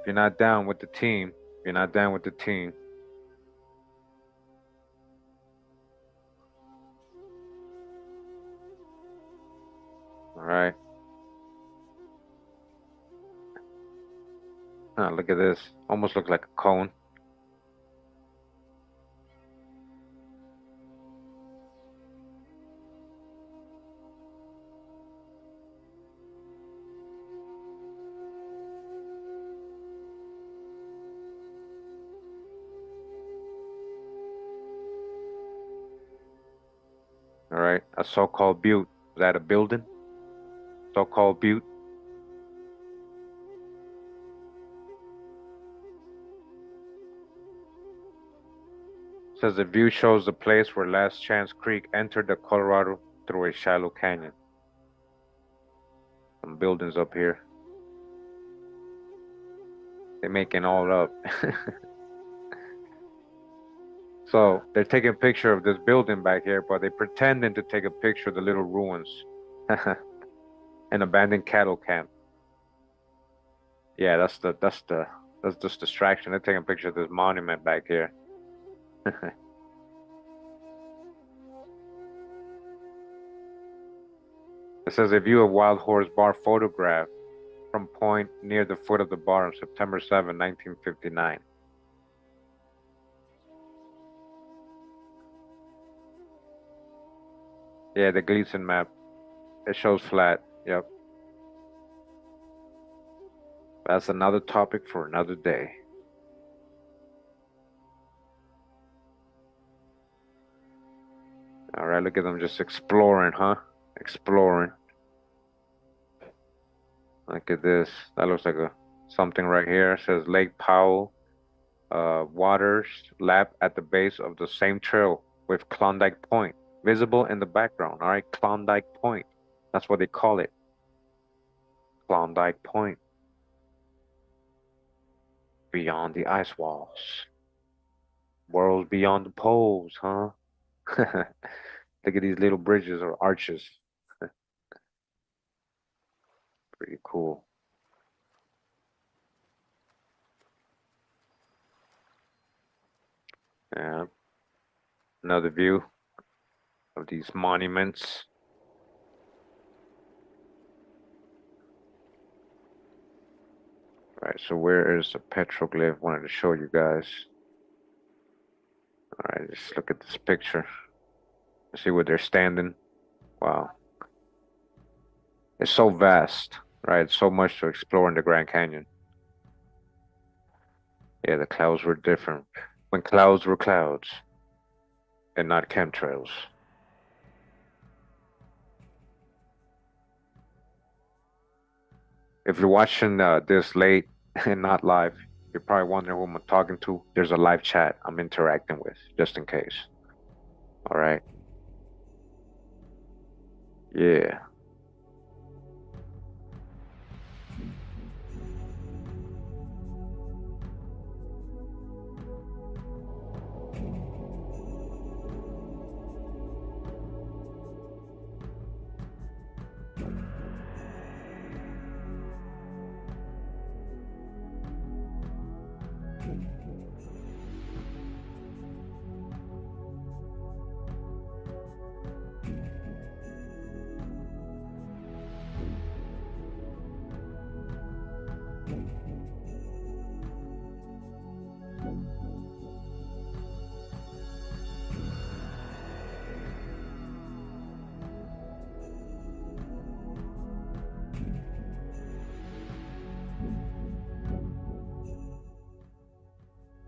you're not down with the team, you're not down with the team. All right. Look at this. Almost looks like a cone. All right, a so-called butte. Is that a building? So-called butte. Says the view shows the place where Last Chance Creek entered the Colorado through a shallow canyon. Some buildings up here. They're making all up. So they're taking a picture of this building back here, but they're pretending to take a picture of the little ruins. An abandoned cattle camp. Yeah, that's just distraction. They're taking a picture of this monument back here. It says a view of Wild Horse Bar photograph from point near the foot of the bar on September 7, 1959. Yeah, the Gleason map. It shows flat. Yep. That's another topic for another day. All right, look at them just exploring, huh? Exploring. Look at this. That looks like something right here. It says Lake Powell Waters Lab at the base of the same trail with Klondike Point visible in the background. All right, Klondike Point. That's what they call it. Klondike Point. Beyond the ice walls. Worlds beyond the poles, huh? Look at these little bridges or arches. Pretty cool. Yeah. Another view of these monuments. All right, so where is the petroglyph? Wanted to show you guys. All right, just look at this picture. See where they're standing. Wow. It's so vast, right? So much to explore in the Grand Canyon. Yeah, the clouds were different. When clouds were clouds and not chemtrails. If you're watching this late and not live, you're probably wondering who I'm talking to. There's a live chat I'm interacting with, just in case. All right. Yeah.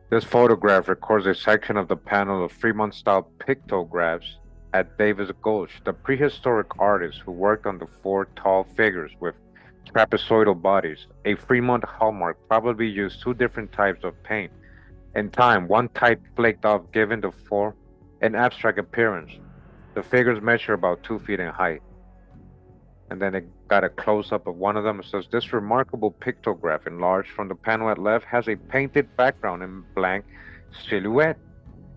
This photograph records a section of the panel of Fremont-style pictographs at Davis Gulch. The prehistoric artist who worked on the four tall figures with trapezoidal bodies, a Fremont hallmark, probably used two different types of paint. In time, one type flaked off, giving the four an abstract appearance. The figures measure about 2 feet in height. And then it got a close-up of one of them. It says, this remarkable pictograph enlarged from the panel at left has a painted background in blank silhouette.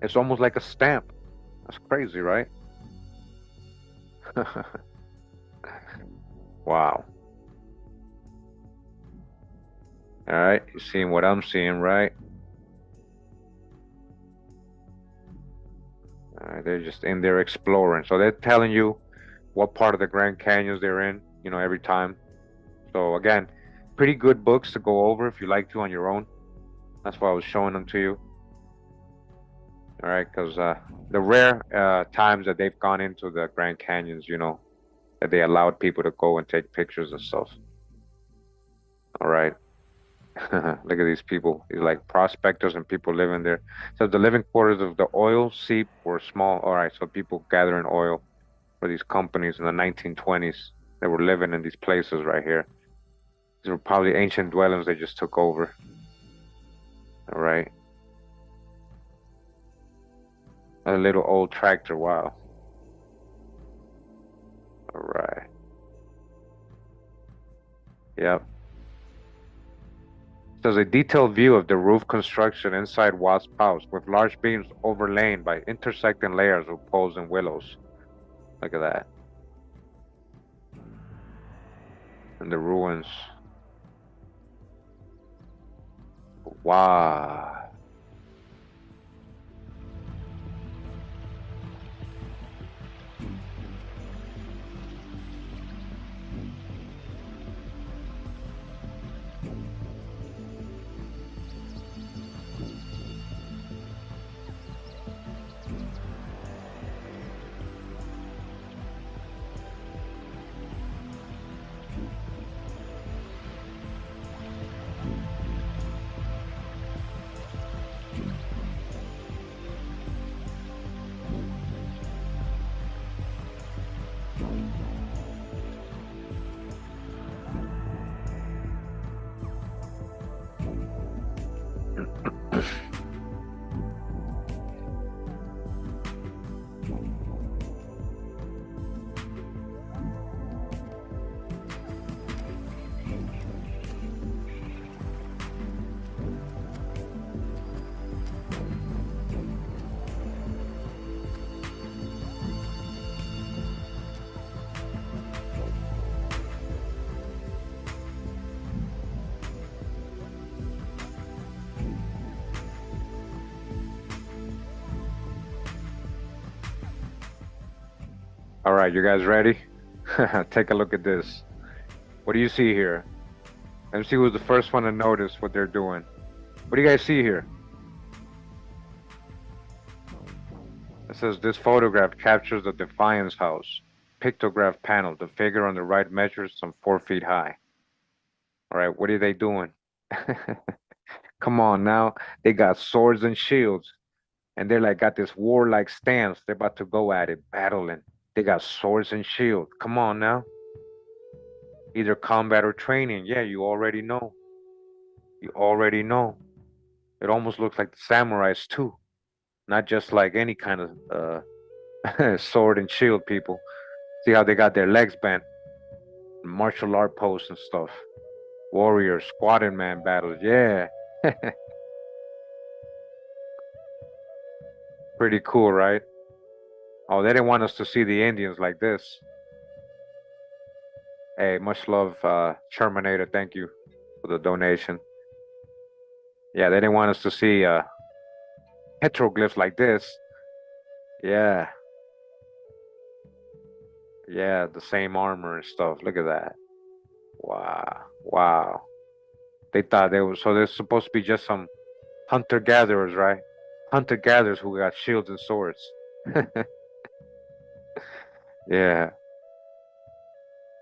It's almost like a stamp. That's crazy, right? Wow. All right, you seeing what I'm seeing, right? All right, they're just in there exploring. So they're telling you what part of the Grand Canyons they're in, you know, every time. So again, pretty good books to go over if you like to on your own. That's why I was showing them to you. All right, because the rare times that they've gone into the Grand Canyons, you know, that they allowed people to go and take pictures and stuff. All right. Look at these people. These like prospectors and people living there. So the living quarters of the oil seep were small. All right, so people gathering oil for these companies in the 1920s. They were living in these places right here. These were probably ancient dwellings they just took over. All right. A little old tractor. Wow. All right. Yep. There's a detailed view of the roof construction inside Wasp House with large beams overlain by intersecting layers of poles and willows. Look at that. And the ruins. Wow. All right, you guys ready? Take a look at this. What do you see here? MC was the first one to notice what they're doing. What do you guys see here? It says this photograph captures the Defiance House. Pictograph panel. The figure on the right measures some 4 feet high. All right, what are they doing? Come on now. They got swords and shields. And they're like got this warlike stance. They're about to go at it, battling. They got swords and shields. Come on now. Either combat or training. Yeah, you already know. You already know. It almost looks like the samurais too. Not just like any kind of sword and shield people. See how they got their legs bent. Martial art pose and stuff. Warriors, squatting man battles. Yeah. Pretty cool, right? Oh, they didn't want us to see the Indians like this. Hey, much love, Terminator. Thank you for the donation. Yeah, they didn't want us to see petroglyphs like this. Yeah. Yeah, the same armor and stuff. Look at that. Wow. Wow. They thought they were, so they're supposed to be just some hunter-gatherers, right? Hunter-gatherers who got shields and swords. Yeah.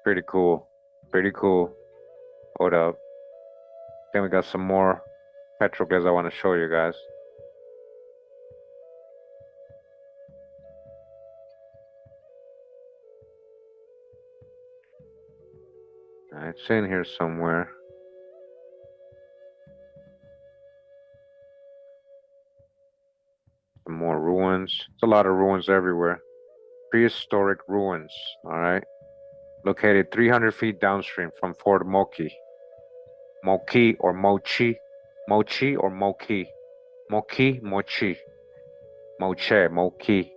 Pretty cool. Pretty cool. Hold up. Then we got some more petroglyphs I want to show you guys. It's in here somewhere. Some more ruins. It's a lot of ruins everywhere. Prehistoric ruins, all right? Located 300 feet downstream from Fort Moki. Moki or Mochi. Mochi or Moki. Moki, Mochi. Moche, Moki.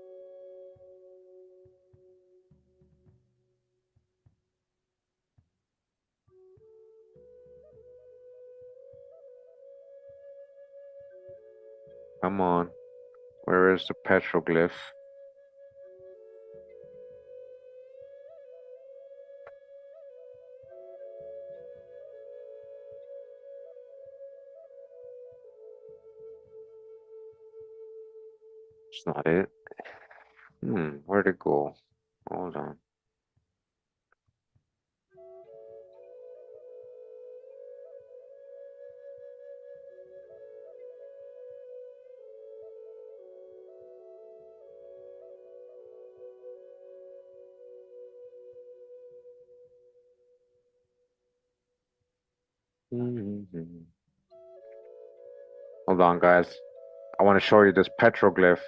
Come on. Where is the petroglyph? It's not it. Where'd it go? Hold on. Hold on, guys. I want to show you this petroglyph.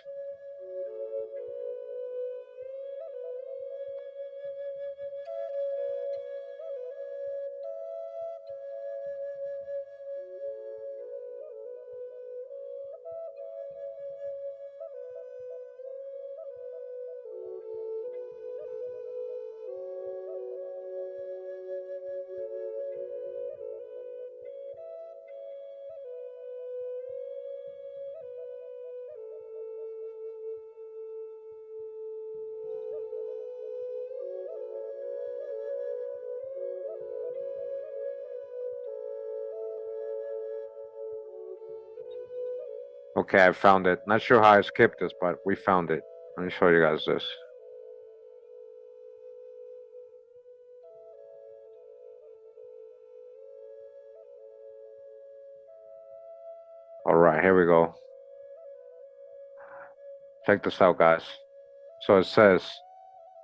Okay, I found it. Not sure how I skipped this, but we found it. Let me show you guys this. All right, here we go. Check this out, guys. So it says,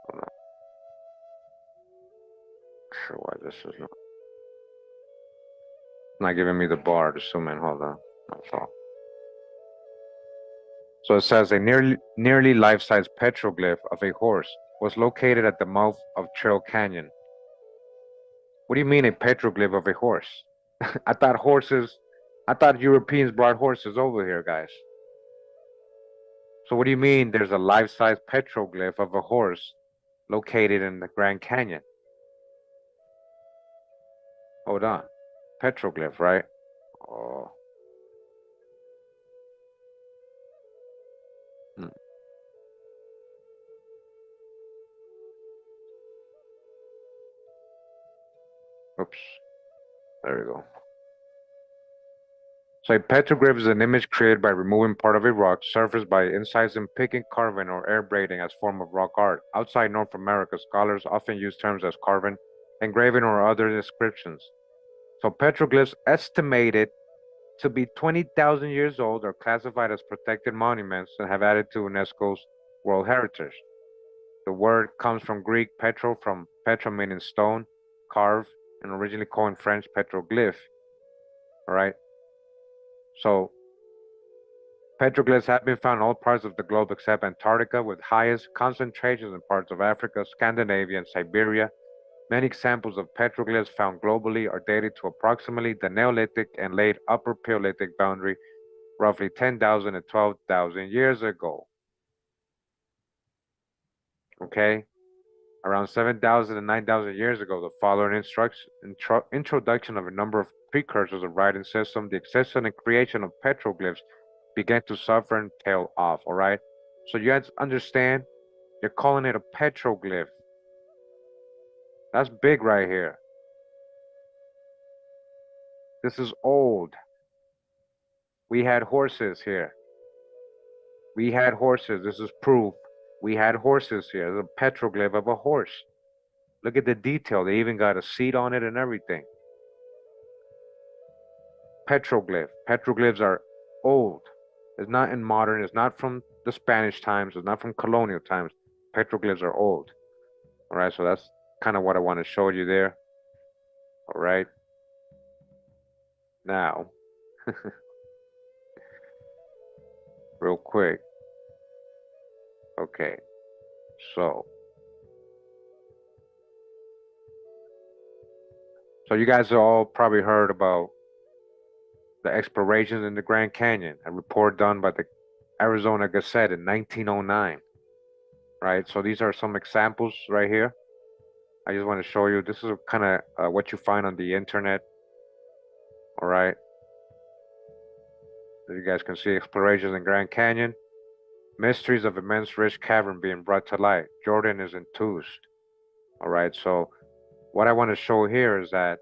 hold on. Not sure why this is not giving me the bar to zoom in. Hold on. That's all. So it says a nearly life-size petroglyph of a horse was located at the mouth of Trail Canyon. What do you mean a petroglyph of a horse? I thought Europeans brought horses over here, guys. So what do you mean there's a life-size petroglyph of a horse located in the Grand Canyon? Hold on. Petroglyph, right? Oh. Oops. There we go. So a petroglyph is an image created by removing part of a rock surface by incising, picking, carving, or air braiding as form of rock art. Outside North America, scholars often use terms as carving, engraving, or other descriptions. So petroglyphs estimated to be 20,000 years old are classified as protected monuments and have added to UNESCO's World Heritage. The word comes from Greek petro, from petra meaning stone, carve, and originally coined French petroglyph. All right. So petroglyphs have been found in all parts of the globe except Antarctica, with highest concentrations in parts of Africa, Scandinavia, and Siberia. Many examples of petroglyphs found globally are dated to approximately the Neolithic and late Upper Paleolithic boundary, roughly 10,000 and 12,000 years ago. Okay? Around 7,000 and 9,000 years ago, the following introduction of a number of precursors of writing system, the existence and creation of petroglyphs began to suffer and tail off, all right? So you guys understand, you're calling it a petroglyph. That's big right here. This is old. We had horses here. We had horses. This is proof. We had horses here. There's a petroglyph of a horse. Look at the detail. They even got a seat on it and everything. Petroglyph. Petroglyphs are old. It's not in modern. It's not from the Spanish times. It's not from colonial times. Petroglyphs are old. All right, so that's kind of what I want to show you there. All right. Now, real quick. Okay, so you guys have all probably heard about the explorations in the Grand Canyon, a report done by the Arizona Gazette in 1909. Right, so these are some examples right here. I just want to show you. This is kind of what you find on the internet. All right. As you guys can see, explorations in Grand Canyon, mysteries of immense rich cavern being brought to light. Jordan is enthused. All right, so what I want to show here is that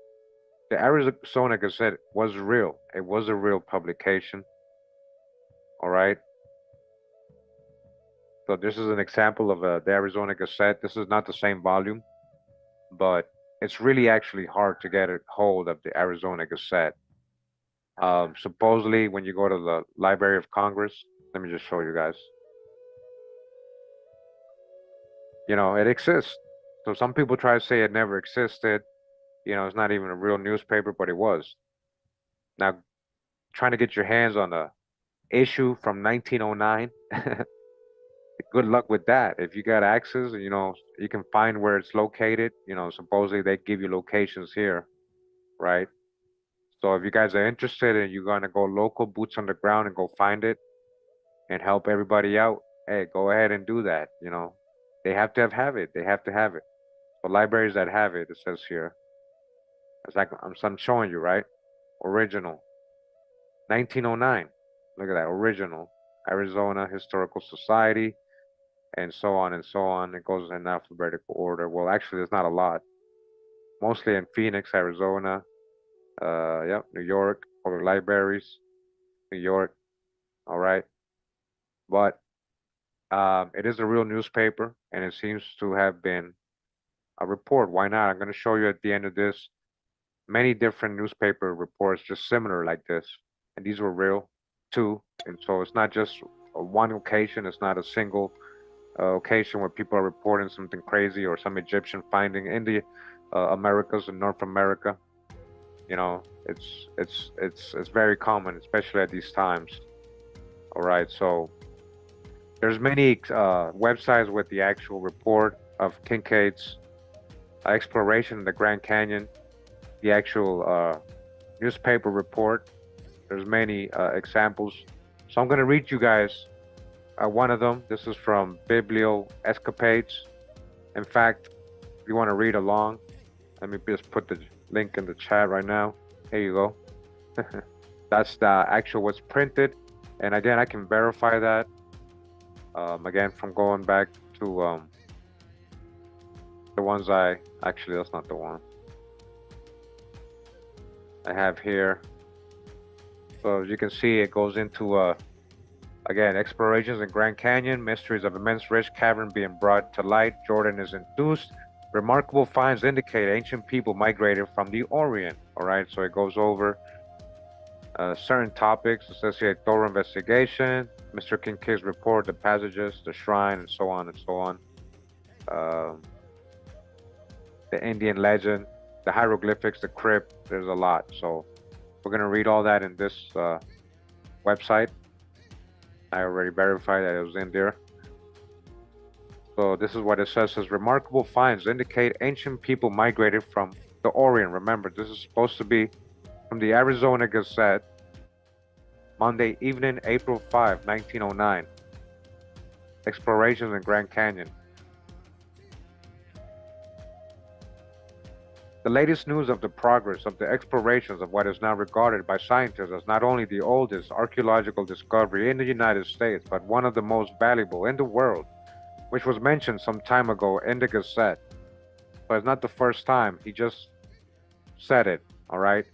the Arizona Gazette was real. It was a real publication. All right. So this is an example of the Arizona Gazette. This is not the same volume, but it's really actually hard to get a hold of the Arizona Gazette. Supposedly, when you go to the Library of Congress, let me just show you guys. It exists. So some people try to say it never existed. It's not even a real newspaper, but it was. Now, trying to get your hands on a issue from 1909, good luck with that. If you got access, you can find where it's located. Supposedly they give you locations here, right? So if you guys are interested and you're gonna go local, boots on the ground, and go find it and help everybody out, hey, go ahead and do that. They have to have it. They have to have it. For libraries that have it, it says here. It's like I'm showing you, right? Original, 1909. Look at that, original. Arizona Historical Society, and so on and so on. It goes in alphabetical order. Well, actually, there's not a lot. Mostly in Phoenix, Arizona. Yep, New York, public libraries, New York. All right, but it is a real newspaper, and it seems to have been a report. Why not? I'm going to show you at the end of this many different newspaper reports just similar like this, and these were real too. And so it's not just one occasion. It's not a single occasion where people are reporting something crazy or some Egyptian finding in the Americas and North America. It's very common, especially at these times. All right, so there's many websites with the actual report of Kincaid's exploration in the Grand Canyon, the actual newspaper report. There's many examples. So I'm going to read you guys one of them. This is from Biblio Escapades. In fact, if you want to read along, let me just put the link in the chat right now. Here you go. That's the actual what's printed. And again, I can verify that. Again, from going back to the ones actually, that's not the one I have here. So as you can see, it goes into again, explorations in Grand Canyon, mysteries of immense rich cavern being brought to light. Jordan is enthused. Remarkable finds indicate ancient people migrated from the Orient. All right, so it goes over certain topics, associate thorough investigation, Mr. Kincaid's report, the passages, the shrine, and so on and so on. The Indian legend, the hieroglyphics, the crypt, there's a lot. So we're going to read all that in this website. I already verified that it was in there. So this is what it says. Remarkable finds indicate ancient people migrated from the Orient. Remember, this is supposed to be from the Arizona Gazette, Monday evening, April 5, 1909. Explorations in Grand Canyon. The latest news of the progress of the explorations of what is now regarded by scientists as not only the oldest archaeological discovery in the United States, but one of the most valuable in the world, which was mentioned some time ago in the Gazette. So it's not the first time, he just said it, all right?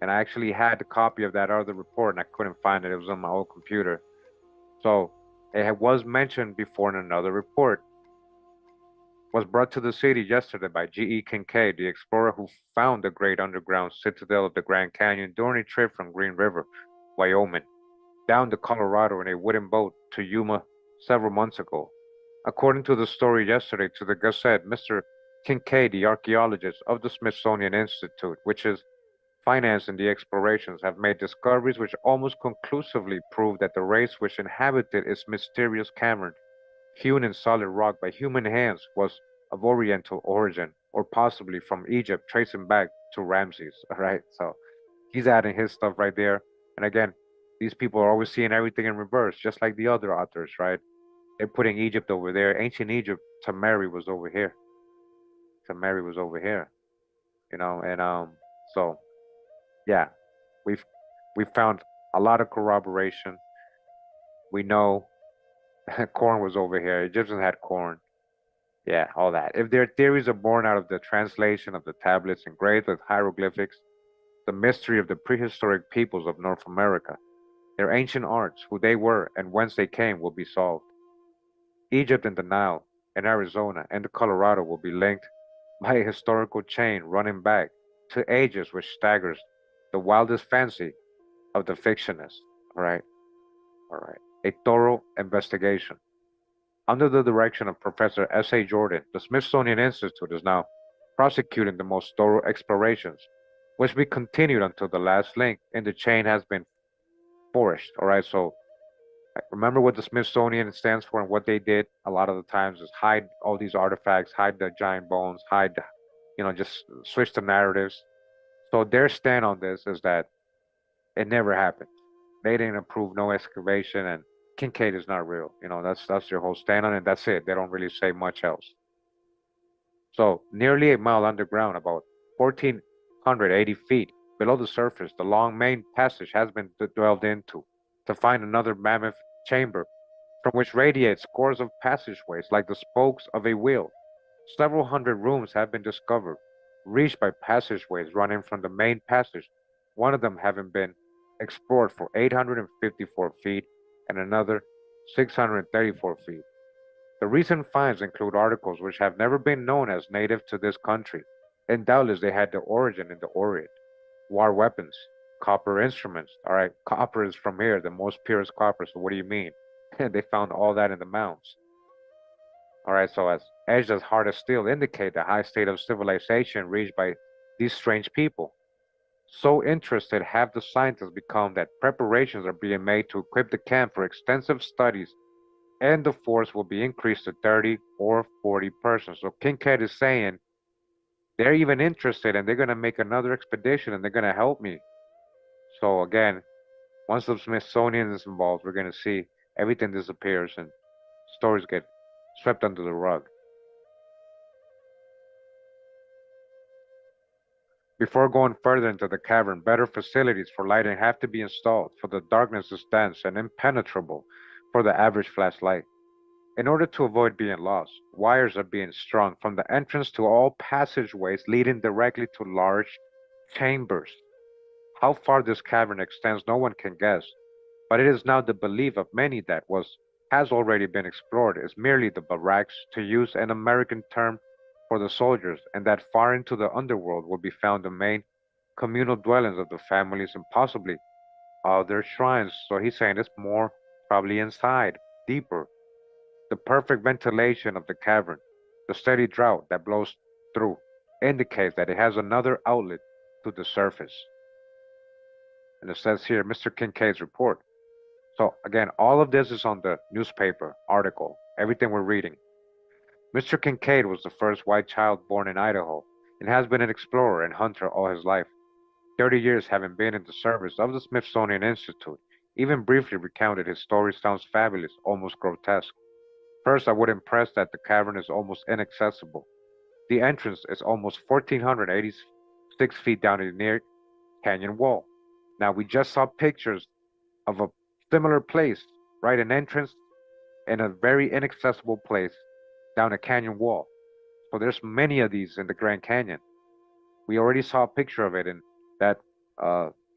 And I actually had a copy of that other report and I couldn't find it. It was on my old computer. So it was mentioned before in another report. Was brought to the city yesterday by G.E. Kincaid, the explorer who found the great underground citadel of the Grand Canyon during a trip from Green River, Wyoming, down the Colorado in a wooden boat to Yuma several months ago. According to the story yesterday to the Gazette, Mr. Kincaid, the archaeologist of the Smithsonian Institute, which is financing the explorations, have made discoveries which almost conclusively prove that the race which inhabited its mysterious cavern, hewn in solid rock by human hands, was of Oriental origin, or possibly from Egypt, tracing back to Ramses. All right, so he's adding his stuff right there. And again, these people are always seeing everything in reverse, just like the other authors, right? They're putting Egypt over there. Ancient Egypt, Tamari was over here. Tamari was over here, and so yeah, we've found A lot of corroboration. We know corn was over here. Egyptians had corn. Yeah, all that. If their theories are born out of the translation of the tablets engraved with hieroglyphics, the mystery of the prehistoric peoples of North America, their ancient arts, who they were and whence they came, will be solved. Egypt and the Nile, and Arizona and the Colorado will be linked by a historical chain running back to ages which staggers the wildest fancy of the fictionist. All right, all right. A thorough investigation. Under the direction of Professor S.A. Jordan, the Smithsonian Institute is now prosecuting the most thorough explorations, which be continued until the last link in the chain has been forged. All right, so remember what the Smithsonian stands for and what they did a lot of the times is hide all these artifacts, hide the giant bones, hide, just switch the narratives. So their stand on this is that it never happened. They didn't approve no excavation, and Kincaid is not real. That's their whole stand on it. That's it. They don't really say much else. So nearly a mile underground, about 1,480 feet below the surface, the long main passage has been delved into to find another mammoth chamber from which radiate scores of passageways like the spokes of a wheel. Several hundred rooms have been discovered, reached by passageways running from the main passage, one of them having been explored for 854 feet and another 634 feet. The recent finds include articles which have never been known as native to this country, and doubtless they had their origin in the Orient. War weapons, copper instruments. All right, copper is from here, the most purest copper. So what do you mean? They found all that in the mounds. All right, so as edged as hard as steel indicate the high state of civilization reached by these strange people. So interested have the scientists become that preparations are being made to equip the camp for extensive studies, and the force will be increased to 30 or 40 persons. So Kincaid is saying they're even interested and they're going to make another expedition and they're going to help me. So again, once the Smithsonian is involved, we're going to see everything disappears and stories get swept under the rug. Before going further into the cavern, better facilities for lighting have to be installed, for the darkness is dense and impenetrable for the average flashlight. In order to avoid being lost, wires are being strung from the entrance to all passageways leading directly to large chambers. How far this cavern extends, no one can guess, but it is now the belief of many that what has already been explored is merely the barracks, to use an American term for the soldiers, and that far into the underworld will be found the main communal dwellings of the families and possibly other shrines. So he's saying it's more probably inside, deeper. The perfect ventilation of the cavern, the steady draught that blows through, indicates that it has another outlet to the surface. And it says here, Mr. Kincaid's report. So again, all of this is on the newspaper article, everything we're reading. Mr. Kincaid was the first white child born in Idaho and has been an explorer and hunter all his life, 30 years having been in the service of the Smithsonian Institute. Even briefly recounted his story sounds fabulous, almost grotesque. First, I would impress that the cavern is almost inaccessible. The entrance is almost 1,486 feet down a near canyon wall. Now, we just saw pictures of a similar place, right? An entrance in a very inaccessible place down a canyon wall. So there's many of these in the Grand Canyon. We already saw a picture of it in that,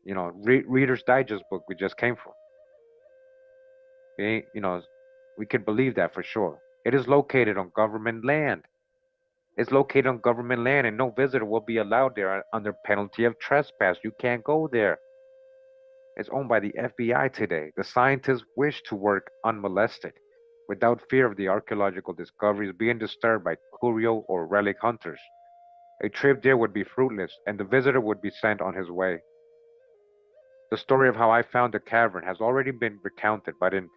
Reader's Digest book we just came from. We could believe that for sure. It is located on government land. It's located on government land, and no visitor will be allowed there under penalty of trespass. You can't go there. It's owned by the FBI today. The scientists wish to work unmolested, without fear of the archaeological discoveries being disturbed by curio or relic hunters. A trip there would be fruitless, and the visitor would be sent on his way. The story of how I found the cavern has already been recounted, but in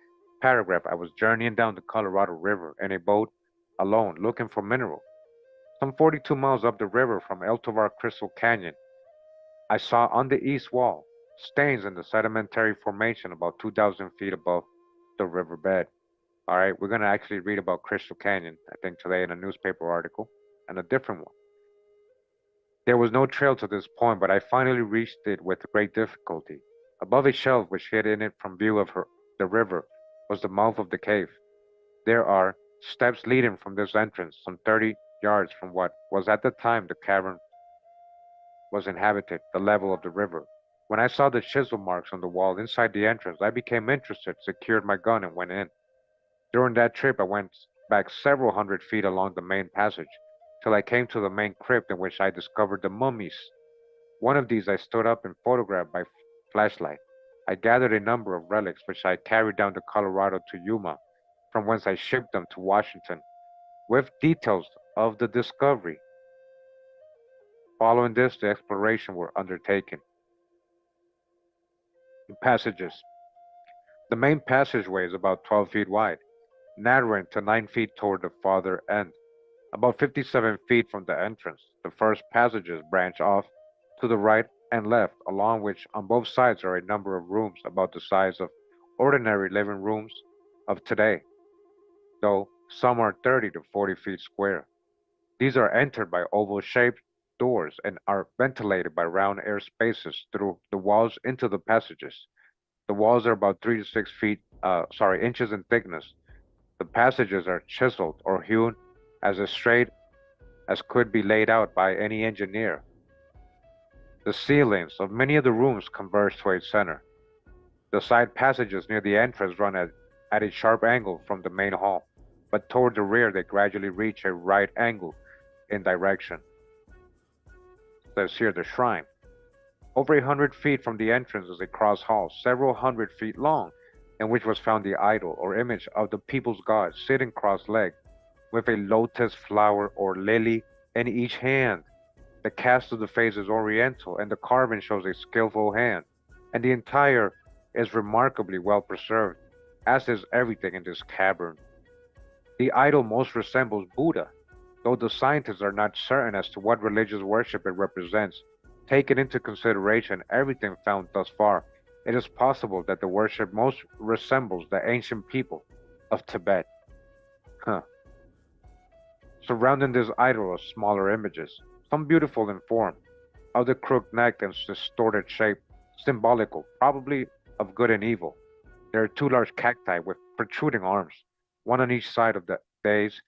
paragraph I was journeying down the Colorado River in a boat alone, looking for mineral. Some 42 miles up the river from El Tovar Crystal Canyon, I saw on the east wall stains in the sedimentary formation about 2,000 feet above the riverbed. All right, we're going to actually read about Crystal Canyon, I think, today in a newspaper article, and a different one. There was no trail to this point, but I finally reached it with great difficulty. Above a shelf which hid in it from view of the river was the mouth of the cave. There are steps leading from this entrance some 30 yards from what was at the time the cavern was inhabited, the level of the river. When I saw the chisel marks on the wall inside the entrance, I became interested, secured my gun, and went in. During that trip, I went back several hundred feet along the main passage, till I came to the main crypt in which I discovered the mummies. One of these I stood up and photographed by flashlight. I gathered a number of relics which I carried down the Colorado to Yuma, from whence I shipped them to Washington, with details of the discovery. Following this, the exploration were undertaken. The passages. The main passageway is about 12 feet wide, narrowing to 9 feet toward the farther end. About 57 feet from the entrance, the first passages branch off to the right and left, along which on both sides are a number of rooms about the size of ordinary living rooms of today, though some are 30 to 40 feet square. These are entered by oval-shaped doors and are ventilated by round air spaces through the walls into the passages. The walls are about 3 to 6 inches in thickness. The passages are chiseled or hewn as straight as could be laid out by any engineer. The ceilings of many of the rooms converge to a center. The side passages near the entrance run at a sharp angle from the main hall, but toward the rear they gradually reach a right angle in direction. Says here the shrine. Over 100 feet from the entrance is a cross hall, several hundred feet long, in which was found the idol or image of the people's god, sitting cross-legged, with a lotus flower or lily in each hand. The cast of the face is oriental, and the carving shows a skillful hand, and the entire is remarkably well preserved, as is everything in this cavern. The idol most resembles Buddha, though the scientists are not certain as to what religious worship it represents. Taking into consideration everything found thus far, it is possible that the worship most resembles the ancient people of Tibet. Surrounding this idol are smaller images, some beautiful in form, other crook-necked and distorted shape, symbolical, probably of good and evil. There are 2 large cacti with protruding arms, one on each side of the dais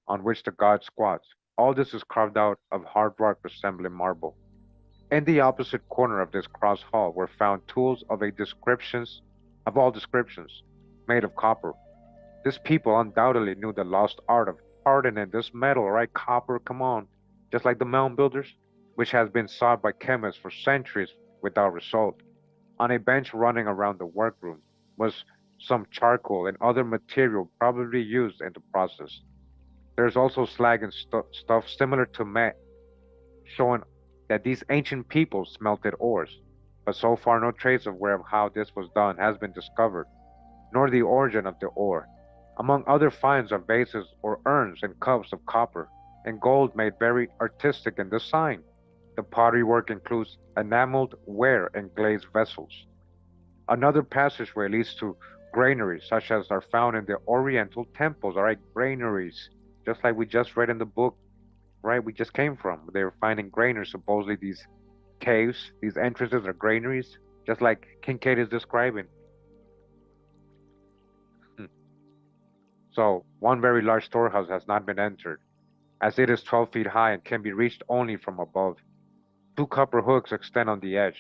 on which the god squats. All this is carved out of hard rock resembling marble. In the opposite corner of this cross hall were found tools of all descriptions, made of copper. This people undoubtedly knew the lost art of hardening this metal, right? Copper, come on. Just like the mound builders, which has been sought by chemists for centuries without result. On a bench running around the workroom was some charcoal and other material probably used in the process. There is also slag and stuff similar to mat, showing that these ancient people smelted ores, but so far no trace of how this was done has been discovered, nor the origin of the ore. Among other finds are vases or urns and cups of copper and gold made very artistic in design. The pottery work includes enameled ware and glazed vessels. Another passageway leads to granaries, such as are found in the Oriental temples. All right, granaries, just like we just read in the book, right? We just came from. They were finding granaries. Supposedly, these caves, these entrances are granaries, just like Kincaid is describing. So, one very large storehouse has not been entered, as it is 12 feet high and can be reached only from above. 2 copper hooks extend on the edge,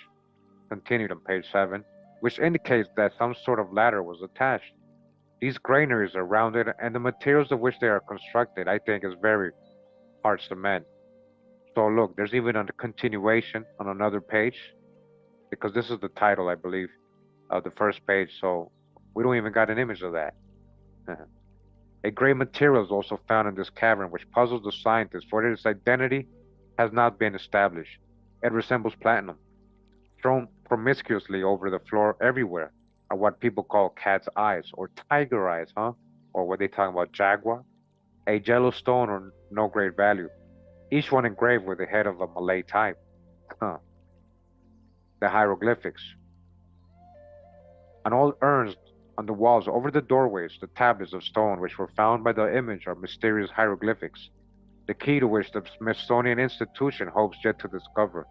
continued on page 7, which indicates that some sort of ladder was attached. These granaries are rounded, and the materials of which they are constructed, I think, is very hard cement. So look, there's even a continuation on another page, because this is the title, I believe, of the first page, so we don't even got an image of that. A gray material is also found in this cavern, which puzzles the scientists, for its identity has not been established. It resembles platinum. Thrown promiscuously over the floor everywhere are what people call cat's eyes, or tiger eyes, or what they talk about, jaguar. A yellow stone or no great value, each one engraved with the head of a Malay type. The hieroglyphics. On all urns on the walls over the doorways, the tablets of stone which were found by the image are mysterious hieroglyphics, the key to which the Smithsonian Institution hopes yet to discover.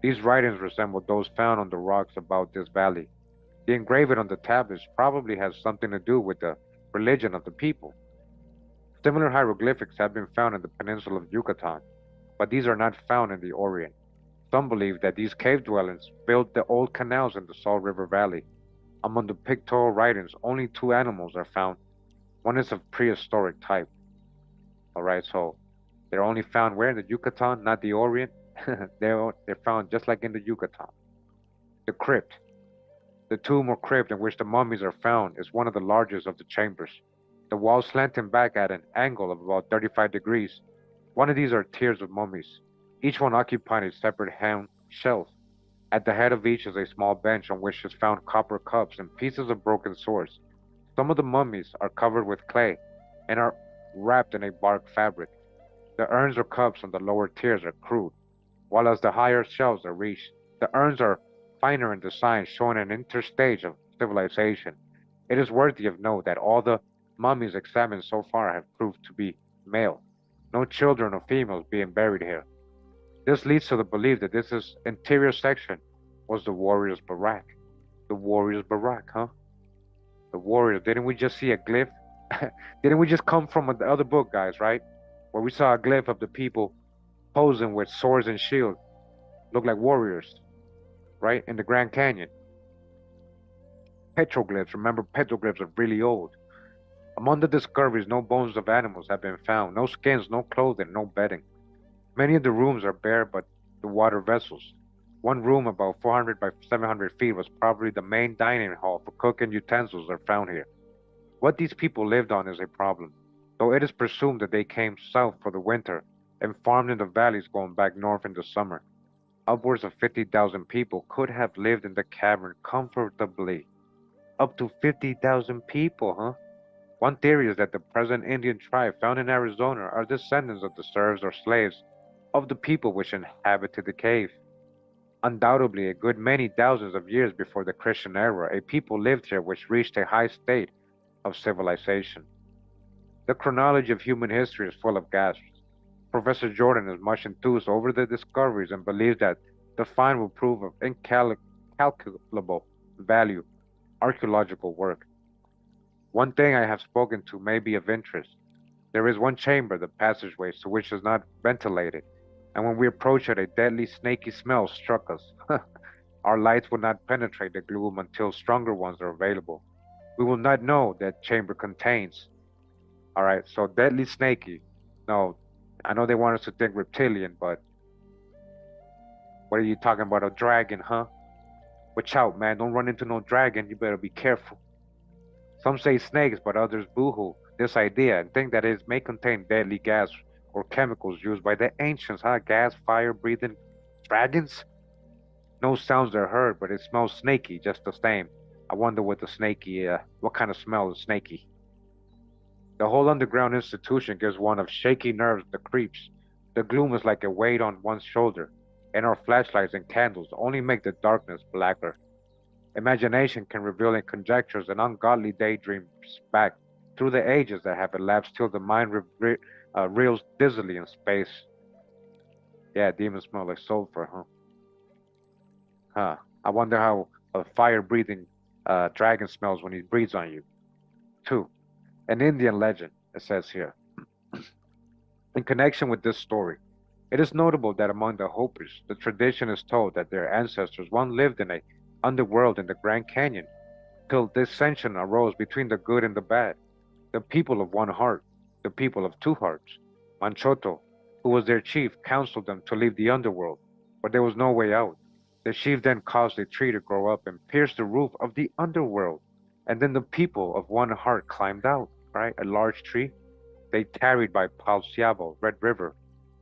These writings resemble those found on the rocks about this valley. The engraving on the tablets probably has something to do with the religion of the people. Similar hieroglyphics have been found in the peninsula of Yucatan, but these are not found in the Orient. Some believe that these cave dwellers built the old canals in the Salt River Valley. Among the pictorial writings, only two animals are found. One is of prehistoric type. Alright, so they're only found where in the Yucatan, not the Orient. They're found just like in the Yucatan. The crypt. The tomb or crypt in which the mummies are found is one of the largest of the chambers. The walls slanting back at an angle of about 35 degrees. One of these are tiers of mummies, each one occupying a separate hand shelf. At the head of each is a small bench on which is found copper cups and pieces of broken swords. Some of the mummies are covered with clay and are wrapped in a bark fabric. The urns or cups on the lower tiers are crude, while as the higher shelves are reached, the urns are finer in design, showing an interstage of civilization. It is worthy of note that all the mummies examined so far have proved to be male, no children or females being buried here. This leads to the belief that this interior section was the warrior's barack. The warrior's barack, huh? The warrior. Didn't we just see a glyph? Didn't we just come from the other book, guys, right? Where we saw a glyph of the people posing with swords and shields. Look like warriors, right? In the Grand Canyon. Petroglyphs. Remember, petroglyphs are really old. Among the discoveries, no bones of animals have been found. No skins, no clothing, no bedding. Many of the rooms are bare but the water vessels. One room about 400 by 700 feet was probably the main dining hall for cooking utensils are found here. What these people lived on is a problem, though it is presumed that they came south for the winter and farmed in the valleys going back north in the summer. Upwards of 50,000 people could have lived in the cavern comfortably. Up to 50,000 people, huh? One theory is that the present Indian tribe found in Arizona are descendants of the serfs or slaves of the people which inhabited the cave. Undoubtedly, a good many thousands of years before the Christian era, a people lived here which reached a high state of civilization. The chronology of human history is full of gasps. Professor Jordan is much enthused over the discoveries and believes that the find will prove of incalculable value, archaeological work. One thing I have spoken to may be of interest. There is one chamber, the passageway, to which is not ventilated, and when we approached it, a deadly snaky smell struck us. Our lights will not penetrate the gloom until stronger ones are available. We will not know that chamber contains. All right, so deadly snaky. No, I know they want us to think reptilian, but what are you talking about? A dragon, huh? Watch out, man. Don't run into no dragon. You better be careful. Some say snakes, but others boo-hoo this idea and think that it may contain deadly gas or chemicals used by the ancients, huh? Gas, fire, breathing dragons? No sounds are heard, but it smells snaky just the same. I wonder what what kind of smell is snaky. The whole underground institution gives one of shaky nerves the creeps. The gloom is like a weight on one's shoulder, and our flashlights and candles only make the darkness blacker. Imagination can reveal in conjectures and ungodly daydreams back through the ages that have elapsed till the mind reels dizzily in space. Yeah, demons smell like sulfur, huh? Huh. I wonder how a fire-breathing dragon smells when he breathes on you. 2. An Indian legend, it says here. In connection with this story, it is notable that among the Hopis, the tradition is told that their ancestors once lived in a underworld in the Grand Canyon, till dissension arose between the good and the bad. The people of one heart, the people of two hearts. Manchoto, who was their chief, counseled them to leave the underworld, but there was no way out. The chief then caused a tree to grow up and pierce the roof of the underworld, and then the people of one heart climbed out, right? A large tree. They tarried by Palciabo, Red River,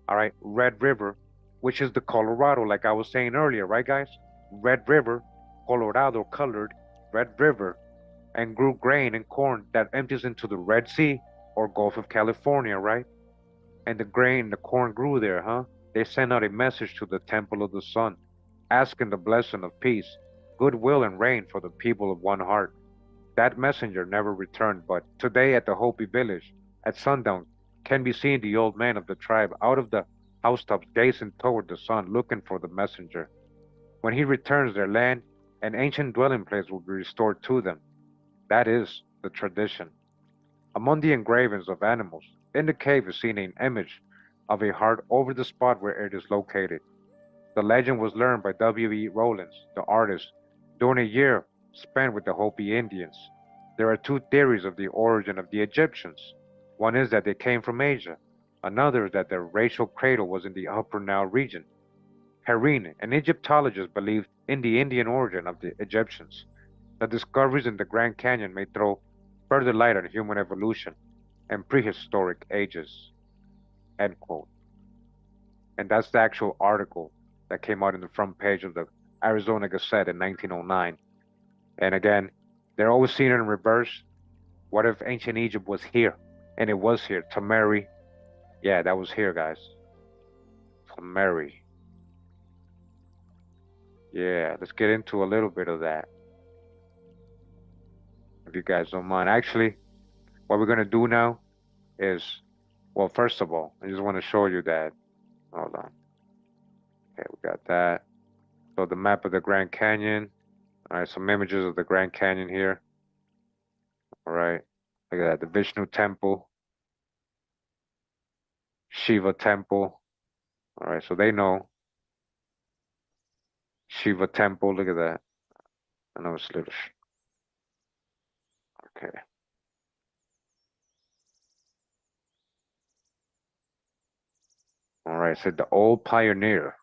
all right? Red River, which is the Colorado, like I was saying earlier, right, guys? Red River, Colorado colored, Red River, and grew grain and corn that empties into the Red Sea or Gulf of California, right? And the grain, the corn grew there, huh? They sent out a message to the Temple of the Sun, asking the blessing of peace, goodwill, and rain for the people of one heart. That messenger never returned, but today at the Hopi village, at sundown, can be seen the old man of the tribe out of the housetops gazing toward the sun, looking for the messenger. When he returns, their land and ancient dwelling place will be restored to them. That is the tradition. Among the engravings of animals, in the cave is seen an image of a heart over the spot where it is located. The legend was learned by W. E. Rollins, the artist, during a year spent with the Hopi Indians. There are two theories of the origin of the Egyptians. One is that they came from Asia. Another is that their racial cradle was in the Upper Nile region. Perrine, an Egyptologist, believed in the Indian origin of the Egyptians. The discoveries in the Grand Canyon may throw further light on human evolution and prehistoric ages. End quote. And that's the actual article that came out in the front page of the Arizona Gazette in 1909. And again, they're always seen in reverse. What if ancient Egypt was here? And it was here. Tamari. Yeah, that was here, guys. Tamari. Yeah, let's get into a little bit of that, if you guys don't mind. Actually, what we're going to do now is, well, first of all, I just want to show you that. Hold on. Okay, we got that. So the map of the Grand Canyon. All right, some images of the Grand Canyon here. All right, look at that. The Vishnu Temple, Shiva Temple. All right, so they know Shiva Temple. Look at that. I know it's a little. Okay. All right, so the Old Pioneer.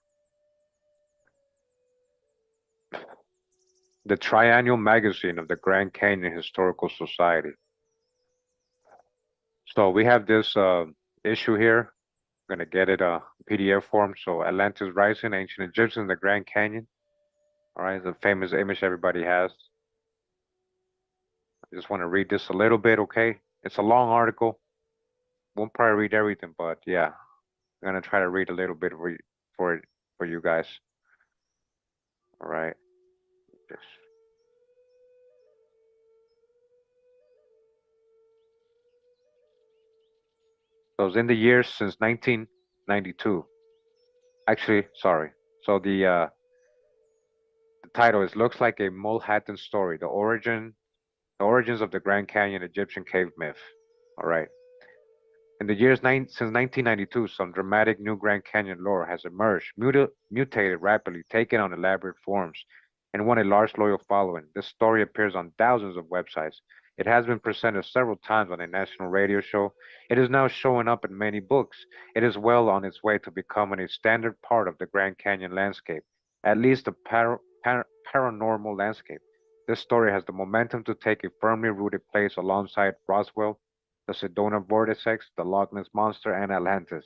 The triennial magazine of the Grand Canyon Historical Society. So we have this issue here. I'm gonna get it PDF form. So Atlantis Rising, Ancient Egyptians in the Grand Canyon. All right, the famous image everybody has. I just want to read this a little bit, okay? It's a long article. Won't probably read everything, but yeah, I'm gonna try to read a little bit for you guys. All right. Yes. So it's in the years since 1992. Actually, sorry. So the title is "Looks Like a Mulhattan Story: The Origins of the Grand Canyon Egyptian Cave Myth." All right. In the since 1992, some dramatic new Grand Canyon lore has emerged, mutated rapidly, taken on elaborate forms, and won a large loyal following. This story appears on thousands of websites. It has been presented several times on a national radio show. It is now showing up in many books. It is well on its way to becoming a standard part of the Grand Canyon landscape, at least the paranormal landscape. This story has the momentum to take a firmly rooted place alongside Roswell, the Sedona Vortex, the Loch Ness Monster, and Atlantis.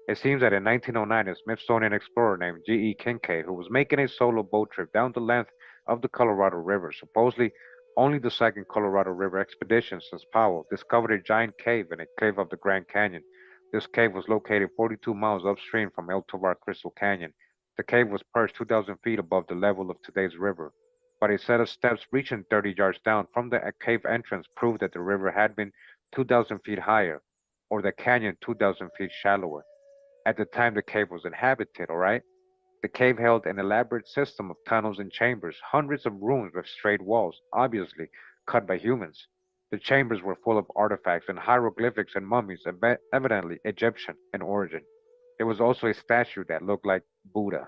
It seems that in 1909, a Smithsonian explorer named G.E. Kincaid, who was making a solo boat trip down the length of the Colorado River, supposedly only the second Colorado River expedition since Powell, discovered a giant cave in a cliff of the Grand Canyon. This cave was located 42 miles upstream from El Tovar Crystal Canyon. The cave was perched 2,000 feet above the level of today's river, but a set of steps reaching 30 yards down from the cave entrance proved that the river had been 2,000 feet higher, or the canyon 2,000 feet shallower. At the time the cave was inhabited, all right? The cave held an elaborate system of tunnels and chambers, hundreds of rooms with straight walls, obviously cut by humans. The chambers were full of artifacts and hieroglyphics and mummies, evidently Egyptian in origin. There was also a statue that looked like Buddha.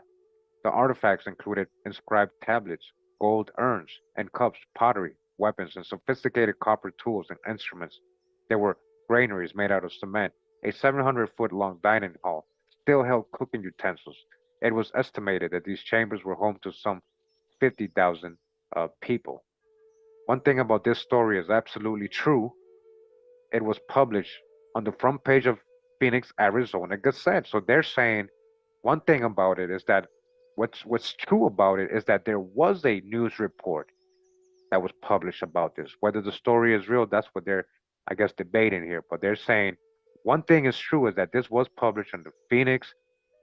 The artifacts included inscribed tablets, gold urns and cups, pottery, weapons, and sophisticated copper tools and instruments. There were granaries made out of cement. A 700-foot long dining hall still held cooking utensils. It was estimated that these chambers were home to some 50,000 people. One thing about this story is absolutely true. It was published on the front page of Phoenix, Arizona Gazette. So they're saying one thing about it is that what's true about it is that there was a news report that was published about this. Whether the story is real, that's what they're, I guess, debating here. But they're saying one thing is true is that this was published on the Phoenix,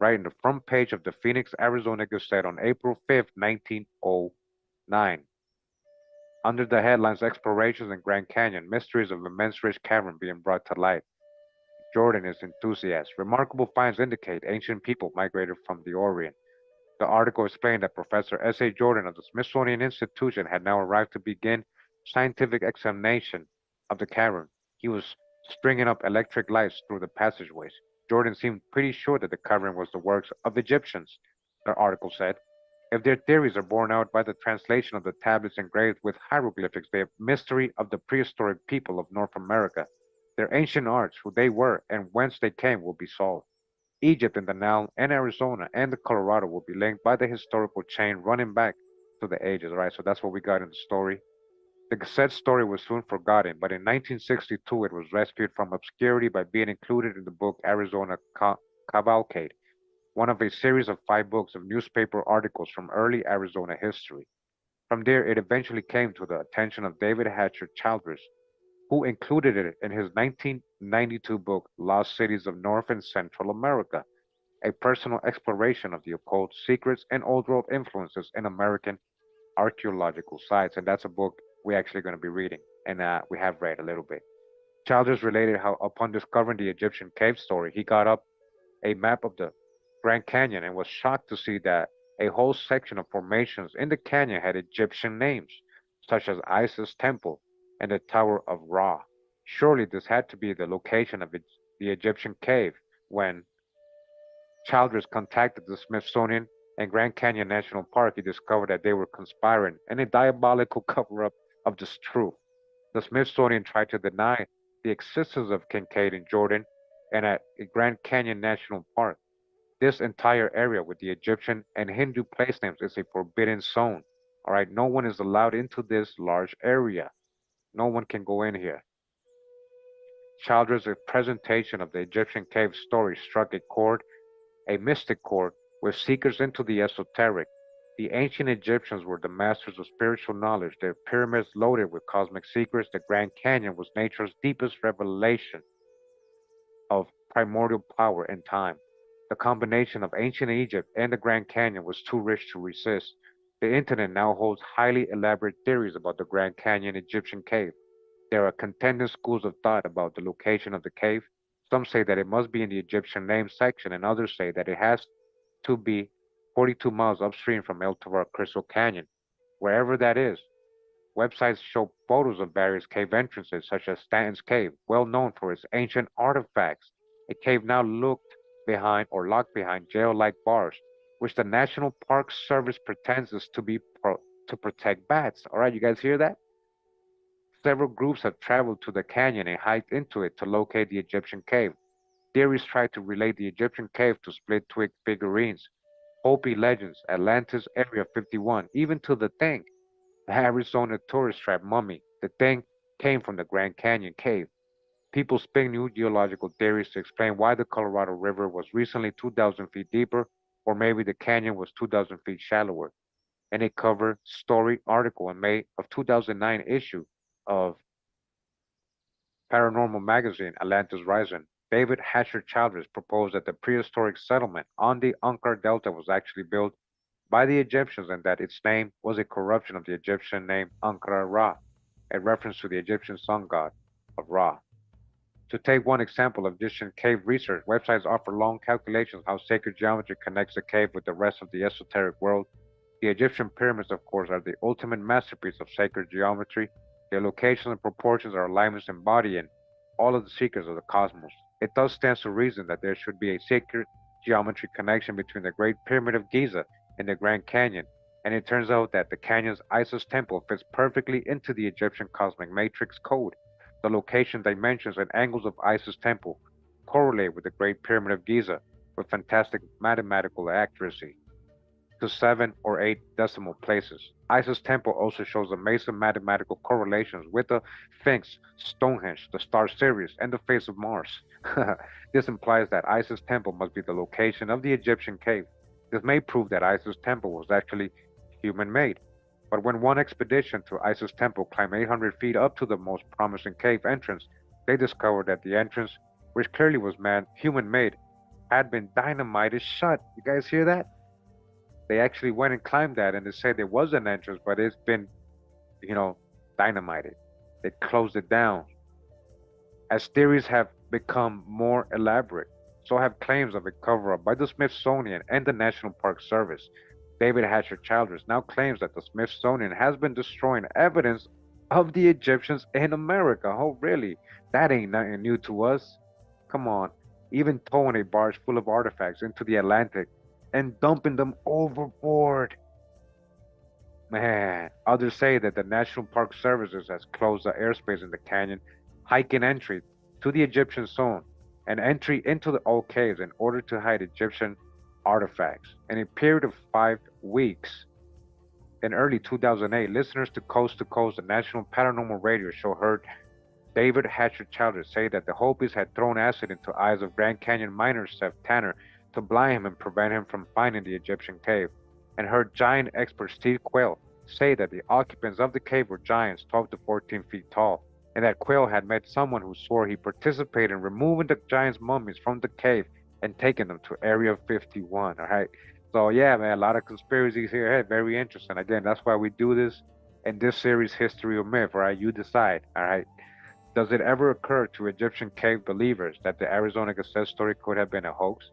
right in the front page of the Phoenix, Arizona Gazette on April 5th, 1909. Under the headlines Explorations in Grand Canyon, Mysteries of Immense Rich Cavern being brought to light. Jordan is enthusiastic. Remarkable finds indicate ancient people migrated from the Orient. The article explained that Professor S.A. Jordan of the Smithsonian Institution had now arrived to begin scientific examination of the cavern. He was stringing up electric lights through the passageways. Jordan seemed pretty sure that the cavern was the works of Egyptians, the article said. If their theories are borne out by the translation of the tablets engraved with hieroglyphics, the mystery of the prehistoric people of North America, their ancient arts, who they were and whence they came, will be solved. Egypt and the Nile and Arizona and the Colorado will be linked by the historical chain running back to the ages, right? So that's what we got in the story. The Gazette story was soon forgotten, but in 1962 it was rescued from obscurity by being included in the book Arizona Cavalcade, one of a series of 5 books of newspaper articles from early Arizona history. From there, it eventually came to the attention of David Hatcher Childress, who included it in his 1992 book Lost Cities of North and Central America, a personal exploration of the occult secrets and old world influences in American archaeological sites. And that's a book we're actually going to be reading, and we have read a little bit. Childers related how, upon discovering the Egyptian cave story, he got up a map of the Grand Canyon and was shocked to see that a whole section of formations in the canyon had Egyptian names, such as Isis Temple and the Tower of Ra. Surely this had to be the location of the Egyptian cave. When Childress contacted the Smithsonian and Grand Canyon National Park, he discovered that they were conspiring in a diabolical cover up of this truth. The Smithsonian tried to deny the existence of Kincaid and Jordan and at Grand Canyon National Park. This entire area with the Egyptian and Hindu place names is a forbidden zone. All right, no one is allowed into this large area. No one can go in here. Childress' presentation of the Egyptian cave story struck a chord, a mystic chord, with seekers into the esoteric. The ancient Egyptians were the masters of spiritual knowledge, their pyramids loaded with cosmic secrets. The Grand Canyon was nature's deepest revelation of primordial power and time. The combination of ancient Egypt and the Grand Canyon was too rich to resist. The internet now holds highly elaborate theories about the Grand Canyon Egyptian cave. There are contending schools of thought about the location of the cave. Some say that it must be in the Egyptian name section, and others say that it has to be 42 miles upstream from El Tovar Crystal Canyon. Wherever that is, websites show photos of various cave entrances, such as Stanton's Cave, well known for its ancient artifacts. A cave now locked behind jail-like bars, which the National Park Service pretends is to protect bats. All right, you guys hear that? Several groups have traveled to the canyon and hiked into it to locate the Egyptian cave. Theories try to relate the Egyptian cave to split twig figurines, Hopi legends, Atlantis Area 51, even to the Thing, the Arizona tourist trap mummy. The Thing came from the Grand Canyon cave. People spin new geological theories to explain why the Colorado River was recently 2,000 feet deeper, or maybe the canyon was 2,000 feet shallower. In a cover story article in May of 2009 issue of Paranormal magazine Atlantis Rising, David Hatcher Childress proposed that the prehistoric settlement on the Unkar Delta was actually built by the Egyptians and that its name was a corruption of the Egyptian name Ankara Ra, a reference to the Egyptian sun god of Ra. To take one example of Egyptian cave research, websites offer long calculations how sacred geometry connects the cave with the rest of the esoteric world. The Egyptian pyramids, of course, are the ultimate masterpiece of sacred geometry. Their locations and proportions are alignments embodying all of the secrets of the cosmos. It thus stands to reason that there should be a sacred geometry connection between the Great Pyramid of Giza and the Grand Canyon, and it turns out that the canyon's Isis temple fits perfectly into the Egyptian cosmic matrix code. The location, dimensions, and angles of Isis temple correlate with the Great Pyramid of Giza with fantastic mathematical accuracy to 7 or 8 decimal places. Isis temple also shows amazing mathematical correlations with the Sphinx, Stonehenge, the star Sirius, and the face of Mars. This implies that Isis temple must be the location of the Egyptian cave. This may prove that Isis temple was actually human-made. But when one expedition to Isis temple climbed 800 feet up to the most promising cave entrance, they discovered that the entrance, which clearly was human-made, had been dynamited shut. You guys hear that? They actually went and climbed that, and they said there was an entrance, but it's been, dynamited. They closed it down. As theories have become more elaborate, so have claims of a cover-up by the Smithsonian and the National Park Service. David Hatcher Childress now claims that the Smithsonian has been destroying evidence of the Egyptians in America. Oh, really? That ain't nothing new to us. Come on. Even towing a barge full of artifacts into the Atlantic and dumping them overboard. Man, others say that the National Park Services has closed the airspace in the canyon, hiking entry to the Egyptian zone and entry into the old caves in order to hide Egyptian artifacts. In a period of 5 weeks, in early 2008, listeners to Coast, the National Paranormal Radio Show heard David Hatcher Childress say that the Hopis had thrown acid into eyes of Grand Canyon miner Seth Tanner to blind him and prevent him from finding the Egyptian cave, and heard giant expert Steve Quayle say that the occupants of the cave were giants 12 to 14 feet tall, and that Quayle had met someone who swore he participated in removing the giants' mummies from the cave and taking them to Area 51. All right. So yeah, man, a lot of conspiracies here. Hey, very interesting. Again, that's why we do this in this series, History or Myth. All right, you decide. All right. Does it ever occur to Egyptian cave believers that the Arizona Gazette story could have been a hoax?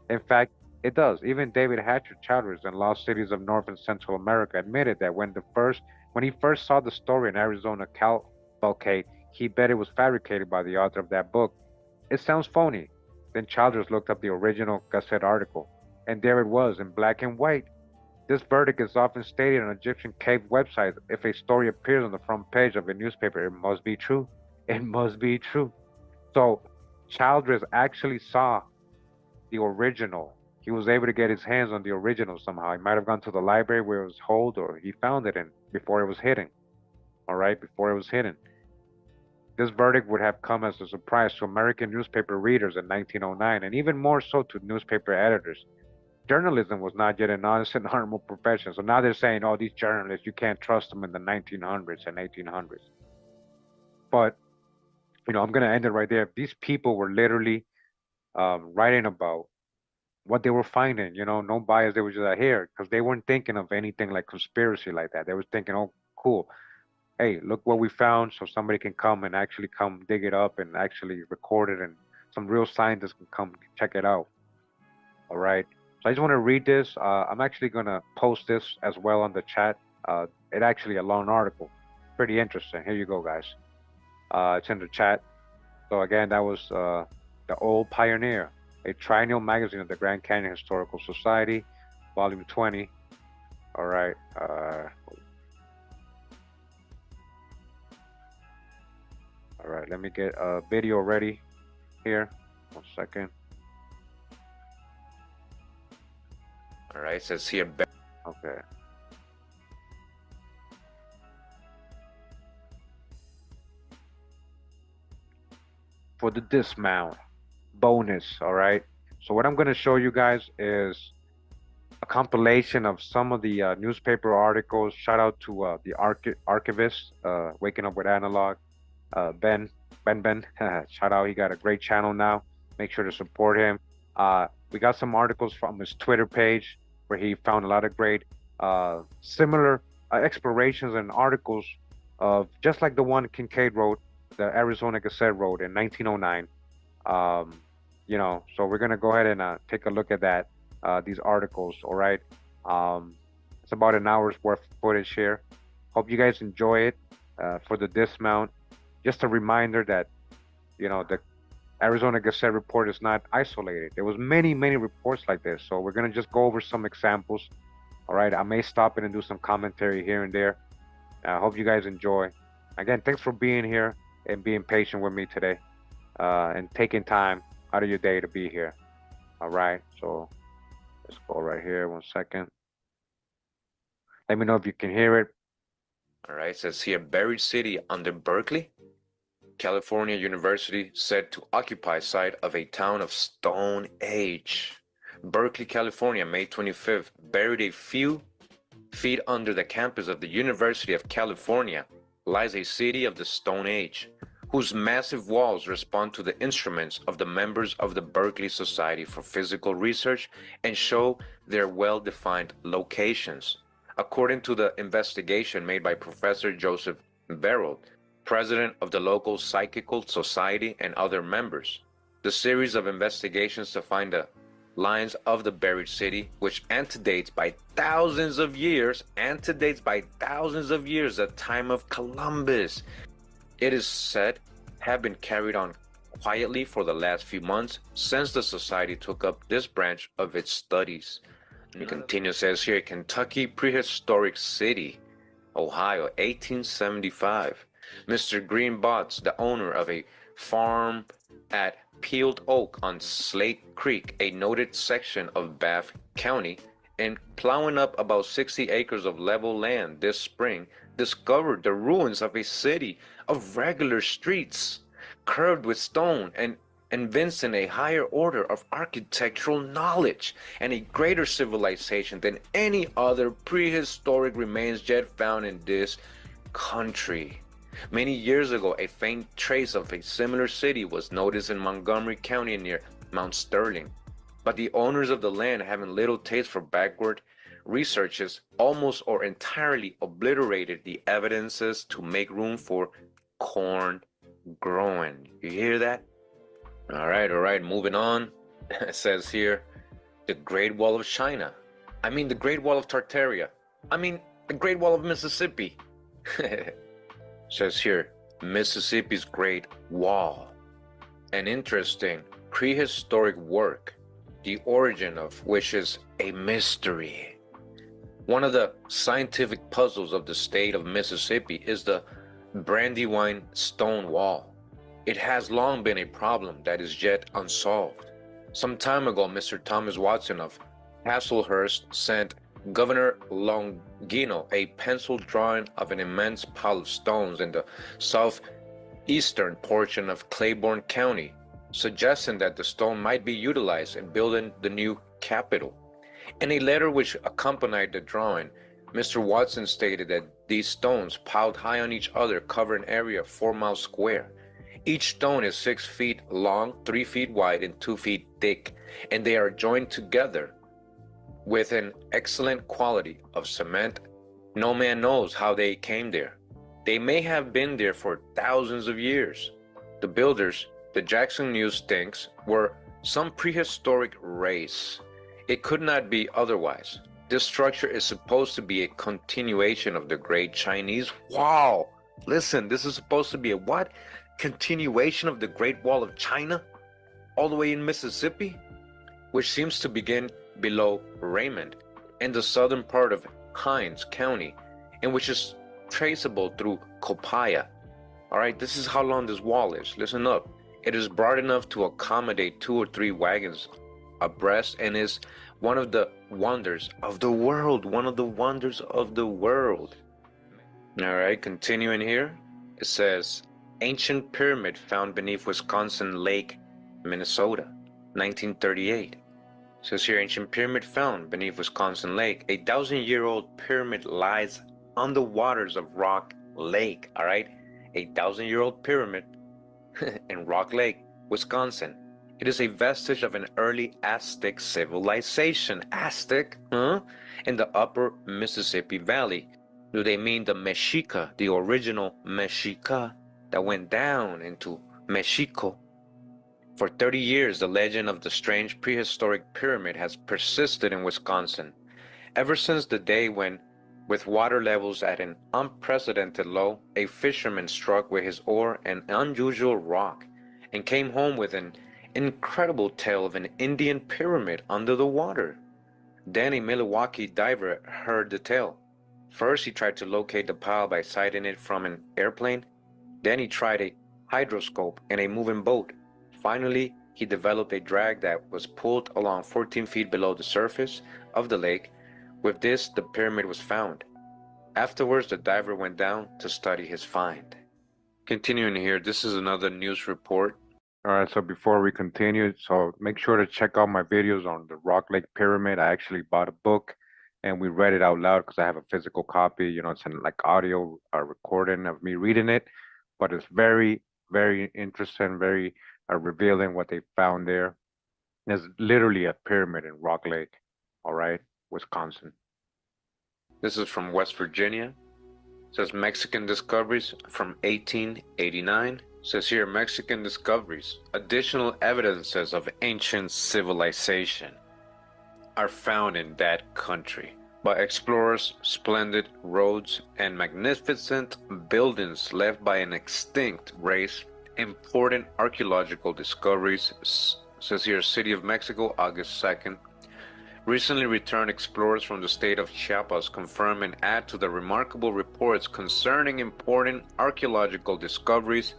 In fact, it does. Even David Hatcher Childress in Lost Cities of North and Central America admitted that when he first saw the story in Arizona Cavalcade, he bet it was fabricated by the author of that book. It sounds phony. Then Childress looked up the original Gazette article, and there it was in black and white. This verdict is often stated on Egyptian cave websites. If a story appears on the front page of a newspaper, it must be true. It must be true. So Childress actually saw the original. He was able to get his hands on the original somehow. He might have gone to the library where it was held, or he found it in before it was hidden. All right, before it was hidden. This verdict would have come as a surprise to American newspaper readers in 1909, and even more so to newspaper editors. Journalism was not yet an honest and honorable profession, so now they're saying, oh, these journalists, you can't trust them in the 1900s and 1800s. But, I'm going to end it right there. These people were literally writing about what they were finding, no bias. They were just like, here, because they weren't thinking of anything like conspiracy like that. They were thinking, oh, cool. Hey, look what we found, so somebody can come and actually come dig it up and actually record it, and some real scientists can come check it out. All right. So I just want to read this. I'm actually going to post this as well on the chat. It's actually a long article. Pretty interesting. Here you go, guys. It's in the chat. So again, that was The Old Pioneer, a triennial magazine of the Grand Canyon Historical Society, volume 20. All right. All right, let me get a video ready here. 1 second. All right, it says here. Okay. For the dismount bonus, all right. So what I'm going to show you guys is a compilation of some of the newspaper articles. Shout out to the archivist, Waking Up with Analog, Ben. Shout out, he got a great channel now. Make sure to support him. We got some articles from his Twitter page where he found a lot of great similar explorations and articles of just like the one Kincaid wrote, the Arizona Gazette wrote in 1909. So we're gonna go ahead and take a look at that, these articles. All right. It's about an hour's worth of footage here. Hope you guys enjoy it. For the dismount, just a reminder that the Arizona Gazette report is not isolated. There was many reports like this, so we're gonna just go over some examples. All right, I may stop in and do some commentary here and there. I hope you guys enjoy. Again, thanks for being here and being patient with me today, and taking time out of your day to be here. All right, so let's go right here. 1 second. Let me know if you can hear it. All right, it says here, buried city under Berkeley. California University said to occupy site of a town of Stone Age. Berkeley, California, May 25th, buried a few feet under the campus of the University of California lies a city of the Stone Age, whose massive walls respond to the instruments of the members of the Berkeley Society for Physical Research and show their well-defined locations. According to the investigation made by Professor Joseph Beryl, president of the local Psychical Society, and other members, The series of investigations to find the lines of the buried city, which antedates by thousands of years, the time of Columbus. It is said have been carried on quietly for the last few months since the society took up this branch of its studies. It continues, says here, Kentucky Prehistoric City, Ohio, 1875. Mr. Green Botts, the owner of a farm at Peeled Oak on Slate Creek, a noted section of Bath County, and plowing up about 60 acres of level land this spring, discovered the ruins of a city of regular streets, curved with stone and evincing a higher order of architectural knowledge and a greater civilization than any other prehistoric remains yet found in this country. Many years ago, a faint trace of a similar city was noticed in Montgomery County near Mount Sterling, but the owners of the land, having little taste for backward researches, almost or entirely obliterated the evidences to make room for corn growing. You hear that? All right, moving on. It says here, the Great Wall of China. The Great Wall of Tartaria. The Great Wall of Mississippi. Says here, Mississippi's Great Wall. An interesting prehistoric work, the origin of which is a mystery. One of the scientific puzzles of the state of Mississippi is the Brandywine Stone Wall. It has long been a problem that is yet unsolved. Some time ago, Mr. Thomas Watson of Hasselhurst sent Governor Longino a pencil drawing of an immense pile of stones in the southeastern portion of Claiborne County, suggesting that the stone might be utilized in building the new Capitol. In a letter which accompanied the drawing, Mr. Watson stated that these stones, piled high on each other, cover an area of 4 miles square. Each stone is 6 feet long, 3 feet wide, and 2 feet thick, and they are joined together with an excellent quality of cement. No man knows how they came there. They may have been there for thousands of years. The builders, the Jackson News thinks, were some prehistoric race. It could not be otherwise. This structure is supposed to be a continuation of the Great Chinese Wall. Listen, this is supposed to be a what? Continuation of the Great Wall of China? All the way in Mississippi? Which seems to begin below Raymond in the southern part of Hinds County, and which is traceable through Copaya. All right, this is how long this wall is. Listen up. It is broad enough to accommodate 2 or 3 wagons abreast and is one of the wonders of the world. All right, continuing here, it says, ancient pyramid found beneath Wisconsin Lake, Minnesota, 1938. Says here, ancient pyramid found beneath Wisconsin Lake. A 1,000-year-old pyramid lies on the waters of Rock Lake. All right, a 1,000-year-old pyramid in Rock Lake, Wisconsin. It is a vestige of an early Aztec civilization. Aztec, huh? In the upper Mississippi Valley. Do they mean the Mexica, the original Mexica that went down into Mexico? For 30 years, the legend of the strange prehistoric pyramid has persisted in Wisconsin. Ever since the day when, with water levels at an unprecedented low, a fisherman struck with his oar an unusual rock and came home with an incredible tale of an Indian pyramid under the water. Then a Milwaukee diver heard the tale. First, he tried to locate the pile by sighting it from an airplane. Then he tried a hydroscope and a moving boat. Finally, he developed a drag that was pulled along 14 feet below the surface of the lake. With this, the pyramid was found. Afterwards, the diver went down to study his find. Continuing here, this is another news report. All right, so before we continue, so make sure to check out my videos on the Rock Lake Pyramid. I actually bought a book and we read it out loud because I have a physical copy. You know, it's an like audio recording of me reading it, but it's very, very interesting, very revealing what they found there. There's literally a pyramid in Rock Lake, all right, Wisconsin. This is from West Virginia. It says Mexican discoveries from 1889. Says here, Mexican discoveries. Additional evidences of ancient civilization are found in that country by explorers, splendid roads, and magnificent buildings left by an extinct race. Important archaeological discoveries, says here, City of Mexico, August 2nd. Recently returned explorers from the state of Chiapas confirm and add to the remarkable reports concerning important archaeological discoveries.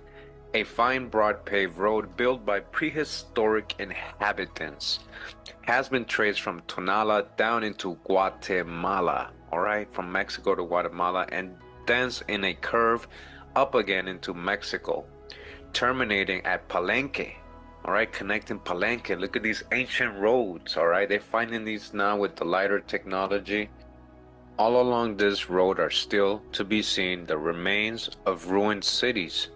A fine broad paved road built by prehistoric inhabitants has been traced from Tonala down into Guatemala, all right, from Mexico to Guatemala, and thence in a curve up again into Mexico, terminating at Palenque, all right, connecting Palenque. Look at these ancient roads, all right, they're finding these now with the lighter technology. All along this road are still to be seen the remains of ruined cities.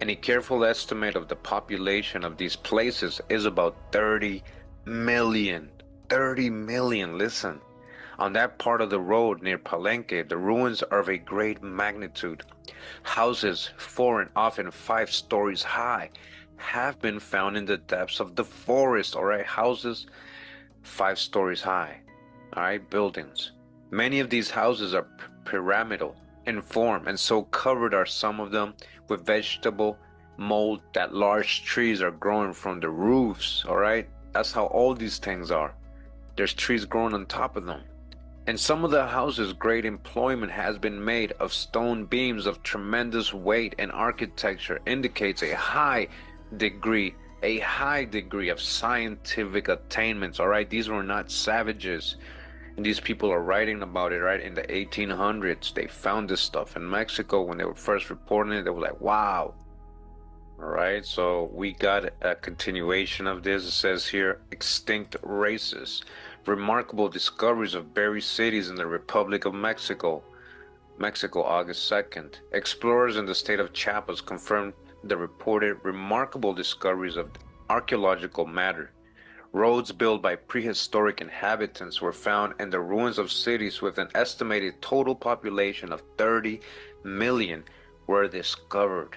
And a careful estimate of the population of these places is about 30 million. 30 million, listen. On that part of the road near Palenque, the ruins are of a great magnitude. Houses 4 and often 5 stories high have been found in the depths of the forest, all right? Houses 5 stories high, all right? Buildings. Many of these houses are pyramidal in form, and so covered are some of them with vegetable mold that large trees are growing from the roofs, all right? That's how all these things are. There's trees growing on top of them. In some of the houses, great employment has been made of stone beams of tremendous weight, and architecture indicates a high degree of scientific attainments, all right? These were not savages. And these people are writing about it, right? In the 1800s, they found this stuff in Mexico. When they were first reporting it, they were like, wow. All right, so we got a continuation of this. It says here, extinct races, remarkable discoveries of buried cities in the Republic of Mexico. Mexico, August 2nd. Explorers in the state of Chiapas confirmed the reported remarkable discoveries of archaeological matter. Roads built by prehistoric inhabitants were found, and the ruins of cities with an estimated total population of 30 million were discovered.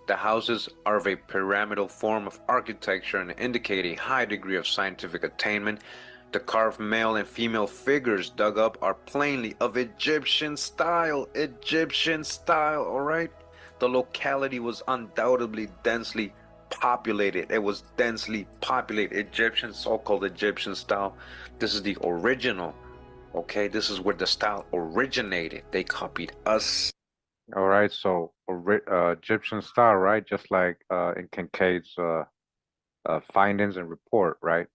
The houses are of a pyramidal form of architecture and indicate a high degree of scientific attainment. The carved male and female figures dug up are plainly of Egyptian style. Egyptian style, all right? The locality was undoubtedly densely populated. It was densely populated. Egyptian, so-called Egyptian style. This is the original, okay? This is where the style originated. They copied us. All right, so Egyptian style, right? Just like in Kincaid's findings and report, right?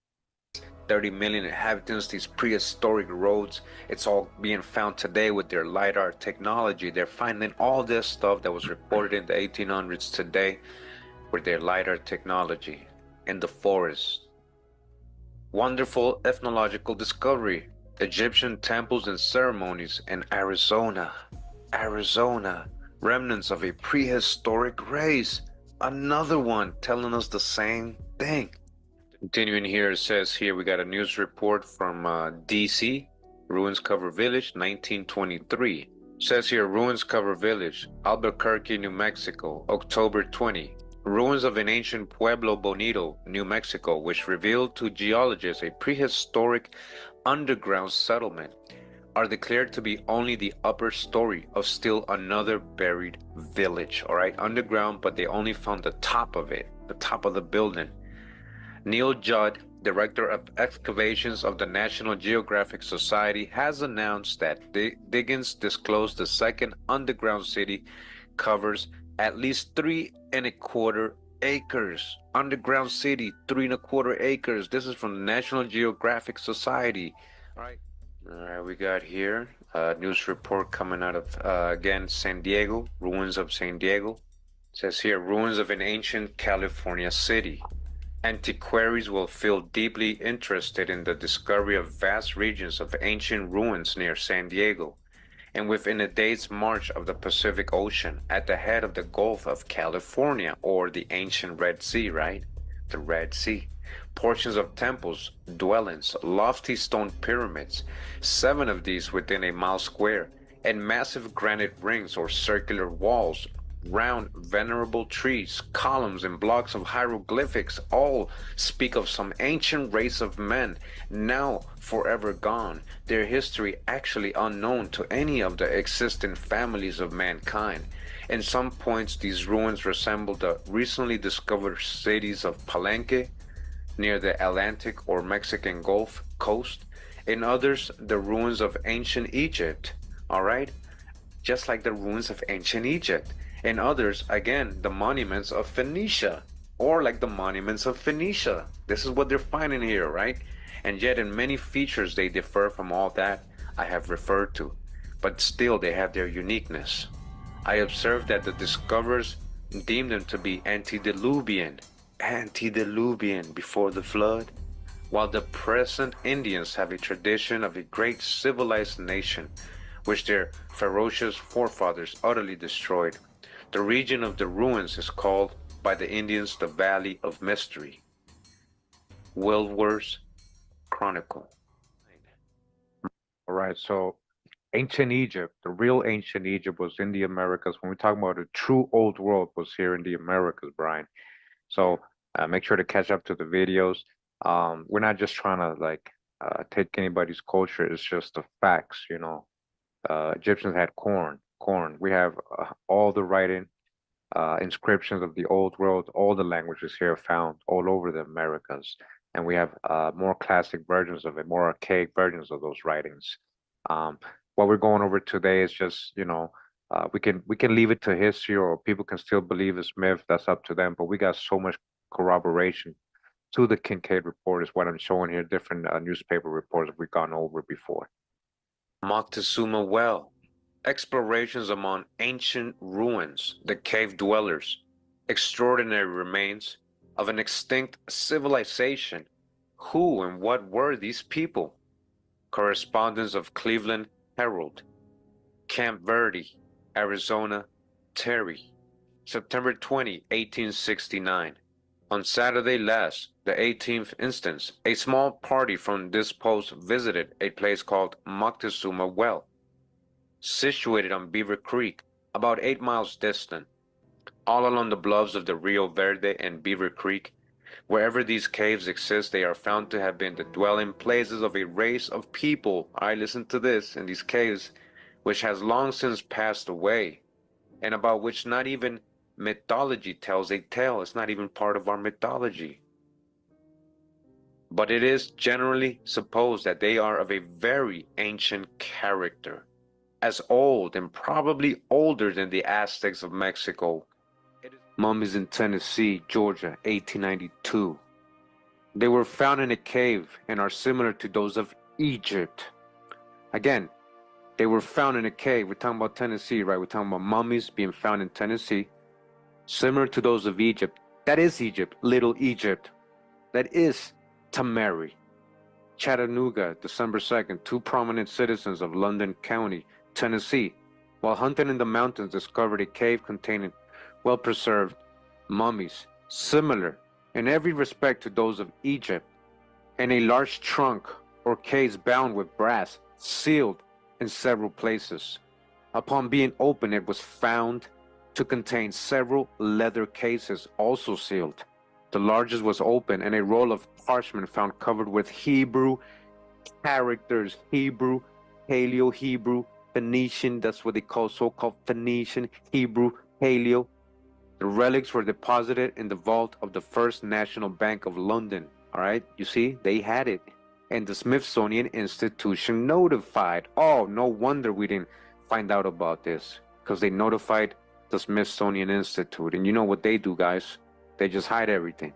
30 million inhabitants, these prehistoric roads, it's all being found today with their LiDAR technology. They're finding all this stuff that was reported in the 1800s today with their LiDAR technology in the forest. Wonderful ethnological discovery. Egyptian temples and ceremonies in Arizona. Arizona. Remnants of a prehistoric race. Another one telling us the same thing. Continuing here, it says here we got a news report from DC, Ruins Cover Village, 1923. It says here, Ruins Cover Village, Albuquerque, New Mexico, October 20. Ruins of an ancient Pueblo Bonito, New Mexico, which revealed to geologists a prehistoric underground settlement, are declared to be only the upper story of still another buried village. All right, underground, but they only found the top of it, the top of the building. Neil Judd, Director of Excavations of the National Geographic Society, has announced that diggings disclosed the second underground city covers at least 3¼ acres. Underground city, 3¼ acres. This is from the National Geographic Society. All right, we got here a news report coming out of, again, San Diego, ruins of San Diego. It says here, ruins of an ancient California city. Antiquaries will feel deeply interested in the discovery of vast regions of ancient ruins near San Diego, and within a day's march of the Pacific Ocean, at the head of the Gulf of California, or the ancient Red Sea, right? The Red Sea. Portions of temples, dwellings, lofty stone pyramids, 7 of these within a mile square, and massive granite rings or circular walls round, venerable trees, columns, and blocks of hieroglyphics all speak of some ancient race of men, now forever gone, their history actually unknown to any of the existing families of mankind. In some points, these ruins resemble the recently discovered cities of Palenque, near the Atlantic or Mexican Gulf coast. In others, the ruins of ancient Egypt, all right? Just like the ruins of ancient Egypt. In others, again, the monuments of Phoenicia, or like the monuments of Phoenicia. This is what they're finding here, right? And yet, in many features, they differ from all that I have referred to, but still they have their uniqueness. I observed that the discoverers deemed them to be antediluvian before the flood, while the present Indians have a tradition of a great civilized nation, which their ferocious forefathers utterly destroyed. The region of the ruins is called by the Indians the Valley of Mystery. Wilwer's Chronicle. All right, so ancient Egypt, the real ancient Egypt was in the Americas. When we talk about the true old world was here in the Americas, Brian. So make sure to catch up to the videos. We're not just trying to take anybody's culture. It's just the facts, you know. Egyptians had corn. We have all the writing, inscriptions of the old world, all the languages here found all over the Americas. And we have more classic versions of it, more archaic versions of those writings. What we're going over today is just, we can leave it to history, or people can still believe it's myth. That's up to them. But we got so much corroboration to the Kincaid report is what I'm showing here. Different newspaper reports we've gone over before. Moctezuma Well. Explorations among ancient ruins, the cave dwellers, extraordinary remains of an extinct civilization. Who and what were these people? Correspondence of Cleveland Herald, Camp Verde, Arizona, Terry, September 20, 1869. On Saturday last, the 18th instance, a small party from this post visited a place called Moctezuma Well, situated on Beaver Creek, about 8 miles distant. All along the bluffs of the Rio Verde and Beaver Creek, wherever these caves exist, they are found to have been the dwelling places of a race of people, I listen to this, in these caves, which has long since passed away, and about which not even mythology tells a tale. It's not even part of our mythology. But it is generally supposed that they are of a very ancient character, as old and probably older than the Aztecs of Mexico. Mummies in Tennessee, Georgia, 1892. They were found in a cave and are similar to those of Egypt. Again, they were found in a cave. We're talking about Tennessee, right? We're talking about mummies being found in Tennessee, similar to those of Egypt. That is Egypt, Little Egypt. That is Tamari. Chattanooga, December 2nd, two prominent citizens of London County, Tennessee, while hunting in the mountains, discovered a cave containing well-preserved mummies, similar in every respect to those of Egypt, and a large trunk or case bound with brass, sealed in several places. Upon being opened, it was found to contain several leather cases, also sealed. The largest was open, and a roll of parchment found covered with Hebrew characters, Hebrew, Paleo-Hebrew, Phoenician, that's what they call so-called Phoenician, Hebrew, Paleo. The relics were deposited in the vault of the First National Bank of London. All right, you see, they had it. And the Smithsonian Institution notified. Oh, no wonder we didn't find out about this, because they notified the Smithsonian Institute. And you know what they do, guys? They just hide everything.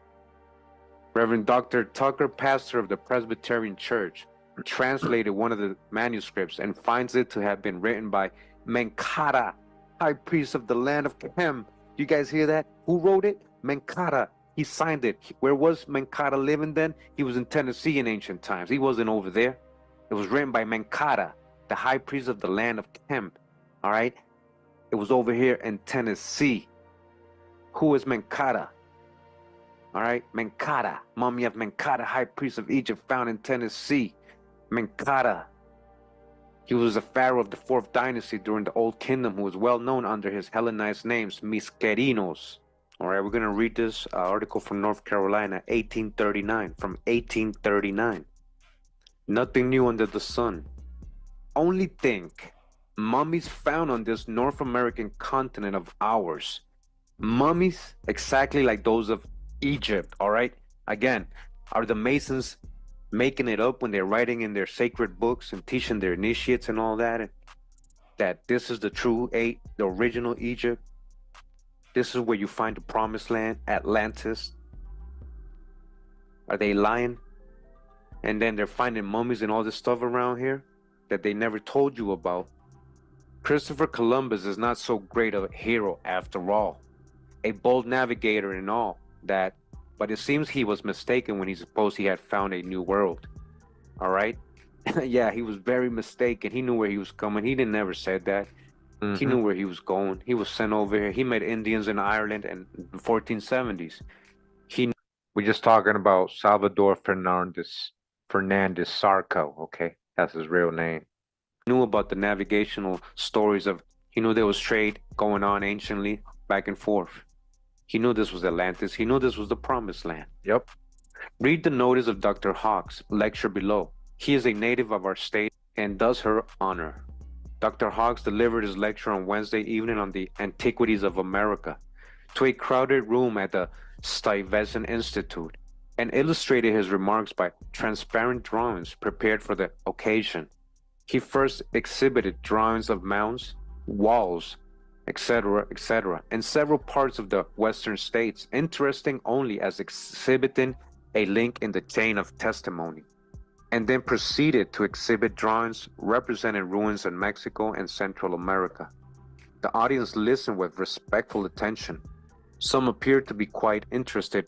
Reverend Dr. Tucker, pastor of the Presbyterian Church, translated one of the manuscripts and finds it to have been written by Menkata, high priest of the land of Kem. You guys hear that? Who wrote it? Menkata. He signed it. Where was Menkata living then? He was in Tennessee in ancient times. He wasn't over there. It was written by Menkata, the high priest of the land of Kem. All right? It was over here in Tennessee. Who is Menkata? All right? Menkata, mummy of Menkata, high priest of Egypt, found in Tennessee. Menkata. He was a pharaoh of the 4th dynasty during the Old Kingdom who was well known under his Hellenized names, Miskerinos. All right, we're going to read this article from North Carolina, 1839, from 1839. Nothing new under the sun. Only think, mummies found on this North American continent of ours. Mummies exactly like those of Egypt, all right? Again, are the Masons making it up when they're writing in their sacred books and teaching their initiates and all that, that this is the true the original Egypt? This is where you find the promised land, Atlantis? Are they lying? And then they're finding mummies and all this stuff around here that they never told you about. Christopher Columbus is not so great a hero after all. A bold navigator and all that, but it seems he was mistaken when he supposed he had found a new world. All right? Yeah, he was very mistaken. He knew where he was coming. He didn't never said that. He knew where he was going. He was sent over here. He met Indians in Ireland in the 1470s. We're just talking about Salvador Fernandez Sarco, okay? That's his real name. Knew about the navigational stories of, he knew there was trade going on anciently back and forth. He knew this was Atlantis. He knew this was the promised land. Yep. Read the notice of Dr. Hawks' lecture below. He is a native of our state and does her honor. Dr. Hawks delivered his lecture on Wednesday evening on the antiquities of America to a crowded room at the Stuyvesant Institute and illustrated his remarks by transparent drawings prepared for the occasion. He first exhibited drawings of mounds, walls, etc., in several parts of the western states, interesting only as exhibiting a link in the chain of testimony, and then proceeded to exhibit drawings representing ruins in Mexico and Central America. The audience listened with respectful attention. Some appeared to be quite interested,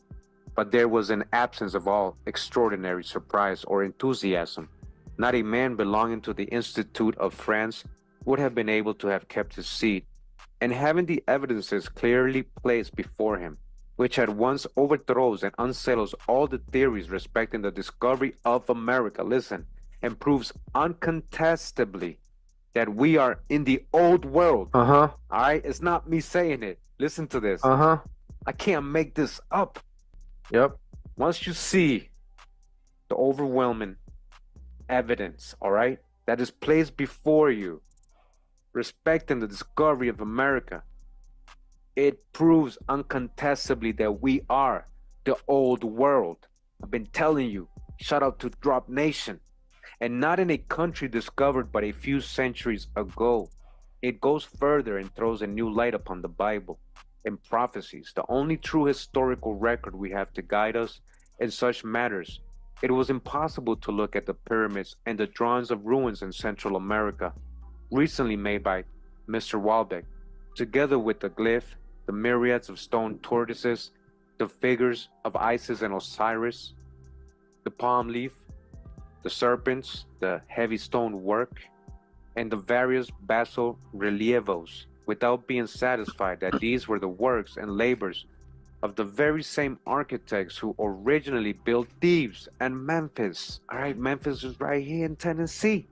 but there was an absence of all extraordinary surprise or enthusiasm. Not a man belonging to the Institute of France would have been able to have kept his seat, and having the evidences clearly placed before him, which at once overthrows and unsettles all the theories respecting the discovery of America, listen, and proves uncontestably that we are in the old world. Uh-huh. All right? It's not me saying it. Listen to this. Uh-huh. I can't make this up. Yep. Once you see the overwhelming evidence, all right, that is placed before you, respecting the discovery of America, it proves uncontestably that we are the old world. I've been telling you, shout out to Drop Nation. And not in a country discovered but a few centuries ago. It goes further and throws a new light upon the Bible and prophecies, the only true historical record we have to guide us in such matters. It was impossible to look at the pyramids and the drawings of ruins in Central America, recently made by Mr. Walbeck, together with the glyph, the myriads of stone tortoises, the figures of Isis and Osiris, the palm leaf, the serpents, the heavy stone work, and the various basal relievos, without being satisfied that these were the works and labors of the very same architects who originally built Thebes and Memphis. All right, Memphis is right here in Tennessee.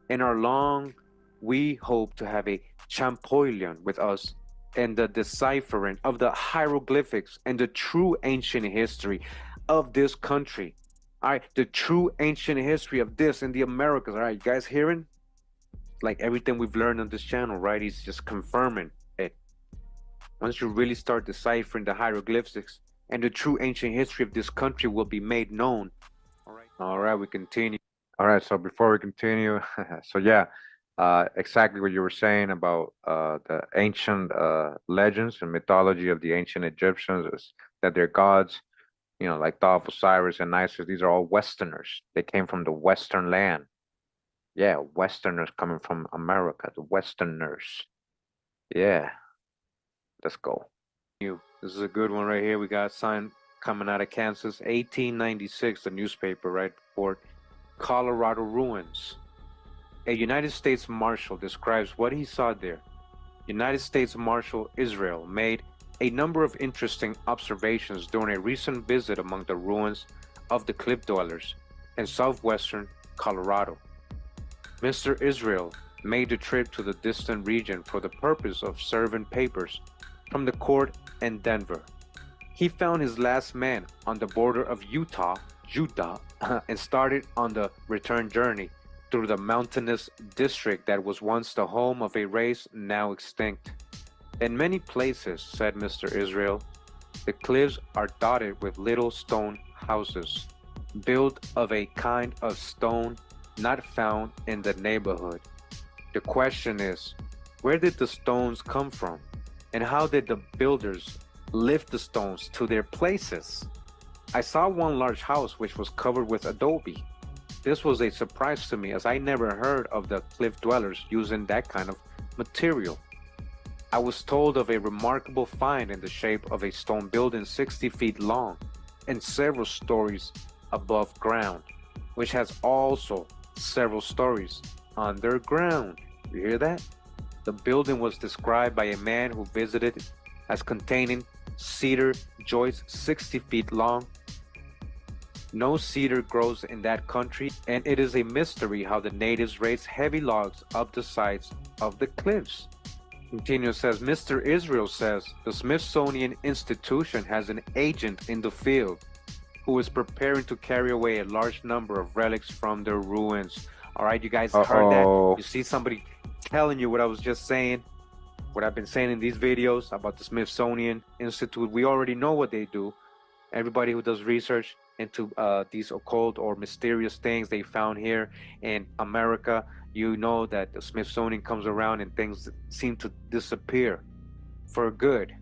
In our long, we hope to have a Champollion with us and the deciphering of the hieroglyphics and the true ancient history of this country. All right, the true ancient history of this in the Americas. All right, you guys hearing? Like everything we've learned on this channel, right? He's just confirming it. Once you really start deciphering the hieroglyphics and the true ancient history of this country will be made known. All right, we continue. All right, so before we continue, so yeah, exactly what you were saying about the ancient legends and mythology of the ancient Egyptians is that their gods, you know, like Thoth, Osiris, and Isis, these are all Westerners. They came from the Western land. Yeah, Westerners coming from America, the Westerners. Yeah, let's go. This is a good one right here. We got signed coming out of Kansas, 1896, the newspaper, right? Report, Colorado ruins. A United States Marshal describes what he saw there. United States Marshal Israel made a number of interesting observations during a recent visit among the ruins of the cliff dwellers in southwestern Colorado. Mr. Israel made the trip to the distant region for the purpose of serving papers from the court in Denver. He found his last man on the border of Utah, and started on the return journey through the mountainous district that was once the home of a race now extinct. In many places, said Mr. Israel, the cliffs are dotted with little stone houses, built of a kind of stone not found in the neighborhood. The question is, where did the stones come from? And how did the builders lift the stones to their places? I saw one large house which was covered with adobe. This was a surprise to me, as I never heard of the cliff dwellers using that kind of material. I was told of a remarkable find in the shape of a stone building 60 feet long and several stories above ground, which has also several stories underground. You hear that? The building was described by a man who visited it as containing cedar joists 60 feet long. No cedar grows in that country, and it is a mystery how the natives raise heavy logs up the sides of the cliffs. Continues, says, Mr. Israel says the Smithsonian Institution has an agent in the field who is preparing to carry away a large number of relics from their ruins. All right, you guys heard that? You see somebody telling you what I was just saying, what I've been saying in these videos about the Smithsonian Institute. We already know what they do. Everybody who does research into these occult or mysterious things they found here in America, you know that the Smithsonian comes around and things seem to disappear for good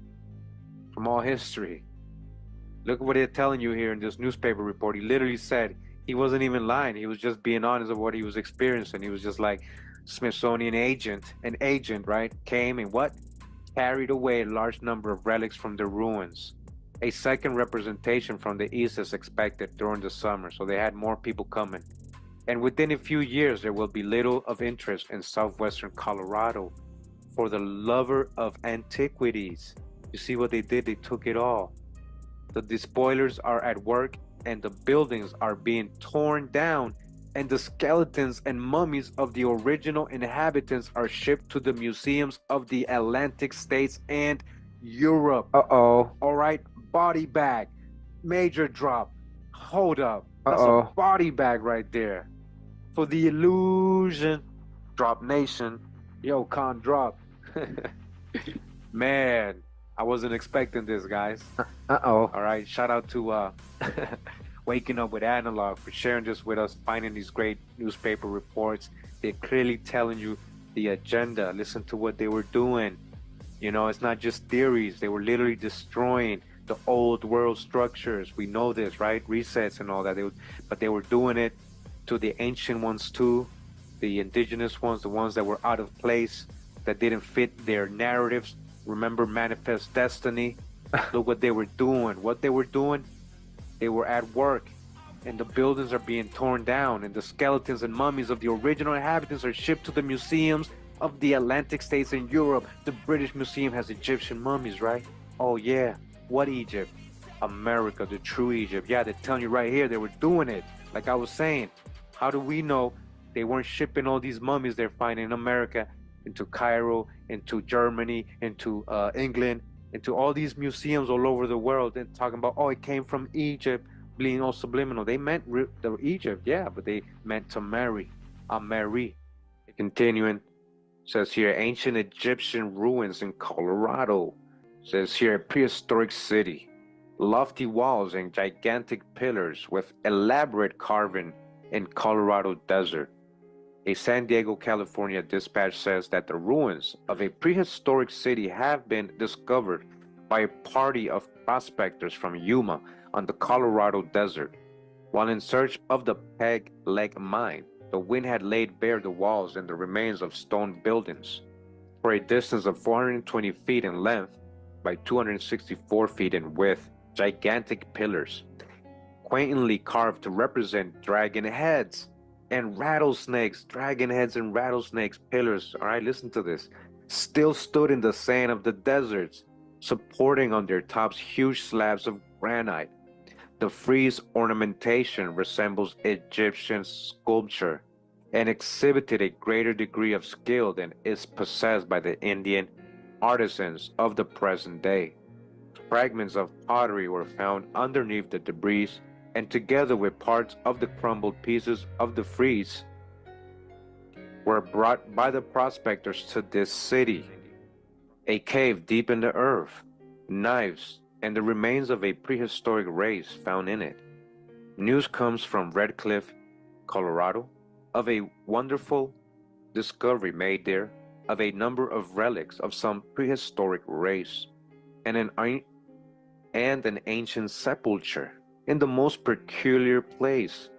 from all history. Look what they're telling you here in this newspaper report. He literally said he wasn't even lying. He was just being honest of what he was experiencing. He was just like, Smithsonian agent, an agent, right, came and what? Carried away a large number of relics from the ruins. A second representation from the east is expected during the summer, so they had more people coming. And within a few years, there will be little of interest in southwestern Colorado for the lover of antiquities. You see what they did? They took it all. The despoilers are at work, and the buildings are being torn down, and the skeletons and mummies of the original inhabitants are shipped to the museums of the Atlantic states and Europe. All right, body bag, major drop. Hold up, that's a body bag right there. For the illusion, drop nation. Yo, con drop. Man, I wasn't expecting this, guys. All right, shout out to Waking Up with Analog for sharing this with us, finding these great newspaper reports. They're clearly telling you the agenda. Listen to what they were doing. You know, it's not just theories. They were literally destroying the old world structures. We know this, right? Resets and all that. But they were doing it to the ancient ones too, the indigenous ones, the ones that were out of place, that didn't fit their narratives. Remember Manifest Destiny? Look what they were doing. What they were doing, they were at work, and the buildings are being torn down, and the skeletons and mummies of the original inhabitants are shipped to the museums of the Atlantic states in Europe. The British Museum has Egyptian mummies, right? Oh yeah, what Egypt? America, the true Egypt. Yeah, they're telling you right here, they were doing it. Like I was saying, how do we know they weren't shipping all these mummies they're finding in America into Cairo, into Germany, into England, into all these museums all over the world, and talking about, oh, it came from Egypt, being all subliminal. They meant the Egypt, yeah, but they meant to marry. Mary. Continuing, says here, ancient Egyptian ruins in Colorado. Says here, a prehistoric city, lofty walls and gigantic pillars with elaborate carving in Colorado desert. A San Diego, California dispatch says that the ruins of a prehistoric city have been discovered by a party of prospectors from Yuma on the Colorado desert. While in search of the Peg Leg mine, the wind had laid bare the walls and the remains of stone buildings. For a distance of 420 feet in length by 264 feet in width, gigantic pillars, quaintly carved to represent dragon heads and rattlesnakes, dragon heads and rattlesnakes, pillars, all right, listen to this, still stood in the sand of the deserts, supporting on their tops huge slabs of granite. The frieze ornamentation resembles Egyptian sculpture, and exhibited a greater degree of skill than is possessed by the Indian artisans of the present day. Fragments of pottery were found underneath the debris, and together with parts of the crumbled pieces of the frieze, were brought by the prospectors to this city. A cave deep in the earth, knives, and the remains of a prehistoric race found in it. News comes from Red Cliff, Colorado, of a wonderful discovery made there of a number of relics of some prehistoric race, and an ancient sepulchre in the most peculiar place,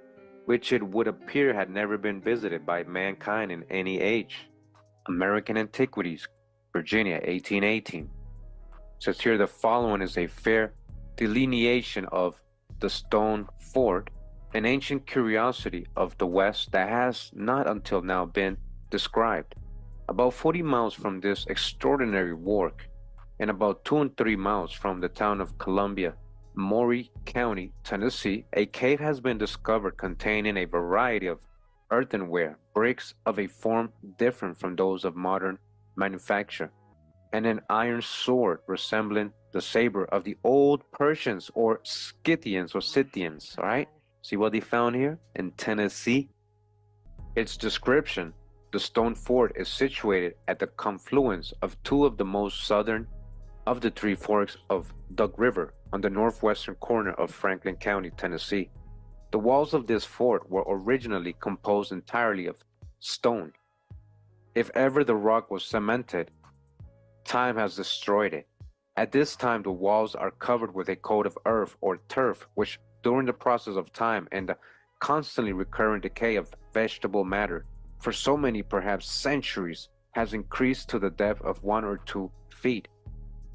which it would appear had never been visited by mankind in any age. American Antiquities, Virginia, 1818. Says here the following is a fair delineation of the stone fort, an ancient curiosity of the West that has not until now been described. About 40 miles from this extraordinary work, and about 2 and 3 miles from the town of Columbia, Maury County, Tennessee, a cave has been discovered containing a variety of earthenware, bricks of a form different from those of modern manufacture, and an iron sword resembling the saber of the old Persians or Scythians or Scythians, all right? See what they found here in Tennessee? Its description: the stone fort is situated at the confluence of two of the most southern of the three forks of Duck River on the northwestern corner of Franklin County, Tennessee. The walls of this fort were originally composed entirely of stone. If ever the rock was cemented, time has destroyed it. At this time, the walls are covered with a coat of earth or turf, which during the process of time and the constantly recurrent decay of vegetable matter for so many, perhaps centuries, has increased to the depth of 1 or 2 feet.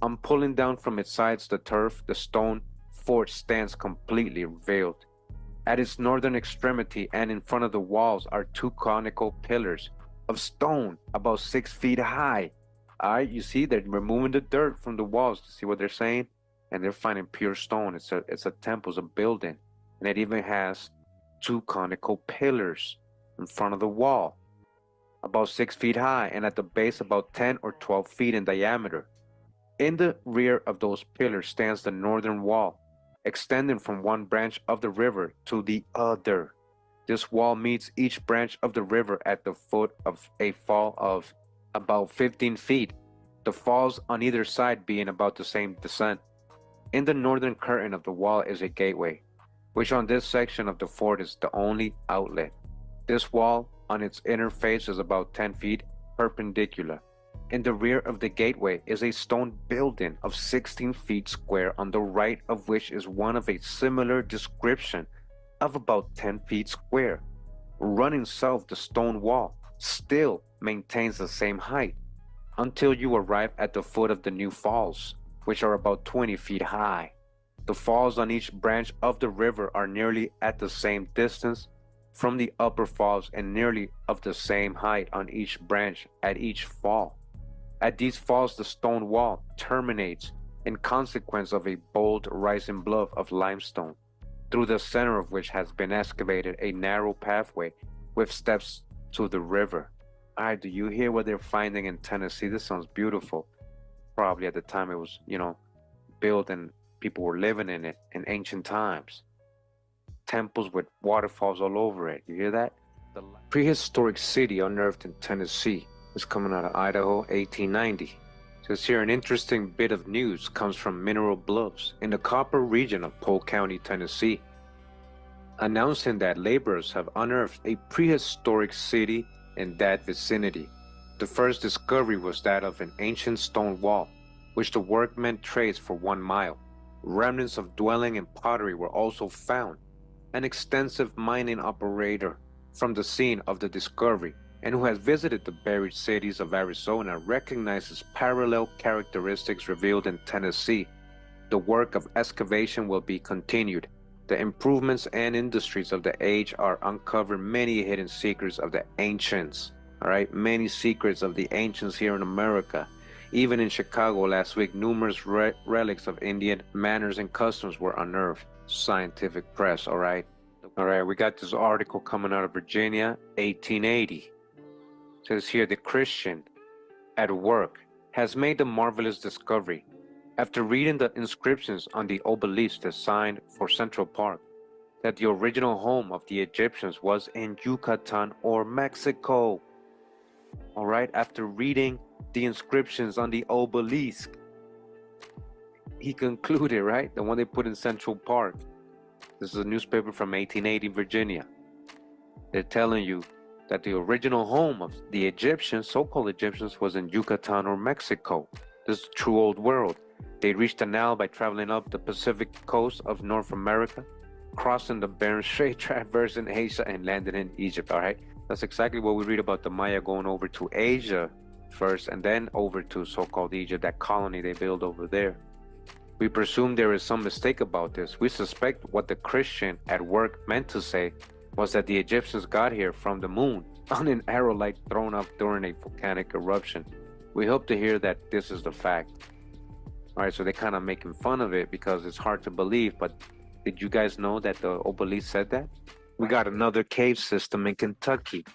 On pulling down from its sides the turf, the stone fort stands completely veiled. At its northern extremity and in front of the walls are 2 conical pillars of stone about 6 feet high. All right, you see, they're removing the dirt from the walls. See what they're saying? And they're finding pure stone. It's a temple, it's a building. And it even has 2 conical pillars in front of the wall, about 6 feet high, and at the base about 10 or 12 feet in diameter. In the rear of those pillars stands the northern wall, extending from one branch of the river to the other. This wall meets each branch of the river at the foot of a fall of about 15 feet, the falls on either side being about the same descent. In the northern curtain of the wall is a gateway, which on this section of the fort is the only outlet. This wall on its inner face is about 10 feet perpendicular. In the rear of the gateway is a stone building of 16 feet square, on the right of which is one of a similar description of about 10 feet square. Running south, the stone wall still maintains the same height until you arrive at the foot of the new falls, which are about 20 feet high. The falls on each branch of the river are nearly at the same distance from the upper falls and nearly of the same height on each branch at each fall. At these falls, the stone wall terminates in consequence of a bold rising bluff of limestone, through the center of which has been excavated a narrow pathway with steps to the river. All right, do you hear what they're finding in Tennessee? This sounds beautiful. Probably at the time it was, built and people were living in it in ancient times. Temples with waterfalls all over it. You hear that? The prehistoric city unearthed in Tennessee is coming out of Idaho, 1890. Says here an interesting bit of news comes from Mineral Bluffs in the Copper region of Polk County, Tennessee, announcing that laborers have unearthed a prehistoric city in that vicinity. The first discovery was that of an ancient stone wall, which the workmen traced for 1 mile. Remnants of dwelling and pottery were also found. An extensive mining operator from the scene of the discovery, and who has visited the buried cities of Arizona, recognizes parallel characteristics revealed in Tennessee. The work of excavation will be continued. The improvements and industries of the age are uncover many hidden secrets of the ancients. All right, many secrets of the ancients here in America. Even in Chicago last week, numerous relics of Indian manners and customs were unearthed. Scientific Press, all right. All right, we got this article coming out of Virginia, 1880. It says here, the Christian at work has made the marvelous discovery. After reading the inscriptions on the obelisk designed for Central Park, that the original home of the Egyptians was in Yucatan or Mexico. All right, after reading the inscriptions on the obelisk, he concluded, right, the one they put in Central Park. This is a newspaper from 1880 Virginia. They're telling you that the original home of the Egyptians, so-called Egyptians, was in Yucatan or Mexico. This is the true old world. They reached the Nile by traveling up the Pacific coast of North America, crossing the Bering Strait, traversing Asia, and landed in Egypt. All right, that's exactly what we read about the Maya going over to Asia first and then over to so-called Egypt, that colony they built over there. We presume there is some mistake about this. We suspect what the Christian at work meant to say was that the Egyptians got here from the moon on an aerolite thrown up during a volcanic eruption. We hope to hear that this is the fact. All right, so they're kind of making fun of it because it's hard to believe, but did you guys know that the obelisk said that? We got another cave system in Kentucky,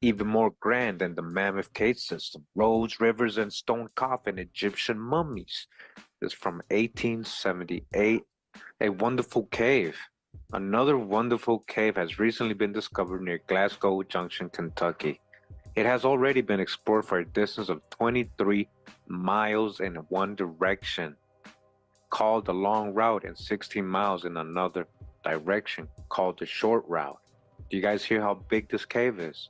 even more grand than the Mammoth Cave system. Roads, rivers, and stone coffin Egyptian mummies. This is from 1878. A wonderful cave. Another wonderful cave has recently been discovered near Glasgow Junction, Kentucky. It has already been explored for a distance of 23 miles in one direction, called the long route, and 16 miles in another direction, called the short route. Do you guys hear how big this cave is?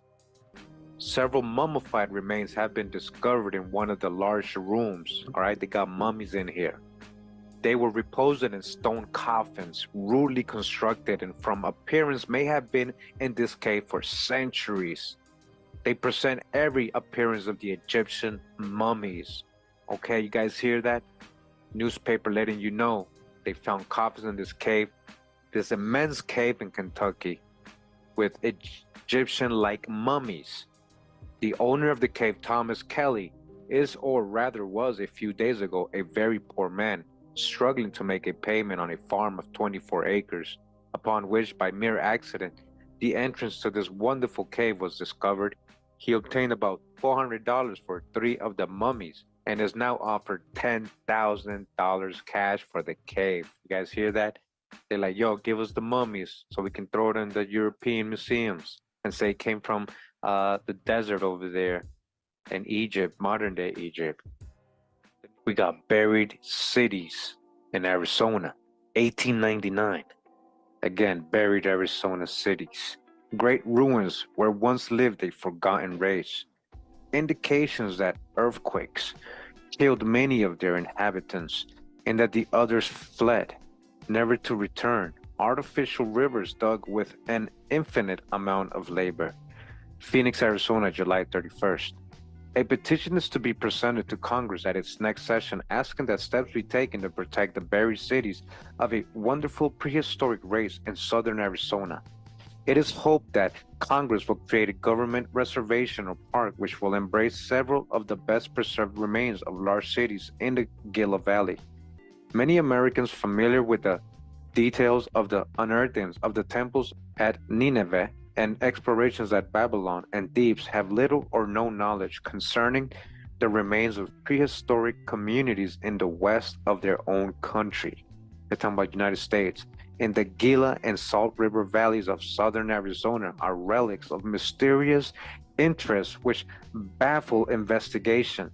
Several mummified remains have been discovered in one of the large rooms. All right, they got mummies in here. They were reposing in stone coffins, rudely constructed, and from appearance may have been in this cave for centuries. They present every appearance of the Egyptian mummies. Okay, you guys hear that? Newspaper letting you know they found coffins in this cave, this immense cave in Kentucky, with Egyptian-like mummies. The owner of the cave, Thomas Kelly, is, or rather was a few days ago, a very poor man, struggling to make a payment on a farm of 24 acres, upon which, by mere accident, the entrance to this wonderful cave was discovered. He obtained about $400 for 3 of the mummies and is now offered $10,000 cash for the cave. You guys hear that? They're like, yo, give us the mummies so we can throw it in the European museums and say it came from the desert over there in Egypt, modern day Egypt. We got buried cities in Arizona, 1899. Again, buried Arizona cities. Great ruins where once lived a forgotten race. Indications that earthquakes killed many of their inhabitants and that the others fled, never to return. Artificial rivers dug with an infinite amount of labor. Phoenix, Arizona, July 31st. A petition is to be presented to Congress at its next session asking that steps be taken to protect the buried cities of a wonderful prehistoric race in southern Arizona. It is hoped that Congress will create a government reservation or park which will embrace several of the best preserved remains of large cities in the Gila Valley. Many Americans familiar with the details of the unearthings of the temples at Nineveh and explorations at Babylon and Thebes have little or no knowledge concerning the remains of prehistoric communities in the west of their own country. They're talking about United States. In the Gila and Salt River valleys of southern Arizona are relics of mysterious interest which baffle investigation,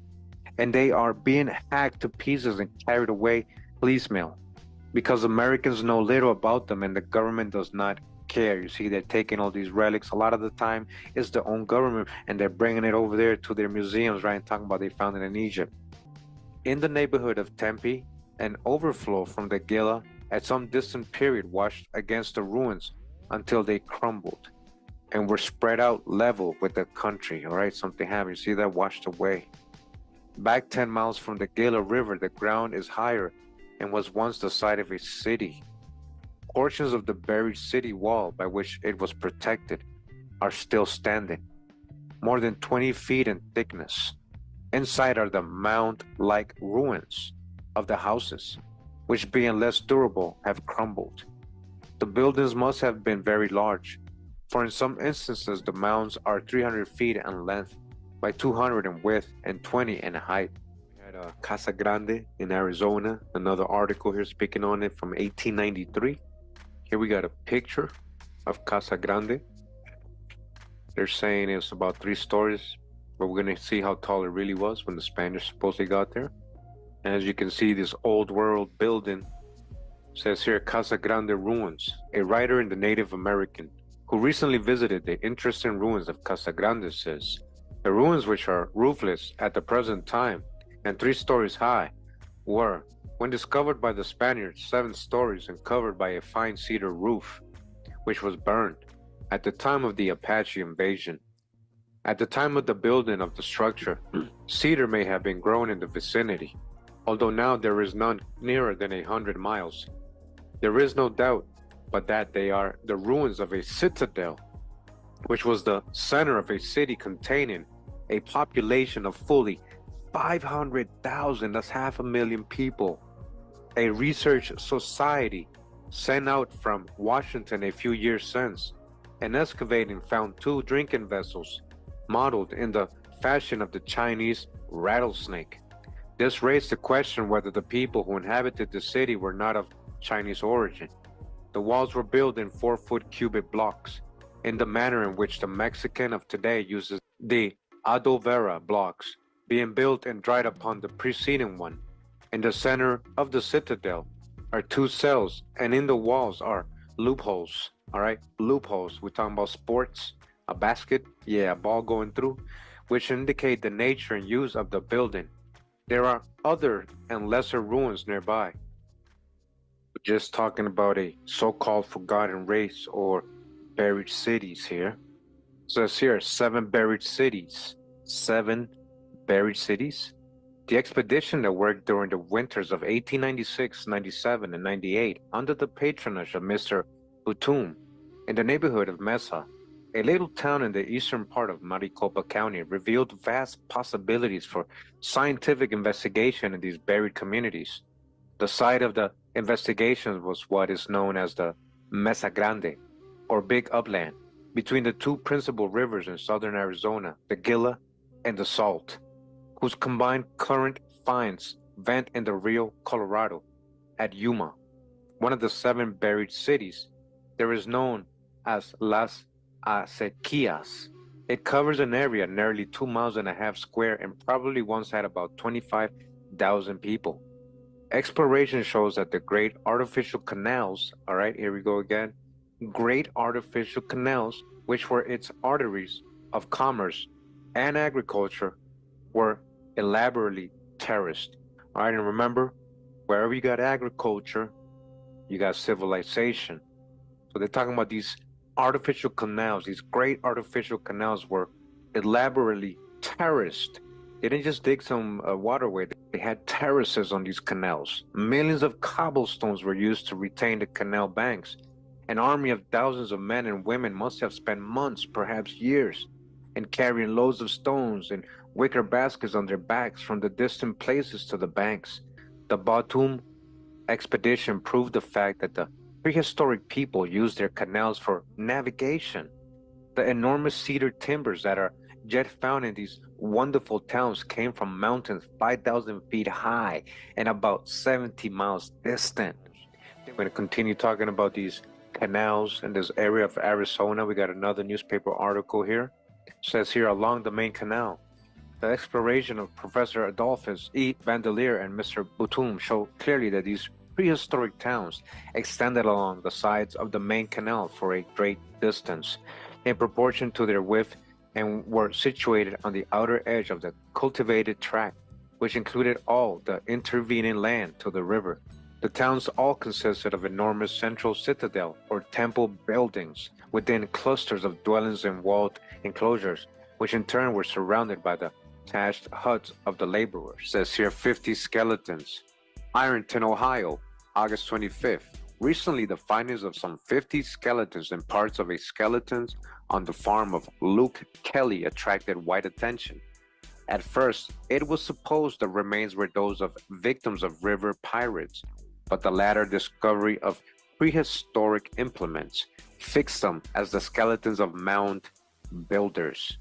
and they are being hacked to pieces and carried away piecemeal because Americans know little about them and the government does not care. You see, they're taking all these relics. A lot of the time it's their own government and they're bringing it over there to their museums, right? And talking about they found it in Egypt. In the neighborhood of Tempe, an overflow from the Gila at some distant period washed against the ruins until they crumbled and were spread out level with the country. All right, something happened. You see that washed away. Back 10 miles from the Gila River, the ground is higher and was once the site of a city. Portions of the buried city wall by which it was protected are still standing, more than 20 feet in thickness. Inside are the mound-like ruins of the houses, which being less durable have crumbled. The buildings must have been very large, for in some instances the mounds are 300 feet in length by 200 in width and 20 in height. We had Casa Grande in Arizona, another article here speaking on it from 1893. Here we got a picture of Casa Grande. They're saying it's about 3 stories, but we're gonna see how tall it really was when the Spaniards supposedly got there. And as you can see, this old world building says here Casa Grande ruins. A writer in the Native American who recently visited the interesting ruins of Casa Grande says, the ruins, which are roofless at the present time and 3 stories high, were, when discovered by the Spaniards, 7 stories and covered by a fine cedar roof, which was burned at the time of the Apache invasion. At the time of the building of the structure, cedar may have been grown in the vicinity, although now there is none nearer than 100 miles. There is no doubt but that they are the ruins of a citadel, which was the center of a city containing a population of fully 500,000, that's 500,000 people. A research society sent out from Washington a few years since, and excavating found 2 drinking vessels modeled in the fashion of the Chinese rattlesnake. This raised the question whether the people who inhabited the city were not of Chinese origin. The walls were built in 4-foot cubic blocks, in the manner in which the Mexican of today uses the adovera blocks, being built and dried upon the preceding one. In the center of the citadel are 2 cells, and in the walls are loopholes. All right, loopholes. We're talking about sports, a basket, a ball going through, which indicate the nature and use of the building. There are other and lesser ruins nearby. We're just talking about a so-called forgotten race or buried cities here. So it's here 7 buried cities. 7 buried cities. The expedition that worked during the winters of 1896, 97, and 98 under the patronage of Mr. Butum in the neighborhood of Mesa, a little town in the eastern part of Maricopa County, revealed vast possibilities for scientific investigation in these buried communities. The site of the investigation was what is known as the Mesa Grande, or Big Upland, between the 2 principal rivers in southern Arizona, the Gila and the Salt, whose combined current finds vent in the Rio Colorado at Yuma. One of the 7 buried cities, there is known as Las Acequias. It covers an area nearly 2.5 miles square and probably once had about 25,000 people. Exploration shows that the great artificial canals, all right, here we go again, great artificial canals, which were its arteries of commerce and agriculture, were elaborately terraced. All right, and remember, wherever you got agriculture, you got civilization. So they're talking about these artificial canals. These great artificial canals were elaborately terraced. They didn't just dig some waterway. They had terraces on these canals. Millions of cobblestones were used to retain the canal banks. An army of thousands of men and women must have spent months, perhaps years, in carrying loads of stones and wicker baskets on their backs from the distant places to the banks. The Batum expedition proved the fact that the prehistoric people used their canals for navigation. The enormous cedar timbers that are yet found in these wonderful towns came from mountains 5,000 feet high and about 70 miles distant. We're going to continue talking about these canals in this area of Arizona. We got another newspaper article here. It says here, along the main canal, the exploration of Professor Adolphus E. Vandelier and Mr. Butum show clearly that these prehistoric towns extended along the sides of the main canal for a great distance in proportion to their width, and were situated on the outer edge of the cultivated tract, which included all the intervening land to the river. The towns all consisted of enormous central citadel or temple buildings within clusters of dwellings and walled enclosures, which in turn were surrounded by the thatched huts of the laborers. It says here 50 skeletons. Ironton, Ohio, August 25th. Recently, the findings of some 50 skeletons and parts of a skeleton on the farm of Luke Kelly attracted wide attention. At first, it was supposed the remains were those of victims of river pirates, but the latter discovery of prehistoric implements, fixed them as the skeletons of mound builders.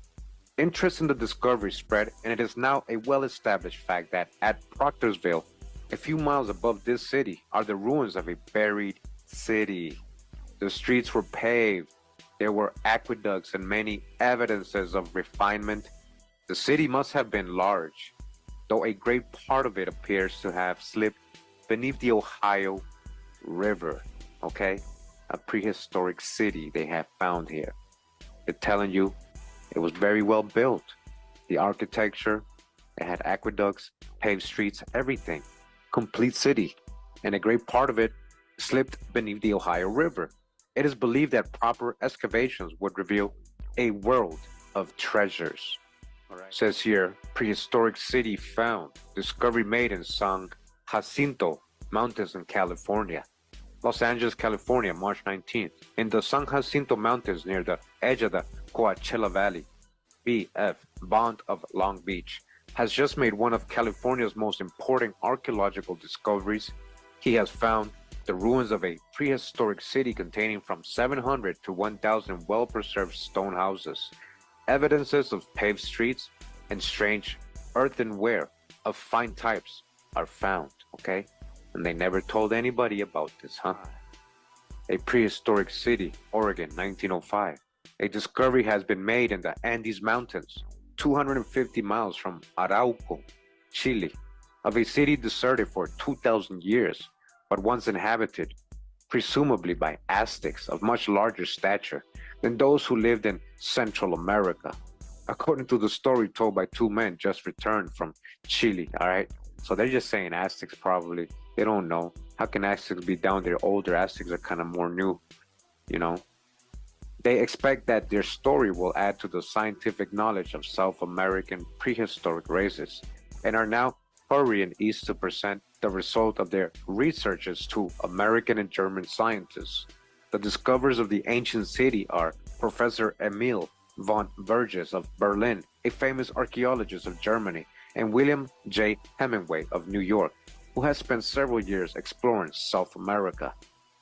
Interest in the discovery spread, and it is now a well-established fact that at Proctorsville, a few miles above this city, are the ruins of a buried city. The streets were paved, there were aqueducts and many evidences of refinement. The city must have been large, though a great part of it appears to have slipped beneath the Ohio River. Okay? A prehistoric city they have found here. They're telling you it was very well built. The architecture, it had aqueducts, paved streets, everything. Complete city. And a great part of it slipped beneath the Ohio River. It is believed that proper excavations would reveal a world of treasures. Says here, prehistoric city found. Discovery made in San Jacinto Mountains in California. Los Angeles, California, March 19th. In the San Jacinto Mountains near the edge of the Coachella Valley, B.F. Bond of Long Beach has just made one of California's most important archaeological discoveries. He has found the ruins of a prehistoric city containing from 700 to 1,000 well-preserved stone houses, evidences of paved streets, and strange earthenware of fine types are found, okay? And they never told anybody about this, huh? A prehistoric city, Oregon, 1905. A discovery has been made in the Andes Mountains, 250 miles from Arauco, Chile, of a city deserted for 2,000 years, but once inhabited, presumably by Aztecs of much larger stature than those who lived in Central America, according to the story told by two men just returned from Chile, all right? So they're just saying Aztecs probably. They don't know. How can Aztecs be down there? Older Aztecs are kind of more new, you know? They expect that their story will add to the scientific knowledge of South American prehistoric races and are now hurrying east to present the result of their researches to American and German scientists. The discoverers of the ancient city are Professor Emil von Burgess of Berlin, a famous archaeologist of Germany, and William J. Hemingway of New York, who has spent several years exploring South America.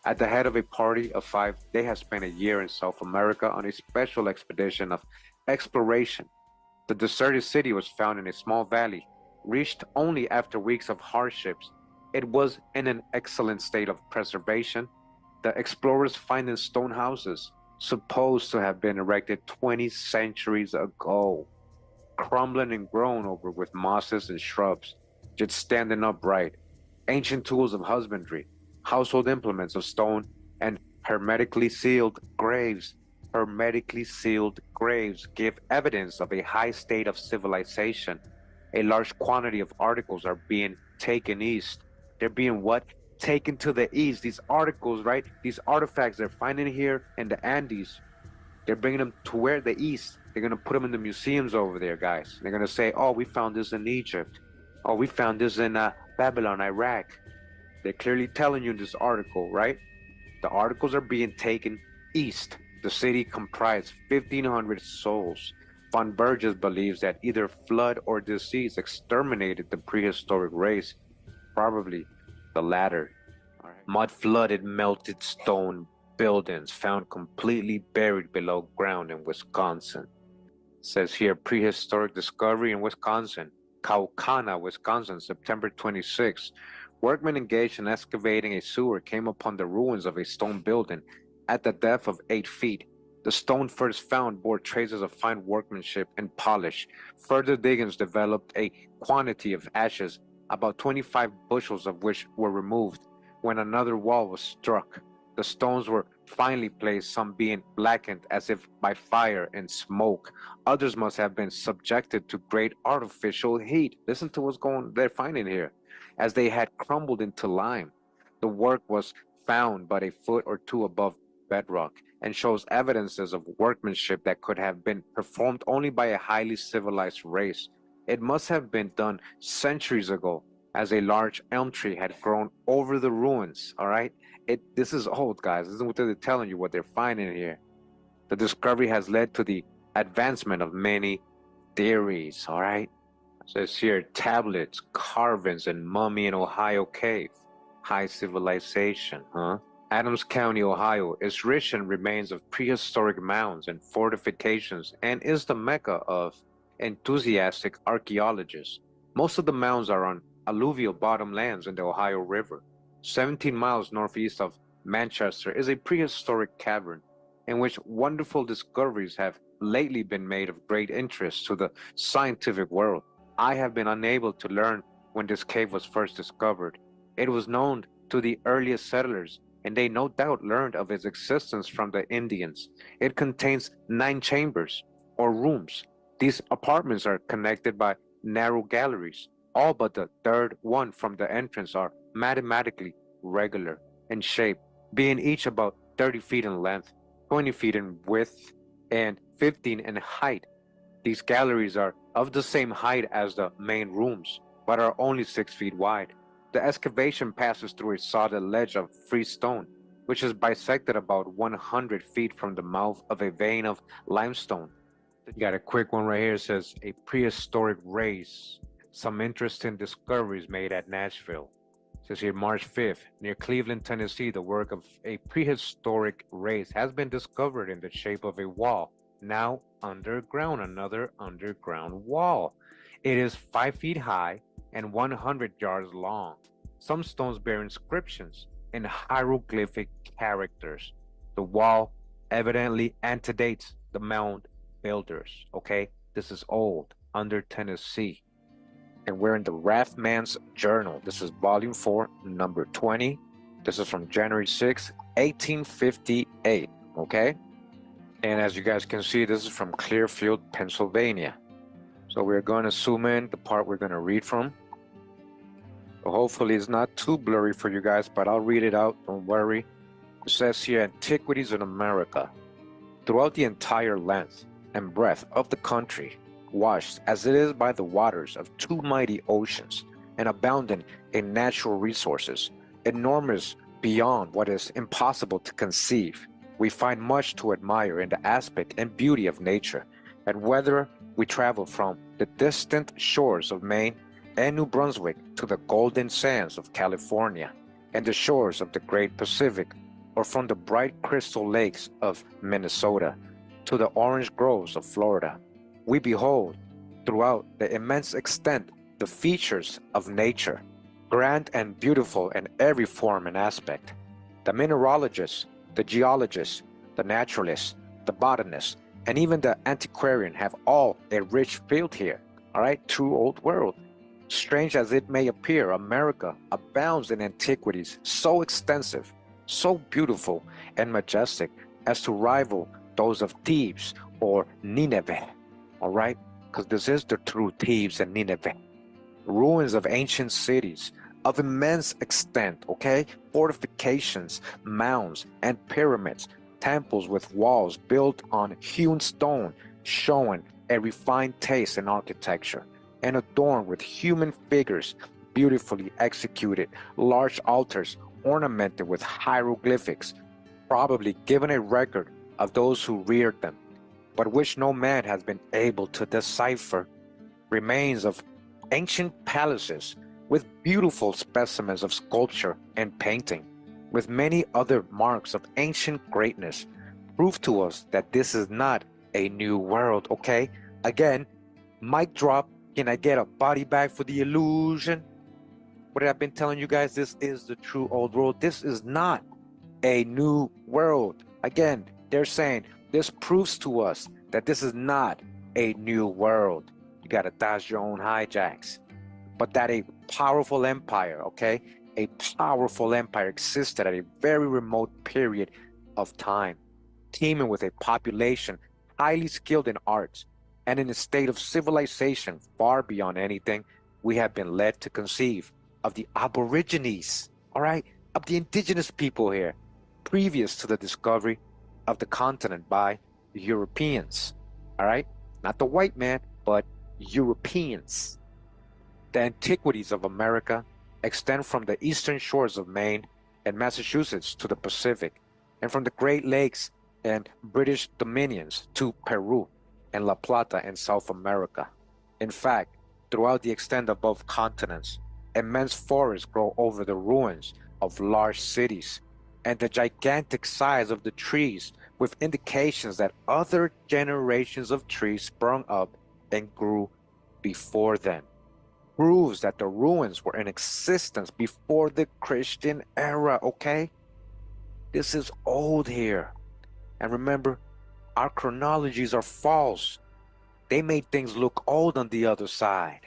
At the head of a party of 5, they have spent a year in South America on a special expedition of exploration. The deserted city was found in a small valley, reached only after weeks of hardships. It was in an excellent state of preservation. The explorers finding stone houses supposed to have been erected 20 centuries ago, crumbling and grown over with mosses and shrubs, just standing upright. Ancient tools of husbandry, household implements of stone, and hermetically sealed graves. Hermetically sealed graves give evidence of a high state of civilization. A large quantity of articles are being taken east. They're being what? Taken to the east. These articles, right? These artifacts they're finding here in the Andes, they're bringing them to where? The east. They're going to put them in the museums over there, guys. They're going to say, oh, we found this in Egypt. Oh, we found this in Babylon, Iraq. They're clearly telling you in this article, right? The articles are being taken east. The city comprised 1,500 souls. Von Burgess believes that either flood or disease exterminated the prehistoric race, probably the latter. Mud-flooded melted stone buildings found completely buried below ground in Wisconsin. Says here, prehistoric discovery in Wisconsin. Kaukauna, Wisconsin, September 26. Workmen engaged in excavating a sewer came upon the ruins of a stone building at the depth of 8 feet. The stone first found bore traces of fine workmanship and polish. Further diggings developed a quantity of ashes, about 25 bushels of which were removed. When another wall was struck, the stones were finally placed, some being blackened as if by fire and smoke. Others must have been subjected to great artificial heat. Listen to what's they're finding here. As they had crumbled into lime, the work was found but a foot or two above bedrock, and shows evidences of workmanship that could have been performed only by a highly civilized race. It must have been done centuries ago, as a large elm tree had grown over the ruins, all right? This is old, guys. This is what they're telling you, what they're finding here. The discovery has led to the advancement of many theories, all right? It says here, tablets, carvings, and mummy in Ohio cave. High civilization, huh? Adams County, Ohio is rich in remains of prehistoric mounds and fortifications and is the mecca of enthusiastic archaeologists. Most of the mounds are on alluvial bottomlands in the Ohio River. 17 miles northeast of Manchester is a prehistoric cavern in which wonderful discoveries have lately been made of great interest to the scientific world. I have been unable to learn when this cave was first discovered. It was known to the earliest settlers, and they no doubt learned of its existence from the Indians. It contains 9 chambers, or rooms. These apartments are connected by narrow galleries. All but the third one from the entrance are mathematically regular in shape, being each about 30 feet in length, 20 feet in width, and 15 in height. These galleries are of the same height as the main rooms, but are only 6 feet wide. The excavation passes through a solid ledge of freestone, which is bisected about 100 feet from the mouth of a vein of limestone. You got a quick one right here. It says, a prehistoric race. Some interesting discoveries made at Nashville. It says here, March 5th, near Cleveland, Tennessee, the work of a prehistoric race has been discovered in the shape of a wall, now underground, another underground wall. It is 5 feet high and 100 yards long. Some stones bear inscriptions in hieroglyphic characters. The wall evidently antedates the mound builders. Okay, this is old, under Tennessee. And we're in the Rathman's Journal. This is volume 4, number 20. This is from January 6, 1858. Okay, and as you guys can see, this is from Clearfield, Pennsylvania. So we're going to zoom in the part we're going to read from. So hopefully it's not too blurry for you guys, but I'll read it out, don't worry. It says here, Antiquities in America. Throughout the entire length and breadth of the country, washed as it is by the waters of 2 mighty oceans, and abounding in natural resources, enormous beyond what is impossible to conceive, we find much to admire in the aspect and beauty of nature, and whether we travel from the distant shores of Maine and New Brunswick to the golden sands of California and the shores of the great Pacific, or from the bright crystal lakes of Minnesota to the orange groves of Florida, we behold throughout the immense extent the features of nature, grand and beautiful in every form and aspect. The mineralogist, the geologist, the naturalist, the botanist, and even the antiquarian have all a rich field here. All right, true old world. Strange as it may appear, America abounds in antiquities so extensive, so beautiful and majestic as to rival those of Thebes or Nineveh. All right, because this is the true Thebes and Nineveh. Ruins of ancient cities of immense extent, okay? Fortifications, mounds, and pyramids, temples with walls built on hewn stone, showing a refined taste in architecture, and adorned with human figures, beautifully executed, large altars ornamented with hieroglyphics, probably given a record of those who reared them, but which no man has been able to decipher. Remains of ancient palaces with beautiful specimens of sculpture and painting, with many other marks of ancient greatness, prove to us that this is not a new world, okay? Again, mic drop. Can I get a body bag for the illusion? What I've been telling you guys, this is the true old world. This is not a new world. Again, they're saying this proves to us that this is not a new world. You got to dodge your own hijacks. But that a powerful empire, okay? A powerful empire existed at a very remote period of time, teeming with a population highly skilled in arts and in a state of civilization far beyond anything we have been led to conceive of the Aborigines, all right? Of the indigenous people here, previous to the discovery of the continent by Europeans, all right? Not the white man, but Europeans. The antiquities of America extend from the eastern shores of Maine and Massachusetts to the Pacific, and from the Great Lakes and British dominions to Peru and La Plata in South America. In fact, throughout the extent of both continents, immense forests grow over the ruins of large cities, and the gigantic size of the trees, with indications that other generations of trees sprung up and grew before them, proves that the ruins were in existence before the Christian era, okay? This is old here. And remember, our chronologies are false. They made things look old on the other side.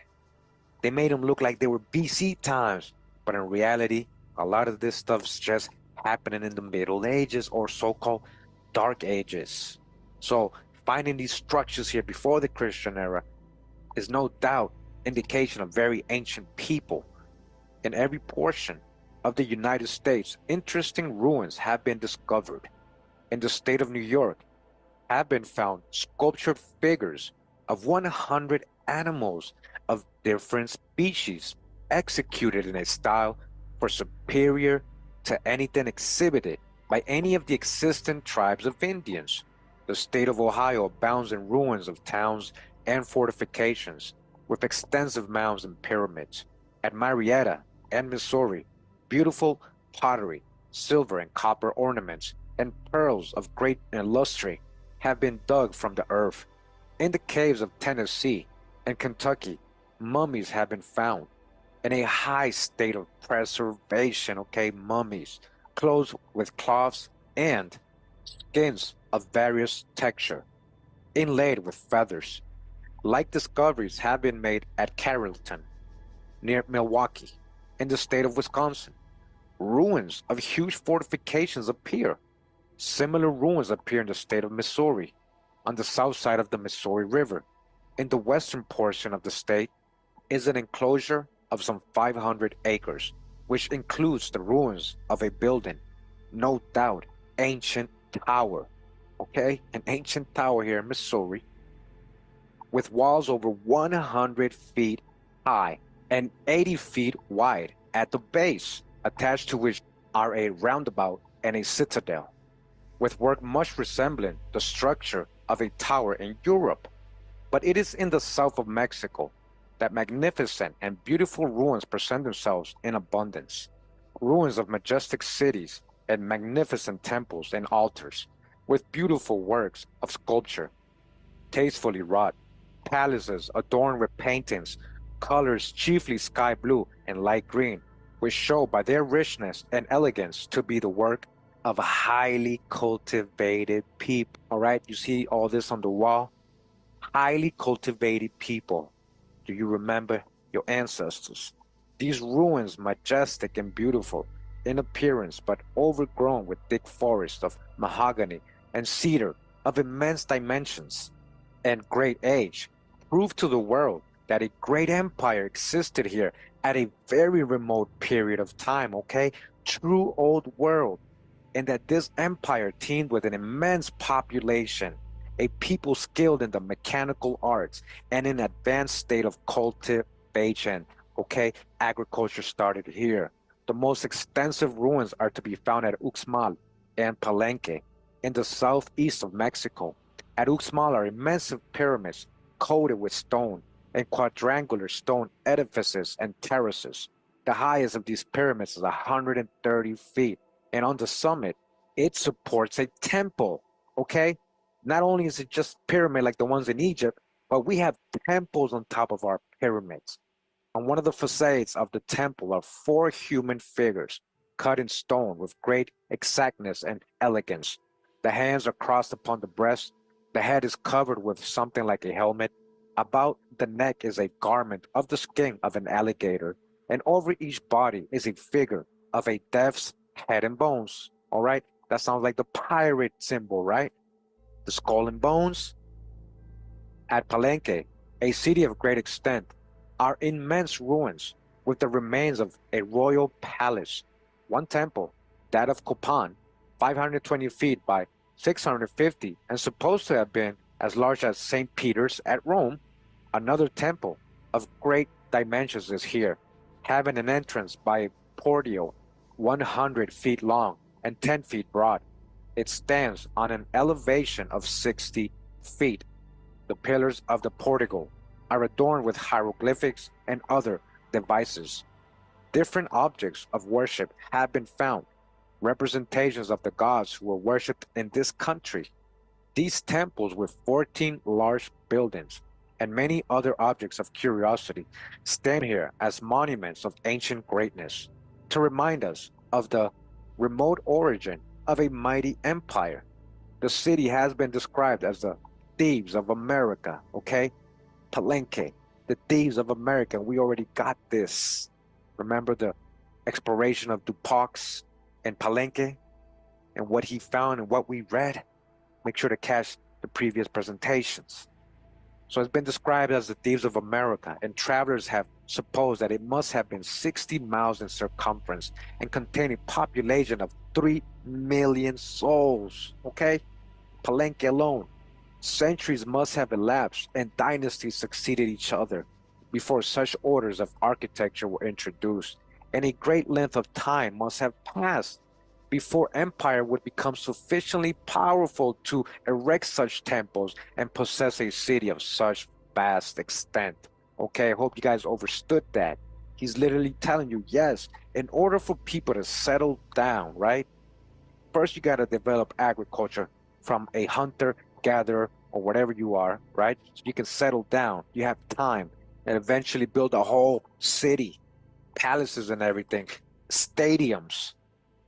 They made them look like they were BC times, but in reality, a lot of this stuff's just happening in the Middle Ages or so-called Dark Ages. So finding these structures here before the Christian era is no doubt indication of very ancient people. In every portion of the United States, interesting ruins have been discovered. In the state of New York, have been found sculptured figures of 100 animals of different species, executed in a style for superior to anything exhibited by any of the existing tribes of Indians. The state of Ohio abounds in ruins of towns and fortifications, with extensive mounds and pyramids. At Marietta and Missouri, beautiful pottery, silver and copper ornaments, and pearls of great lustre have been dug from the earth. In the caves of Tennessee and Kentucky, mummies have been found in a high state of preservation, okay, mummies, clothed with cloths and skins of various texture, inlaid with feathers. Like discoveries have been made at Carrollton, near Milwaukee, in the state of Wisconsin. Ruins of huge fortifications appear. Similar ruins appear in the state of Missouri, on the south side of the Missouri River. In the western portion of the state is an enclosure of some 500 acres, which includes the ruins of a building, no doubt ancient tower, okay? An ancient tower here in Missouri, with walls over 100 feet high and 80 feet wide at the base, attached to which are a roundabout and a citadel, with work much resembling the structure of a tower in Europe. But it is in the south of Mexico that magnificent and beautiful ruins present themselves in abundance. Ruins of majestic cities and magnificent temples and altars, with beautiful works of sculpture, tastefully wrought, palaces adorned with paintings, colors chiefly sky blue and light green, which show by their richness and elegance to be the work of a highly cultivated people. All right, you see all this on the wall? Highly cultivated people. Do you remember your ancestors? These ruins, majestic and beautiful in appearance, but overgrown with thick forests of mahogany and cedar of immense dimensions and great age, prove to the world that a great empire existed here at a very remote period of time, okay? True old world. And that this empire teemed with an immense population, a people skilled in the mechanical arts and in advanced state of cultivation, okay? Agriculture started here. The most extensive ruins are to be found at Uxmal and Palenque in the southeast of Mexico. At Uxmal are immense pyramids coated with stone and quadrangular stone edifices and terraces. The highest of these pyramids is 130 feet, and on the summit, it supports a temple, okay? Not only is it just pyramid like the ones in Egypt, but we have temples on top of our pyramids. On one of the facades of the temple are 4 human figures cut in stone with great exactness and elegance. The hands are crossed upon the breast. The head is covered with something like a helmet. About the neck is a garment of the skin of an alligator, and over each body is a figure of a death's head and bones. All right, that sounds like the pirate symbol, right? The skull and bones. At Palenque, a city of great extent, are immense ruins with the remains of a royal palace. One temple, that of Copan, 520 feet by 650, and supposed to have been as large as St. Peter's at Rome. Another temple of great dimensions is here, having an entrance by a portico 100 feet long and 10 feet broad. It stands on an elevation of 60 feet. The pillars of the portico are adorned with hieroglyphics and other devices. Different objects of worship have been found, representations of the gods who were worshipped in this country. These temples with 14 large buildings and many other objects of curiosity stand here as monuments of ancient greatness to remind us of the remote origin of a mighty empire. The city has been described as the thieves of America, okay? Palenque, the thieves of America. We already got this. Remember the exploration of Dupox and Palenque and what he found and what we read? Make sure to catch the previous presentations. So it's been described as the thieves of America, and travelers have supposed that it must have been 60 miles in circumference and contain a population of 3 million souls, okay? Palenque alone. Centuries must have elapsed and dynasties succeeded each other before such orders of architecture were introduced, and a great length of time must have passed before empire would become sufficiently powerful to erect such temples and possess a city of such vast extent. Okay, I hope you guys understood that. He's literally telling you, yes, in order for people to settle down, right? First, you got to develop agriculture from a hunter, gatherer, or whatever you are, right? So you can settle down, you have time, and eventually build a whole city, palaces and everything, stadiums.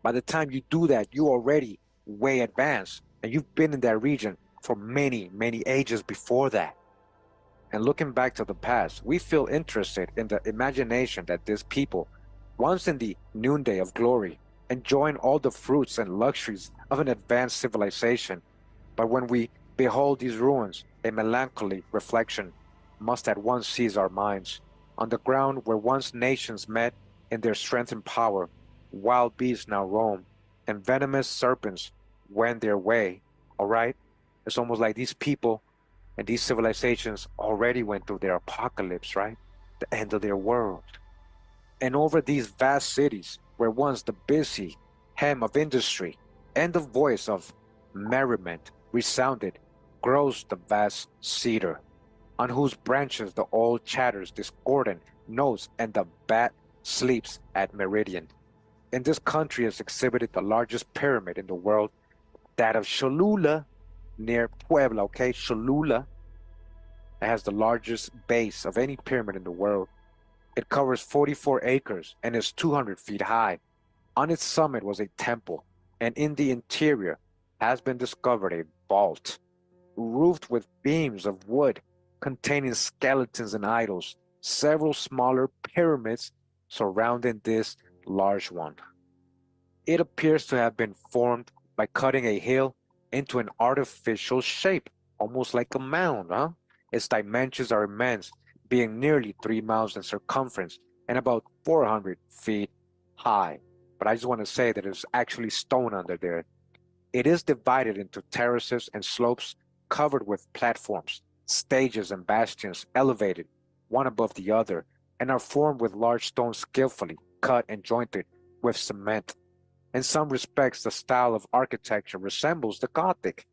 By the time you do that, you already way advanced, and you've been in that region for many, many ages before that. And looking back to the past, we feel interested in the imagination that these people, once in the noonday of glory, enjoying all the fruits and luxuries of an advanced civilization. But when we behold these ruins, a melancholy reflection must at once seize our minds. On the ground where once nations met in their strength and power, wild beasts now roam, and venomous serpents wend their way. All right? It's almost like these people and these civilizations already went through their apocalypse, right? The end of their world. And over these vast cities, where once the busy hem of industry and the voice of merriment resounded, grows the vast cedar, on whose branches the owl chatters discordant notes and the bat sleeps at meridian. In this country is exhibited the largest pyramid in the world, that of Cholula, near Puebla, okay? Cholula. It has the largest base of any pyramid in the world. It covers 44 acres and is 200 feet high. On its summit was a temple, and in the interior has been discovered a vault, roofed with beams of wood containing skeletons and idols, several smaller pyramids surrounding this large one. It appears to have been formed by cutting a hill into an artificial shape, almost like a mound, huh? Its dimensions are immense, being nearly 3 miles in circumference and about 400 feet high. But I just want to say that it's actually stone under there. It is divided into terraces and slopes covered with platforms, stages and bastions elevated one above the other, and are formed with large stones skillfully cut and jointed with cement. In some respects, the style of architecture resembles the Gothic,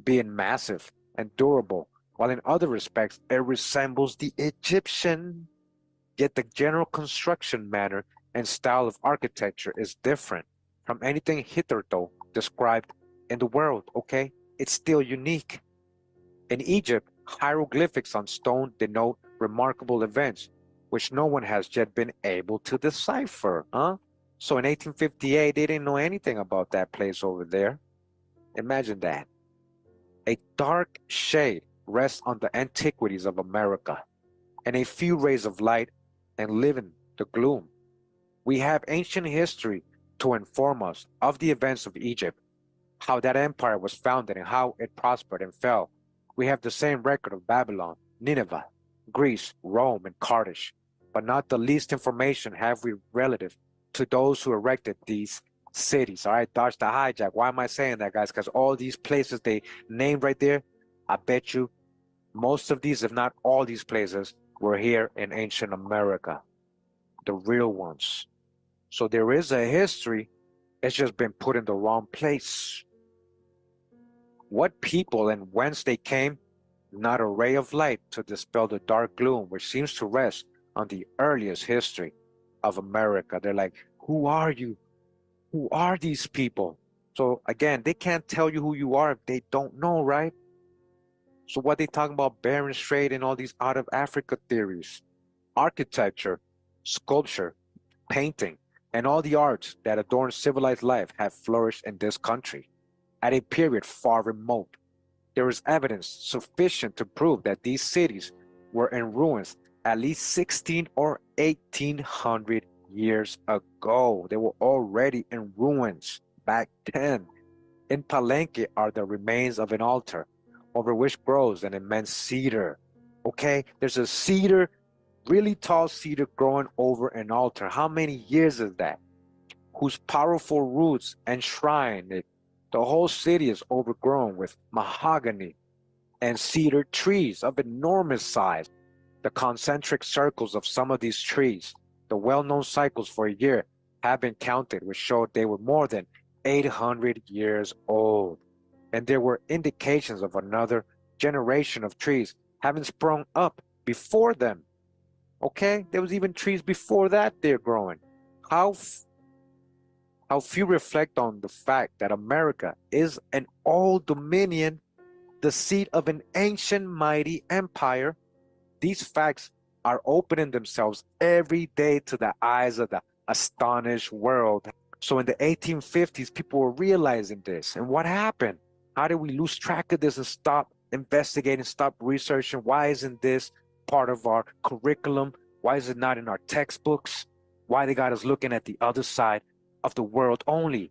being massive and durable, while in other respects it resembles the Egyptian. Yet the general construction manner and style of architecture is different from anything hitherto described in the world, okay? It's still unique. In Egypt, hieroglyphics on stone denote remarkable events, which no one has yet been able to decipher, huh? So in 1858, they didn't know anything about that place over there. Imagine that. A dark shade rests on the antiquities of America, and a few rays of light enliven the gloom. We have ancient history to inform us of the events of Egypt, how that empire was founded and how it prospered and fell. We have the same record of Babylon, Nineveh, Greece, Rome, and Carthage, but not the least information have we relative to those who erected these cities. All right, dodge the hijack. Why am I saying that, guys? Because all these places they named right there, I bet you most of these, if not all these places, were here in ancient America, the real ones. So there is a history, it's just been put in the wrong place. What people and whence they came, not a ray of light to dispel the dark gloom which seems to rest on the earliest history of America. They're like, who are you? Who are these people? So again, they can't tell you who you are if they don't know, right? So what they talking about Bering Strait and all these out of Africa theories, architecture, sculpture, painting, and all the arts that adorn civilized life have flourished in this country at a period far remote. There is evidence sufficient to prove that these cities were in ruins at least 16 or 1800 years ago. They were already in ruins back then. In Palenque are the remains of an altar over which grows an immense cedar. Okay, there's a cedar, really tall cedar growing over an altar. How many years is that? Whose powerful roots enshrine it. The whole city is overgrown with mahogany and cedar trees of enormous size. The concentric circles of some of these trees, the well-known cycles for a year, have been counted, which showed they were more than 800 years old. And there were indications of another generation of trees having sprung up before them. Okay, there was even trees before that they're growing. How few reflect on the fact that America is an old dominion, the seat of an ancient mighty empire. These facts are opening themselves every day to the eyes of the astonished world. So in the 1850s, people were realizing this. And what happened? How did we lose track of this and stop investigating, stop researching? Why isn't this part of our curriculum? Why is it not in our textbooks? Why they got us looking at the other side of the world only?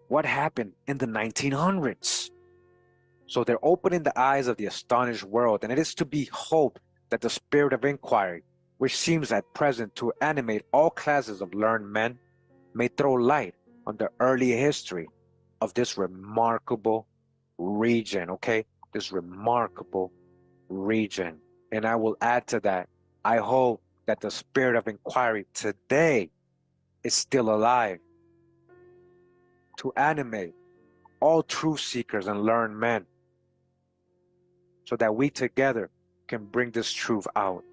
What happened in the 1900s? So they're opening the eyes of the astonished world, and it is to be hoped that the spirit of inquiry, which seems at present to animate all classes of learned men, may throw light on the early history of this remarkable region, okay? This remarkable region. And I will add to that, I hope that the spirit of inquiry today is still alive to animate all truth seekers and learned men so that we together can bring this truth out.